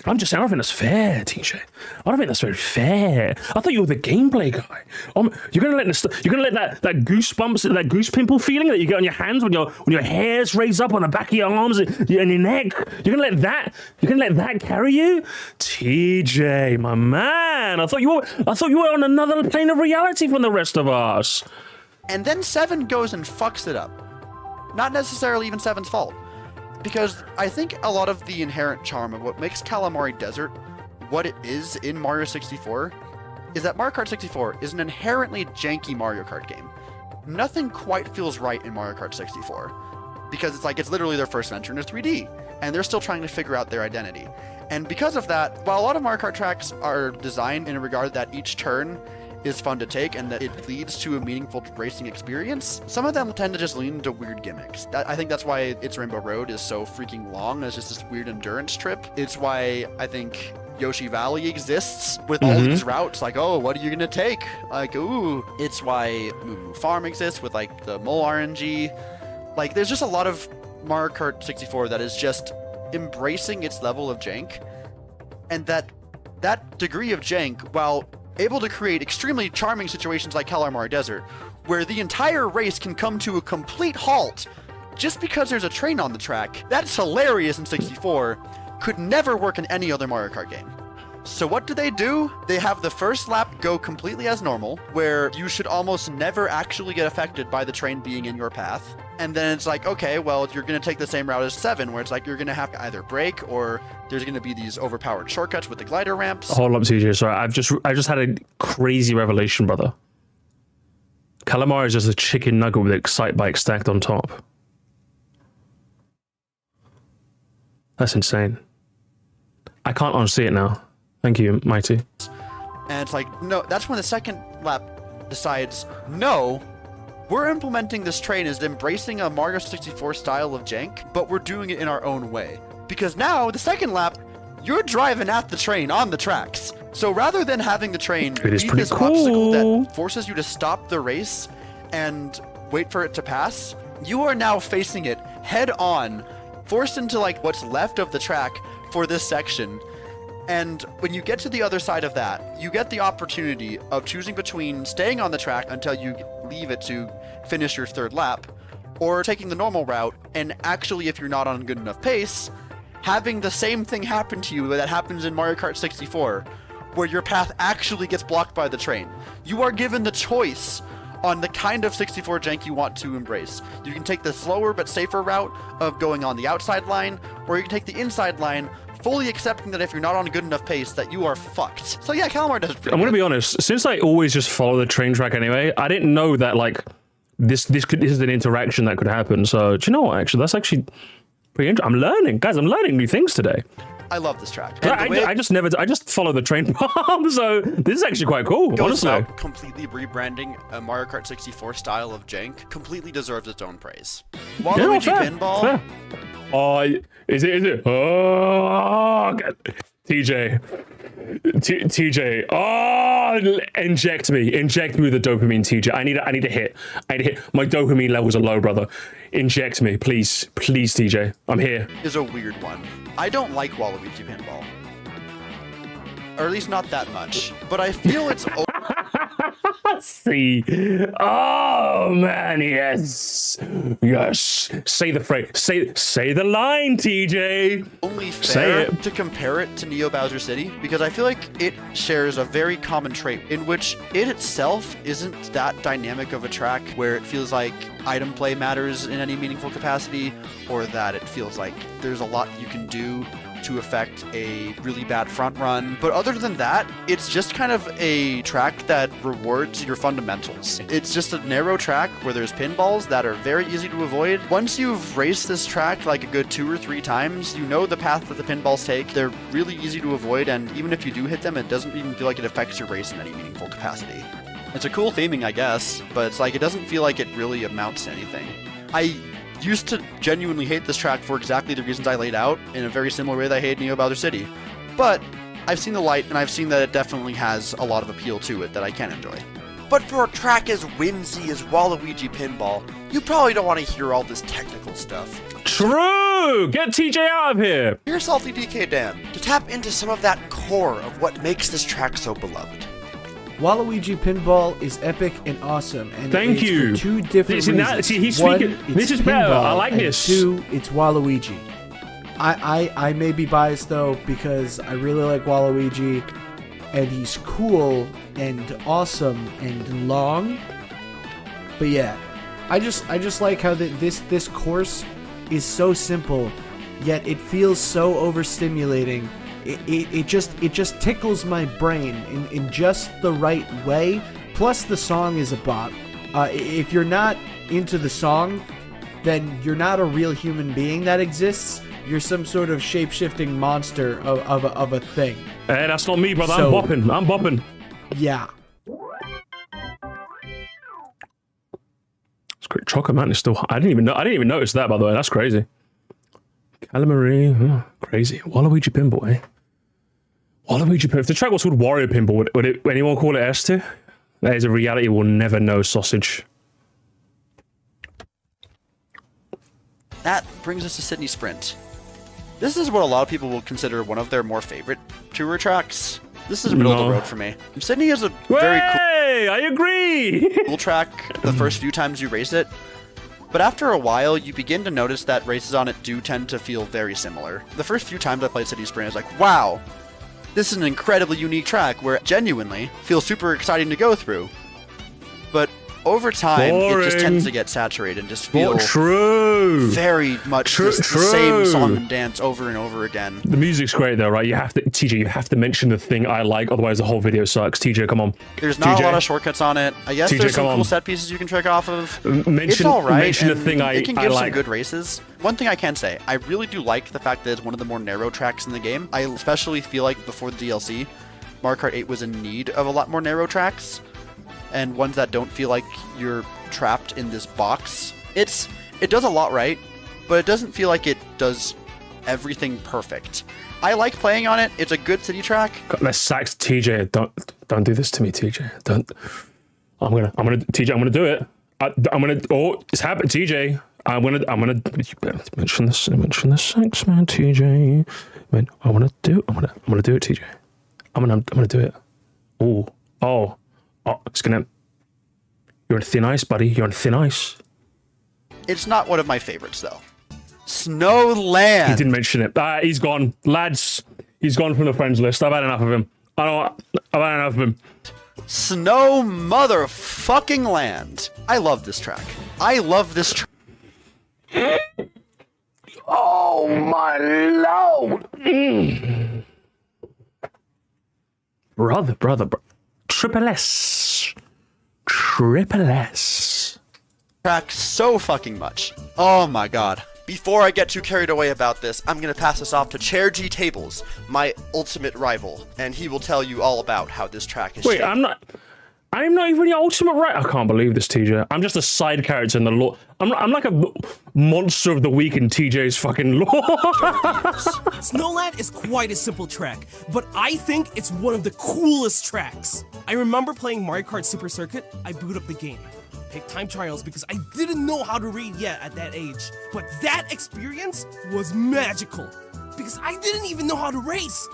I don't think that's fair, TJ. I don't think that's very fair. I thought you were the gameplay guy. You're gonna let that goosebumps, that goose pimple feeling that you get on your hands when your hairs raise up on the back of your arms and your neck. You're gonna let that carry you, TJ, my man. I thought you were on another plane of reality from the rest of us. And then 7 goes and fucks it up. Not necessarily even 7's fault. Because I think a lot of the inherent charm of what makes Calamari Desert what it is in Mario 64 is that Mario Kart 64 is an inherently janky Mario Kart game. Nothing quite feels right in Mario Kart 64 because it's literally their first venture into 3D and they're still trying to figure out their identity. And because of that, while a lot of Mario Kart tracks are designed in a regard that each turn is fun to take and that it leads to a meaningful racing experience, some of them tend to just lean into weird gimmicks. I think that's why It's Rainbow Road is so freaking long. It's just this weird endurance trip. It's why I think Yoshi Valley exists with all these routes. Like, oh, what are you gonna take? Like, ooh, it's why Moo Moo Farm exists with like the mole RNG. Like, there's just a lot of Mario Kart 64 that is just embracing its level of jank, and that degree of jank, while able to create extremely charming situations like Calamari Desert, where the entire race can come to a complete halt just because there's a train on the track. That's hilarious in 64. Could never work in any other Mario Kart game. So what do? They have the first lap go completely as normal, where you should almost never actually get affected by the train being in your path. And then it's like, okay, well, you're going to take the same route as 7, where it's like you're going to have to either brake, or there's going to be these overpowered shortcuts with the glider ramps. Hold up, TJ. Sorry, I just had a crazy revelation, brother. Calamari is just a chicken nugget with Excite Bike stacked on top. That's insane. I can't unsee it now. Thank you, Mighty. And it's like, no, that's when the second lap decides, no, we're implementing this train as embracing a Mario 64 style of jank, but we're doing it in our own way. Because now, the second lap, you're driving at the train on the tracks. So rather than having the train be this obstacle that forces you to stop the race and wait for it to pass, you are now facing it head on, forced into like what's left of the track for this section. And when you get to the other side of that, you get the opportunity of choosing between staying on the track until you leave it to finish your third lap, or taking the normal route, and actually, if you're not on a good enough pace, having the same thing happen to you that happens in Mario Kart 64, where your path actually gets blocked by the train. You are given the choice on the kind of 64 jank you want to embrace. You can take the slower but safer route of going on the outside line, or you can take the inside line, fully accepting that if you're not on a good enough pace, that you are fucked. So yeah, Calamari does it pretty I'm good. gonna be honest, since I always just follow the train track anyway, I didn't know that like this is an interaction that could happen. So do you know what, actually, that's actually pretty interesting. I'm learning, guys, I'm learning new things today. I love this track. I just follow the train palm, so this is actually quite cool, honestly. About completely rebranding a Mario Kart 64 style of jank completely deserves its own praise. Waluigi Pinball. Fair. Oh, is it? Oh, God. TJ. Oh, inject me with the dopamine, TJ. I need a hit. My dopamine levels are low, brother. Inject me, please, TJ. I'm here. Is a weird one. I don't like Waluigi Pinball, or at least not that much. But I feel it's. See, oh man, yes. Say the phrase. Say the line, TJ. Only fair to compare it to Neo Bowser City, because I feel like it shares a very common trait in which it itself isn't that dynamic of a track where it feels like item play matters in any meaningful capacity, or that it feels like there's a lot you can do to affect a really bad front run. But other than that, it's just kind of a track that rewards your fundamentals. It's just a narrow track where there's pinballs that are very easy to avoid. Once you've raced this track like a good 2 or 3 times, you know the path that the pinballs take. They're really easy to avoid, and even if you do hit them, it doesn't even feel like it affects your race in any meaningful capacity. It's a cool theming, I guess, but it's like it doesn't feel like it really amounts to anything. I used to genuinely hate this track for exactly the reasons I laid out, in a very similar way that I hate Neo Bowser City. But I've seen the light, and I've seen that it definitely has a lot of appeal to it that I can enjoy. But for a track as whimsy as Waluigi Pinball, you probably don't want to hear all this technical stuff. True! Get TJ out of here! Here's Salty DK Dan to tap into some of that core of what makes this track so beloved. Waluigi Pinball is epic and awesome, and thank you. For 2 different reasons. He's One, speaking. it's This is better. I like and this. 2, it's Waluigi. I may be biased though, because I really like Waluigi, and he's cool and awesome and long. But yeah, I just like how this course is so simple, yet it feels so overstimulating. It just tickles my brain in just the right way. Plus the song is a bop. If you're not into the song, then you're not a real human being that exists. You're some sort of shape-shifting monster of a thing. Hey, that's not me, brother. So, I'm bopping. Yeah. It's great. Chocolate Mountain is still. I didn't even notice that, by the way. That's crazy. Calamari, crazy. Waluigi Pinball, eh? Waluigi, if the track was called Wario Pinball, would anyone call it S2? That is a reality we'll never know, sausage. That brings us to Sydney Sprint. This is what a lot of people will consider one of their more favorite tour tracks. This is middle of the road for me. Sydney is a very cool... Hey, I agree! ...cool track the first few times you race it. But after a while, you begin to notice that races on it do tend to feel very similar. The first few times I played Sydney Sprint, I was like, wow, this is an incredibly unique track where it genuinely feels super exciting to go through. But over time, it just tends to get saturated and just feel very much the same song and dance over and over again. The music's great though, right? You have to, TJ, you have to mention the thing I like, otherwise the whole video sucks. TJ, come on. There's not a lot of shortcuts on it. I guess there's some cool set pieces you can trick off of. It's all right. Mention the thing it can give like. some good races. One thing I can say, I really do like the fact that it's one of the more narrow tracks in the game. I especially feel like before the DLC, Mario Kart 8 was in need of a lot more narrow tracks, and ones that don't feel like you're trapped in this box. It does a lot right, but it doesn't feel like it does everything perfect. I like playing on it. It's a good city track. Let's sax TJ. Don't do this to me, TJ. Don't. TJ, I'm gonna do it. It's happened, TJ. I'm gonna you better mention this sex, man, TJ. Man, I'm gonna do it, TJ. I'm gonna do it. Oh, it's gonna. You're on thin ice, buddy. You're on thin ice. It's not one of my favorites, though. Snowland. He didn't mention it. He's gone, lads. He's gone from the friends list. I've had enough of him. I've had enough of him. Snow motherfucking land. I love this track. I love this track. Oh my lord. Brother. Triple S. Track so fucking much. Oh my god. Before I get too carried away about this, I'm gonna pass this off to Chair G Tables, my ultimate rival, and he will tell you all about how this track is. Wait, shaped. I'm not even the ultimate right. I can't believe this, TJ. I'm just a side character in the lore. I'm like a monster of the week in TJ's fucking lore. Snowland is quite a simple track, but I think it's one of the coolest tracks. I remember playing Mario Kart Super Circuit. I boot up the game, picked time trials because I didn't know how to read yet at that age. But that experience was magical because I didn't even know how to race.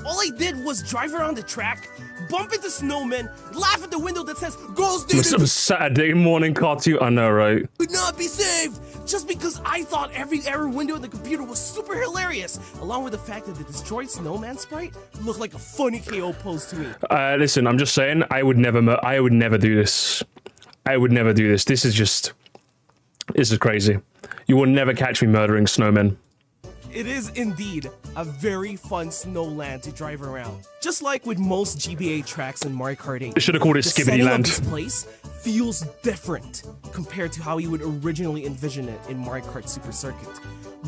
All I did was drive around the track, bump into snowmen, laugh at the window that says "Girls do." Some Saturday morning cartoon. I know, right? Could not be saved just because I thought every error window in the computer was super hilarious, along with the fact that the destroyed snowman sprite looked like a funny KO pose to me. Listen, I'm just saying, I would never do this. I would never do this. This is crazy. You will never catch me murdering snowmen. It is indeed a very fun snowland to drive around. Just like with most GBA tracks in Mario Kart 8. They should have called it Skibbity Land. This place feels different compared to how you would originally envision it in Mario Kart Super Circuit.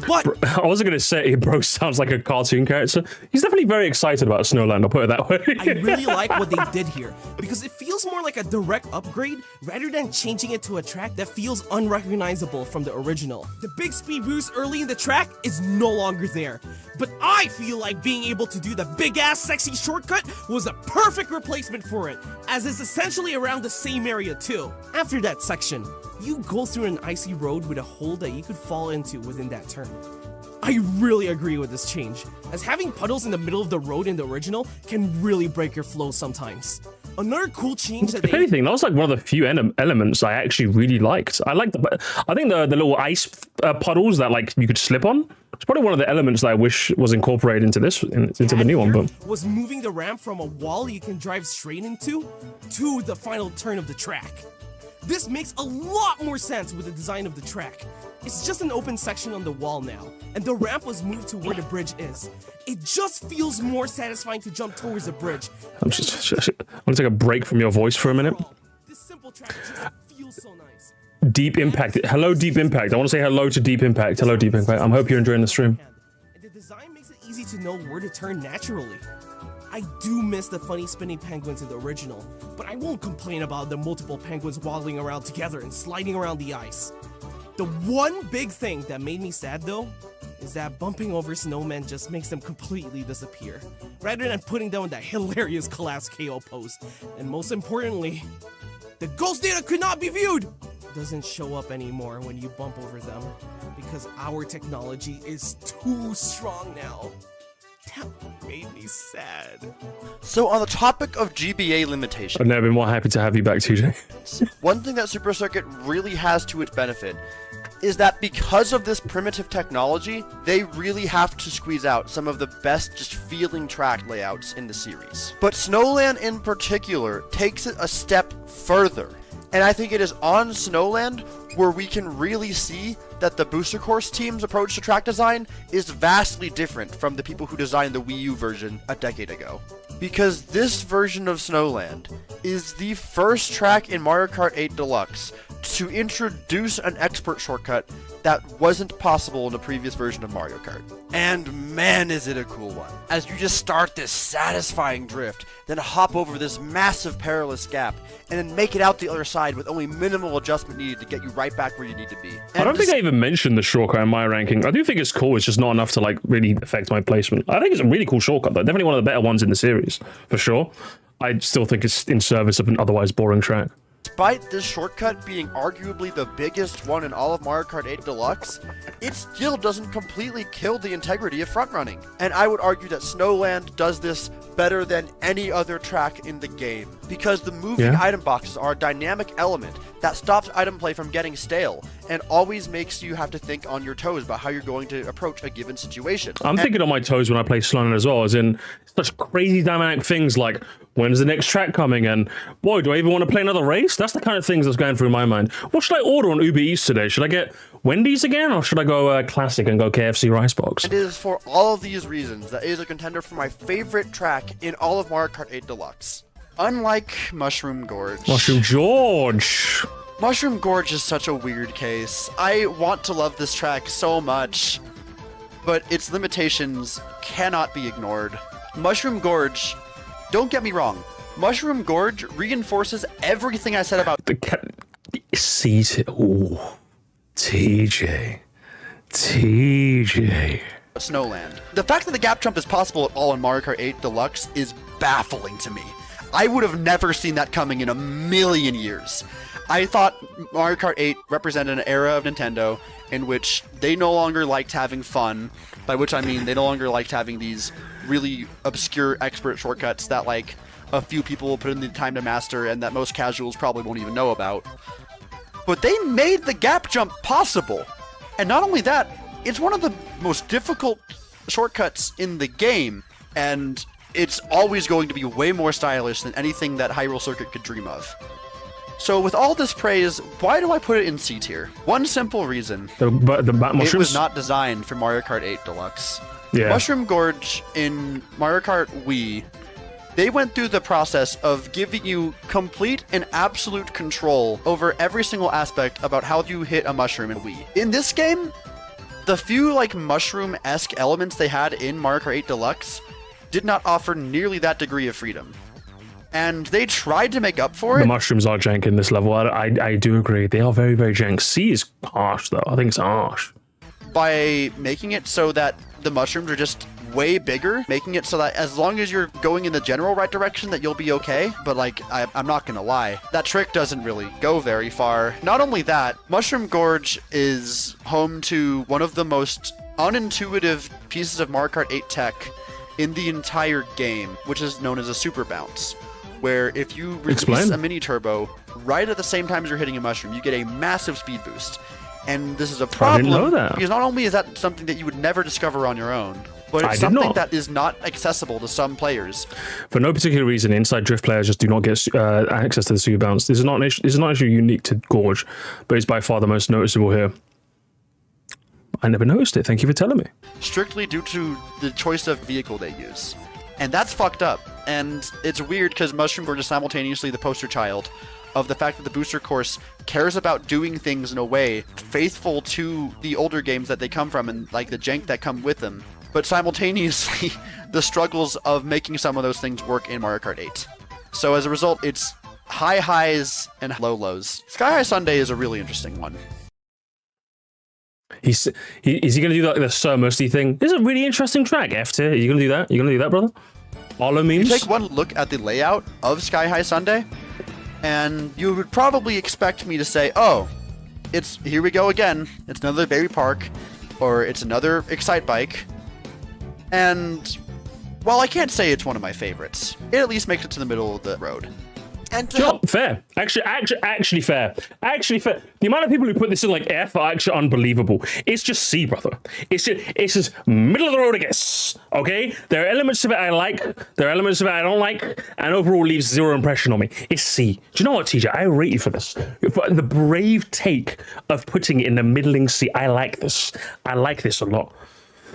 But I wasn't going to say bro sounds like a cartoon character. He's definitely very excited about Snowland, I'll put it that way. I really like what they did here because it feels more like a direct upgrade rather than changing it to a track that feels unrecognizable from the original. The big speed boost early in the track is no longer there, but I feel like being able to do the big ass sexy shortcut was a perfect replacement for it, as it's essentially around the same area too. After that section, you go through an icy road with a hole that you could fall into within that turn. I really agree with this change, as having puddles in the middle of the road in the original can really break your flow sometimes. Another cool change that if anything, that was like one of the few elements I actually really liked. I think the little ice puddles that like you could slip on. It's probably one of the elements that I wish was incorporated into the new one. But was moving the ramp from a wall you can drive straight into to the final turn of the track. This makes a lot more sense with the design of the track. It's just an open section on the wall now, and the ramp was moved to where the bridge is. It just feels more satisfying to jump towards the bridge. I want to take a break from your voice for a minute. This simple track just feels so nice. Deep Impact. Hello, Deep Impact. I want to say hello to Deep Impact. Hello, Deep Impact. I hope you're enjoying the stream. And the design makes it easy to know where to turn naturally. I do miss the funny spinning penguins in the original, but I won't complain about the multiple penguins waddling around together and sliding around the ice. The one big thing that made me sad though is that bumping over snowmen just makes them completely disappear, rather than putting them in that hilarious collapse KO pose. And most importantly, the ghost data could not be viewed! Doesn't show up anymore when you bump over them, because our technology is too strong now. That made me sad. So on the topic of GBA limitations, I've never been more happy to have you back, TJ. one thing that Super Circuit really has to its benefit is that because of this primitive technology, they really have to squeeze out some of the best just feeling track layouts in the series. But Snowland in particular takes it a step further. And I think it is on Snowland where we can really see that the Booster Course team's approach to track design is vastly different from the people who designed the Wii U version a decade ago. Because this version of Snowland is the first track in Mario Kart 8 Deluxe to introduce an expert shortcut that wasn't possible in the previous version of Mario Kart. And man, is it a cool one. As you just start this satisfying drift, then hop over this massive perilous gap, and then make it out the other side with only minimal adjustment needed to get you right back where you need to be. And I don't think I even mentioned the shortcut in my ranking. I do think it's cool. It's just not enough to like really affect my placement. I think it's a really cool shortcut though. Definitely one of the better ones in the series, for sure. I still think it's in service of an otherwise boring track. Despite this shortcut being arguably the biggest one in all of Mario Kart 8 Deluxe, it still doesn't completely kill the integrity of frontrunning. And I would argue that Snowland does this better than any other track in the game, because the moving item boxes are a dynamic element that stops item play from getting stale, and always makes you have to think on your toes about how you're going to approach a given situation. I'm thinking on my toes when I play Snowland as well, as in such crazy dynamic things like, when's the next track coming, and boy, do I even want to play another race? That's the kind of things that's going through my mind. What should I order on Uber Eats today? Should I get Wendy's again, or should I go classic and go KFC rice box? And it is for all of these reasons that it is a contender for my favorite track in all of Mario Kart 8 Deluxe. Unlike Mushroom Gorge. Mushroom George. Mushroom Gorge is such a weird case. I want to love this track so much, but its limitations cannot be ignored. Mushroom Gorge, don't get me wrong, Mushroom Gorge reinforces everything I said about TJ. Snowland. The fact that the gap jump is possible at all in Mario Kart 8 Deluxe is baffling to me. I would have never seen that coming in a million years. I thought Mario Kart 8 represented an era of Nintendo in which they no longer liked having fun, by which I mean they no longer liked having these really obscure expert shortcuts that like a few people will put in the time to master and that most casuals probably won't even know about. But they made the gap jump possible. And not only that, it's one of the most difficult shortcuts in the game, and it's always going to be way more stylish than anything that Hyrule Circuit could dream of. So with all this praise, why do I put it in C tier? One simple reason. The mushrooms? It was not designed for Mario Kart 8 Deluxe. Yeah. Mushroom Gorge in Mario Kart Wii, they went through the process of giving you complete and absolute control over every single aspect about how you hit a mushroom in Wii. In this game, the few like mushroom-esque elements they had in Mario Kart 8 Deluxe did not offer nearly that degree of freedom. And they tried to make up for it. The mushrooms are jank in this level. I do agree. They are very, very jank. C is harsh, though. I think it's harsh. By making it so that the mushrooms are just way bigger, making it so that as long as you're going in the general right direction that you'll be okay. But like, I'm not gonna lie, that trick doesn't really go very far. Not only that, Mushroom Gorge is home to one of the most unintuitive pieces of Mario Kart 8 tech in the entire game, which is known as a super bounce, where if you release a mini turbo right at the same time as you're hitting a mushroom, you get a massive speed boost. And this is a problem because not only is that something that you would never discover on your own, but it's something that is not accessible to some players. For no particular reason, inside drift players just do not get access to the super bounce. This is not actually unique to Gorge, but it's by far the most noticeable here. I never noticed it. Thank you for telling me. Strictly due to the choice of vehicle they use. And that's fucked up. And it's weird because Mushroom Gorge is simultaneously the poster child of the fact that the booster course cares about doing things in a way faithful to the older games that they come from and like the jank that come with them, but simultaneously the struggles of making some of those things work in Mario Kart 8. So as a result, it's high highs and low lows. Sky High Sundae is a really interesting one. Is he going to do like the Sir Musty thing? This is a really interesting track, F tier. Are you going to do that? You going to do that, brother? Arlo memes? You take one look at the layout of Sky High Sunday, and you would probably expect me to say, oh, it's here we go again. It's another Berry Park, or it's another Excite Bike. And while I can't say it's one of my favorites, it at least makes it to the middle of the road. And fair. Actually fair. Actually fair. The amount of people who put this in like F are actually unbelievable. It's just C, brother. It's just middle of the road, I guess. Okay? There are elements of it I like. There are elements of it I don't like. And overall leaves zero impression on me. It's C. Do you know what, TJ? I rate you for this. For the brave take of putting it in the middling C. I like this. I like this a lot.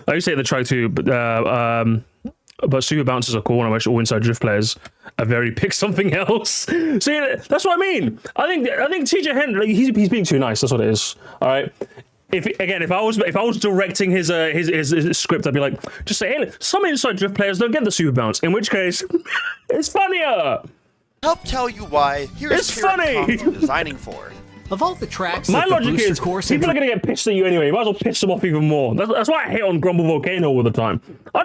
I used to hate the track too, but super bouncers are cool, and I wish all inside drift players are very pick something else. So yeah, that's what I mean. I think TJ Henry, he's being too nice. That's what it is. All right. If I was directing his script, I'd be like, just say, hey, some inside drift players don't get the super bounce. In which case, it's funnier. Help tell you why. Here's It's funny. from Designing for. Of all the tracks, My that the logic booster is course people are going to get pissed at you anyway. You might as well piss them off even more. That's why I hate on Grumble Volcano all the time. I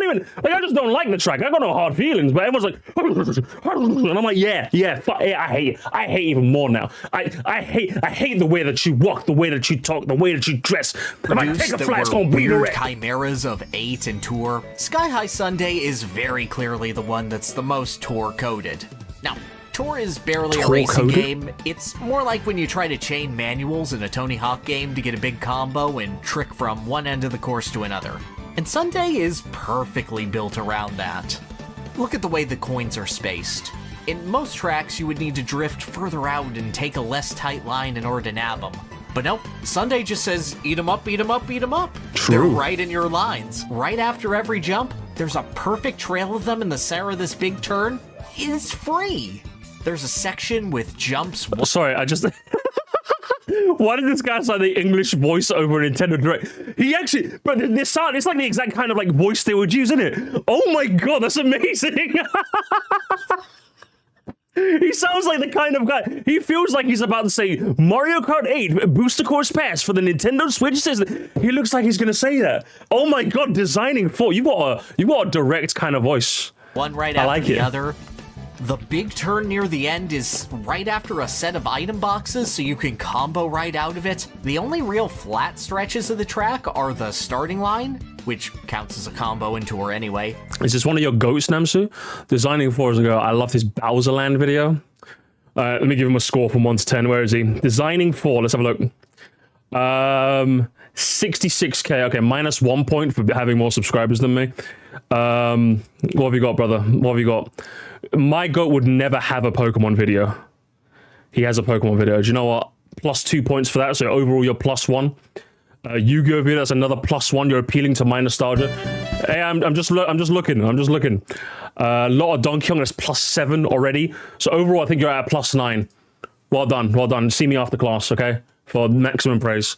just don't like the track. I got no hard feelings, but everyone's like, and I'm like, yeah, fuck it. I hate it. I hate even more now. I hate the way that you walk, the way that you talk, the way that you dress. If I take a flight, it's gonna be the weird wreck. chimeras of 8 and Tour. Sky High Sunday is very clearly the one that's the most Tour coded. Now, Tour is barely a racing game. It's more like when you try to chain manuals in a Tony Hawk game to get a big combo and trick from one end of the course to another. And Sunday is perfectly built around that. Look at the way the coins are spaced. In most tracks, you would need to drift further out and take a less tight line in order to nab them. But nope, Sunday just says, eat 'em up, eat 'em up, eat 'em up. True. They're right in your lines. Right after every jump, there's a perfect trail of them in the center of this big turn. It's free. There's a section with jumps. Sorry, I just... Why did this guy sound the English voice over Nintendo Direct? He actually... But this sound, it's like the exact kind of like voice they would use, isn't it? Oh my god, that's amazing! He sounds like the kind of guy... He feels like he's about to say, Mario Kart 8 Booster Course Pass for the Nintendo Switch. He looks like he's going to say that. Oh my god, Designing for... You got a direct kind of voice. One right after the other. The big turn near the end is right after a set of item boxes, so you can combo right out of it. The only real flat stretches of the track are the starting line, which counts as a combo in Tour anyway. Is this one of your goats, Namsu? Designing for us and go, I love this Bowser Land video. Let me give him a score from 1 to 10. Where is he? Designing for, let's have a look. 66k. Okay, minus 1 point for having more subscribers than me. What have you got, brother? What have you got? My goat would never have a Pokemon video. He has a Pokemon video. Do you know what? Plus 2 points for that. So overall, you're plus 1. Yu-Gi-Oh video, that's another plus 1. You're appealing to my nostalgia. Hey, I'm just looking. A lot of Donkey Kong, that's plus 7 already. So overall, I think you're at a plus 9. Well done. See me after class, okay? For maximum praise.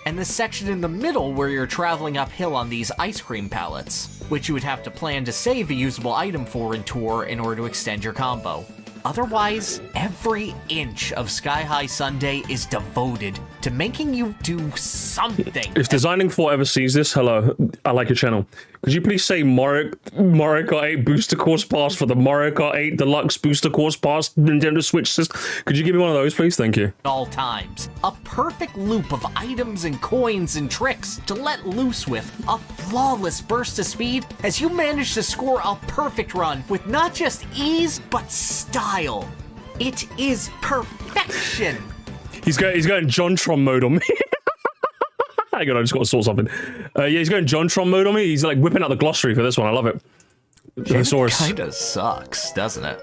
And the section in the middle where you're traveling uphill on these ice cream pallets, which you would have to plan to save a usable item for in Tour in order to extend your combo. Otherwise, every inch of Sky High Sunday is devoted to making you do something. If Designing for ever sees this, hello, I like your channel. Could you please say Mario Kart 8 Booster Course Pass for the Mario Kart 8 Deluxe Booster Course Pass Nintendo Switch system? Could you give me one of those, please? Thank you. All times. A perfect loop of items and coins and tricks to let loose with. A flawless burst of speed as you manage to score a perfect run with not just ease, but style. It is perfection. He's going Jontron mode on me. Hang on, I just got to sort something. Yeah, he's going Jontron mode on me. He's like whipping out the glossary for this one. I love it. It kinda sucks, doesn't it?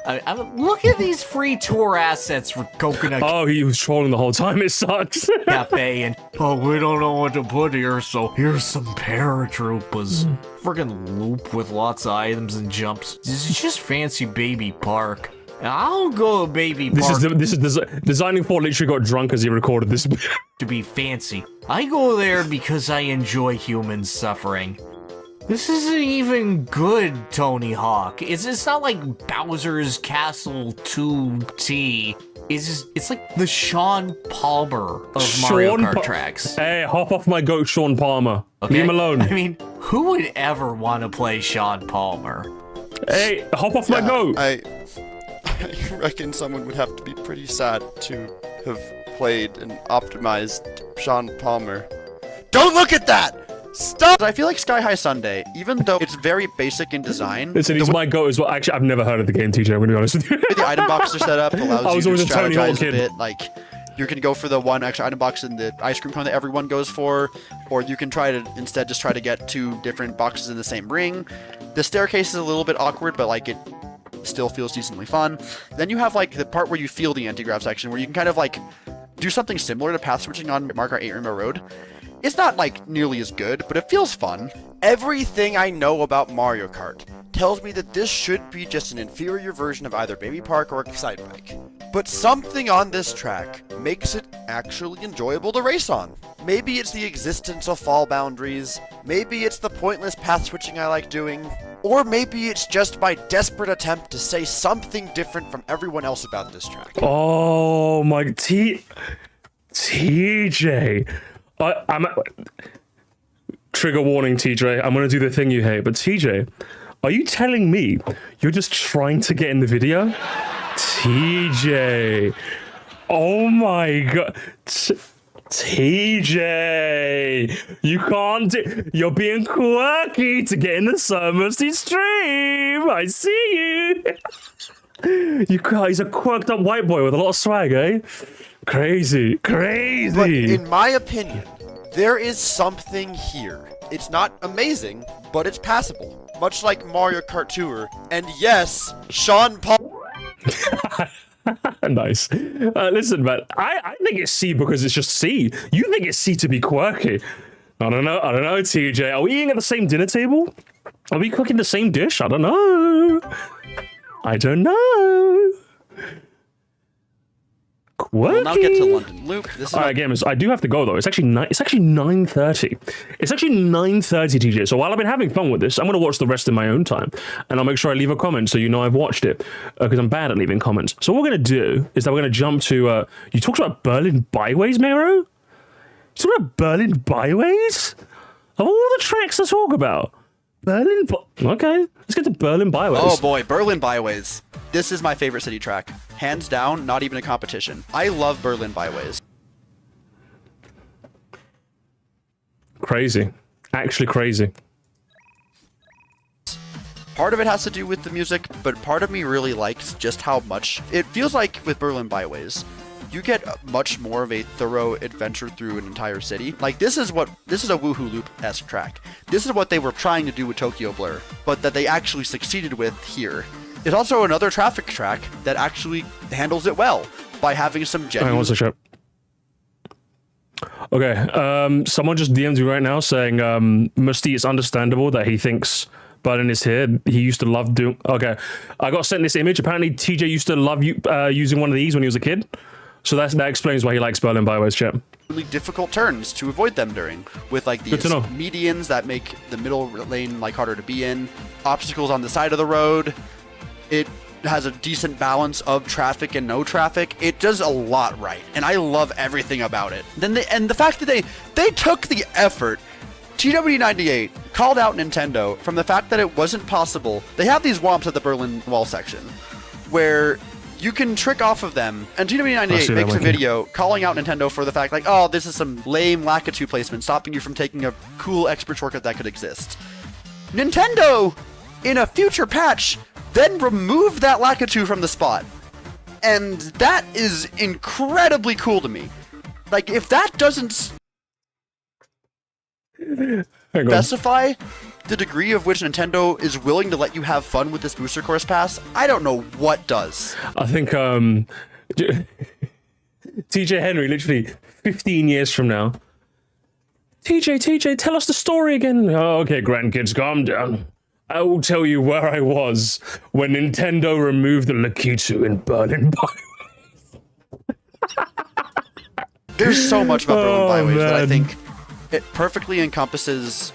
I mean, look at these free Tour assets for Coconut. Oh, he was trolling the whole time. It sucks. Cafe and we don't know what to put here, so here's some paratroopers. Friggin' loop with lots of items and jumps. This is just fancy baby park. I'll go baby park. This is Designing for literally got drunk as he recorded this. To be fancy. I go there because I enjoy human suffering. This isn't even good, Tony Hawk. It's not like Bowser's Castle 2T. is just, it's like the Sean Palmer of Mario Kart Tracks. Hey, hop off my goat, Sean Palmer. Okay? Leave him alone. I mean, who would ever want to play Sean Palmer? Hey, hop off my goat. I reckon someone would have to be pretty sad to have played and optimized Sean Palmer. Don't look at that! Stop! I feel like Sky High Sunday, even though it's very basic in design. Listen, he's my goat as well. Actually, I've never heard of the game, TJ. I'm gonna be honest with you. The item boxes are set up allows you to strategize kid. a bit. Like, you can go for the one extra item box in the ice cream cone that everyone goes for, or you can try to instead just try to get 2 different boxes in the same ring. The staircase is a little bit awkward, but like it still feels decently fun. Then you have like the part where you feel the anti-grav section, where you can kind of like do something similar to path switching on Mario Kart 8 Rainbow Road. It's not like nearly as good, but it feels fun. Everything I know about Mario Kart tells me that this should be just an inferior version of either Baby Park or Excite Bike. But something on this track makes it actually enjoyable to race on. Maybe it's the existence of fall boundaries, maybe it's the pointless path switching I like doing, or maybe it's just my desperate attempt to say something different from everyone else about this track. Oh my TJ. I'm trigger warning, TJ. I'm gonna do the thing you hate, but TJ, are you telling me you're just trying to get in the video? TJ. Oh my god. TJ, you can't do. You're being quirky to get in the Musty stream. I see you. He's a quirked up white boy with a lot of swag, eh? Crazy. But in my opinion, there is something here. It's not amazing, but it's passable. Much like Mario Kart Tour. And yes, Sean Paul. Nice. Listen, man, I think it's C because it's just C. You think it's C to be quirky. I don't know, TJ. Are we eating at the same dinner table? Are we cooking the same dish? I don't know. Quirky. We'll now get to London Loop. All right, gamers. I do have to go though. It's actually 9:30. It's actually 9:30, TJ. So while I've been having fun with this, I'm gonna watch the rest in my own time, and I'll make sure I leave a comment so you know I've watched it, because I'm bad at leaving comments. So what we're gonna do is that we're gonna jump to. You talked about Berlin Byways, Mero. You talked about Berlin Byways. Of all the tracks to talk about, Okay, let's get to Berlin Byways. Oh boy, Berlin Byways. This is my favorite city track. Hands down, not even a competition. I love Berlin Byways. Crazy. Actually crazy. Part of it has to do with the music, but part of me really likes just how much it feels like with Berlin Byways. You get much more of a thorough adventure through an entire city. Like this is a Woohoo Loop-esque track. This is what they were trying to do with Tokyo Blur, but that they actually succeeded with here. It's also another traffic track that actually handles it well by having some genuine... What's the show? Okay, someone just DM'd me right now saying, Musty, it's understandable that he thinks Berlin is here. He used to love doing... Okay, I got sent this image. Apparently, TJ used to love using one of these when he was a kid. So that explains why he likes Berlin Byways, chat. Really difficult turns to avoid them during, with like these medians that make the middle lane like harder to be in, obstacles on the side of the road. It has a decent balance of traffic and no traffic. It does a lot right, and I love everything about it. And the fact that they took the effort. TW98 called out Nintendo from the fact that it wasn't possible. They have these womps at the Berlin Wall section, where you can trick off of them, and TW98 makes a video calling out Nintendo for the fact like, oh, this is some lame Lakitu placement stopping you from taking a cool expert shortcut that could exist. Nintendo, in a future patch, then removed that Lakitu from the spot. And that is incredibly cool to me. Like, if that doesn't specify the degree of which Nintendo is willing to let you have fun with this booster course pass, I don't know what does. I think TJ Henry, literally 15 years from now. TJ, tell us the story again. Oh, okay, grandkids, calm down. I will tell you where I was when Nintendo removed the Lakitu in Berlin Byways. There's so much about Berlin Byways that I think it perfectly encompasses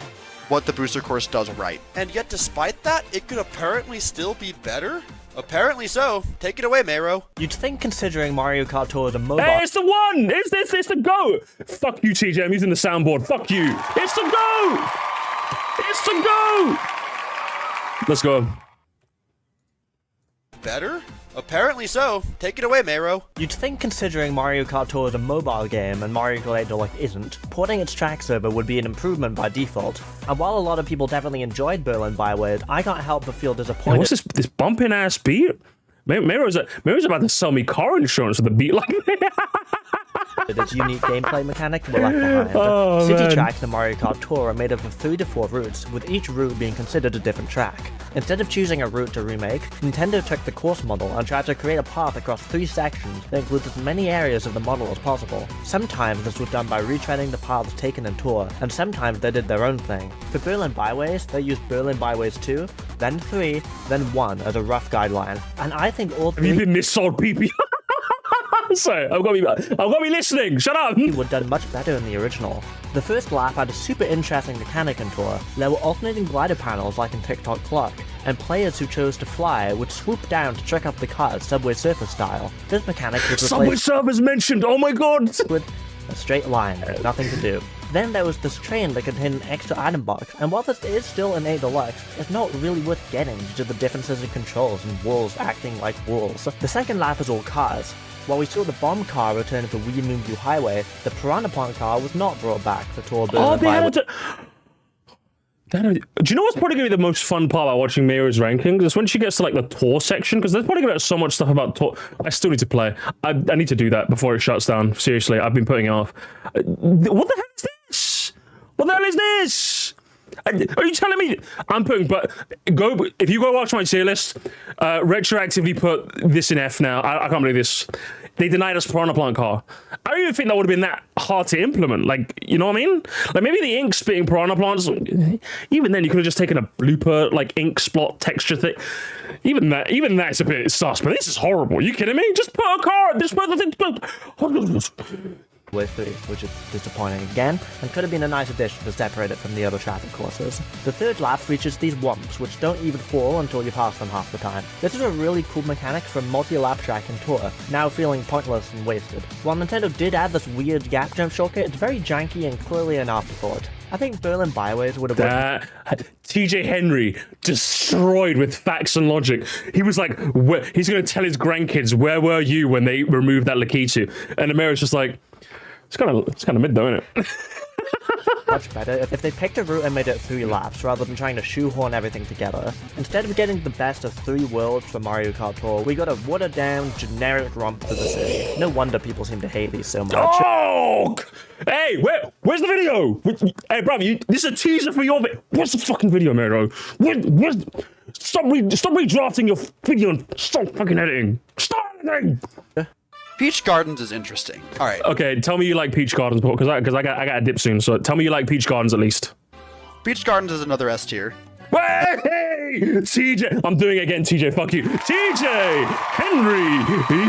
what the booster course does right. And yet despite that, it could apparently still be better? Apparently so. Take it away, Mero. You'd think considering Mario Kart Tour is a mobile... Hey, it's the one! It's the go! Fuck you, TJ, I'm using the soundboard. Fuck you! It's the go! It's the go! Let's go. Better? Apparently so. Take it away, Mero. You'd think considering Mario Kart Tour is a mobile game and Mario Kart 8 Deluxe isn't, porting its tracks over would be an improvement by default. And while a lot of people definitely enjoyed Berlin Byways, I can't help but feel disappointed. Yeah, what's this bumping ass beat? Mero's about to sell me car insurance with a beat like that. Its unique gameplay mechanic were left behind. Oh, City man. tracks in Mario Kart Tour are made up of 3 to 4 routes, with each route being considered a different track. Instead of choosing a route to remake, Nintendo took the course model and tried to create a path across 3 sections that includes as many areas of the model as possible. Sometimes this was done by retreading the paths taken in Tour, and sometimes they did their own thing. For Berlin Byways, they used Berlin Byways 2, then 3, then 1 as a rough guideline. And I think all 3... Have you been missold, PP? Sorry, I've got to be listening. Shut up. Would have done much better in the original. The first lap had a super interesting mechanic in Tour. There were alternating glider panels like in TikTok Clock, and players who chose to fly would swoop down to trick up the cars Subway Surfer style. This mechanic was replaced Subway Surfer's mentioned. Oh my god. With a straight line, nothing to do. Then there was this train that contained an extra item box, and while this is still an 8 Deluxe, it's not really worth getting due to the differences in controls and walls acting like walls. The second lap is all cars. While we saw the bomb car return for Wii Moonview Highway, the Piranha Plant car was not brought back for Tour Berlin Byways. Do you know what's probably going to be the most fun part about watching Mero's rankings? Is when she gets to like the Tour section, because there's probably going to be so much stuff about Tour. I still need to play. I need to do that before it shuts down. Seriously, I've been putting it off. What the hell is this? What the hell is this? Are you telling me I'm putting? But if you go watch my tier list, retroactively put this in F now. I can't believe this. They denied us Piranha Plant car. I don't even think that would have been that hard to implement. Like, you know what I mean? Like maybe the ink spitting Piranha Plants. Even then, you could have just taken a blooper like ink splot texture thing. Even that's a bit sus. But this is horrible. Are you kidding me? Just put a car. Just put the thing. With 3, which is disappointing again, and could have been a nice addition to separate it from the other traffic courses. The third lap features these wumps, which don't even fall until you pass them half the time. This is a really cool mechanic for a multi-lap track in Tour, now feeling pointless and wasted. While Nintendo did add this weird gap jump shortcut, it's very janky and clearly an afterthought. I think Berlin Byways would have TJ Henry destroyed with facts and logic. He was like, he's going to tell his grandkids, where were you when they removed that Lakitu? And America's just like, it's kind of mid though, isn't it? much better if they picked a route and made it 3 laps rather than trying to shoehorn everything together. Instead of getting the best of 3 worlds for Mario Kart Tour, we got a watered down, generic romp for the city. No wonder people seem to hate these so much. Oh! Hey, where's the video? Hey, brother, this is a teaser for your video. Where's the fucking video, Mero? Stop redrafting your video and stop fucking editing. Stop editing! Peach Gardens is interesting. All right. Okay, tell me you like Peach Gardens, because I got a dip soon. So tell me you like Peach Gardens at least. Peach Gardens is another S tier. Hey, TJ, I'm doing it again. TJ, fuck you. TJ, Henry,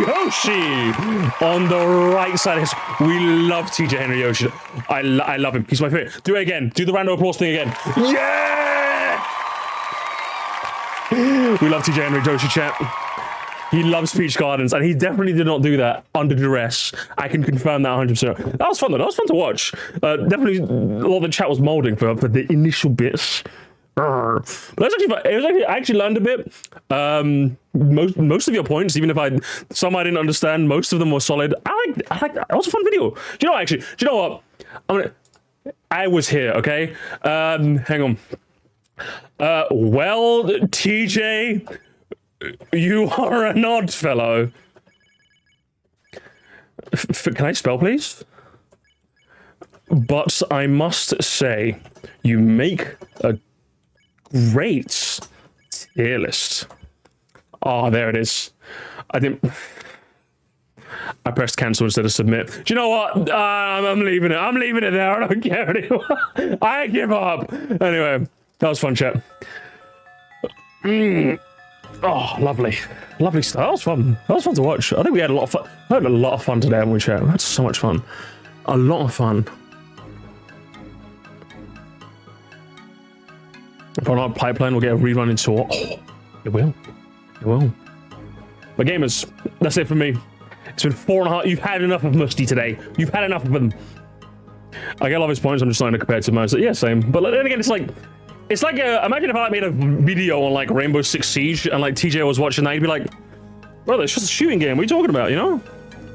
Yoshi, on the right side. We love TJ Henry Yoshi. I love him. He's my favorite. Do it again. Do the random applause thing again. Yeah! We love TJ Henry Yoshi, chat. He loves Peach Gardens, and he definitely did not do that under duress. I can confirm that 100%. That was fun, though. That was fun to watch. Definitely, a lot of the chat was molding for the initial bits. But that's actually fun. I actually learned a bit. Most of your points, even if some I didn't understand, most of them were solid. I like that. That was a fun video. Do you know what? I was here, okay? Hang on. Well, TJ, you are an odd fellow. Can I spell, please? But I must say, you make a great tier list. Oh, there it is. I pressed cancel instead of submit. Do you know what? I'm leaving it. I'm leaving it there. I don't care anymore. I give up. Anyway, that was fun, chat. Oh, lovely. Lovely stuff. That was fun. That was fun to watch. I think we had a lot of fun. I had a lot of fun today, haven't we, chat? We had so much fun. A lot of fun. If I'm not pipeline, we'll get a rerun in Tour. Oh, it will. It will. But gamers, that's it for me. It's been 4.5. You've had enough of Musty today. You've had enough of them. I get a lot of his points. I'm just trying to compare to mine. So yeah, same. But then again, it's like imagine if I made a video on like Rainbow Six Siege and like TJ was watching that, he'd be like, "Brother, it's just a shooting game. What are you talking about?" You know?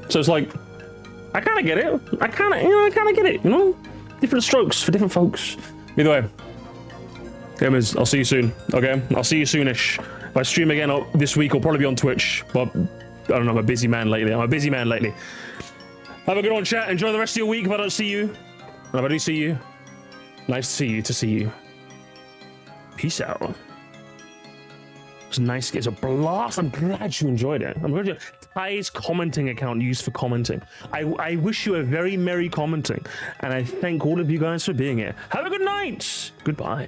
So it's like, I kind of get it. I kind of get it. You know, different strokes for different folks. Either way, gamers, I'll see you soon. Okay, I'll see you soonish. If I stream again this week, I'll probably be on Twitch. But I don't know. I'm a busy man lately. Have a good one, chat. Enjoy the rest of your week. If I don't see you, and if I do see you, nice to see you. Peace out. It's nice. It's a blast. I'm glad you enjoyed it. I'm glad you. Ty's commenting account used for commenting. I wish you a very merry commenting, and I thank all of you guys for being here. Have a good night. Goodbye.